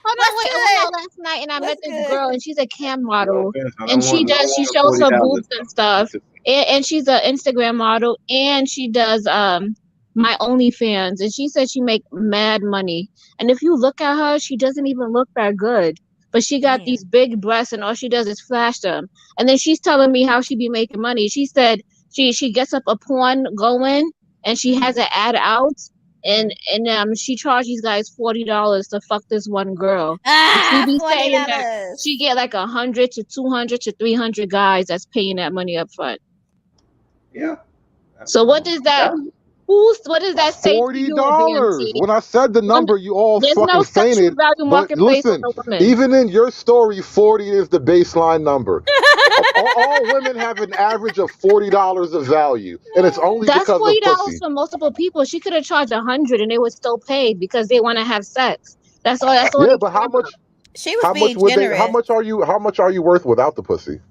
I went out last night and I met this good? girl and she's a cam model I and don't she want shows her $40. boobs and stuff and she's an Instagram model and she does my OnlyFans and she said she make mad money and if you look at her she doesn't even look that good but she got these big breasts and all she does is flash them and then she's telling me how she be making money. She said she gets up a porn going and she has an ad out and she charged these guys $40 to fuck this one girl. She be saying that $40. she get like 100 to 200 to 300 guys that's paying that money up front. Yeah. So what does that? What does that say to you, $40. BMT? When I said the number, you all There's fucking no sexual fainted. value But marketplace listen, for women. even in your story, 40 is the baseline number. all women have an average of $40 of value, and it's only That's because of $40 pussy. for multiple people. She could have charged 100 and they would still pay because they want to have sex. That's all. That's all. Yeah, they but care how much? about. She was How being much would they? generous. How much are you? How much are you worth without the pussy?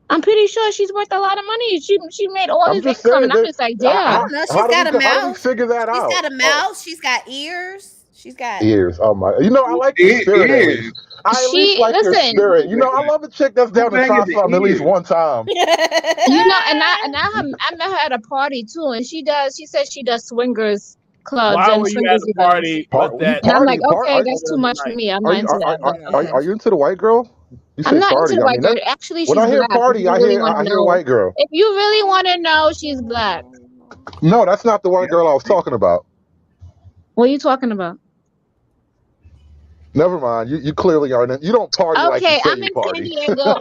I'm pretty sure she's worth a lot of money. She made all I'm this just income, saying and I'm that- just like, I damn. don't know. She's How do got a we- how do we mouth. figure that She's out? got a mouth. She's got ears. She's got. Ears. Oh my! You know, I like the spirit at least. I at least like your listen. spirit. You know, I love a chick that's down to try something at least one time. You know, and I met her at a party too, and she said she does swingers clubs Why and were you swingers at the events. party? But that And I'm like, Party? okay, that's too much for me. I'm not into that. But Are you into the white girl? You I'm say not into party. the I white mean, girl. that, Actually, when she's I hear black. If party, you I really hear want to know, white girl. if you really want to know, she's black. No, that's not the white girl I was talking about. What are you talking about? Never mind. You clearly are. You don't party like you Okay, say I'm you in San party. Diego.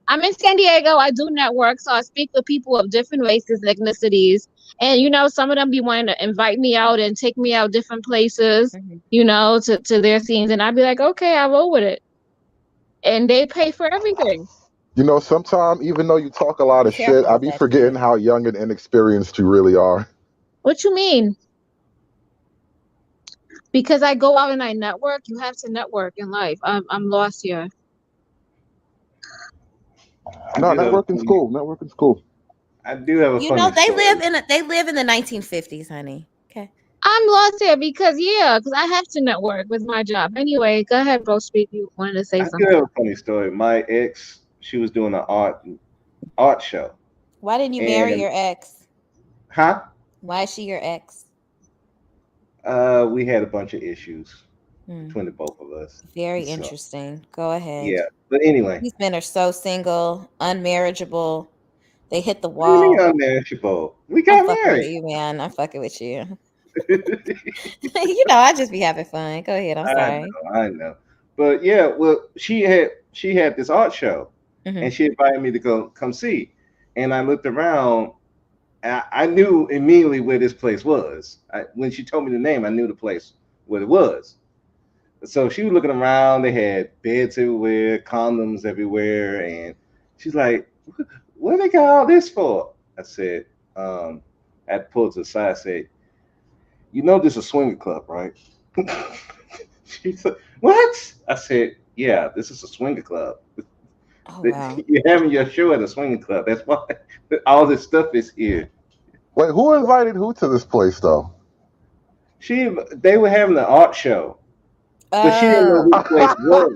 I'm in San Diego. I do network, so I speak with people of different races and ethnicities. And you know, some of them be wanting to invite me out and take me out different places, you know, to their scenes. And I'd be like, okay, I'll roll with it. And they pay for everything. You know, sometimes even though you talk a lot of shit, I be forgetting how young and inexperienced you really are. What you mean? Because I go out and I network. You have to network in life. I'm lost here. No, networking's cool. Networking's cool. I do have a You funny know, they story. live in the 1950s, honey. Okay. I'm lost here because I have to network with my job. Anyway, go ahead, bro. Speak. You wanted to say I do something. have a funny story. My ex, she was doing an art show. Why didn't you marry And- your ex? Huh? Why is she your ex? We had a bunch of issues Hmm. between the both of us. Very So, interesting. Go ahead. yeah. But anyway, These men are so single, unmarriageable. They hit the what do you mean wall. unmarriageable? We I'm got fucking with married. you, man. I'm fucking with you. You know, I just be having fun. Go ahead. I'm sorry. I know. But yeah, well, she had this art show, Mhm. and she invited me to come see. And I looked around. And I knew immediately where this place was. When she told me the name, I knew the place where it was. So she was looking around. They had beds everywhere, condoms everywhere, and she's like, "What do they got all this for?" I said, I pulled to the side. I said, "You know this is a swinger club, right?" She said, "What?" I said, "Yeah, this is a swinger club. Oh, wow. You're having your show at a swinger club. That's why all this stuff is here." Wait, who invited who to this place though? They were having an art show, but she didn't know who the place was.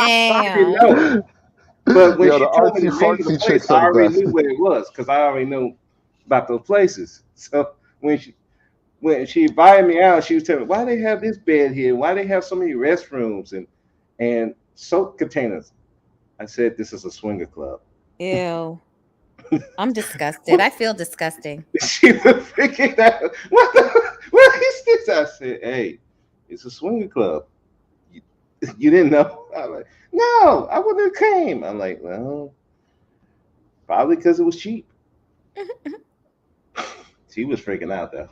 She didn't know. But when Yo, she the told me the artsy name of the fartsy place, chicks I are the already best. knew where it was because I already knew about those places. So when she invited me out, she was telling me, "Why they have this bed here? Why they have so many restrooms and soap containers?" I said, "This is a swinger club." Ew. I'm disgusted. I feel disgusting. She was freaking out. What is this? I said, "Hey, it's a swinger club. You didn't know?" I'm like, "No, I wouldn't have came." I'm like, "Well, probably because it was cheap." She was freaking out though.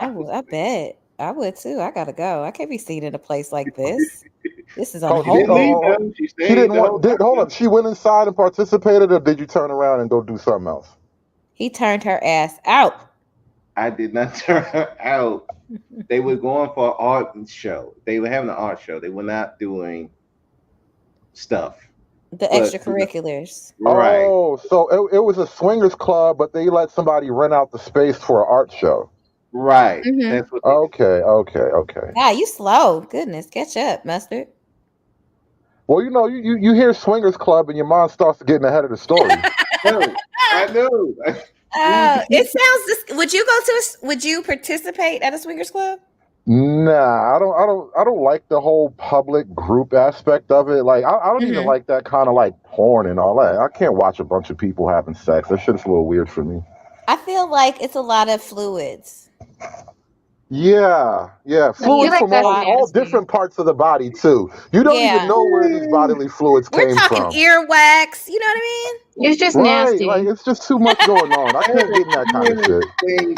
I bet. I would too. I gotta go. I can't be seen in a place like this. This is Oh, unholy. she didn't want. Hold up. She went inside and participated, or did you turn around and go do something else? He turned her ass out. I did not turn her out. They were going for an art show. They were having an art show. They were not doing stuff. The extracurriculars. Right. Oh, so it was a swingers club, but they let somebody rent out the space for an art show. Right. Mhm. That's what. Okay. Ah, you slow. Goodness, catch up, Mustard. Well, you know, you hear swingers club and your mind starts to get ahead of the story. I know. It sounds. Would you go to? Would you participate at a swingers club? Nah, I don't like the whole public group aspect of it. Like, I don't even like that kind of like porn and all that. I can't watch a bunch of people having sex. That shit's a little weird for me. I feel like it's a lot of fluids. Yeah, you fluids like from that all different parts of the body too. You don't Yeah. even know where these bodily fluids We're came talking from. earwax. You know what I mean? It's just Right, nasty. like it's just too much going on. I can't get in that kind of shit.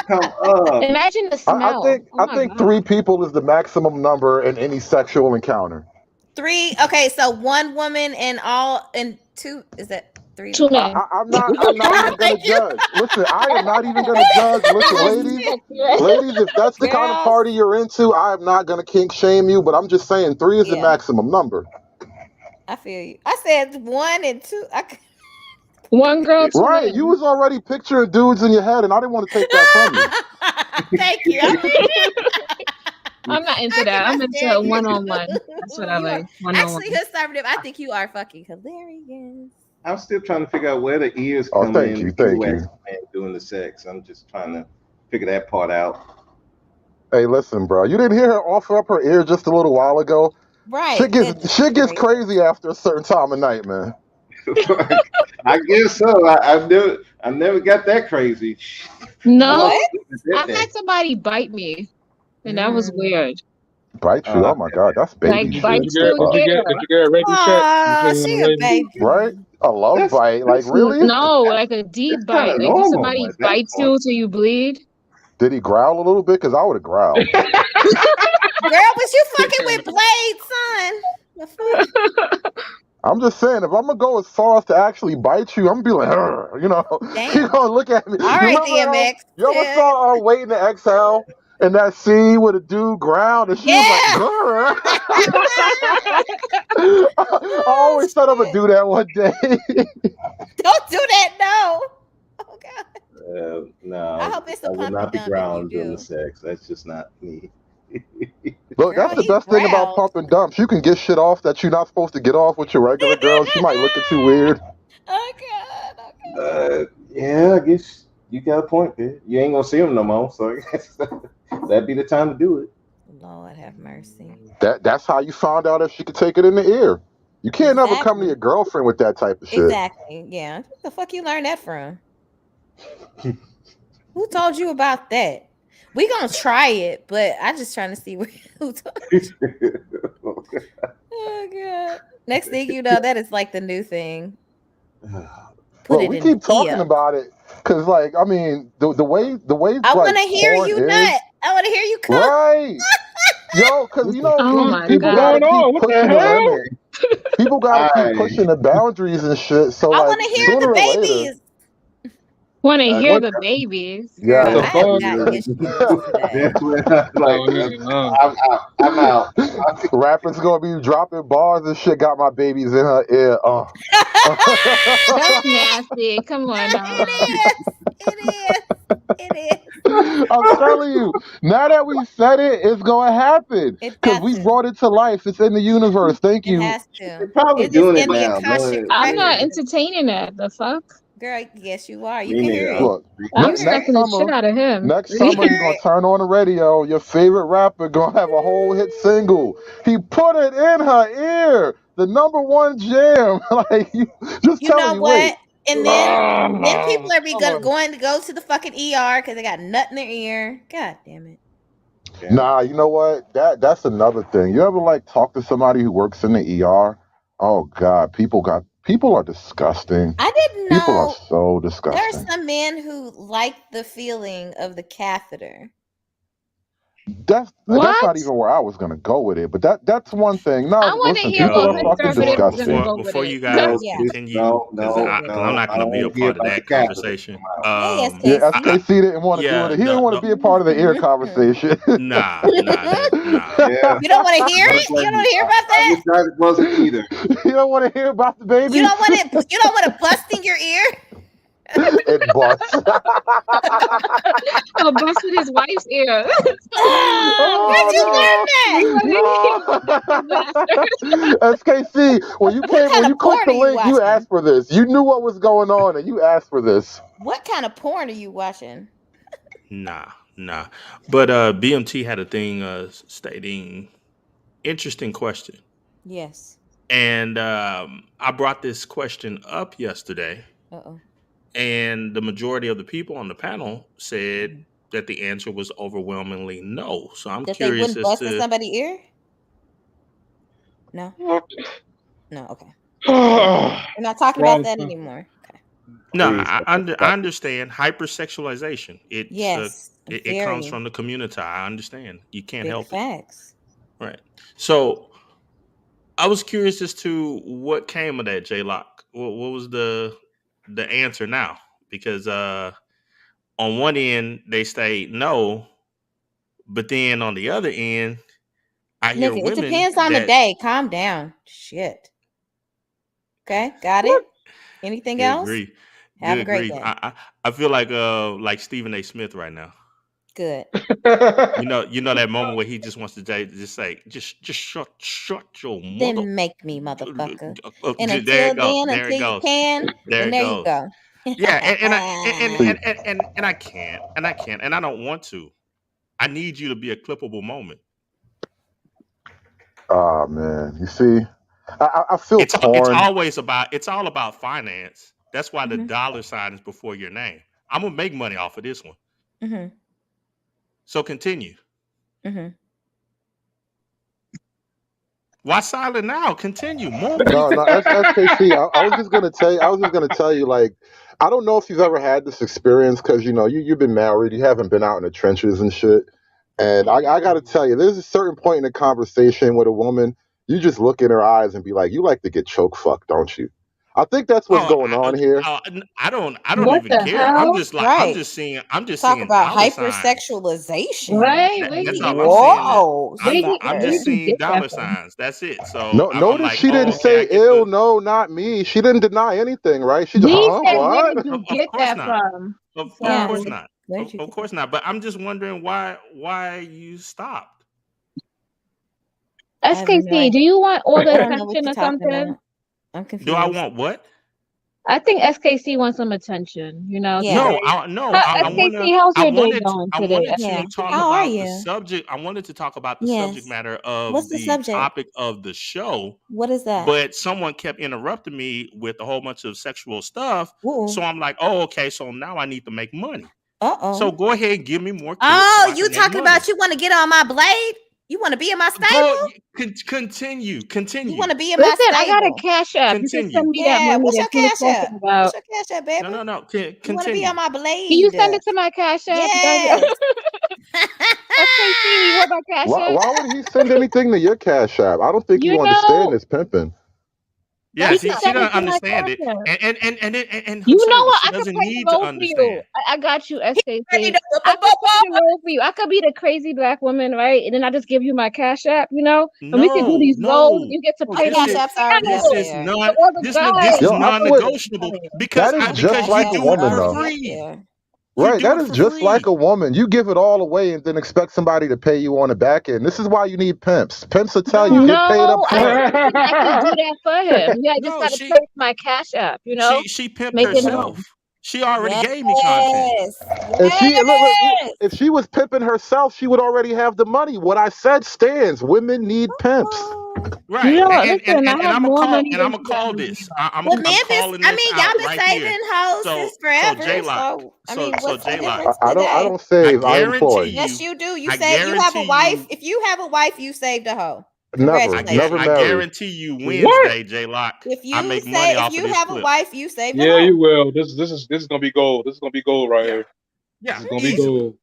Come up. Imagine the smell. I think 3 people is the maximum number in any sexual encounter. 3. Okay, so 1 woman and 2. Is that 3? 2 men. I'm not even gonna judge. Listen, I am not even gonna judge. Listen, ladies, if that's the kind of party you're into, I am not gonna kink shame you. But I'm just saying 3 is the maximum number. I feel you. I said 1 and 2. 1 girl, 2 Right, men. you was already picturing dudes in your head, and I didn't want to take that from you. Thank you. I'm not into that. I'm into one-on-one. That's what I like. One-on-one. Actually, conservative. I think you are fucking hilarious. I'm still trying to figure out where the ears Oh, come thank in you, when thank you you. ask a man doing the sex. I'm just trying to figure that part out. Hey, listen, bro. You didn't hear her offer up her ear just a little while ago. Right. Shit gets crazy after a certain time of night, man. I guess so. I never got that crazy. No, What? I've had somebody bite me, and that was weird. Bite you? Oh my god, that's baby Like shit. bite Did you. you get a rabies check? Aw, You said she you a want a rabies- baby. Right? A love bite. Like, really? No, like a deep bite. kinda Like if normal somebody at that bites you point. till you bleed. Did he growl a little bit? Because I would have growled. Girl, was you fucking with Blade, son? The fuck? I'm just saying, if I'm gonna go as far as to actually bite you, I'm gonna be like, "Arr," you know, Damn. you gonna look at me. All You right, remember, DMX. you ever Yeah. saw Waiting to Exhale in that scene with a dude growled and she was like, "Grr." I always thought I'm gonna do that one day. Don't do that, no. Oh god. No, I hope it's a I will pump not and be dump if you ground during do. the sex. That's just not me. Look, that's the best thing about pump and dumps. You can get shit off that you're not supposed to get off with your regular girl. She might look at you weird. Oh god. Yeah, I guess you got a point there. You ain't gonna see him no more, so I guess that'd be the time to do it. Lord have mercy. That's how you found out if she could take it in the ear. You can't ever come to your girlfriend with that type of shit. Exactly. Yeah. What the fuck you learned that from? Who told you about that? We gonna try it, but I just trying to see who told you. Oh god. Next thing you know, that is like the new thing. Put Look, it we in keep the talking ear. about it because, like, I mean, the way I like, want to hear porn you is, nut. I want to hear you come. right? Yo, because you know, Oh my people God. gotta keep What the pushing the hell? limit. People gotta keep pushing the boundaries and shit. So, I like, want to hear sooner the or later, babies. Want to hear what- the babies? yeah, Girl, yeah. I have got issues today. That's when I'm out. Rappers gonna be dropping bars and shit. Got my babies in her ear. That's nasty. Come on now. I'm telling you, now that we said it, it's gonna happen because we brought it to life. It's in the universe. Thank you. It has to. Probably It's doing in it the now. Akashic I'm not record. entertaining that. The fuck? Girl, yes, you are. You Me can hear neither. it. Look, I'm next smacking the shit summer, out of him. next summer you're gonna turn on the radio. Your favorite rapper gonna have a whole hit single. He put it in her ear. The #1 jam. Like, just You telling know you. what? Wait. And then people are going to go to the fucking ER because they got nut in their ear. God damn it. Nah, you know what? That's another thing. You ever like talk to somebody who works in the ER? Oh God, people are disgusting. I didn't People are know so there are disgusting. some men who like the feeling of the catheter. That's What? not even where I was gonna go with it, but that's one thing. No, I want to listen, hear people what are fucking conservative is gonna disgusting. go with Before it. you guys Yeah. continue, No, because I'm not I going to be a don't hear part of about the that catheter. conversation. Yes, Yeah, Casey. SKC didn't want to do it. He didn't want to be a part of the ear conversation. Nah. Yeah. You don't want to hear it? You don't want to hear about I that? wish I wasn't either. You don't want to hear about the baby? You don't want it. You don't want to bust in your ear. It busts. Oh, busted his wife's ear. Where'd you learn that? SKC, when you clicked the link, you asked for this. You knew what was going on, and you asked for this. What kind of porn are you watching? Nah. But BMT had a thing stating interesting question. Yes. And I brought this question up yesterday. Uh-oh. And the majority of the people on the panel said that the answer was overwhelmingly no. So I'm That they curious wouldn't as bust in to somebody's ear? No. No, okay. We're not talking about that anymore. Okay. no. Please, I understand hypersexualization. It's Yes. it very comes from the community. I understand. You can't big help it. facts. Right. So I was curious as to what came of that, J Lock. What was the answer now? Because on one end they say no, but then on the other end, I hear Nigga, women. it depends on the that- day. Calm down. Shit. Okay, got it. Anything Good else? grief. Have Good a great grief. day. I feel like Stephen A. Smith right now. Good. You know that moment where he just wants to just say, just shut your mother. Then make me, motherfucker. Oh, And there it until goes. then, There it until you goes. can, There then it there you goes. go. Yeah, and I can't, and I don't want to. I need you to be a clippable moment. Oh man, you see, I feel It's torn. all about finance. That's why the dollar sign is before your name. I'm gonna make money off of this one. Mm-hmm. So continue. Mm-hmm. Why silent now? Continue. More. No, SKC. I was just gonna tell you, like, I don't know if you've ever had this experience because you've been married, you haven't been out in the trenches and shit. And I got to tell you, there's a certain point in the conversation with a woman, you just look in her eyes and be like, you like to get choke fucked, don't you? I think that's what's going on here. I don't What even the care. I'm hell? just like Right. I'm just Talk seeing about dollar signs. hypersexualization. Right? That's all I'm Whoa. saying. I'm Where just did you seeing get that dollar from? signs. That's it. So I'm Notice like, she didn't okay, I say, get "Ew, no, not me." She didn't deny anything, right? She just, We said, where what? did you Of get course that not. from? Of Yeah. course not. Where'd you Of course not. But I'm just wondering why you stopped. I have no SKC, idea. do you want all I the don't know what attention you're or talking something? about. I'm confused. Do I want what? I think SKC wants some attention, Yeah. today. SKC, how's your day going I today? wanted Yeah. to talk How are about the you? subject. I wanted to talk about the subject Yes. matter of What's the the subject? topic of the show, What is that? but someone kept interrupting me with a whole bunch of sexual stuff. Ooh. So I'm like, oh, okay. So now I need to make money. Uh-oh. So go ahead and give me more clips. Oh, so I you can make talking money. about you want to get on my blade? You want to be in my stable? Go continue. You want to be in my Listen, I got a stable? cash app. You can Continue. send me that Yeah. money What's that your you were cash app? talking about. What's your cash app, baby? No. You want to be Continue. on my blade? Can you send it to my cash app? Yes. SKC, you want my cash Why app? would he send anything to your cash app? I don't think You you understand know, this pimping. Yeah, he she can send it doesn't to my understand cash it, app. and her You know service, what? she I could doesn't play the need to role for understand. you. I got you, Ready SKC. to I could play the role for you. I could be the crazy black woman, right? And then I just give you my cash app, and we could do these roles. No. You get to My play cash the app's already up panel. there. So all the This guys. is Yo, I would. non-negotiable because That is My just cash like app a is woman, already though. up free. there. You Right, do that it is for just like free. a woman. You give it all away and then expect somebody to pay you on the back end. This is why you need pimps. Pimps will tell you, get paid up No, I front. don't think I can do that for him. Yeah, I just No, gotta she play my cash app, she pimped make it herself. known. She already gave me content. Yes. If she look, Yes. if she was pimping herself, she would already have the money. What I said stands. Women need pimps. Right. Listen, I have I'm more gonna money call than you call got. this. I'm Well, Memphis, calling I this mean, out y'all been right here. saving hoes So since forever. J-Lock. So, I mean, So what's the J-Lock. difference I today? don't save. I guarantee employ. Yes, you do. You I say you have a guarantee wife. you- If you have a wife, you saved a hoe. Never, Congratulations. never I married. guarantee you Wednesday, J-Lock, If I you make money say if off of you this have a clip. wife, you saved a Yeah, hoe. you will. This is gonna be gold. This is gonna be gold right here. Yeah, This is gonna be easily. gold.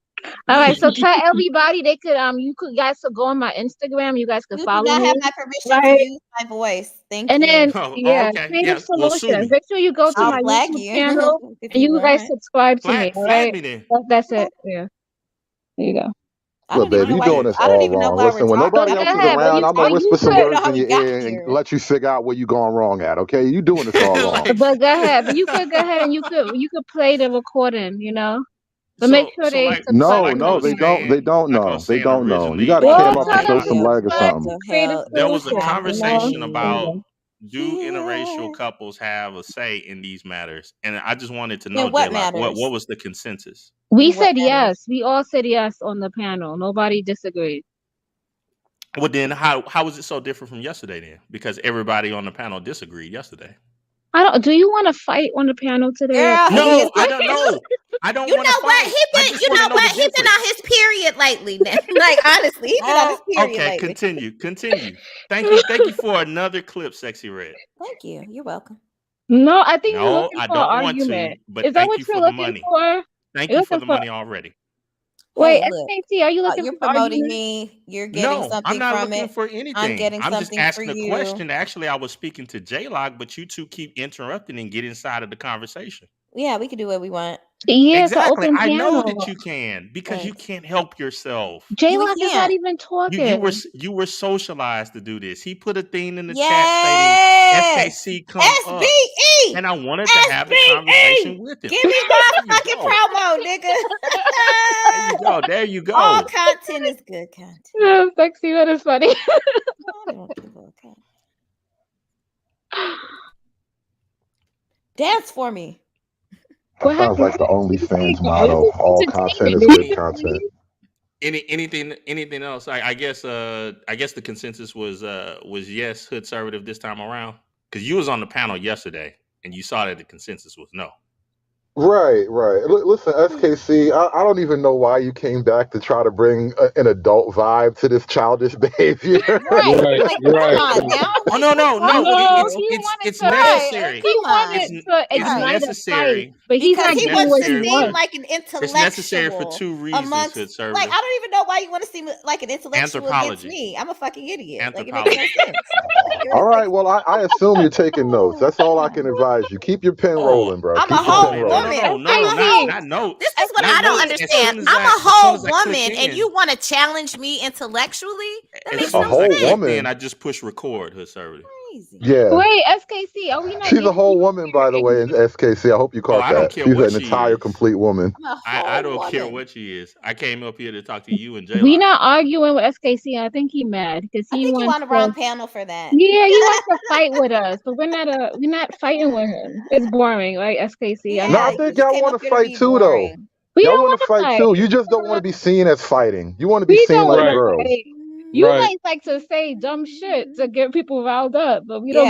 All right, so tell everybody they could guys could go on my Instagram. You guys could You do follow not me. have my permission to Right. use my voice. Thank And you. then Oh, creative okay. Well, sue solutions. me. Make sure you go to Sue I'll my me. flag YouTube you channel if and you you guys want. subscribe to me. All Flag right, me then. that's it. Yeah, there you go. I Look, don't even babe, know you why. doing this I don't all even know wrong. why we're Listen, when talking nobody Go about else is ahead, this. but around, you I'm gonna I whisper some don't even words know how in we your got ear and here. let you figure out where you going wrong at. Okay, you doing this all wrong. Like, but go ahead. But you could go ahead and you could play the recording. But make sure so they like subscribe like to I No, was they me. don't. They saying, don't like I was know. They saying don't know. You originally, got to Well, come up tell and them show to some What leg or subscribe to something. the Creative hell there is was a Solutions. conversation happening about do here? interracial couples have a say in these matters, and I just wanted to In know, what J-Lock, what matters? was the consensus? We In what said matters? yes. We all said yes on the panel. Nobody disagreed. Well, then how was it so different from yesterday then? Because everybody on the panel disagreed yesterday. Do you want to fight on the panel today? Girl, he No, is. I don't know. I don't You want to know what? fight. He I been. just You want to know know what? the He been difference. on his period lately. Like honestly, he been on his Oh, period okay. lately. Continue. Thank you for another clip, Sexy Red. Thank you. You're welcome. No, I think you're No, looking I for an don't want to, argument. but Is that thank what you you're for the looking money. for? Thank You're you for looking the for. money already. Wait, Hey, look. SKT, are you looking You're for promoting argument? me. You're getting No, I'm something not from looking it. for I'm anything. getting I'm just something for asking a you. question. Actually, I was speaking to J-Lock, but you two keep interrupting and get inside of the conversation. Yeah, we can do what we want. Yeah, it's an Exactly. open I know panel. that you can because you Thanks. can't help yourself. J-Lock is not can't. even You were socialized to do this. He put a thing in the chat Yes. stating SKC come up, SBE. and I wanted to have the conversation with him. Give me my There you fucking go. promo, nigga. There you go. All content is good content. Yeah, sexy. That is funny. Dance for me. That sounds like the OnlyFans motto. All content is good content. Anything else? I guess the consensus was yes, hood conservative this time around, because you was on the panel yesterday and you saw that the consensus was no. Right. Listen, SKC, I don't even know why you came back to try to bring an adult vibe to this childish behavior. Right. Oh no! It's necessary. He wanted to It's ignite a necessary. fight, but he's not He getting wants what to he seem wants. like an intellectual. It's necessary for two reasons. Amongst, hood conservative. like, I don't even know why you want to seem like an intellectual against Anthropology. me. I'm a fucking idiot. Like, it Anthropology. makes no sense. All right, well, I assume you're taking notes. That's all I can advise you. Keep your pen rolling, bro. I'm Keep a your whole pen rolling. woman. Not notes. This is what Not I don't notes. As understand. soon as I'm a as soon whole as I click woman, and in. you want to challenge me intellectually? That makes As soon no as I whole clicked woman. in, I just push record. Hood conservative. Yeah. Wait, SKC, are we not? She's a whole woman, by the way, in SKC. I hope you caught I don't that. care She's what an she entire is. complete woman. I don't care what she is. I came up here to talk to you and Jay. We not arguing with SKC. I think he mad because I he think you wants on the wrong to. panel for that. Yeah, he wants to fight with us, but we're not fighting with him. It's boring, right? SKC. No, I think y'all want to fight too, though. We Y'all don't want to wanna fight fight. too. You just don't want to be seen as fighting. You want to be We seen don't like want girls. to fight. You Right. guys like to say dumb shit to get people riled up, but we don't.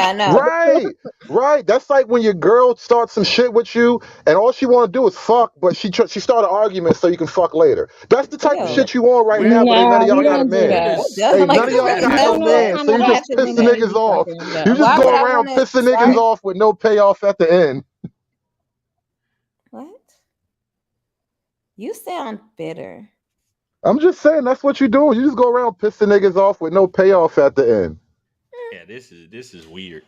Right. That's like when your girl starts some shit with you, and all she want to do is fuck, but she start an argument so you can fuck later. That's the type of shit you on right now, but ain't none of y'all got a man. Hey, none of y'all got no man, so you just pissing niggas off. You just go around pissing niggas off with no payoff at the end. What? You sound bitter. I'm just saying that's what you're doing. You just go around pissing niggas off with no payoff at the end. Yeah, this is weird.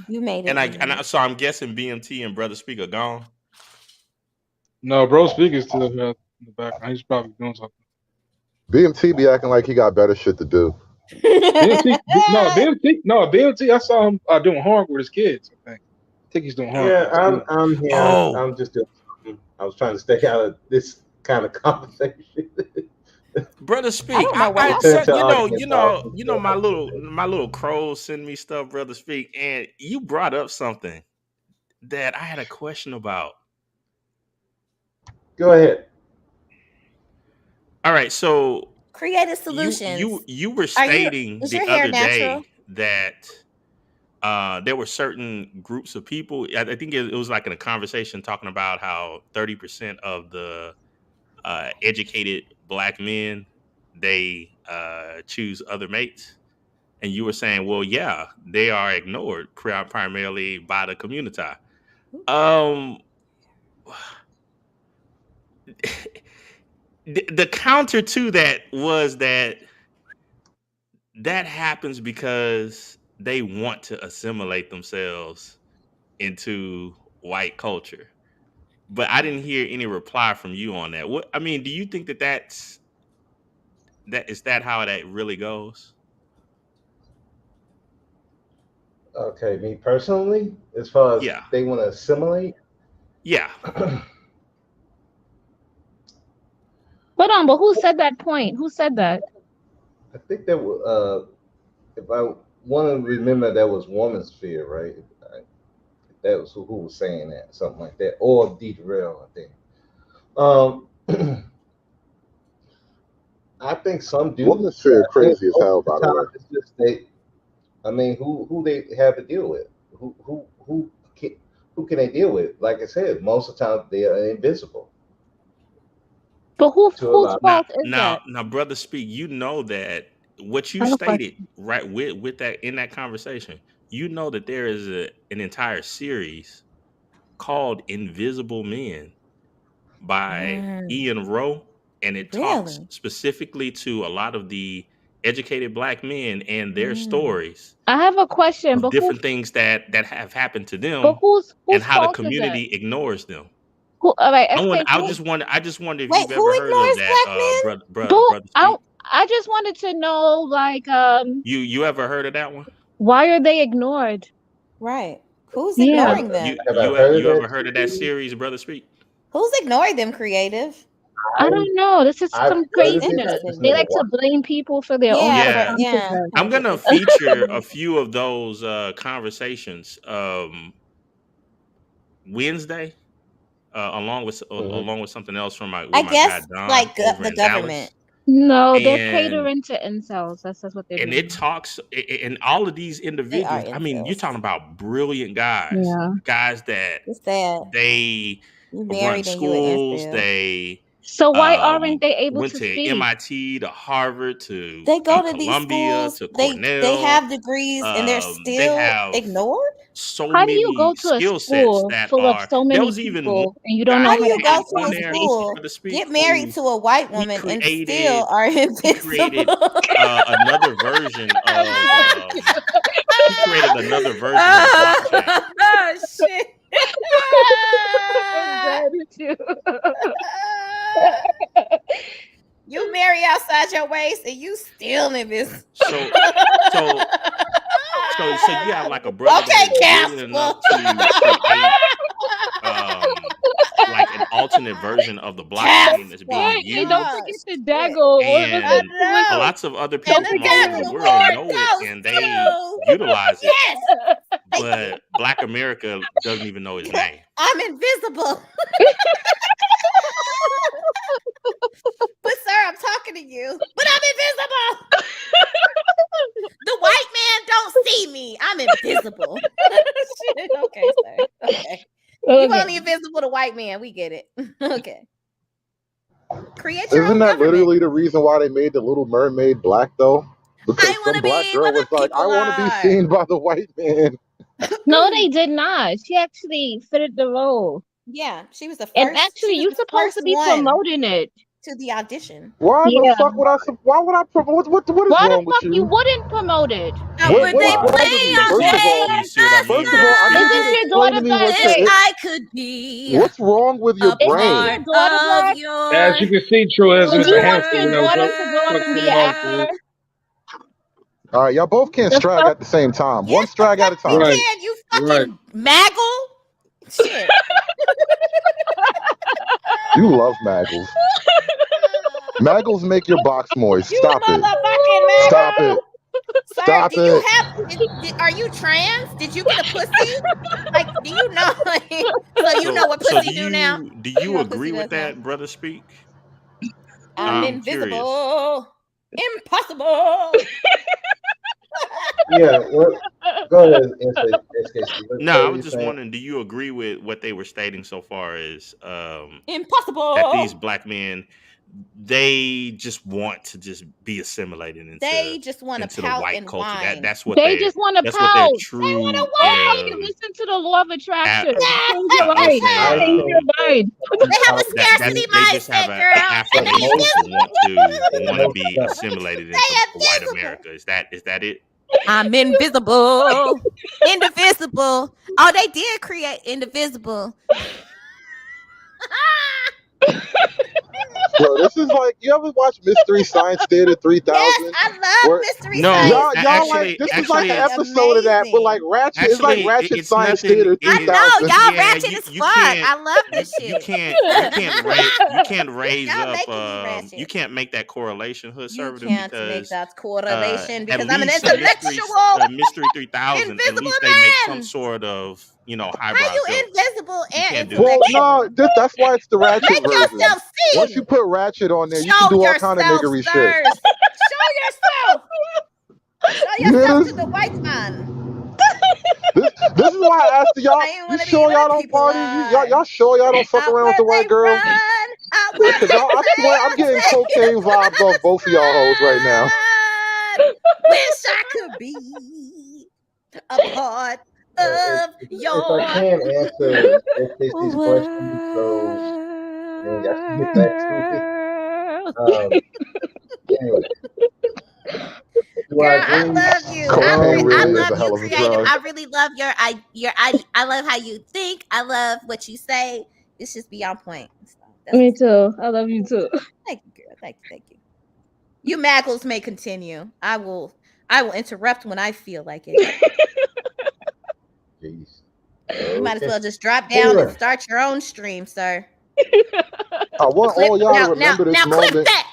You made it. So I'm guessing BMT and Brother Speak are gone. No, bro, speaker's still here in the background. He's probably doing something. BMT be acting like he got better shit to do. BMT. I saw him doing homework with his kids. I think he's doing homework. Yeah, I'm here. Oh. I'm just doing something. I was trying to stay out of this kind of conversation. Brother Speak, I don't know what you know my little crows send me stuff, Brother Speak, and you brought up something that I had a question about. Go ahead. All right, so Creative solutions. you were stating is the your hair other natural? day that there were certain groups of people. I think it was like in a conversation talking about how 30% of the educated Black men, they choose other mates, and you were saying, well, yeah, they are ignored primarily by the community. The counter to that was that happens because they want to assimilate themselves into white culture. But I didn't hear any reply from you on that. What I mean, do you think is that how that really goes? Okay, me personally, as far as they want to assimilate. Yeah. Hold on, but who said that point? Who said that? I think that was, if I want to remember, that was Woman's Sphere, right? That was who was saying that, something like that, or Deidre, I think. I think some do. Woman's Sphere crazy as hell, by the way. It's just who they have to deal with? Who can they deal with? Like I said, most of the time they are invisible. But whose fault is that? Now, Brother Speak, you know that what you stated right with that in that conversation, you know that there is an entire series called Invisible Men by Ian Rowe, and it talks specifically to a lot of the educated Black men and their stories. I have a question, but different things that have happened to them, but whose and how the fault is community that? ignores them. Who? All right, I SK. just wondered if Wait, you've who ever heard ignores of that, black men? brother Speak. I just wanted to know, like, You ever heard of that one? why are they ignored? Right. Who's Yeah. ignoring them? You ever heard of that series, Brother Speak? Who's ignoring them, creative? I don't know. This is I've some heard of craziness. it, I just They never like to watched it. blame people for their own. Yeah. Yeah. I'm gonna feature a few of those conversations Wednesday, along with something else from my I guy guess Don like over the in Dallas. government. No, they're And- catering to incels. That's what they're And doing. it talks, and all of these individuals. I mean, you're talking about brilliant guys, Yeah. guys that It's sad. they You run married and you an schools. incel. They So why aren't they able went to to speak? MIT, to Harvard, to They go to these Columbia, schools. to They Cornell. have degrees and they're They still have ignored. so How do many you go to a skill school sets that full are. of so There many was even people and you don't know How how do you to go ask to a conversation? school, Brother Speak, get married to a white woman, and created- still are created invisible? another version of. He created another version of blockchain. Oh shit! You marry outside your waist and you still invisible. So you have like a brother Okay, that is brilliant enough to create like an alternate version of the blockchain that's being Hey, used. don't forget the Daggle. And lots of other people from all over the world know it and they utilize it. Yes, But Black America doesn't even know his name. I'm invisible. But sir, I'm talking to you. But I'm invisible. The white man don't see me. I'm invisible. Shit. Okay, sir. Okay. You only invisible to white man. We get it. Okay. Create your Isn't own that government. literally the reason why they made the Little Mermaid black though? Because some black girl was like, I want to be seen by the white man. No, they did not. She actually fitted the role. Yeah, she was the first. And actually, you're supposed to be promoting it to the audition. Why the fuck would I? Why would I promote? What is Why wrong the with fuck you? you wouldn't promote it? What they play on First of all, I need Isn't you your to daughter explain to me what black? your- I could be. What's wrong with your a brain? part of your. As you can see, Troy is Would a you want hamster. your You know, daughter to go on and be an actor? All right, y'all both can't strag at the same time. One strag at a time. Right. Man, you fucking maggle. Shit. You love Maggles. Maggles make your box moist. Stop it. Motherfucking Stop maggle. it. Sir, Stop do you it. have? Are you trans? Did you get a pussy? Like, do you know? So you know what pussy do now? Do You you know what agree pussy with does now. that, Brother Speak? I'm invisible. Impossible. Yeah, well, go ahead, SKC. No, I was just wondering, do you agree with what they were stating so far as Impossible. that these black men, they just want to just be assimilated into, They just want into to the pout white and culture. whine. That's what They just want to that's pout. what their They true want to whine. Listen to the law of attraction. Change your I would mind. say, Change your mind. They have a scarcity they just have mindset, a girl. affirmation want to be assimilated into white America. Is that it? I'm invisible. Indivisible. Oh, they did create Indivisible. Bro, this is like, you ever watch Mystery Science Theater 3000? Yes, I love Mystery Science. Y'all like, this is like an episode of that, but like Ratchet, it's like Ratchet it's Science nothing- Theater it- 3000. No, y'all Yeah, ratchet you- as you fuck. can't- I love this shit. You can't raise Y'all up. making me ratchet. You can't make that correlation, hood You servitor, can't make because that correlation at because I'm an least intellectual. Mystery 3000. At invisible least they make man. some sort of highbrow How you jokes. invisible and can't do Well, intellectual? no, that's why it's the Ratchet Make version. yourself see. Once you put Ratchet on there, you Show can do all kind of yourself niggery shit. first. Show yourself. Show You hear yourself this? to the white man. This is why I asked y'all. I ain't You wanna be sure where y'all don't people party? Y'all sure y'all don't fuck around with the white girl? Because I swear I'm getting cocaine vibes off both of y'all hoes right now. Wish I could be a part of your. If I can answer SKC's question, so I can get back to it. Anyway. Do Girl, I I agree? love you. Cocaine I really is love a hell you, of a creative. drug. I really love I love how you think. I love what you say. It's just be on point. Me too. I love you too. Thank you, girl. Thank you. You Maggles may continue. I will interrupt when I feel like it. Jeez. You might as well just drop down and start your own stream, sir. I want all y'all to remember this now moment. clip that.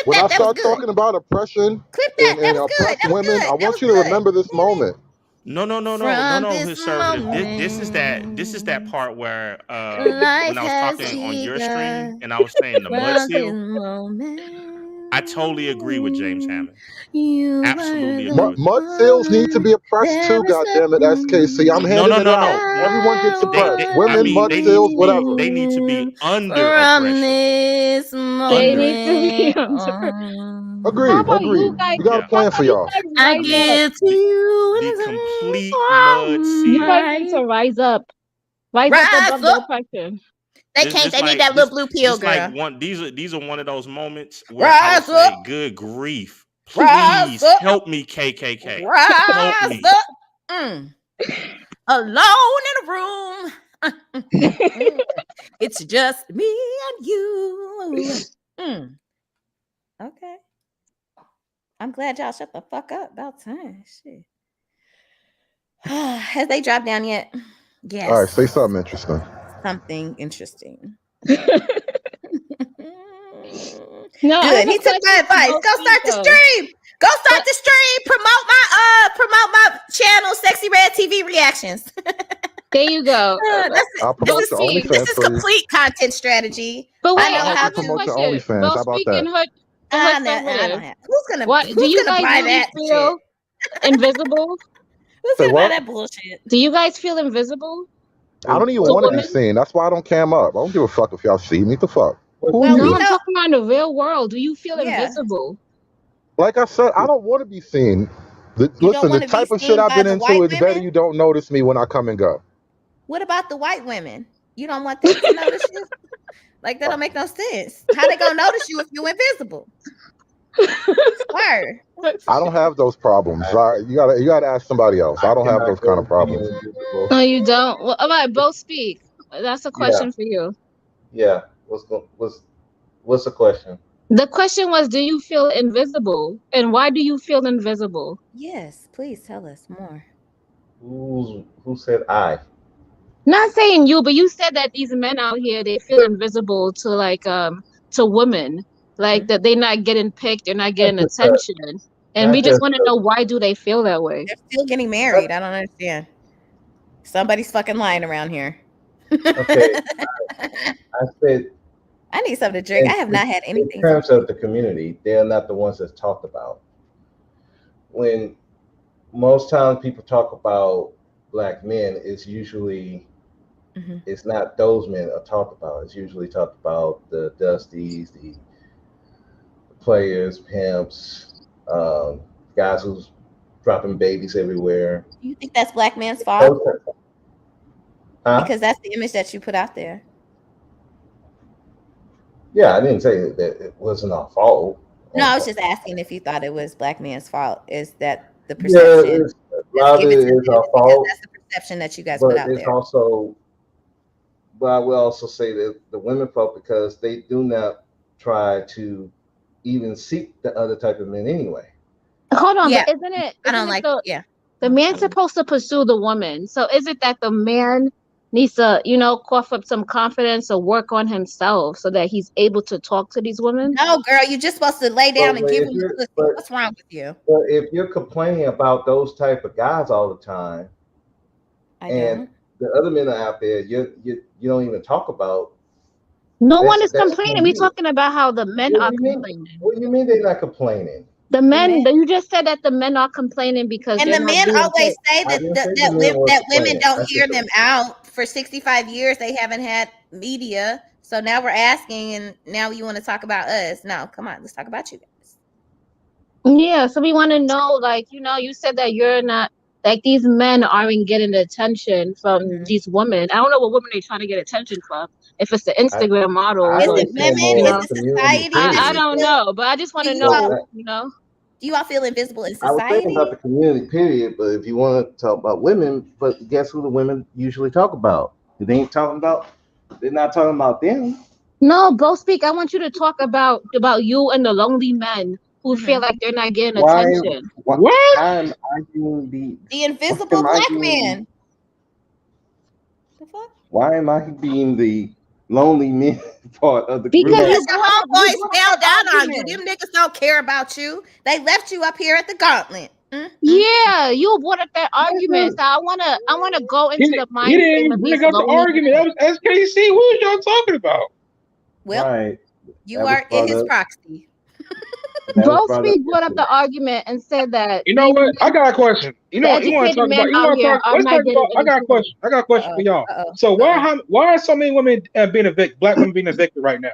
When I That was start good. talking about oppression and oppressed women, I want you to remember this moment. No, conservative. This is that part where when I was talking on your stream and I was saying the mud seal. I totally agree with James Hammond. Absolutely agree with Mud seals need to be oppressed too, goddammit, SKC. I'm handing it out. Everyone gets oppressed. Women, mud seals, whatever. They need to be under From oppression. this Agreed. You guys, We got a plan for y'all. I give to you the complete mud seal. You guys need to rise up. Rise up above the oppression. They can't. They need that little blue pill, girl. Like these are one of those moments where I would say, good grief. Please help me, KKK. Help me. Alone in a room. It's just me and you. Okay. I'm glad y'all shut the fuck up. About time. Shit. Has they dropped down yet? Yes. All right, say something interesting. Something interesting. No, good. He took my advice. Go start the stream. Go start the stream. Promote my channel, Sexy Red TV Reactions. There you go. This is complete content strategy. But wait, I know how to promote your OnlyFans. How about that? I don't have. Who's gonna buy that feel shit? Invisible? Who's gonna buy that bullshit? Do you guys feel invisible? I don't even want to be seen. That's why I don't cam up. I don't give a fuck if y'all see me. The fuck? No, I'm talking about in the real world. Do you feel invisible? Like I said, I don't want to be seen. Listen, the type of shit I've been into is better you don't notice me when I come and go. What about the white women? You don't want them to notice you? Like, that don't make no sense. How they gonna notice you if you're invisible? Swear. I don't have those problems. You gotta ask somebody else. I don't have those kind of problems. No, you don't. Well, all right, both speak. That's a question for you. Yeah. What's the question? The question was, do you feel invisible? And why do you feel invisible? Yes, please tell us more. Who said I? Not saying you, but you said that these men out here, they feel invisible to to women. Like that they're not getting picked, they're not getting attention. And we just want to know, why do they feel that way? They're still getting married. I don't understand. Somebody's fucking lying around here. Okay. I said I need something to drink. I have not had anything. In terms of the community, they're not the ones that's talked about. When most times people talk about black men, it's usually it's not those men are talked about. It's usually talked about the Dusties, the players, pimps, guys who's dropping babies everywhere. Do you think that's black man's fault? Because that's the image that you put out there. Yeah, I didn't say that it wasn't our fault. No, I was just asking if you thought it was black man's fault. Is that the perception? Yeah, a lot of it is our fault. That's the perception that you guys put out it's there. Also, but I will also say that the women fault, because they do not try to even seek the other type of men anyway. Hold on, Yeah. but isn't it? I don't isn't like. it Yeah. the man's supposed to pursue the woman. So is it that the man needs to, cough up some confidence or work on himself so that he's able to talk to these women? No, girl, you're just supposed to lay down and give him the pussy. What's wrong with you? But if you're complaining about those type of guys all the time, and the other men are out there, you don't even talk about. No one is complaining. We're talking about how the men are complaining. What do you mean they're not complaining? The men, you just said that the men are complaining because And they're the not men being always paid. say that women don't hear them out. For 65 years, they haven't had media. So now we're asking, and now you want to talk about us. No, come on, let's talk about you guys. Yeah, so we want to know, you said that you're not, these men aren't getting the attention from these women. I don't know what women they're trying to get attention from. If it's the Instagram model. Is it women? Is it society? I don't know, but I just want to know, Do you all feel invisible in I was society? thinking about the community, period. But if you want to talk about women, but guess who the women usually talk about? They ain't talking about They're not talking about them. No, Go Speak. I want you to talk about you and the lonely men who feel like they're not getting Why? attention. What? I'm arguing The invisible black man. Why am I being the lonely man part of the group? Because your homeboys fell down on you. Them niggas don't care about you. They left you up here at the gauntlet. Yeah, you brought up that argument. So I wanna go into the mind He didn't frame even of bring these up the lonely argument. men. That was SKC. What was y'all talking about? Well, Right. you That are was brought in his up. proxy. That was Go brought Speak up brought up the argument and said that You know what? I got a question. You know, you want to talk about? You want to talk? Let's talk about. I got a question. I got a question for y'all. So why are so many women being evicted? Black women being evicted right now?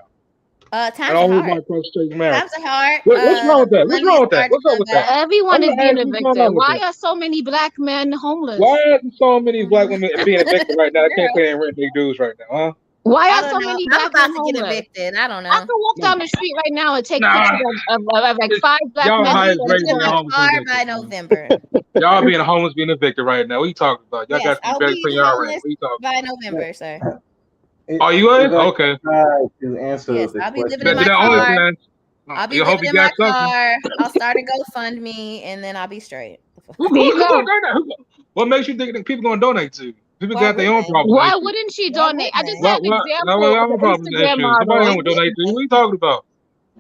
Times And all are who's my hard. close to marriage. Times are hard. What's wrong with that? What's wrong with that? What's up with that? Everyone is I'm being gonna ask you what's evicted. going on with Why that. are so many black men homeless? Why are so many black women being evicted right now? They can't pay their rent, their dues right now, huh? Why I are don't so know. many I'm black about men to get homeless? evicted. I don't know. I can walk down the street right now and take Nah. pictures of like 5 black Y'all men. highest homeless rated in being my homeless Car being by evicted. November. Y'all being homeless being evicted right now. What are you talking about? Y'all Yes, got to be I'll very be clean y'all rent. homeless What are you talking by November, sir. Are you in? If I Okay. try to answer Yes, the I'll be living question. in my That car. OnlyFans. I'll be You hope living you in my got something. car. I'll start a GoFundMe and then I'll be straight. Who's gonna donate? What makes you think that people gonna donate to you? People Why got their own wouldn't they? problems. Why issues. wouldn't she Why donate? I just wouldn't had an No, example I of have a an problem with Instagram issues. Somebody model. don't donate to you. What are you talking about?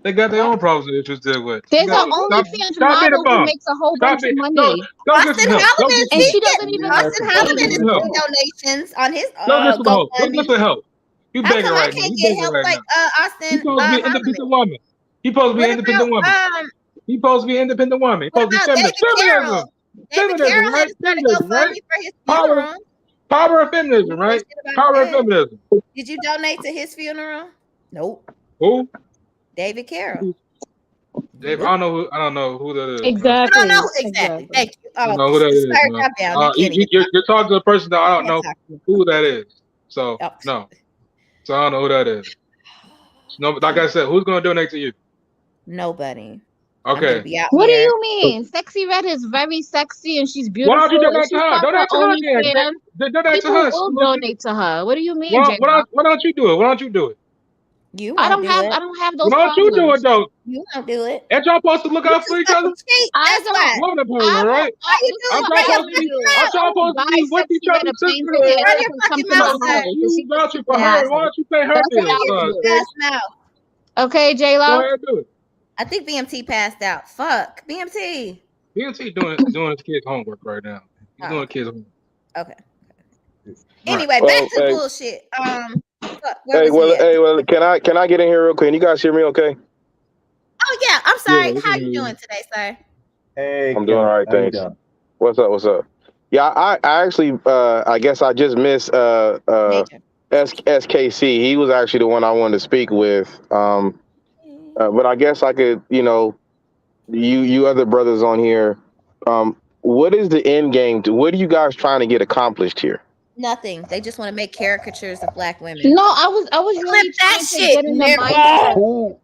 They got their own problems and issues to deal with. There's You an got, OnlyFans stop being a model who bum. makes a whole Stop bunch of being money, go get Austin some help. Go Holloman, get and some she help. doesn't even. Austin Go Holloman get is some help. doing donations on his Go get some help. Go GoFundMe. get some help. You How begging come I right now. can't You get begging help right like now. You Austin supposed to be an Holloman? independent woman. You supposed to be an What independent woman. about You supposed to be an independent woman. You what supposed to be about feminist. David Feminism. Carroll? David Feminism, Carroll had right? to start a Feminism, right? GoFundMe for his Power, funeral. power of feminism, right? Shit about Power of that. feminism. Did you donate to his funeral? Nope. Who? David Carroll. Dave, I don't know who that is. Man. You Exactly. don't know exactly. Thank you. I don't Oh, know who that is, sir, man. calm down. You can't even You're talking to a person that I don't know talk to me. who that is. So Oh. no. So I don't know who that is. No, like I said, who's gonna donate to you? Nobody. I'm gonna Okay. be out What do here. you mean? Sexy Red is very sexy and she's beautiful. Why don't you If donate she to her? starts her Donate to her then. OnlyFans, Donate to people her. will donate to her. What do you mean, Why J-Rock? don't you do it? Why don't you do it? You I won't don't do have it. I don't have those Why don't you do it problems. though? You won't do it. Ain't y'all supposed to look You out just for each fucking other? cheat. I That's don't. why. Woman I opposing, right? Why you do Aren't it? y'all Run your supposed to be? fucking Aren't y'all mouth. supposed to be with each other's sisters? Bisexual Run and your come fucking to my mouth, sir. house. You vouching for her. Yes. Why don't you pay her That's bills? what Your I huge do. ass mouth. Okay, Go J-Lo. ahead, do it. I think BMT passed out. Fuck. BMT. BNT doing his kids' homework right now. He's doing kids' homework. Okay. Anyway, Well, back to hey, bullshit. Fuck, where was he at? well, can I get in here real quick? Can you guys hear me okay? Oh yeah, I'm sorry. we How can you hear you. doing today, sir? Hey, I'm doing all right, how you thanks. doing? What's up? Yeah, I actually I guess I just missed Major. SKC. He was actually the one I wanted to speak with. But I guess I could, you other brothers on here, what is the end game? What are you guys trying to get accomplished here? Nothing. They just want to make caricatures of black women. No, I was Clip really that trying to shit, get in the nigga. mindset.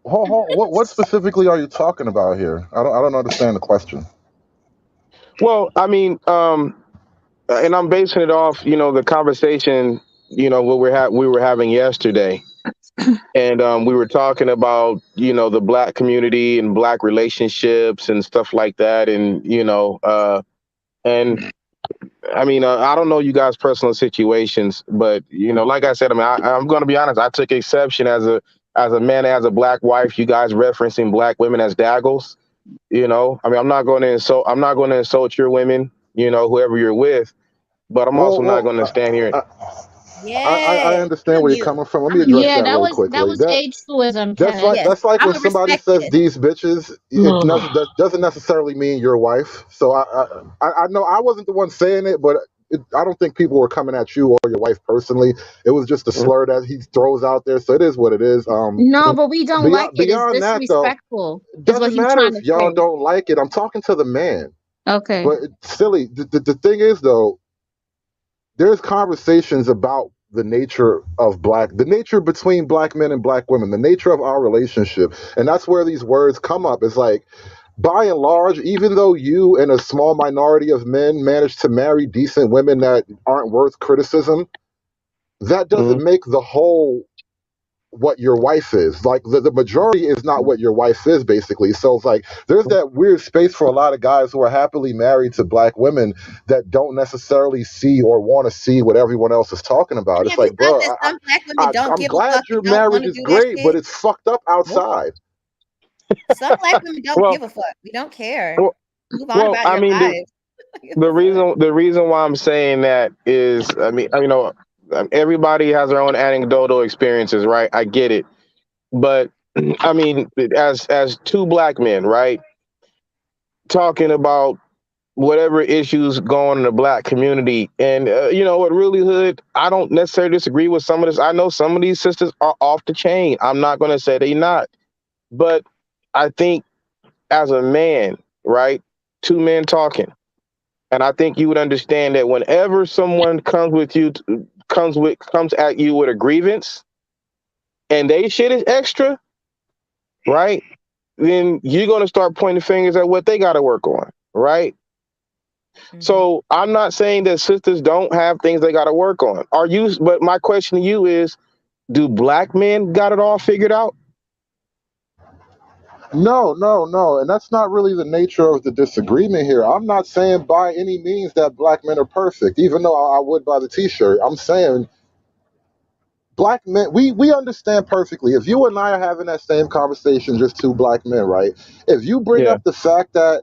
What specifically are you talking about here? I don't understand the question. Well, I mean, and I'm basing it off, the conversation, what we were having yesterday, and we were talking about, the black community and black relationships and stuff like that, and and I mean, I don't know you guys' personal situations, but like I said, I mean, I'm going to be honest. I took exception as a man, as a black wife. You guys referencing black women as daggles. I mean, I'm not going to insult your women. Whoever you're with, but I'm also not going to stand here. I understand where you're coming from. Let me address Yeah, that that real was quickly. age school-ism, That's Kenneth. like that's like I when would somebody respect says it. these bitches. That doesn't necessarily mean your wife. So I know I wasn't the one saying it, but I don't think people were coming at you or your wife personally. It was just a slur that he throws out there. So it is what it is. No, but we don't like it. It's Beyond that, though, disrespectful. it Is what doesn't he's matter trying if to y'all say. don't like it. I'm talking to the man. Okay. But it's silly. The thing is, though, there's conversations about the nature between black men and black women, the nature of our relationship. And that's where these words come up. It's like, by and large, even though you and a small minority of men manage to marry decent women that aren't worth criticism, that doesn't make the whole what your wife is. Like the majority is not what your wife is, basically. So it's like there's that weird space for a lot of guys who are happily married to black women that don't necessarily see or want to see what everyone else is talking about. It's like, bro, Some black women don't I'm give a glad fuck your and don't want marriage to is do that great, but shit. it's fucked up outside. Some black women don't Well- give a fuck. We don't care. Well, Move on well, about I your mean, lives. the reason why I'm saying that is, I mean, you know, everybody has their own anecdotal experiences, right? I get it, but I mean, as two black men, right, talking about whatever issues going on in the black community, and you know what, really, Hood, I don't necessarily disagree with some of this. I know some of these sisters are off the chain. I'm not going to say they not, but I think as a man, right, two men talking. And I think you would understand that whenever someone comes at you with a grievance, and they shit is extra, right? Then you're gonna start pointing fingers at what they got to work on, right? So I'm not saying that sisters don't have things they got to work on. But my question to you is, do black men got it all figured out? No, and that's not really the nature of the disagreement here. I'm not saying by any means that black men are perfect, even though I would buy the T-shirt. I'm saying black men, we understand perfectly. If you and I are having that same conversation, just two black men, right? If you bring up the fact that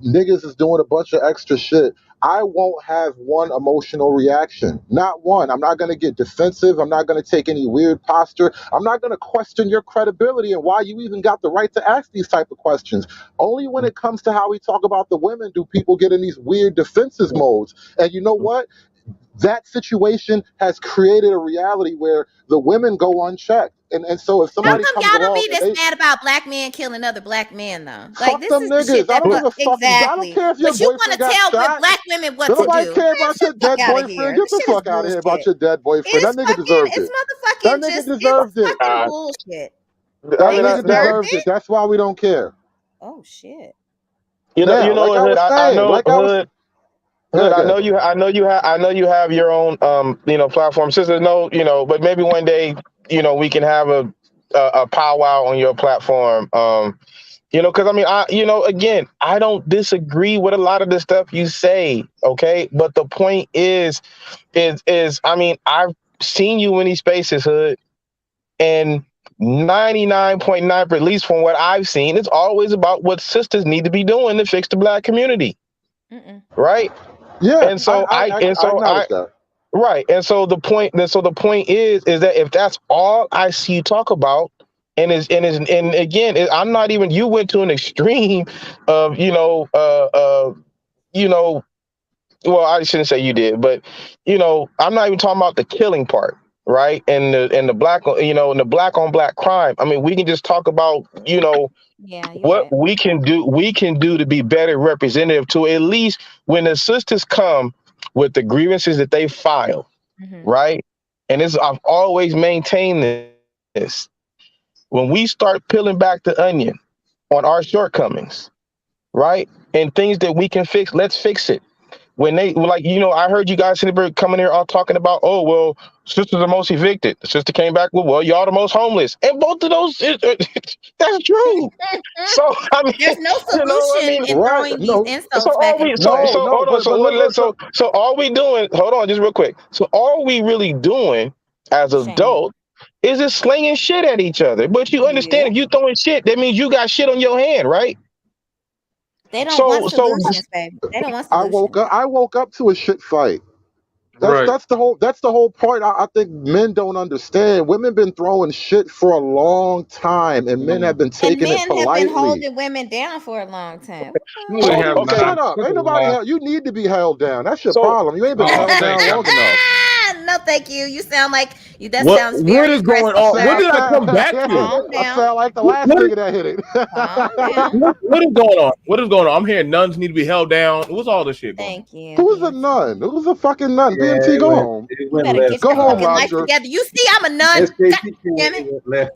niggas is doing a bunch of extra shit, I won't have one emotional reaction. Not one. I'm not going to get defensive. I'm not going to take any weird posture. I'm not going to question your credibility and why you even got the right to ask these type of questions. Only when it comes to how we talk about the women do people get in these weird defensive modes. And you know what? That situation has created a reality where the women go unchecked. And so if How somebody come comes y'all don't along be and this they mad about black men killing other black men though? fuck Like this them is the shit niggas, I that don't give a fuck. I exactly. don't care if your But you want to boyfriend got tell shot. black women what Don't to nobody do? care Man, about shut your the fuck dead out of boyfriend. here. Get This the shit is fuck out of here about bullshit. your dead boyfriend. It's That nigga fucking. deserved It's it. motherfucking That nigga just. It's deserved it. fucking bullshit. I That mean, nigga deserved it. That's why we don't care. Oh shit. you Now, know like what, I Hood? was I saying, know, like I was. Hood. Go Hood, I ahead. know you have your own platform. Sisters, no, but maybe one day, we can have a powwow on your platform. Because I mean, again, I don't disagree with a lot of the stuff you say, okay? But the point is, I mean, I've seen you in these spaces, Hood, and 99.9%, at least from what I've seen, it's always about what sisters need to be doing to fix the black community, right? Yeah, And so I acknowledge that. right. And so the point is that if that's all I see you talk about, and again, I'm not even, you went to an extreme of, well, I shouldn't say you did, but I'm not even talking about the killing part, right? And the black, and the black on black crime. I mean, we can just talk about, what we can do to be better representative to at least when the sisters come with the grievances that they file, right? And I've always maintained this. When we start peeling back the onion on our shortcomings, right? And things that we can fix, let's fix it. When they I heard you guys coming here all talking about, oh, well, sisters are most evicted. The sister came back with, well, y'all the most homeless. And both of those, that's true. So, I mean, There's no solution in throwing these insults so back all we, and so, forth. so hold on. So all we doing, hold on, just real quick. So all we really doing as adults is just slinging shit at each other. But you understand, if you throwing shit, that means you got shit on your hand, right? They don't want solutions, baby. They don't want solutions. I woke up to a shit fight. That's the whole point. I think men don't understand. Women been throwing shit for a long time, and men have been taking it Men have politely. been holding women down for a long time. Okay, shut up. Ain't nobody held. You need to be held down. That's your problem. You ain't been held down long enough. No, thank you. You sound like you. That What sounds very is going aggressive, on? sir. What did I come back to? Calm down. I sound like the last nigga that hit it. What is going on? What is going on? I'm hearing nuns need to be held down. What's all this shit going on? Thank you. Who's a nun? Who's a fucking nun? BMT, go home. You better get Go your home, fucking life Roger. together. You see, I'm a nun. God damn it.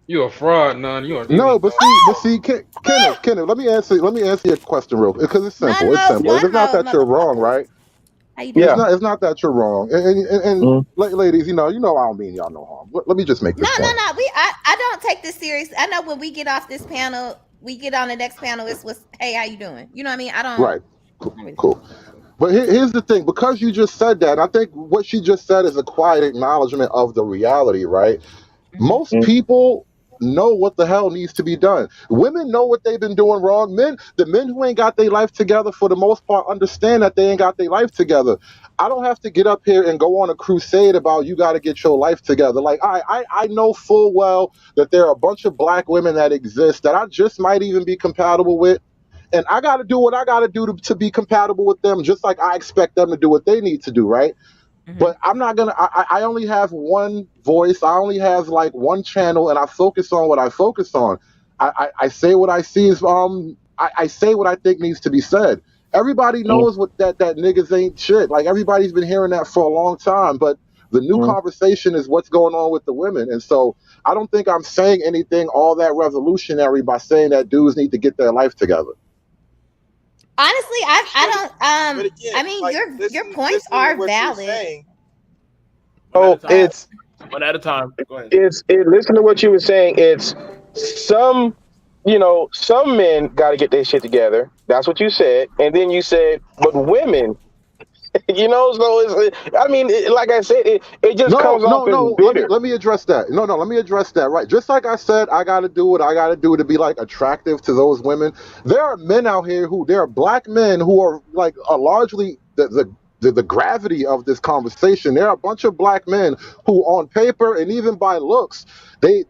You a fraud, none. You are. No, but see, Kenneth, let me answer your question real quick because it's simple. It's simple. It's not that you're wrong, right? How you doing? Yeah. It's not that you're wrong. And ladies, you know, I don't mean y'all no harm. Let me just make this No. point. I don't take this serious. I know when we get off this panel, we get on the next panel. It's what's hey, how you doing? You know what I mean? I don't. Right. Cool. But here's the thing, because you just said that, I think what she just said is a quiet acknowledgement of the reality, right? Most people know what the hell needs to be done. Women know what they've been doing wrong. The men who ain't got their life together, for the most part, understand that they ain't got their life together. I don't have to get up here and go on a crusade about you got to get your life together. Like, I know full well that there are a bunch of black women that exist that I just might even be compatible with. And I got to do what I got to do to be compatible with them, just like I expect them to do what they need to do, right? But I'm not going to, I only have one voice. I only have like one channel, and I focus on what I focus on. I say what I see is, I say what I think needs to be said. Everybody knows what that niggas ain't shit. Like, everybody's been hearing that for a long time, but the new conversation is what's going on with the women. And so I don't think I'm saying anything all that revolutionary by saying that dudes need to get their life together. Honestly, I don't. But again, I mean, like, your points are valid. Oh, it's one at a time. Go ahead. Listen to what you were saying. It's some men got to get their shit together. That's what you said, and then you said, but women. So it's, I mean, like I said, it just comes off as bitter. Let me address that. Let me address that. Right, just like I said, I got to do what I got to do to be like attractive to those women. There are men out here there are black men who are like largely the gravity of this conversation. There are a bunch of black men who, on paper and even by looks, they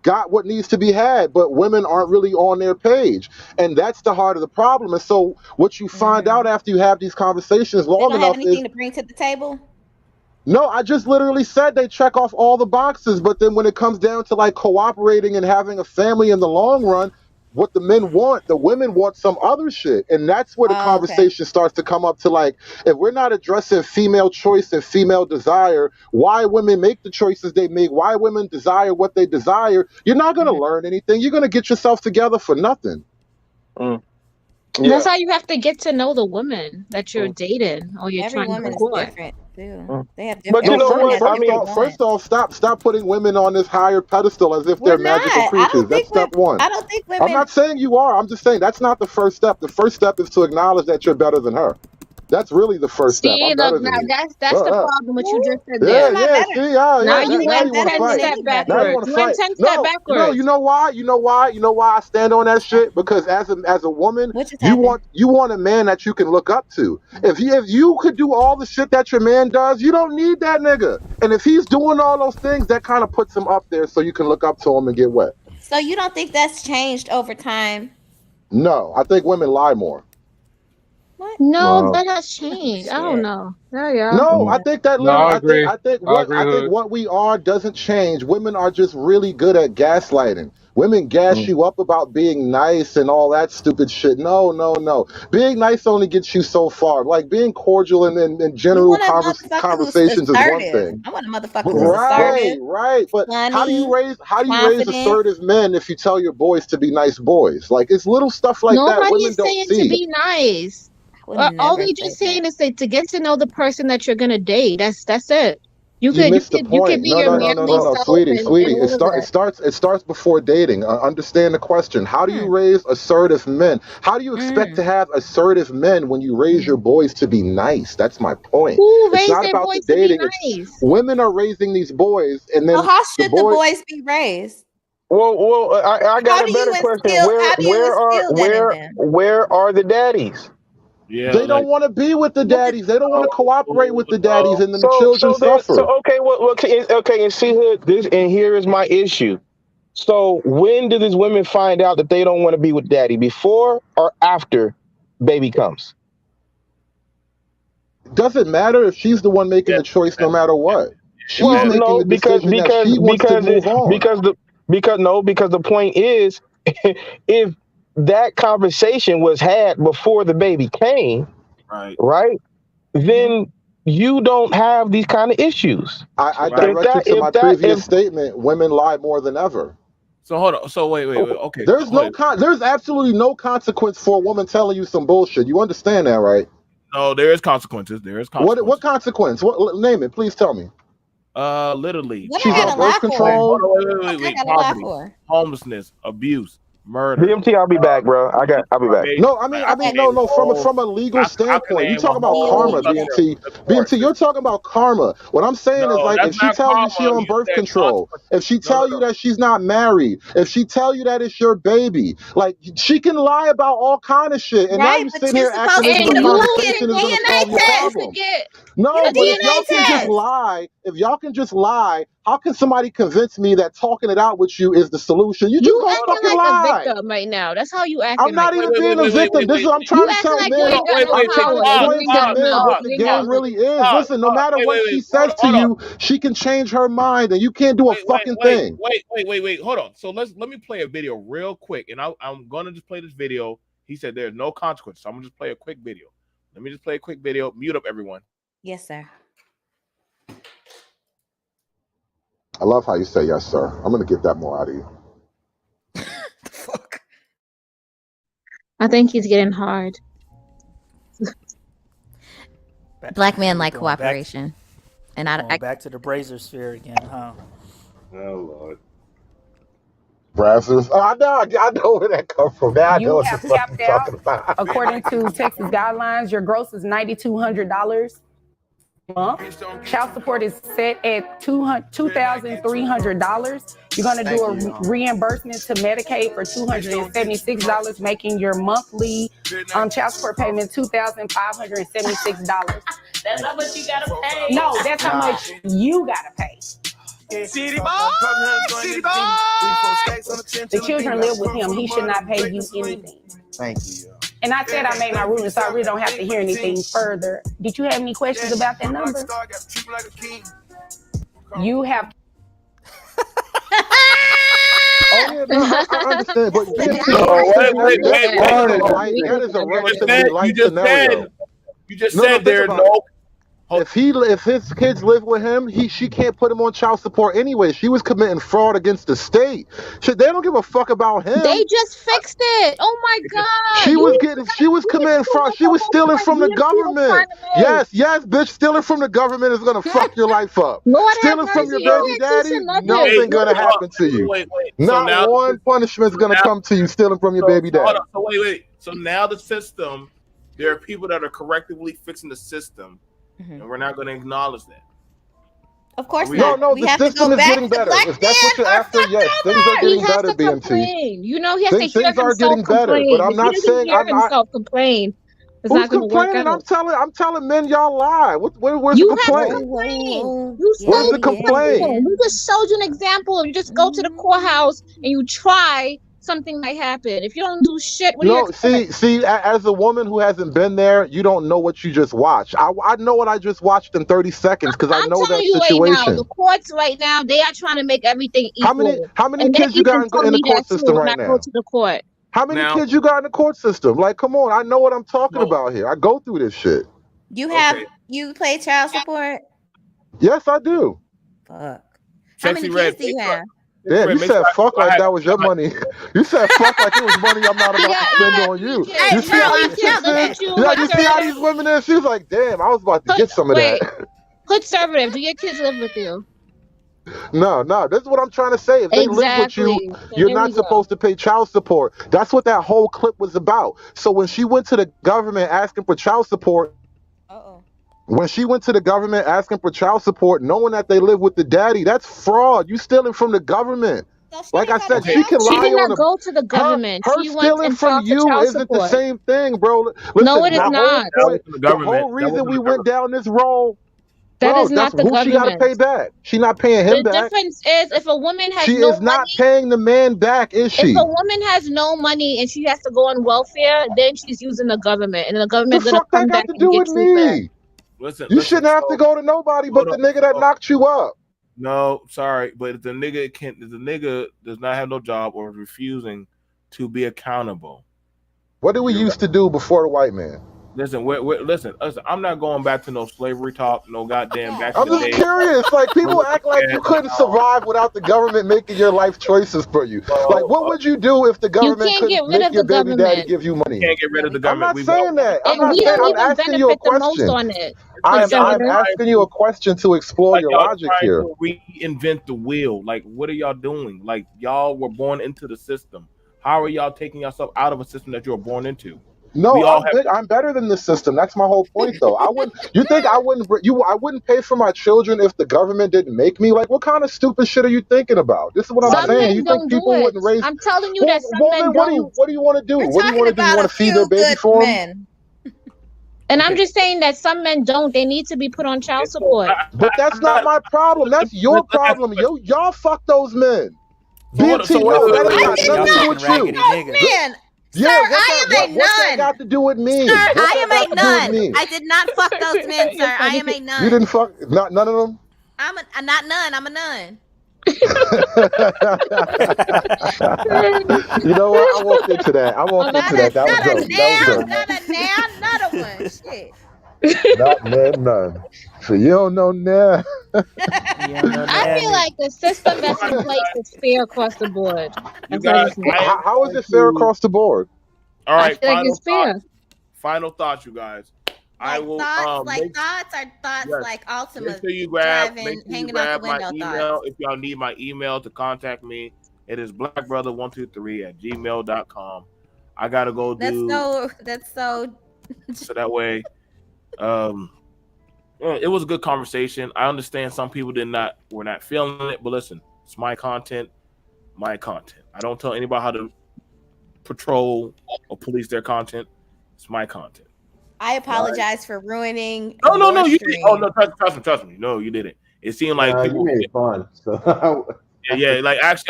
got what needs to be had, but women aren't really on their page, and that's the heart of the problem. And so what you find out after you have these conversations long They don't enough have anything to bring to the table. No, I just literally said they check off all the boxes, but then when it comes down to like cooperating and having a family in the long run, what the men want, the women want some other shit. And that's where the conversation starts to come up to, like, if we're not addressing female choice and female desire, why women make the choices they make, why women desire what they desire, you're not going to learn anything. You're going to get yourself together for nothing. That's how you have to get to know the woman that you're dating or you're Every trying to woman is court. different too. They have But different. first off, stop putting women on this higher pedestal as if they're magical creatures. That's step one. I don't think women. I'm not saying you are. I'm just saying that's not the first step. The first step is to acknowledge that you're better than her. That's really the first step. See, I'm better look, than now you. that's the problem with you just said Yeah, there. see, Now you now went you want 10 to fight. step Now you backwards. want to You went fight. 10 step No, backwards. you know why I stand on that shit? Because as a woman, you want a man that you can look up to. If you could do all the shit that your man does, you don't need that nigga. And if he's doing all those things, that kind of puts him up there so you can look up to him and get wet. So you don't think that's changed over time? No, I think women lie more. No, Wow. that has changed. I don't know. Yeah. No, I think that No, I literally, agree. I think I agree, Hood. what we are doesn't change. Women are just really good at gaslighting. Women gas you up about being nice and all that stupid shit. No. Being nice only gets you so far. Like, being cordial and general conversations is one thing. I want a motherfucker who's assertive. Right. But how do you raise confident. assertive men if you tell your boys to be nice boys? Like, it's little stuff like that Nobody women is don't saying see. to be nice. All we just saying is to get to know the person that you're gonna date. That's it. You missed the could point. be your manly No, self sweetie. and It all of that. starts before dating. Understand the question. How do you raise assertive men? How do you expect to have assertive men when you raise your boys to be nice? That's my point. Who It's raised not their about boys the to be dating. nice? Women are raising these boys, and then So how should the boys be raised? Well, I got a better question. Where are the daddies? Yeah, they don't want to be with the daddies. They don't want to cooperate with the daddies, and then the children suffer. Okay, and see this, and here is my issue. So when do these women find out that they don't want to be with daddy? Before or after baby comes? Doesn't matter if she's the one making the choice, no matter what. She's making the decision that she wants to move on. Because the point is, if that conversation was had before the baby came, right, then you don't have these kind of issues. I direct you to my previous statement. Women lie more than ever. So hold on. So wait. Okay. There's absolutely no consequence for a woman telling you some bullshit. You understand that, right? No, there is consequences. There is consequences. What consequence? What name it? Please tell me. Literally. What She's I gotta on lie birth for? control. What I gotta lie Poverty, for? homelessness, abuse, murder. BMT, I'll be back, bro. I'll be back. No, I mean, no. From a legal standpoint, you talking about karma, BMT. BMT, you're talking about karma. What I'm saying is, like, if she tells you she on birth control, if she tell you that she's not married, if she tell you that it's your baby, like, she can lie about all kind of shit. And now Right, you but sitting you're here acting supposed as to if the get a conversation is going to solve your problem. No, Get a but if DNA y'all can just test. lie, how can somebody convince me that talking it out with you is the solution? You just You gonna acting fucking like lie. a victim right now. That's how you acting. I'm not right even now. being a victim. This is what I'm You trying to acting tell like you men. ain't got no I'm trying power. to You explain ain't to got men mouth. what You the ain't got game really is. Listen, no matter what she says to you, she can change her mind, and you can't do a fucking thing. Wait. Hold on. So let me play a video real quick, and I'm gonna just play this video. He said there's no consequence, so I'm gonna just play a quick video. Let me just play a quick video. Mute up everyone. Yes, sir. I love how you say yes, sir. I'm gonna get that more out of you. I think he's getting hard. Black men like Going back- cooperation, and Going I back to the Brazier sphere again, huh? Oh Lord. Brazzers. Oh, I know where that come from. Now I know You what the have fuck capped you're out. talking about. According to Texas guidelines, your gross is $9,200 a month. Child support is set at $2,300. You're going to do a reimbursement to Medicaid for $276, making your monthly child support payment $2,576. That's how much you gotta pay. No, that's how much you got to pay. City boy. The children live with him. He should not pay you anything. Thank you. And I said I made my ruling, so I really don't have to hear anything further. Did you have any questions about that number? You have. Oh yeah, no, I understand, but Wait. that is a relatively light scenario. You just No, said think there are about no. If his kids live with him, she can't put him on child support anyway. She was committing fraud against the state. Shit, they don't give a fuck about him. They just fixed it. Oh my God. She was committing fraud. She was stealing from the government. Yes, bitch, stealing from the government is gonna fuck your life up. Lord Stealing have from your mercy. baby daddy, Nothing. nothing gonna happen to you. Wait. Not one punishment's gonna come to you stealing from your baby daddy. So wait. So now the system, there are people that are correctively fixing the system, and we're not going to acknowledge that. Of course No, not. the system is getting better. If that's what you're after, yes, things are getting better, BMT. Complain. You know he has to hear Things are himself getting better, complain. but I'm If not he doesn't saying hear I'm not. himself complain. It's Who's not going to work complaining? out. I'm telling men y'all lie. Where's You the have complaint? complained. Where's the complaint? We just showed you an example. You just go to the courthouse and you try, something might happen. If you don't do shit, what do you No, expect? see, as a woman who hasn't been there, you don't know what you just watched. I know what I just watched in 30 seconds because I I'm know telling that you right now, situation. the courts right now, they are trying to make everything equal. How many And kids they you got even told in the me court that too system when right I now? go to the court. How many kids you got in the court system? Like, come on, I know what I'm talking about here. I go through this shit. You play child support? Yes, I do. Fuck. How many kids do you have? Damn, you said fuck like that was your money. You said fuck like it was money I'm not about to spend on you. Hey, You see how these chicks is? You see how these women is? She was like, damn, I was about to get some of that. Conservative, do your kids live with you? No, this is what I'm trying to say. If they live with you, Exactly. So you're there not we go. supposed to pay child support. That's what that whole clip was about. So when she went to the government asking for child support, when she went to the government asking for child support, knowing that they live with the daddy, that's fraud. You stealing from the government. Like I said, she can She lie did on not the. go to the government. Her She went stealing and from filed for you child isn't the support. same thing, bro. Listen, No, it is the whole not. point, That was the government. whole That reason wasn't we the went down this road, That bro, is not that's the who she got to government. pay back. She not paying him The back. difference is if a woman has She no is not money, paying the man back, is if she? a woman has no money and she has to go on welfare, then she's using the government, and the The government's gonna fuck that come got back to and do get with you back. me? Listen. You shouldn't have to go to nobody but the nigga that knocked you up. No, sorry, but if the nigga does not have no job or is refusing to be accountable. What did we used to do before the white man? Listen, listen. I'm not going back to no slavery talk, no goddamn back in I'm the just day. curious. Like, people act like you couldn't survive without the government making your life choices for you. Like, what would you do if the You government can't get couldn't rid make of your the baby daddy government. give you money? Can't get rid of the I'm government. not We've saying that. I'm And not we saying. don't I'm even asking you a benefit the most question. on it. I'm Conservative. asking you a question to explore Like your y'all logic trying here. to reinvent the wheel. Like, what are y'all doing? Like, y'all were born into the system. How are y'all taking yourself out of a system that you were born into? No, We all I'm better than the system. That's my whole point, though. I wouldn't. You think I wouldn't? I wouldn't pay for my children if the government didn't make me? Like, what kind of stupid shit are you thinking about? This is what I'm Some saying. men You think don't do people it. wouldn't raise? I'm telling you Well, that some well, men then don't. what do you want to do? You're What do you talking want to do? You about want a to feed their few baby good for them? men. And I'm just saying that some men don't. They need to be put on child support. But that's not my problem. That's your problem. Y'all fuck those men. BMT, no, that ain't got nothing to do with you. Man, Yeah, sir, what's I that? am a What's that nun. got to do with me? Sir, What's I that am got a to do with nun. me? I did not fuck those men, sir. I am a nun. You didn't fuck none of them. I'm not none. I'm a nun. You know what? I walked into that. I walked into that. That was dope. That was dope. Another one. Shit. None. So you don't know now. I feel like the system that's in place is fair across the board. You That's all I'm guys, saying. How is it fair across the board? All I right, feel like final it's fair. thoughts. Final thoughts, you guys. I will Thoughts, make, thoughts are thoughts yes, like make Ultima sure you grab, driving, make sure you hanging out grab the my window email. thoughts. If y'all need my email to contact me, it is blackbrother123@gmail.com. I gotta go do That's so so that way. It was a good conversation. I understand some people were not feeling it, but listen, it's my content. I don't tell anybody how to patrol or police their content. It's my content. I apologize for ruining. No, your you stream. didn't. Oh no, trust me. No, you didn't. It seemed like Nah, people you made it fun. So yeah. Like actually,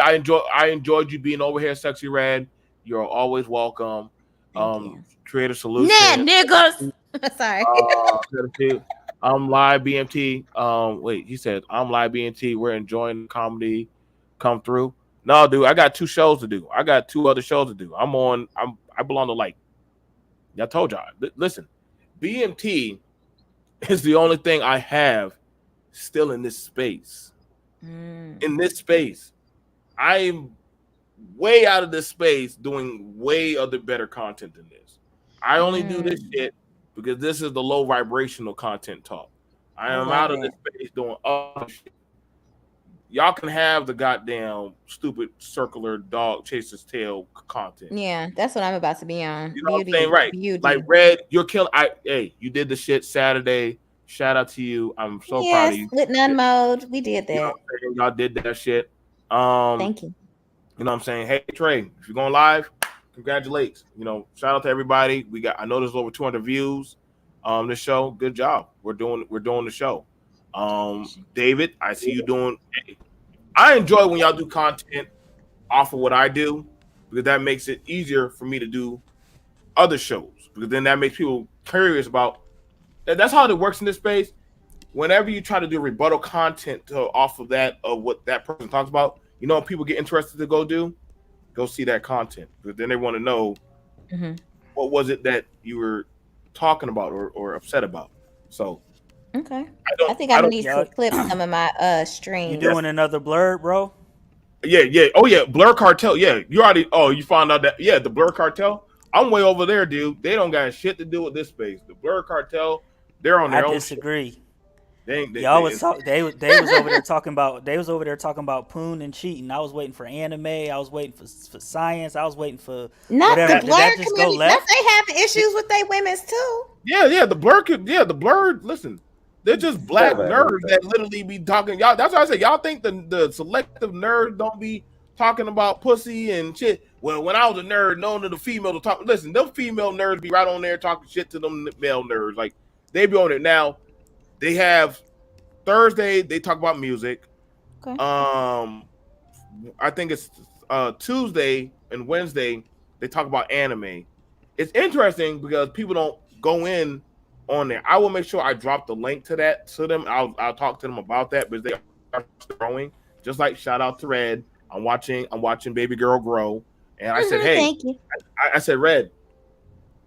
I enjoyed you being over here, Sexy Red. You're always welcome. Creative Solution. Nah, niggas. Sorry. I'm live BMT. Wait, he said I'm live BMT. We're enjoying comedy. Come through. No, dude, I got 2 shows to do. I got 2 other shows to do. I belong to like. I told y'all. Listen, BMT is the only thing I have still in this space. In this space, I'm way out of this space doing way other better content than this. I only do this shit because this is the low vibrational content talk. I am out of this space doing other shit. Y'all can have the goddamn stupid circular dog chases tail content. Yeah, that's what I'm about to be on. You know what I'm saying? Right. Like Red, you're killing. Hey, you did the shit Saturday. Shout out to you. I'm so proud of you. With none mode, we did that. You know what I'm saying? Y'all did that shit. Thank you. You know what I'm saying? Hey Trey, if you're going live, congratulations. You know, shout out to everybody. I know there's over 200 views. This show, good job. We're doing the show. David, I see you doing. I enjoy when y'all do content off of what I do because that makes it easier for me to do other shows because then that makes people curious about. That's how it works in this space. Whenever you try to do rebuttal content off of that of what that person talks about, you know, people get interested to go see that content because then they want to know what was it that you were talking about or upset about. So. Okay. I think I need to clip some of my stream. You doing another blur, bro? Yeah. Oh yeah, Blur Cartel. Yeah, you already. Oh, you found out that. Yeah, the Blur Cartel. I'm way over there, dude. They don't got shit to do with this space. The Blur Cartel, they're on their own. I disagree. They was over there talking about poon and cheating. I was waiting for anime. I was waiting for science. I was waiting for not whatever. the Blur Did that just go community. left? They have issues with their women's too. Yeah, the Blur. Listen. They're just black nerds that literally be talking. Y'all, that's why I say y'all think the selective nerds don't be talking about pussy and shit. Well, when I was a nerd, known to the female to talk. Listen, them female nerds be right on there talking shit to them male nerds. Like they be on it now. They have Thursday. They talk about music. Okay. I think it's Tuesday and Wednesday. They talk about anime. It's interesting because people don't go in on there. I will make sure I drop the link to that to them. I'll talk to them about that because they are growing. Just like shout out to Red. I'm watching Baby Girl grow, and I said, hey, thank you. I said, Red,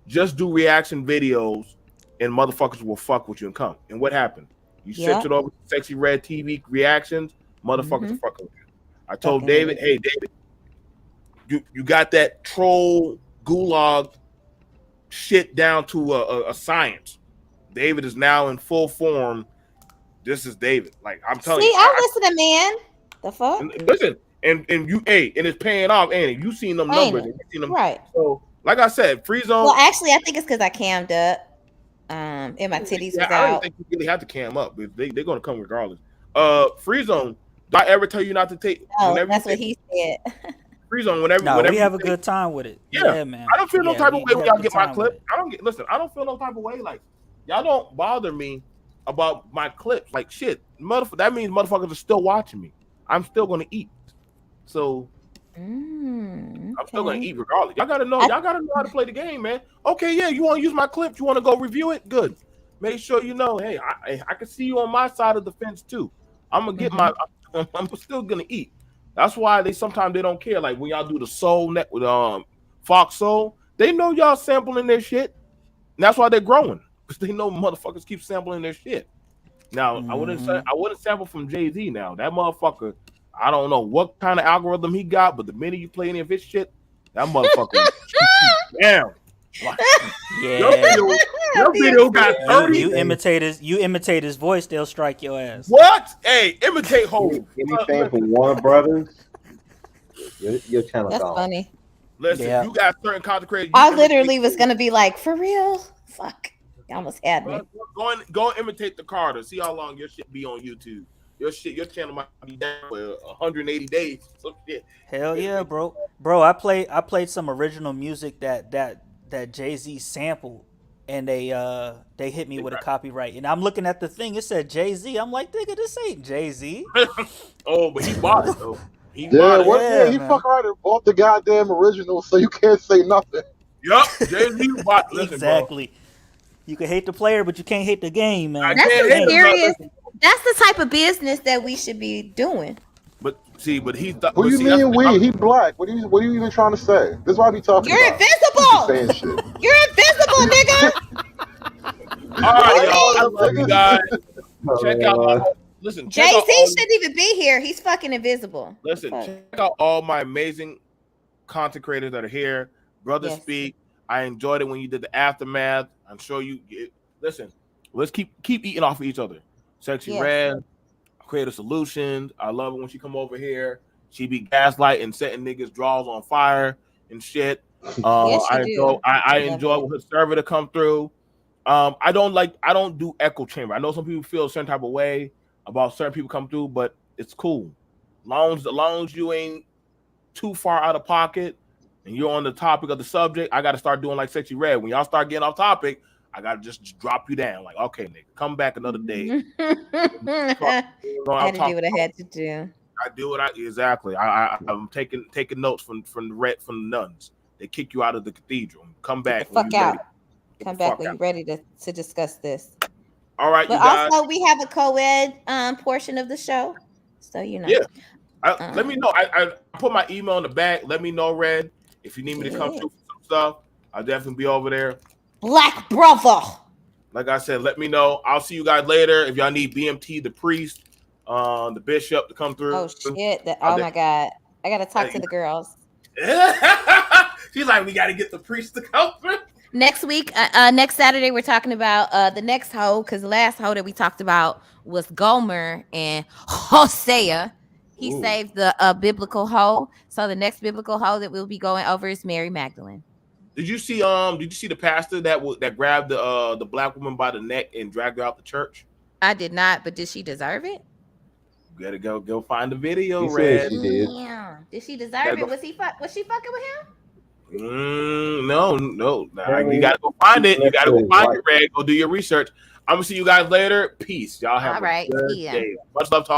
just do reaction videos, and motherfuckers will fuck with you and come. And what happened? You sent it over to Sexy Red TV reactions. Motherfuckers are fucking with you. I told David, hey David, you got that troll gulag shit down to a science. David is now in full form. This is David. Like I'm telling you. See, I'm listening, man. The fuck? Listen, and you, and it's paying off. And you seen them numbers. And you seen them, right? So, like I said, Free Zone. Well, actually, I think it's because I cammed up. And my titties was I don't out. think you really have to cam up. They're gonna come regardless. Free Zone. Did I ever tell you not to take? Oh, that's what he said. Free Zone. Whenever we have a good time with it. Yeah, man. I don't feel no type of way when y'all get my time clip. I don't feel no type of way. Like y'all don't bother me about my clips. Like shit, that means motherfuckers are still watching me. I'm still gonna eat. So I'm still gonna eat regardless. Y'all gotta know how to play the game, man. Okay, yeah, you want to use my clips? You want to go review it? Good. Make sure you know. Hey, I can see you on my side of the fence too. I'm gonna get I'm still gonna eat. That's why they don't care. Like when y'all do the Soul Net with Fox Soul, they know y'all sampling their shit. And that's why they're growing, because they know motherfuckers keep sampling their shit. Now I wouldn't sample from Jay-Z. Now that motherfucker, I don't know what kind of algorithm he got, but the minute you play any of his shit, that motherfucker damn. Yeah. Your video got 30. You imitate his voice, they'll strike your ass. What? Hey, imitate Hov. Anything from Warner Brothers, your channel That's gone. funny. Listen, you got certain content creators. I literally was gonna be like, for real? Fuck. You almost had me. Go and imitate the Carter. See how long your shit be on YouTube. Your channel might be down for 180 days. Some shit. Hell yeah, bro. Bro, I played some original music that Jay-Z sampled, and they hit me with a copyright. And I'm looking at the thing, it said Jay-Z. I'm like, nigga, this ain't Jay-Z. Oh, but he bought it though. He fuck around and bought the goddamn original, so you can't say nothing. Yup, Jay-Z bought it. Exactly. You can hate the player, but you can't hate the game, man. That's the serious. That's the type of business that we should be doing. But he's. What do you mean we? He black. What are you even trying to say? This is why I be talking. You're about. invisible. Saying shit. You're invisible, nigga. All right, y'all. I love you guys. Check out. Listen, Jay-Z shouldn't even be here. He's fucking invisible. Listen, check out all my amazing content creators that are here. Brother Speak. I enjoyed it when you did the aftermath. I'm sure you get. Listen, let's keep eating off of each other. Sexy Red, Creative Solutions. I love it when she come over here. She be gaslighting, setting niggas' draws on fire and shit. I enjoy when her server to come through. I don't do echo chamber. I know some people feel a certain type of way about certain people come through, but it's cool. Long as you ain't too far out of pocket and you're on the topic of the subject, I got to start doing like Sexy Red. When y'all start getting off topic, I got to just drop you down. Like, okay, nigga, come back another day. I had to do what I had to do. I do what exactly. I'm taking notes from the nuns. They kick you out of the cathedral. Come back. Fuck out. Come back when you're ready to discuss this. All right, but you guys. Also, we have a co-ed portion of the show, so you know. Yeah, let me know. I put my email in the back. Let me know, Red, if you need me to come through for some stuff. I'll definitely be over there. Black brother. Like I said, let me know. I'll see you guys later. If y'all need BMT, the priest, the bishop to come through. Oh shit! Oh my god, I gotta talk to the girls. She's like, we gotta get the priest to come through. Next week, next Saturday, we're talking about the next hoe, because the last hoe that we talked about was Gomer and Hosea. He saved the biblical hoe. So the next biblical hoe that we'll be going over is Mary Magdalene. Did you see the pastor that grabbed the black woman by the neck and dragged her out the church? I did not, but did she deserve it? You gotta go find the video, Red. She did. Yeah. Did she deserve it? Was she fucking with him? No. Nah, you gotta go find it. You gotta go find it, Red. Go do your research. I'm gonna see you guys later. Peace. Y'all have a good day. Much love to